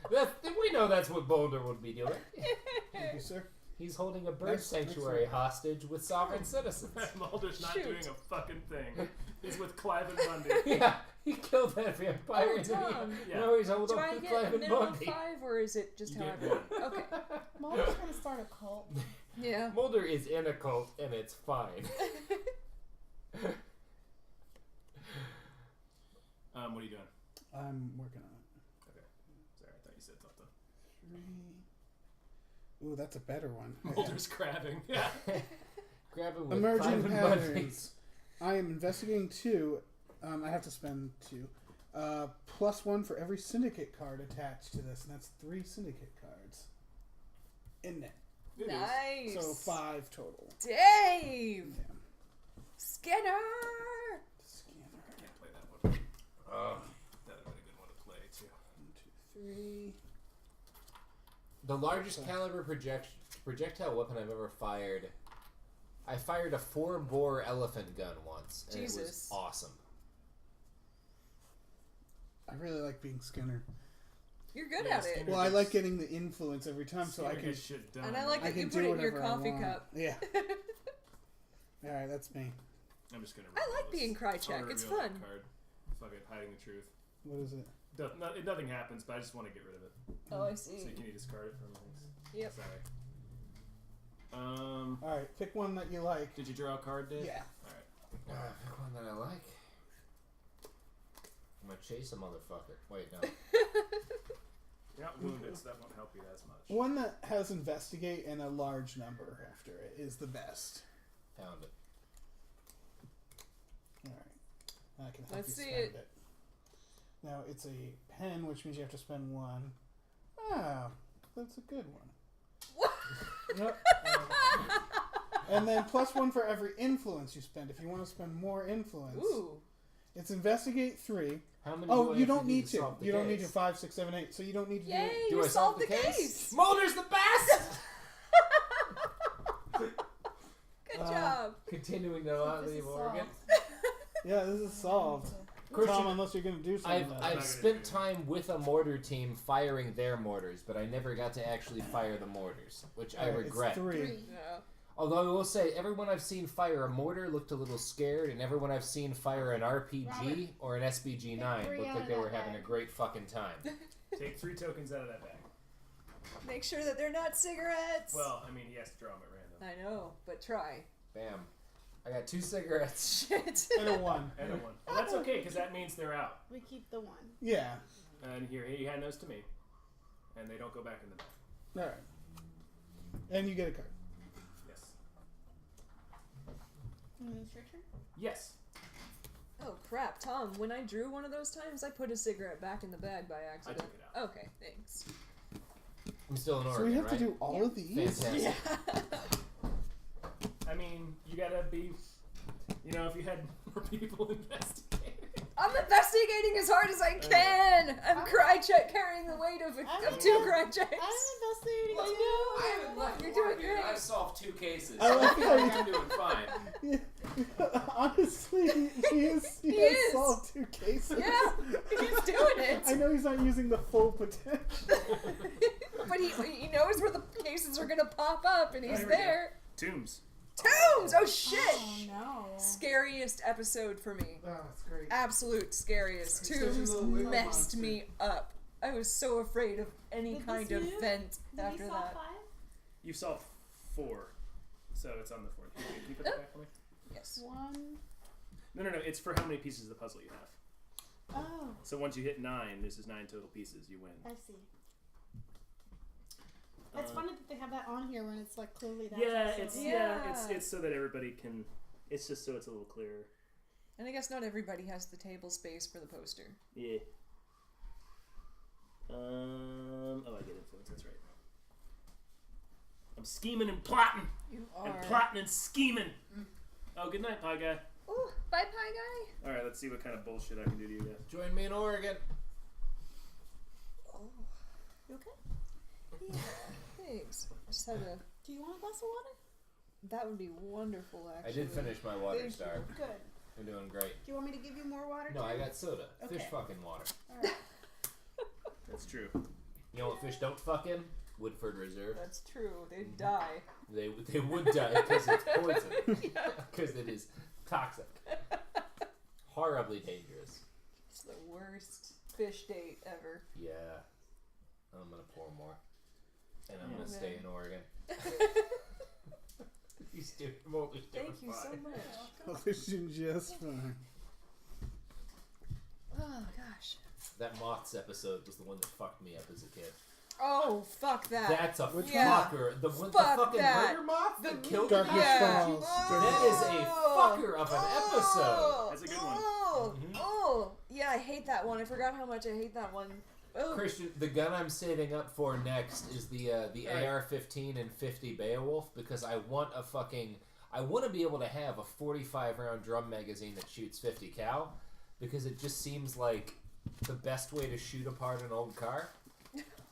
S4: about
S3: We know that's what Mulder would be doing.
S1: Thank you, sir.
S3: He's holding a bird
S1: Next-
S3: sanctuary
S1: next one.
S3: hostage with sovereign citizens.
S4: that. Mulder's not
S2: Shoot.
S4: doing a fucking thing. He's with Clive and Bundy.
S3: Yeah, he killed that vampire.
S2: Oh,
S3: and then
S2: Tom.
S4: Yeah.
S3: Now he's holding
S2: Do
S3: up
S2: I
S3: with
S2: get
S3: Clive
S2: a
S3: and
S2: minimum of
S3: Bundy.
S2: 5 or is it just
S4: You
S2: how
S4: get
S2: I Okay.
S5: Mulder's gonna start a cult.
S2: Yeah.
S3: Mulder is in a cult, and it's fine.
S1: I'm working on it.
S4: Okay. Sorry, I thought you said something.
S1: 3. Ooh, that's a better one.
S6: Mulder's crabbing. Yeah.
S3: Grabbing with
S1: Emerging
S3: 5
S1: patterns.
S3: buddies.
S1: I am investigating 2. I have to spend 2. +1 for every syndicate card attached to this, and that's 3 syndicate cards. In it.
S4: It is.
S2: Nice.
S1: So 5 total.
S2: Dave!
S1: Yeah.
S2: Skinner!
S1: Scanner.
S4: I can't play that one. That would have been a good one to play, too.
S1: 1, 2, 3.
S3: The largest caliber projectile weapon I've ever fired. I fired a 4-bore elephant gun once, and it was
S2: Jesus.
S3: awesome.
S1: I really like being Skinner.
S2: You're good
S4: Yeah,
S2: at it.
S4: Skinner.
S1: Well, I like getting the influence every time, so I
S4: Skinner
S1: can.
S4: gets shit done.
S2: And I like
S1: I
S2: that you
S1: can
S2: put
S1: do
S2: it in your
S1: whatever I
S2: coffee
S1: want.
S2: cup.
S1: Yeah. All right, that's me.
S4: I'm just gonna.
S2: I
S4: reveal
S2: like
S4: this.
S2: being cry
S4: I'm
S2: check.
S4: gonna
S2: It's
S4: reveal that
S2: fun.
S4: Card. Fuck it, hiding the truth.
S1: What is it?
S4: Nothing happens, but I just want to get rid of it.
S2: Oh, I
S4: So
S2: see.
S4: you can discard it from things.
S2: Yep.
S4: Sorry.
S1: All right, pick one that you like.
S4: Did you draw a card, Dave?
S1: Yeah.
S4: All right.
S3: Pick one that I like. I'm gonna chase a motherfucker. Wait, no.
S4: You're not wounded, so that won't help you as much.
S1: One that has investigate and a large number after it is the best.
S3: Found it.
S1: All right, I can help
S2: Let's
S1: you
S2: see
S1: spend
S2: it.
S1: it. Now it's a pen, which means you have to spend 1. Ah, that's a good one. Yep. And then +1 for every influence you spend. If you want to spend more influence,
S2: Ooh.
S1: it's investigate 3.
S3: How many?
S1: Oh,
S3: do I
S1: you
S3: have
S1: don't
S3: to
S1: need
S3: do
S1: to.
S3: solve the
S1: You don't need to
S3: case?
S1: 5, 6, 7, 8. So you don't need to
S2: Yay,
S1: do.
S3: Do
S2: you
S3: I
S2: solved the case.
S3: Mulder's the best.
S2: Good job.
S3: Continuing to not
S5: This
S3: leave
S5: is
S3: Oregon.
S1: Yeah, this is solved.
S3: Christian,
S1: Tom, unless you're going to do something. about it.
S3: I've
S4: gonna
S3: spent
S4: do it.
S3: time with a mortar team firing their mortars, but I never got to actually fire the mortars, which I
S1: All right,
S3: regret.
S1: It's 3.
S2: Yeah.
S3: Although I will say, everyone I've seen fire a mortar looked a little scared, and everyone I've seen fire an RPG
S5: Robert,
S3: or an SBG-9
S5: three
S3: looked
S5: out
S3: like
S5: of
S3: they
S5: that
S3: were having a
S5: bag.
S3: great fucking time.
S4: Take 3 tokens out of that bag.
S2: Make sure that they're not cigarettes.
S4: Well, I mean, he has to draw them at random.
S2: I know, but try.
S3: Bam. I got 2 cigarettes.
S2: Shit.
S1: And a 1.
S4: And a 1. Well, that's okay, because that means they're out.
S5: We keep the 1.
S1: Yeah.
S4: And here, he hand those to me. And they don't go back in the bag.
S1: All right. And you get a card.
S4: Yes.
S5: It's your turn.
S4: Yes.
S2: Oh crap, Tom! When I drew one of those times, I put a cigarette back in the bag by
S4: I
S2: accident.
S4: took it out.
S2: Okay, thanks.
S3: I'm still in Oregon,
S1: So we have
S3: right?
S1: to do all of these?
S3: Fantastic.
S4: I mean, you gotta be... You know, if you had more people investigating...
S2: I'm investigating as hard as I can. I'm cry check carrying the weight of 2 cry checks.
S5: I'm investigating
S2: Let's
S5: too.
S2: go.
S3: I haven't left
S2: You're
S3: Oregon.
S2: doing great.
S3: I've solved 2 cases.
S1: I like how you-
S3: I'm doing fine.
S1: Yeah. Honestly, he has
S2: is.
S1: solved 2 cases.
S2: Yeah, he's doing it.
S1: I know he's not using the full potential.
S2: But he knows where the cases are gonna pop up, and he's
S4: Here we go.
S2: there.
S4: Tombs.
S2: Tombs! Oh shit!
S5: Oh no.
S2: Scariest episode for me.
S1: Oh, that's great.
S2: Absolute scariest.
S1: He's such a
S2: Tombs
S1: little wiggle
S2: messed
S1: monster.
S2: me up. I was so afraid of any
S5: Did
S2: kind
S5: this
S2: of
S5: you?
S2: vent
S5: Did
S2: after
S5: we solve
S2: that.
S5: 5?
S4: You've solved 4. So it's on the 4th. Can you put that back for me?
S2: Yes.
S5: 1.
S4: No. It's for how many pieces of the puzzle you have.
S5: Oh,
S4: So once you hit 9, this is 9 total pieces, you win.
S5: I see. It's funny that they have that on here when it's like clearly that.
S4: Yeah,
S5: episode.
S4: it's so that everybody can. It's just so it's a little clearer.
S2: And I guess not everybody has the table space for the poster.
S4: Yeah. Oh, I get influence. That's right. I'm scheming and plotting.
S2: You
S4: And
S2: are.
S4: plotting and scheming. Oh, good night, pie guy.
S2: Ooh, bye, pie guy.
S4: All right, let's see what kind of bullshit I can do to you guys.
S3: Join me in Oregon.
S2: Oh,
S5: You okay?
S2: yeah. Thanks. Just had a.
S5: Do you want a glass of water?
S2: That would be wonderful,
S3: I
S2: actually.
S3: did finish my water
S2: Thank
S3: star.
S5: Good.
S3: I'm doing great.
S5: Do you want me to give you more water?
S3: No,
S5: too?
S3: I got soda. Fish
S5: Okay.
S3: fucking water.
S5: All right.
S4: That's true.
S3: You know what fish don't fucking? Woodford Reserve.
S2: That's true. They'd die.
S3: They would die because it's poison. Because it is toxic. Horribly dangerous.
S2: It's the worst fish date ever.
S3: Yeah. I'm gonna pour more. And I'm gonna
S2: Yeah.
S3: stay in Oregon. He's doing remotely doing
S2: Thank you so
S3: fine.
S2: much.
S1: Publishing just fine.
S2: Oh gosh.
S3: That Moths episode was the one that fucked me up as a kid.
S2: Oh, fuck that.
S3: That's a
S2: Yeah.
S3: fucker. The
S2: Fuck
S3: fucking
S2: that.
S3: murder moth that
S2: The-
S3: killed
S1: Darkness
S3: me.
S1: Falls.
S3: That is a fucker of an episode.
S4: That's a good one.
S2: Oh, yeah, I hate that one. I forgot how much I hate that one. Oh.
S3: Christian, the gun I'm saving up for next is the
S4: Alright.
S3: AR-15 and 50 Beowulf because I want to be able to have a 45 round drum magazine that shoots 50 cal because it just seems like the best way to shoot apart an old car.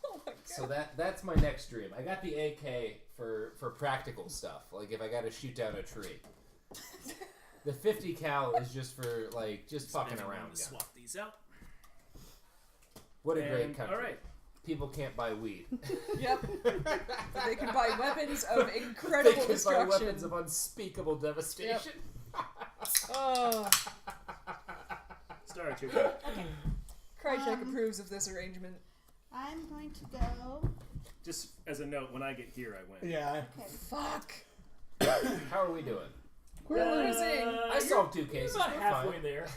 S2: Oh my god.
S3: So that's my next dream. I got the AK for practical stuff, like if I got to shoot down a tree. The 50 cal is just for like just fucking around. Yeah.
S4: Swap these out.
S3: What a great
S4: And,
S3: country.
S4: all right.
S3: People can't buy weed.
S2: Yep. But they can buy weapons of
S3: They
S2: incredible
S3: can buy
S2: destruction.
S3: weapons of unspeakable devastation.
S2: Oh,
S4: Star Trek.
S5: Okay.
S2: Krychek approves of this arrangement.
S5: I'm going to go.
S4: Just as a note, when I get here, I win.
S1: Yeah.
S5: Okay.
S2: Fuck.
S3: How are we doing?
S2: We're losing.
S3: I solved 2 cases.
S4: About
S3: We're
S4: halfway
S3: fine.
S4: there.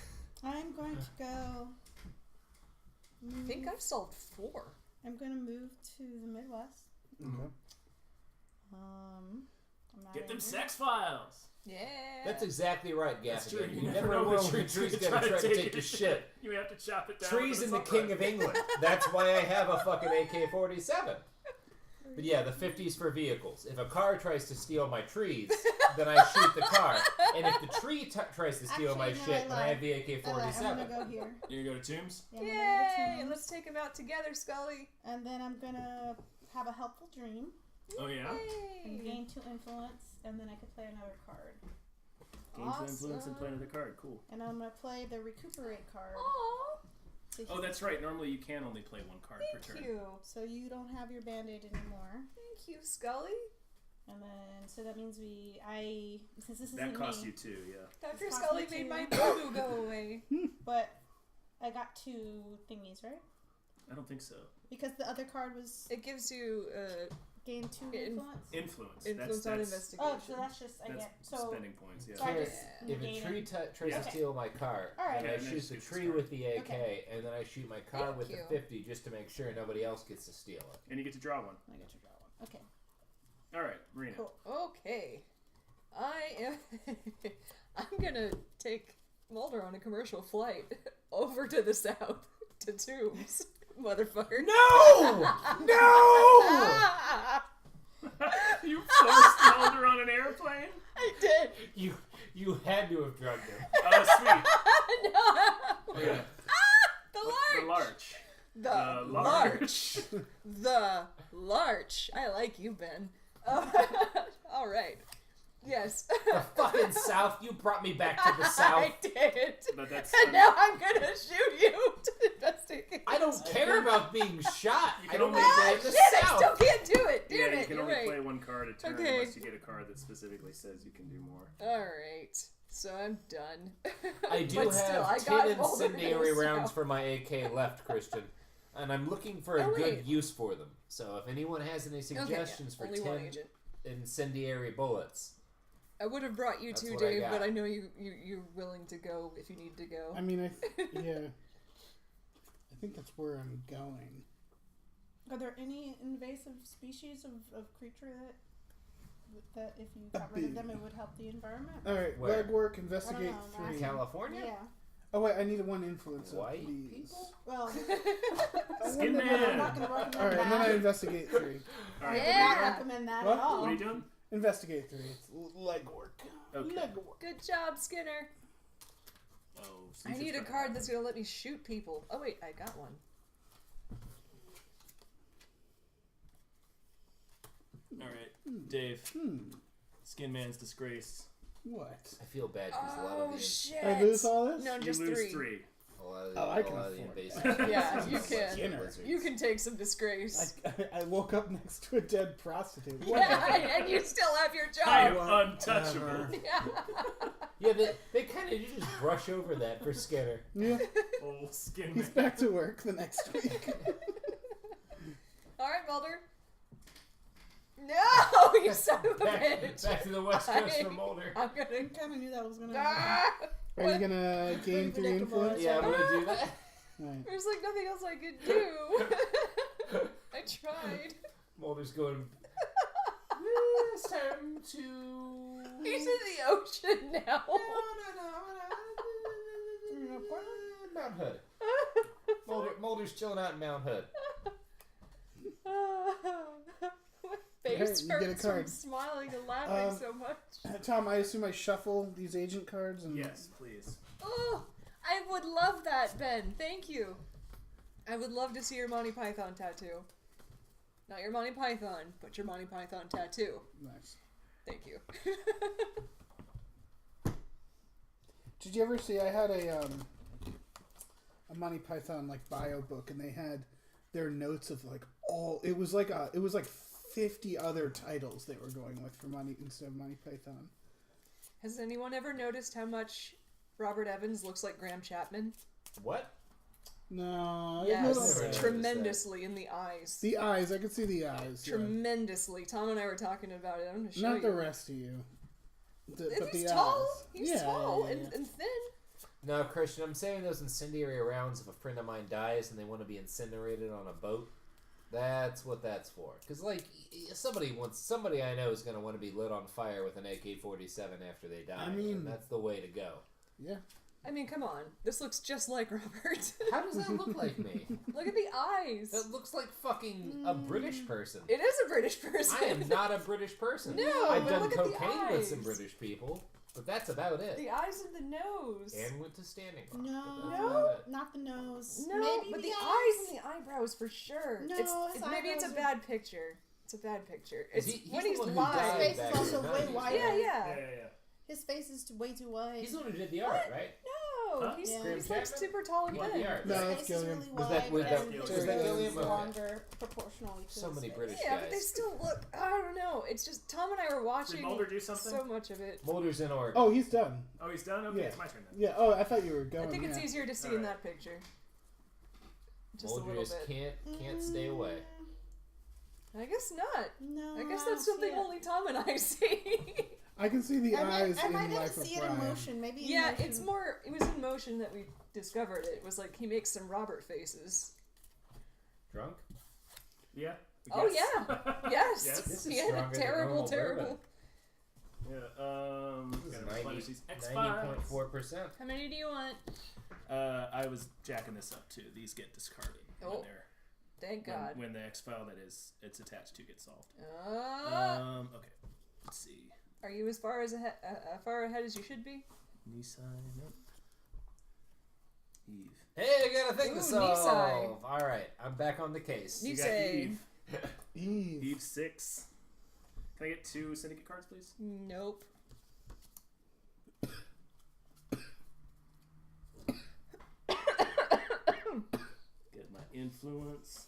S5: I'm going to go.
S2: I think I've solved 4.
S5: I'm going to move to the Midwest.
S1: Okay.
S5: I'm not
S4: Get them
S5: angry.
S4: sex files.
S2: Yeah.
S3: That's exactly right,
S4: That's
S3: Gaffigan.
S4: true.
S3: You never know which tree's going to try to take your shit.
S4: You have to chop it down.
S3: Trees
S4: with
S3: and the
S4: a
S3: King of England. That's why I have a fucking AK-47. But yeah, the 50's for vehicles. If a car tries to steal my trees, then I shoot the car. And if the tree tries to steal my
S5: Actually, no,
S3: shit, then I have the AK-47.
S5: I'm going to go here.
S4: You gonna go to Tombs?
S5: Yeah, I'm gonna go to
S2: Yay!
S5: Tombs.
S2: Let's take them out together, Scully.
S5: And then I'm going to have a helpful dream
S4: Oh yeah.
S5: and
S2: Yay.
S5: gain 2 influence, and then I could play another card.
S4: Gain some influence and play another card. Cool.
S5: And I'm going to play the recuperate card.
S2: Aw,
S5: to
S4: Oh,
S5: heal.
S4: that's right. Normally you can only play 1 card per
S2: thank
S4: turn.
S2: you.
S5: So you don't have your band-aid anymore.
S2: Thank you, Scully.
S5: And then, so that means since this
S4: That
S5: isn't
S4: costs
S5: me,
S4: you 2, yeah.
S2: Dr.
S5: It's
S2: Scully
S5: possible
S2: made my
S5: to-
S2: voodoo go away.
S5: but I got 2 thingies, right?
S4: I don't think so.
S5: Because the other card was
S2: It gives you
S5: gain 2 influence.
S4: Influence.
S2: influence on
S4: that's
S2: investigation.
S5: Oh, so that's just I
S4: that's
S5: get so.
S4: spending points. Yeah.
S5: So I
S3: Can't-
S5: just
S3: if a
S5: negate
S3: tree
S5: it.
S3: tries
S4: Yeah.
S3: to steal my car,
S5: Alright.
S3: then I
S4: Yeah, and then
S3: shoot the
S4: shoot the
S3: tree
S4: car.
S3: with the AK,
S5: Okay.
S3: and then I shoot my car
S2: Thank
S3: with
S2: you.
S3: the 50 just to make sure nobody else gets to steal it.
S4: And you get to draw 1.
S5: I get to draw 1. Okay.
S4: All right, Marina.
S5: Cool.
S2: Okay. I'm gonna take Mulder on a commercial flight over to the south to Tombs, motherfucker.
S3: No! No!
S4: You forced Mulder on an airplane?
S2: I did.
S3: You had to have drugged him.
S4: Oh, sweet.
S2: No.
S4: Yeah.
S2: The
S4: The
S2: larch.
S4: larch.
S2: The
S4: larch.
S2: The larch. I like you, Ben. All right. Yes.
S3: The fucking South. You brought me back to the South.
S2: I did.
S4: But that's
S2: And now I'm gonna shoot you to investigate.
S3: I don't care about being shot.
S4: You
S3: I
S4: can
S3: don't
S4: only
S3: want to
S2: Ah,
S3: go to
S2: shit,
S3: the
S2: I
S3: South.
S2: still can't do it. Damn
S4: yeah,
S2: it.
S4: you can
S2: You're
S4: only
S2: right.
S4: play 1 card a turn
S2: Okay.
S4: unless you get a card that specifically says you can do more.
S2: All right. So I'm done.
S3: I do
S2: But still, I
S3: have
S2: got
S3: 10
S2: Mulder
S3: incendiary
S2: in the
S3: rounds
S2: South.
S3: for my AK left, Christian. And I'm looking for a
S2: Oh,
S3: good
S2: wait.
S3: use for them. So if anyone has any suggestions
S2: okay, yeah.
S3: for
S2: Only
S3: 10
S2: one agent.
S3: incendiary bullets,
S2: I would have brought you
S3: That's
S2: too,
S3: what I
S2: Dave,
S3: got.
S2: but I know you're willing to go if you need to go.
S1: I mean, yeah. I think that's where I'm going.
S5: Are there any invasive species of creature that if you got rid of them, it would help the environment?
S1: All right,
S3: Where?
S1: legwork, investigate
S5: I don't know,
S1: 3.
S3: California?
S5: Yeah.
S1: Oh wait, I need a 1 influence.
S3: White
S1: please.
S3: people?
S5: Well,
S4: Skin
S5: I'm
S4: man.
S5: not going to recommend
S1: All right, and then I
S5: that.
S1: investigate 3.
S4: All right,
S5: I
S2: Yeah.
S5: would not recommend that
S1: What?
S5: at all.
S4: what are you doing?
S1: Investigate 3. It's legwork.
S4: Okay.
S1: Legwork.
S2: Good job, Skinner.
S4: Oh,
S2: I need a card that's gonna let me shoot people. Oh wait, I got one.
S4: All right, Dave. Skin Man's disgraced.
S1: What?
S3: I feel bad because a lot
S2: Oh
S3: of the
S2: shit!
S1: I lose all this?
S2: No,
S4: You
S2: just
S4: lose
S2: 3.
S4: 3.
S3: a lot of
S1: Oh, I
S3: a
S1: can
S3: lot of the
S1: afford
S3: invasive.
S2: Yeah, you can.
S1: Skinner.
S3: lizards.
S2: You can take some disgrace.
S1: I woke up next to a dead prostitute.
S2: Yeah, and you still have your
S4: I
S2: job.
S4: am untouchable.
S1: Whatever.
S2: Yeah.
S3: Yeah, they kind of just brush over that for Skinner.
S1: Yeah,
S4: Old Skin
S1: he's
S4: Man.
S1: back to work the next week.
S2: All right, Mulder. No, you son of a
S3: Back,
S2: bitch.
S3: back to the West Coast for Mulder.
S2: I'm gonna.
S5: I kind of knew that was going to happen.
S2: Ah!
S1: Are you gonna gain 3
S5: predictable.
S1: influence?
S3: Yeah, I'm gonna do that.
S1: Right.
S2: There's like nothing else I could do. I tried.
S3: Mulder's going. It's time to.
S2: He's in the ocean now.
S3: Mount Hood. Mulder's chilling out in Mount Hood.
S2: My face
S1: you get a
S2: hurts
S1: card.
S2: from smiling and laughing so much.
S1: Tom, I assume I shuffle these agent cards and
S4: Yes, please.
S2: Oh, I would love that, Ben. Thank you. I would love to see your Monty Python tattoo. Not your Monty Python, but your Monty Python tattoo.
S1: Nice.
S2: Thank you.
S1: Did you ever see? I had a Monty Python like bio book, and they had their notes of like all. It was like 50 other titles they were going with for Monty instead of Monty Python.
S2: Has anyone ever noticed how much Robert Evans looks like Graham Chapman?
S3: What?
S1: No.
S3: I've never
S2: Yes,
S3: noticed
S2: tremendously in the eyes.
S1: The eyes. I could see the eyes. Yeah.
S2: Tremendously. Tom and I were talking about it. I'm going to show
S1: Not
S2: you.
S1: the rest of you. But
S2: He's
S1: the
S2: tall.
S1: eyes.
S2: He's tall and thin.
S3: No, Christian, I'm saying those incendiary rounds if a friend of mine dies and they want to be incinerated on a boat. That's what that's for. Because, like, somebody I know is going to want to be lit on fire with an AK-47 after they die.
S1: I mean...
S3: and that's the way to go.
S1: Yeah.
S2: I mean, come on. This looks just like Robert.
S3: How does that look like me?
S2: Look at the eyes.
S3: That looks like fucking a British person.
S2: It is a British person.
S3: I am not a British person.
S2: No,
S3: I've
S2: but
S3: done
S2: look at the
S3: cocaine with some
S2: eyes.
S3: British people, but that's about it.
S2: The eyes and the nose.
S3: And went to Standing Rock.
S5: No,
S3: but that's about it.
S5: not the nose.
S2: No,
S5: Maybe
S2: but
S5: the
S2: the eyes and the eyebrows for sure.
S5: No, his
S2: maybe it's a
S5: eyebrows
S2: bad picture. It's a bad picture. It's
S3: He's
S2: when
S3: the
S2: he's
S3: one who
S2: live.
S3: died
S5: His face
S3: back
S5: is also
S3: in the
S5: way
S3: 90s,
S5: wider.
S2: Yeah,
S3: right?
S2: yeah.
S4: Yeah.
S5: His face is way too wide.
S3: He's the one who did the art, right?
S2: No,
S4: Huh?
S2: he's,
S5: Yeah.
S2: he's
S3: Graham
S2: like
S3: Chapman?
S2: super tall and
S3: He did
S2: thin.
S3: the art.
S1: No,
S5: His
S1: that's
S5: face is
S1: Gilliam.
S5: really
S3: Was
S5: wide
S3: that- was
S5: and
S3: that-
S5: his
S3: was
S1: that
S5: nose
S3: Gilliam?
S5: is
S3: Okay.
S5: longer proportionally to
S3: So
S5: his
S3: many
S5: face.
S3: British
S2: Yeah, but they
S3: guys.
S2: still look. I don't know. It's just Tom and I were watching
S4: Did Mulder do something?
S2: so much of it.
S3: Mulder's in Oregon.
S1: Oh, he's done.
S4: Oh, he's done? Okay,
S1: Yeah.
S4: it's my turn then.
S1: Yeah. Oh, I thought you were going.
S2: I think it's
S1: yeah.
S2: easier to see
S4: All
S2: in
S4: right.
S2: that picture. Just a
S3: Mulder
S2: little
S3: just
S2: bit.
S3: can't stay away.
S2: I guess not.
S5: No,
S2: I guess
S5: I
S2: that's
S5: don't
S2: something
S5: see it.
S2: only Tom and I see.
S1: I can see the eyes
S5: I might
S1: in
S5: have
S1: Life
S5: to
S1: of
S5: see it in
S1: Brian.
S5: motion. Maybe in
S2: Yeah,
S5: motion.
S2: it's more. It was in motion that we discovered it. It was like he makes some Robert faces.
S3: Drunk?
S4: Yeah.
S2: Oh
S4: Yes.
S2: yeah, yes.
S4: Yes.
S3: This is
S2: He had
S3: stronger
S2: a
S3: than
S2: terrible,
S3: normal
S2: terrible.
S3: bourbon.
S4: Yeah,
S3: This is
S4: gotta replenish these X files.
S3: 90.4%.
S2: How many do you want?
S4: I was jacking this up too. These get discarded
S2: Oh, thank God.
S4: when the X file that it's attached to gets solved. Okay. Let's see.
S2: Are you as far far ahead as you should be?
S4: Nisai, nope. Eve.
S3: Hey, I got a thing
S2: Ooh,
S3: to solve.
S2: Nisai.
S3: All right, I'm back on the case.
S2: You
S4: You got
S2: say
S4: Eve.
S1: Eve.
S4: Eve 6. Can I get 2 syndicate cards, please?
S2: nope.
S4: Get my influence.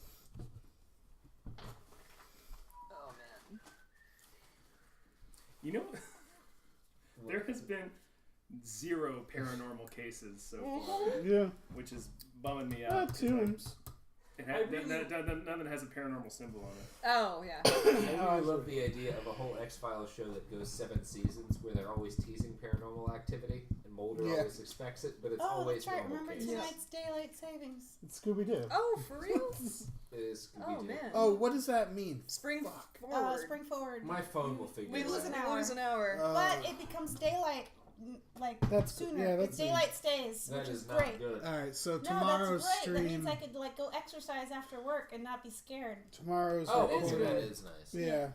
S2: Oh man.
S4: You know, there has been 0 paranormal cases so far,
S1: Yeah.
S4: which is bumming me out. 'cause
S1: Tombs.
S4: none that has a paranormal symbol on it.
S2: Oh yeah.
S3: I really love the idea of a whole X-Files show that goes 7 seasons where they're always teasing paranormal activity, and Mulder
S1: Yeah.
S3: always expects it, but it's
S5: Oh,
S3: always
S5: that's right.
S3: normal
S5: Remember
S3: cases.
S5: tonight's daylight savings.
S1: It's Scooby Doo.
S2: Oh, for real?
S3: It is Scooby-Doo.
S2: Oh man.
S1: Oh, what does that mean?
S2: Spring
S1: Fuck.
S2: forward.
S5: Spring forward.
S3: My phone will figure
S5: We
S3: it
S5: lose
S3: out.
S5: an
S2: We
S5: hour.
S2: lose an hour.
S5: But it becomes daylight
S1: That's-
S5: sooner.
S1: yeah,
S5: It's
S1: that's
S5: daylight stays,
S3: That
S5: which
S3: is
S5: is
S3: not
S5: great.
S3: good.
S1: All right, so
S5: No,
S1: tomorrow's
S5: that's great. That means
S1: stream.
S5: I could go exercise after work and not be scared.
S1: Tomorrow's
S3: Oh,
S2: That is
S3: okay,
S2: good.
S3: that is nice.
S1: Yeah.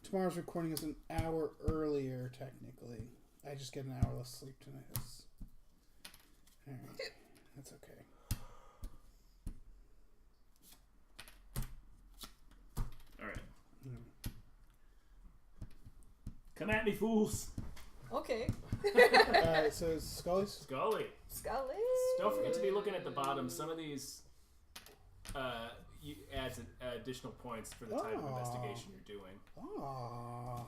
S1: Tomorrow's recording is an hour earlier, technically. I just get an hour less sleep tonight. Alright. That's okay.
S4: Alright.
S1: Hmm.
S4: Come at me, fools!
S2: Okay.
S1: Alright, so it's Scully's?
S4: Scully!
S2: Scully.
S4: Don't forget to be looking at the bottom. Some of these adds additional points for the type of
S1: Oh.
S4: investigation you're doing.
S1: Aww.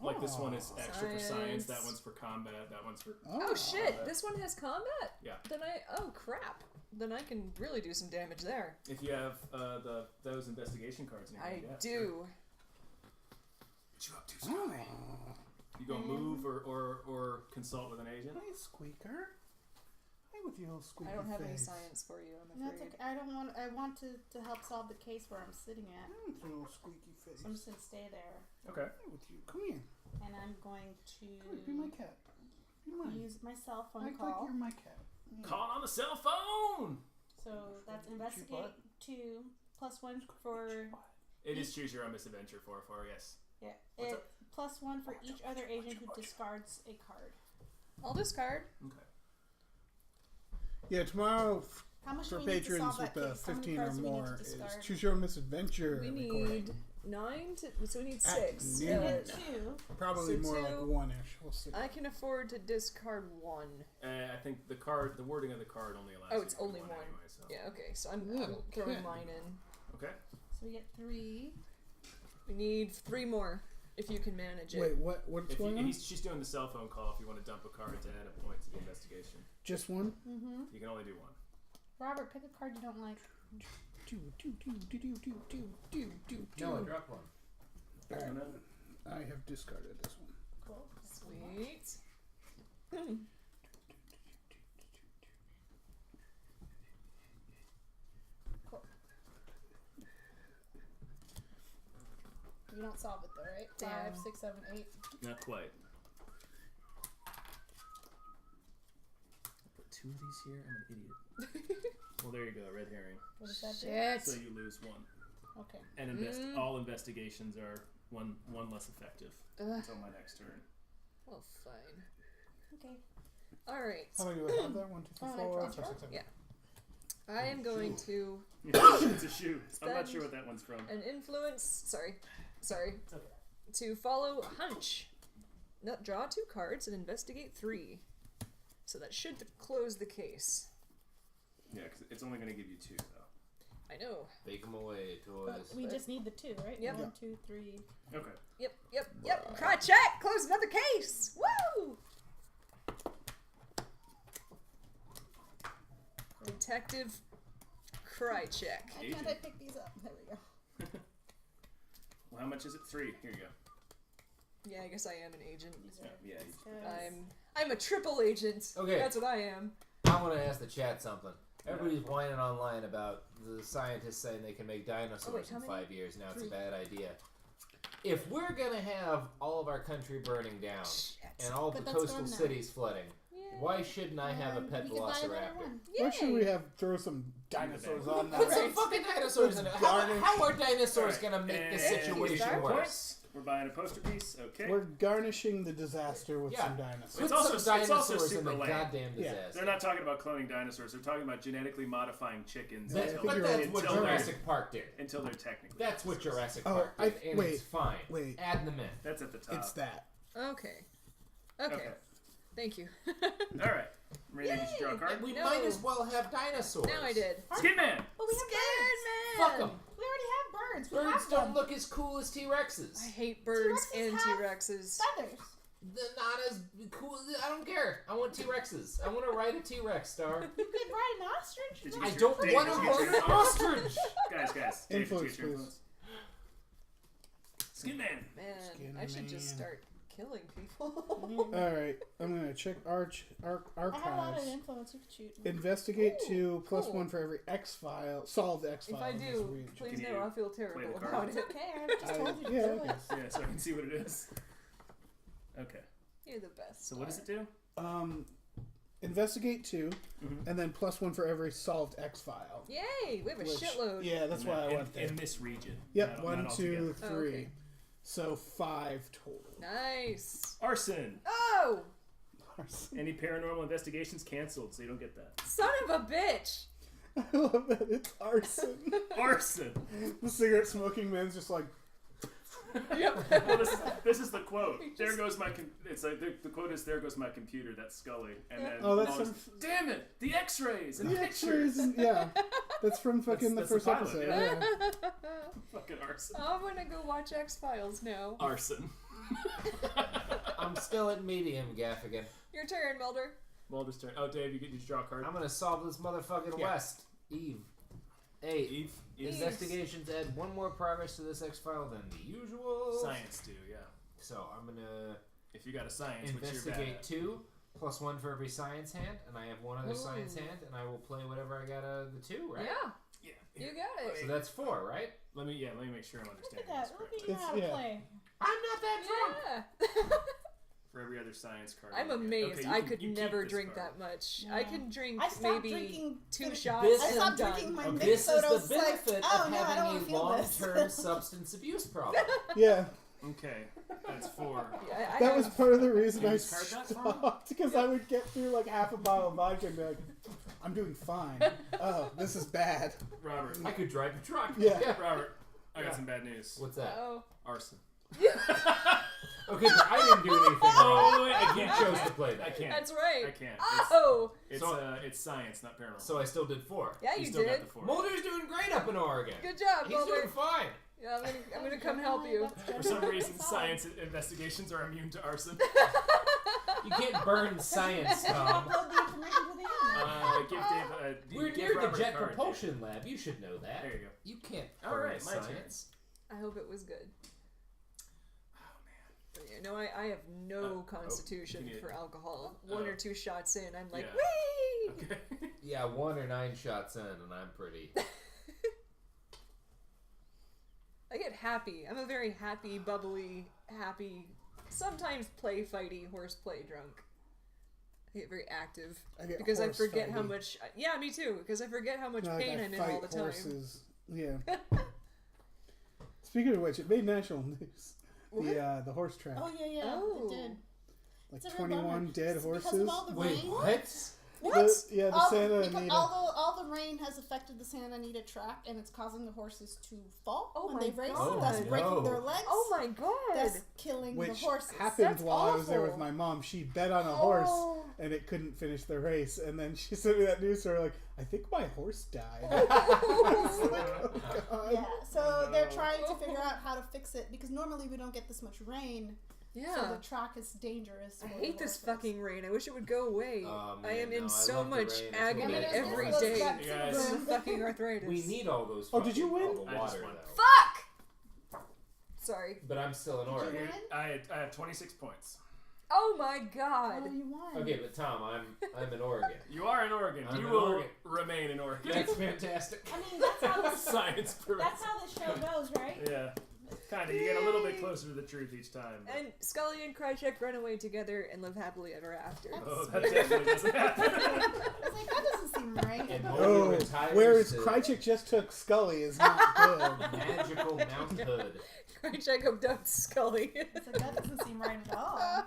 S4: Like this one is extra for science,
S2: Science.
S4: that one's for combat, that one's for...
S2: Oh shit! This one has combat.
S4: Yeah.
S2: Oh crap! Then I can really do some damage there.
S4: If you have those investigation cards in your
S2: I
S4: hand, yeah,
S2: do.
S4: sure. What you up to, Scully?
S1: Aww.
S4: You go move or consult with an agent?
S1: Hi, Squeaker. Hey, with your little squeaky
S2: I don't have any
S1: face.
S2: science for you, I'm
S5: That's
S2: afraid.
S5: okay. I want to help solve the case where I'm sitting at.
S1: With your little squeaky face.
S5: So I'm just gonna stay there,
S4: Okay.
S1: Hey, with you. Come here.
S5: and I'm going
S1: Come here. Be my
S5: to
S1: cat. Be mine.
S5: use my cell phone
S1: Act
S5: call.
S1: like you're my cat. Yeah.
S4: Call on the cell phone.
S5: So that's
S1: Shoot
S5: investigate
S1: what?
S5: 2 plus 1 for
S4: It is choose your own misadventure 4-4. Yes.
S5: yeah.
S4: What's
S5: It,
S4: up?
S5: plus 1 for each other agent who discards a card.
S2: I'll discard.
S4: Okay.
S1: Yeah, tomorrow
S5: How much
S1: for
S5: do we need to
S1: patrons
S5: solve
S1: with
S5: that case? How many
S1: 15 or
S5: cards do we need
S1: more
S5: to
S1: is
S5: discard?
S1: choose your own misadventure.
S2: We
S1: recording.
S2: need 9 to. So we need
S1: At
S2: 6.
S1: noon.
S5: We need 2.
S1: Probably
S2: So
S1: more like
S2: two-
S1: 1-ish. We'll see.
S2: I can afford to discard 1.
S4: I think the wording of the card only allows.
S2: Oh,
S4: you
S2: it's
S4: to do
S2: only
S4: one.
S2: one.
S4: Anyway, so.
S2: Yeah, okay, so I'm
S1: Okay.
S2: throwing mine in.
S4: Okay.
S5: So we get 3.
S2: We need 3 more, if you can manage it.
S1: Wait, what's
S4: If
S1: going on?
S4: she's doing the cell phone call. If you want to dump a card to add a point to the investigation,
S1: Just one?
S5: Mm-hmm.
S4: you can only do one.
S5: Robert, pick a card you don't like.
S3: No, I dropped one.
S1: Alright, I have discarded this one.
S5: Cool.
S2: Sweet.
S5: Cool. You don't solve it though, right?
S2: Damn.
S5: 5, 6, 7, 8.
S4: Not quite. Put 2 of these here. I'm an idiot. Well, there you go. Red herring.
S5: What does that
S2: Shit.
S4: So you lose 1.
S5: do? Okay.
S4: And all investigations are one less effective
S2: Ugh.
S4: until my next turn.
S2: Well, fine.
S5: Okay.
S2: Alright.
S1: How many do I have there? 1, 2, 3,
S5: Oh, and I
S1: 4,
S5: dropped
S1: 5,
S5: one?
S1: 6, 7.
S2: Yeah. I am going to
S4: It's a shoe. I'm not
S2: Spend-
S4: sure what that one's from.
S2: an influence. Sorry.
S4: It's okay.
S2: To follow Hunch. No, draw 2 cards and investigate 3. So that should close the case.
S4: Yeah, because it's only going to give you 2, though.
S2: I know.
S3: Bake them away, toys.
S5: But we just need the 2, right?
S2: Yep.
S5: 1, 2, 3.
S4: Okay.
S2: Yep. Cry check! Close another case! Woo! Detective Krychek.
S5: Why can't I pick these up? There we go.
S4: Well, how much is it? 3. Here you go.
S2: Yeah, I guess I am an agent.
S5: These are
S4: Yeah.
S5: these guys.
S2: I'm a triple agent.
S3: Okay.
S2: That's what I am.
S3: I want to ask the chat something. Everybody's whining online about the scientists saying they can make dinosaurs
S2: how
S3: in
S2: many?
S3: 5 years. Now it's a
S2: 3.
S3: bad idea. If we're gonna have all of our country burning down and all
S5: But
S3: the
S5: that's
S3: coastal
S5: gone now.
S3: cities flooding,
S2: Yeah.
S3: why shouldn't I have a pet
S5: we could buy another
S3: velociraptor?
S5: one.
S1: Why should
S2: Yay.
S1: we have throw some dinosaurs on
S3: Put
S1: that?
S3: some fucking dinosaurs in it. How are dinosaurs
S4: Alright,
S3: gonna make the
S4: and
S3: situation
S2: Star
S3: worse?
S4: Points. We're buying a poster piece. Okay.
S1: We're garnishing the disaster with
S3: Yeah.
S1: some dinosaurs.
S3: Put
S4: It's also-
S3: some
S4: it's also
S3: dinosaurs in
S4: super
S3: the
S4: lame.
S3: goddamn
S1: Yeah.
S3: disaster.
S4: They're not talking about cloning dinosaurs. They're talking about genetically modifying chickens
S1: That-
S4: until,
S1: but
S3: But that's what
S4: until they're-
S3: Jurassic Park did.
S4: until they're technically.
S3: That's what
S4: dinosaurs.
S3: Jurassic
S1: Oh,
S3: Park did, and
S1: wait,
S3: it's fine.
S1: wait.
S3: Add them in.
S4: That's at the top.
S1: It's that.
S2: Okay.
S4: Okay.
S2: Thank you.
S4: All right. Ready to draw a card?
S3: We
S2: No.
S3: might as well have dinosaurs.
S2: Now I did.
S4: Skid Man.
S5: But we have birds.
S3: Fuck them.
S5: We already have birds. We
S3: Birds
S5: have
S3: don't
S5: them.
S3: look as cool as T-Rexes.
S2: I hate birds
S5: T-Rexes
S2: and
S5: have
S2: T-Rexes.
S5: Feathers.
S3: They're not as cool. I don't care. I want T-Rexes. I want to ride a T-Rex, Star.
S5: You could ride an ostrich.
S4: Did you
S3: I
S4: get
S3: don't
S4: Dave,
S3: want
S4: did
S3: to
S4: you get
S3: ride
S4: your
S3: an ostrich.
S4: Guys. Dave,
S1: Influence,
S4: did you get your
S1: please.
S4: Skid Man.
S2: Man,
S1: Skin
S2: I should just
S1: man.
S2: start killing people.
S1: Alright, I'm gonna check archives.
S5: I have a lot of influence. You could shoot.
S1: Investigate
S2: Ooh,
S1: 2 plus
S2: cool.
S1: 1 for every X file. Solved X
S2: if
S1: file.
S2: I
S1: in this
S2: do,
S1: region.
S2: please
S4: Can
S2: know
S4: you
S2: I feel
S4: play the
S2: terrible
S4: card?
S2: about
S5: It's
S2: it.
S5: okay. I just told you to
S1: yeah,
S5: do
S1: I
S5: it.
S1: guess.
S4: Yeah, so I can see what it is. Okay.
S2: You're the best.
S4: So what does it do?
S1: Investigate 2,
S4: Mhm.
S1: and then plus 1 for every solved X file.
S2: Yay! We have a
S1: Which-
S2: shitload.
S1: Yeah, that's why I
S4: in,
S1: went there.
S4: in this region.
S1: Yep,
S4: not
S1: 1, 2,
S4: altogether.
S1: 3.
S2: Oh, okay.
S1: So 5 total.
S2: Nice.
S4: Arson.
S2: Oh,
S4: Any paranormal investigations canceled, so you don't get that.
S2: son of a bitch!
S1: I love that. It's arson.
S4: Arson.
S1: The cigarette smoking man's just like,
S2: Yep.
S4: Well, this is the quote. There goes my. It's like the quote is, "There goes my computer." That's Scully, and then
S1: oh, that's
S4: Mulder's,
S1: from
S4: damn it, the X-rays and
S1: the
S4: pictures.
S1: X-rays. Yeah, that's from fucking
S4: That's
S1: the
S4: the
S1: first
S4: pilot,
S1: episode.
S4: yeah.
S1: Yeah.
S4: Fucking arson.
S2: I'm gonna go watch X-Files now.
S4: Arson.
S3: I'm still at medium, Gaffigan.
S2: Your turn, Mulder.
S4: Mulder's turn. Oh, Dave, did you draw a card?
S3: I'm gonna solve this motherfucking
S1: Yeah.
S3: West. Eve. 8.
S4: Eve.
S3: Investigations add 1 more progress to this X-file than the usual.
S4: Science do, yeah.
S3: So I'm gonna
S4: If you got a science, which you're bad
S3: investigate
S4: at.
S3: 2 +1 for every science hand, and I have one other science hand, and I will play whatever I got out of the 2, right?
S2: Yeah.
S4: Yeah.
S2: You got it.
S3: So that's 4, right?
S4: Let me make sure I'm
S5: Look
S4: understanding
S5: at
S4: this
S5: that. Look
S4: correctly.
S5: at you know how to
S1: It's-
S5: play.
S3: I'm not that drunk.
S2: Yeah.
S4: For every other science card.
S2: I'm
S4: you get.
S2: amazed.
S4: Okay, you
S2: I
S4: can-
S2: could
S4: you keep
S2: never
S4: this
S2: drink
S4: card.
S2: that much.
S5: Yeah.
S2: I can drink
S5: I stopped
S2: maybe
S5: drinking
S2: 2
S5: this-
S2: shots
S3: This-
S5: I
S2: and
S5: stopped
S2: I'm done.
S5: drinking my
S3: This
S5: mixed
S3: is
S5: soda. I
S3: the
S5: was like,
S3: benefit
S5: oh
S3: of
S5: no, I don't
S3: having
S5: want
S3: a
S5: to feel
S3: long-term
S5: this.
S3: substance abuse problem.
S1: Yeah,
S4: Okay, that's 4.
S2: I
S1: that was part of the reason
S4: Can
S1: I
S4: you discard that for me?
S1: stopped because I would get through like half a bottle of vodka and be like, "I'm doing fine." Oh, this is bad.
S4: Robert.
S3: I could drive a truck.
S1: Yeah.
S4: Robert, I got
S3: Yeah.
S4: some bad news.
S3: What's that?
S2: Oh.
S4: Arson.
S3: Okay, but I didn't do anything wrong.
S4: Oh, wait, I
S3: You
S4: can't.
S3: chose to play that.
S4: I can't.
S2: That's right.
S4: I can't.
S2: Oh.
S4: It's science, not paranormal.
S3: So I still did 4.
S2: Yeah,
S4: you
S2: you
S4: still
S2: did.
S4: got the 4.
S3: Mulder's doing great up in Oregon.
S2: Good job,
S3: He's
S2: Mulder.
S3: doing fine.
S2: Yeah, I'm gonna come help you.
S4: For some reason, science investigations are immune to arson.
S3: You can't burn science, Tom.
S5: Upload the information to the internet.
S4: Give Dave.
S3: We're
S4: give
S3: near the
S4: Robert a
S3: Jet
S4: card.
S3: Propulsion Lab. You should know that.
S4: There you go.
S3: You can't
S4: All
S3: burn
S4: right, my turn.
S3: science.
S2: I hope it was good.
S4: Oh man.
S2: You know, I have no constitution
S4: you can
S2: for
S4: eat it.
S2: alcohol. 1 or 2 shots in, I'm like,
S4: Yeah.
S2: whee!
S4: Okay.
S3: Yeah, 1 or 9 shots in, and I'm pretty.
S2: I get happy. I'm a very happy, bubbly, sometimes play fighty, horseplay drunk. I get very active
S1: I get
S2: because I
S1: horse
S2: forget how
S1: fighty.
S2: much. Yeah, me too. Because I forget how much
S1: No, like,
S2: pain
S1: I
S2: I'm in
S1: fight
S2: all the time.
S1: horses. Yeah. Speaking of which, it made national news. The horse track.
S5: Oh yeah, yeah,
S2: Oh.
S5: it did.
S1: Like
S5: It's a real
S1: 21
S5: bummer.
S1: dead
S5: It's
S1: horses.
S5: Because of all the
S3: Wait,
S5: rain.
S3: what?
S5: What?
S1: The
S5: All-
S1: Santa
S5: because
S1: Anita.
S5: all the rain has affected the Santa Anita track, and it's causing the horses to fall
S2: Oh
S5: when
S2: my
S5: they race.
S2: God.
S5: That's
S3: Oh,
S5: breaking
S3: no.
S5: their legs.
S2: Oh my god!
S5: That's killing
S1: Which
S5: the horses.
S1: happened
S2: That's
S1: while I was there with
S2: awful.
S1: my mom. She bet on a horse
S2: Oh.
S1: and it couldn't finish the race. And then she sent me that news story like, I think my horse died. I was like, oh, God.
S5: Yeah, so they're trying to figure out how to fix it because normally we don't get this much rain. So
S2: Yeah.
S5: the track is dangerous.
S2: I
S5: for
S2: hate
S5: the
S2: this
S5: horses.
S2: fucking rain. I wish it would go away.
S3: Oh,
S2: I
S3: man,
S2: am
S3: no,
S2: in
S3: I
S2: so
S3: love the
S2: much
S3: rain. It's
S2: agony
S3: really nice.
S2: every
S5: Let's
S2: day.
S5: back to
S4: You guys-
S5: the
S2: From
S5: room.
S2: fucking arthritis.
S3: We need all those.
S1: Oh, did you
S3: fucking-
S1: win?
S3: all the
S4: I just
S3: water,
S4: won.
S3: though.
S2: Fuck! Sorry.
S3: But I'm still in
S5: Did you
S3: Oregon.
S5: win?
S4: I have 26 points.
S2: Oh my god.
S5: Oh, you won.
S3: Okay, but Tom, I'm in Oregon.
S4: You are in Oregon.
S3: I'm
S4: you
S3: in
S4: will
S3: Oregon.
S4: remain in Oregon.
S3: That's fantastic.
S5: I mean, that's how this,
S4: Science proves.
S5: that's how the show goes, right?
S4: Yeah. Kind of. You get a little bit closer to the truth each time. but-
S2: And Scully and Krychek run away together and live happily ever after.
S4: Oh, that definitely doesn't happen.
S5: I was like, that doesn't seem right.
S3: And Mulder
S1: Oh,
S3: retires
S1: whereas
S3: to
S1: Krychek just took Scully is not good.
S3: magical Mount Hood.
S2: Krychek abducts Scully.
S5: It's like, that doesn't seem right at all.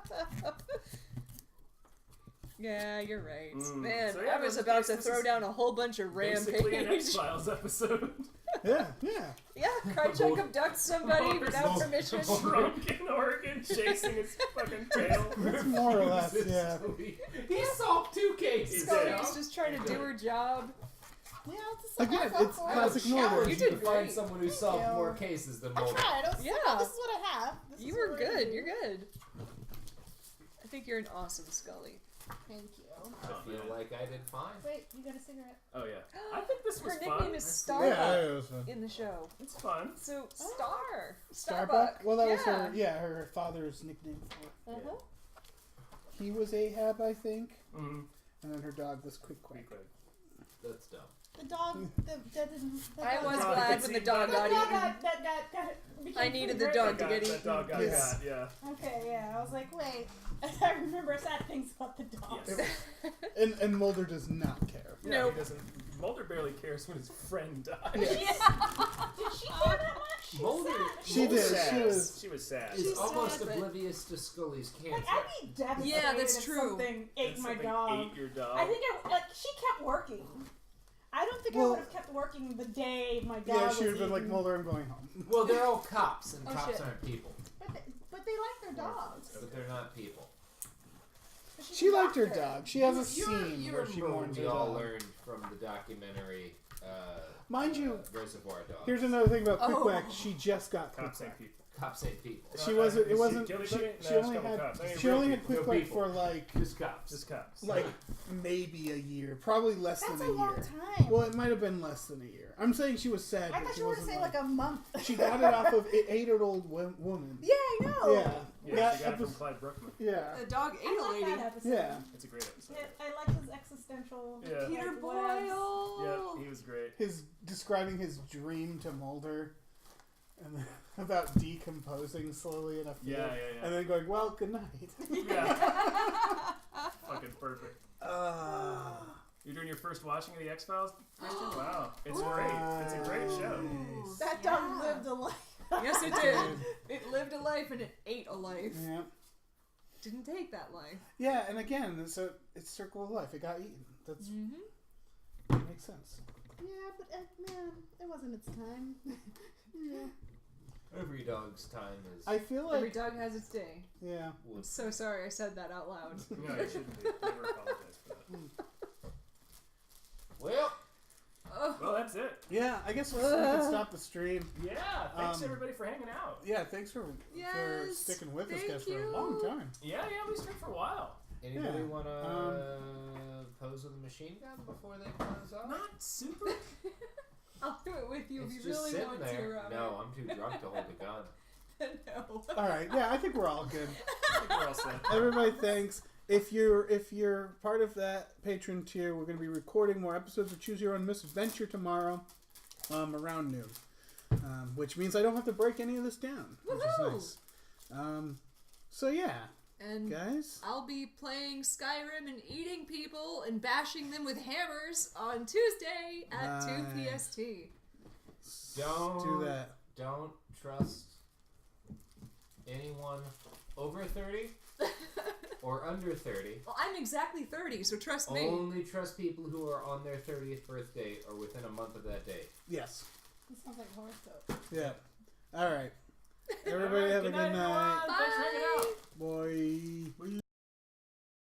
S2: Yeah, you're right.
S4: Mm.
S2: Man,
S4: So, yeah,
S2: I was
S4: this-
S2: about
S4: this
S2: to throw
S4: is
S2: down a whole bunch of
S4: Basically an
S2: rampage.
S4: X-Files episode.
S1: Yeah.
S2: Yeah, Krychek abducts somebody without permission.
S4: Drunk in Oregon, chasing his fucking tail.
S1: It's more or less, yeah.
S3: He solved 2 cases.
S2: Scully's just trying to do her job.
S5: Yeah, it's just
S1: Again,
S5: I felt
S1: it's
S5: for it.
S1: classic
S3: I would challenge
S1: Mulder.
S2: You
S3: you
S2: did
S3: to find
S2: great.
S3: someone who
S5: Thank
S3: solved
S5: you.
S3: more cases than
S5: I
S3: Mulder.
S5: tried. I was like,
S2: Yeah.
S5: oh, this is what I have. This
S2: You
S5: is
S2: were
S5: what I
S2: good.
S5: do.
S2: You're good. I think you're an awesome Scully.
S5: Thank you.
S3: I feel like I did fine.
S5: Wait, you got a cigarette?
S4: Oh yeah. I think this was
S2: Her
S4: fun.
S2: nickname is Starbuck
S1: Yeah, it was fun.
S2: in the show.
S4: It's fun.
S2: So Star.
S1: Starbuck? Well, that was
S2: yeah.
S1: her father's nickname for it.
S5: Uh-huh.
S1: He was Ahab, I think.
S4: Mm-hmm.
S1: And then her dog was Quick Quack.
S3: That's dumb.
S5: The dog, that didn't.
S2: I was
S4: Dog
S2: glad
S4: gets
S2: when the
S4: eaten by
S2: dog
S4: the
S2: got
S5: That
S2: eaten.
S5: dog got became
S2: I needed
S5: pretty
S2: the
S5: great.
S2: dog to get
S4: That
S2: eaten.
S4: dog got
S1: Yes.
S4: got, yeah.
S5: Okay, yeah. I was like, wait. I remember sad things about the dog.
S4: Yes.
S1: And Mulder does not care.
S4: Yeah,
S2: Nope.
S4: he doesn't. Mulder barely cares when his friend dies.
S5: Yeah. Did she care that much? She was
S3: Mulder-
S5: sad.
S1: She
S4: Mulder
S1: did.
S4: sad.
S1: She was.
S4: She was sad.
S3: Is
S5: She's
S3: almost
S5: sad, but-
S3: oblivious to Scully's cancer.
S5: Like, I'd be devastated
S2: Yeah, that's
S5: if
S2: true.
S5: something ate my
S4: Something
S5: dog.
S4: Ate your dog.
S5: I think she kept working. I don't think I
S1: Well-
S5: would have kept working the day my dog
S1: Yeah,
S5: was
S1: she would have been like,
S5: eaten.
S1: Mulder, I'm going home.
S3: Well, they're all cops, and
S2: Oh,
S3: cops
S2: shit.
S3: aren't people.
S5: But they like their dogs.
S3: But they're not people.
S5: But she's
S1: She
S5: a
S1: liked her
S5: doctor.
S1: dog. She has a
S3: You
S1: scene where she
S3: remember
S1: mourns
S3: we
S1: her
S3: all
S1: dog.
S3: learned from the documentary
S1: Mind you,
S3: Reservoir Dogs.
S1: Here's another thing about Quick
S2: Oh.
S1: Quack. She just got Quick
S4: Cops ain't
S1: Quack.
S4: people.
S3: Cops ain't people.
S1: She wasn't. It wasn't.
S4: Kill
S1: She,
S4: anybody?
S1: she
S4: No, it's
S1: only
S4: a couple
S1: had.
S4: cops. I mean,
S1: She
S4: real
S1: only had
S4: people.
S1: quick
S3: No
S1: light
S3: people.
S1: for like
S3: Just cops.
S4: Just cops.
S1: maybe a year, probably less
S5: That's
S1: than
S5: a
S1: a
S5: long
S1: year.
S5: time.
S1: Well, it might have been less than a year. I'm saying she was sad.
S5: I
S1: but
S5: thought
S1: she
S5: you were going to
S1: wasn't
S5: say like a month.
S1: She got it off of it ate an old woman.
S5: Yeah, I know.
S1: Yeah.
S4: Yeah,
S1: That
S4: she got it from
S1: episode-
S4: Clyde Brookman.
S1: yeah.
S2: The dog ate
S5: I
S2: a
S5: like
S2: lady.
S5: that episode.
S1: Yeah.
S4: It's a great episode.
S5: I like his existential.
S4: Yeah.
S2: Peter
S5: like, whatevs.
S2: Boyle.
S4: Yeah, he was great.
S1: His describing his dream to Mulder, and then about decomposing slowly in a field,
S4: Yeah.
S1: and then going, "Well, good night."
S4: Yeah. Fucking perfect. You're doing your first watching of the X-Files, Christian? Wow. It's great. It's a great show.
S1: Nice.
S5: That dog lived a life.
S2: Yes, it did. It lived a life and it ate a life.
S1: Yeah.
S2: Didn't take that life.
S1: Yeah, and again, so it's circle of life. It got eaten. That's
S2: Mm-hmm.
S1: that makes sense.
S5: Yeah, but man, it wasn't its time. Yeah.
S3: Every dog's time is.
S1: I feel
S2: Every
S1: like
S2: dog has its day.
S1: yeah.
S2: I'm so sorry I said that out loud.
S4: No, you shouldn't be. Never apologize for that.
S3: Well,
S2: Oh,
S4: Well, that's it.
S1: Yeah, I guess we can stop the stream.
S4: Yeah. Thanks
S1: Um,
S4: everybody for hanging out.
S1: Yeah, thanks for
S2: Yes,
S1: sticking with us
S2: thank
S1: guys for a
S2: you.
S1: long time.
S4: Yeah, we stayed for a while.
S3: anybody
S1: Yeah,
S3: want to pose with a machine gun before they close off?
S4: Not super.
S2: I'll do it with you
S3: It's
S2: if you
S3: just
S2: really
S3: sitting
S2: want
S3: there.
S2: to, Robert.
S3: No, I'm too drunk to hold the gun.
S2: No.
S1: All right, yeah, I think we're all good.
S4: I think we're all set.
S1: Everybody, thanks. If you're part of that patron tier, we're going to be recording more episodes of Choose Your Own Misadventure tomorrow, around noon, which means I don't have to break any of this down, which
S2: Woohoo!
S1: is nice. So yeah,
S2: And
S1: guys.
S2: I'll be playing Skyrim and eating people and bashing them with hammers on Tuesday at 2
S1: Nice.
S2: PST.
S3: Don't
S1: do that.
S3: Don't trust anyone over 30 or under 30.
S2: Well, I'm exactly 30, so trust me.
S3: Only trust people who are on their 30th birthday or within a month of that date.
S1: Yes.
S5: This sounds like horoscope.
S1: Yeah. All right. Everybody have a good
S4: night,
S1: night.
S4: everyone. Thanks for hanging out.
S1: Bye.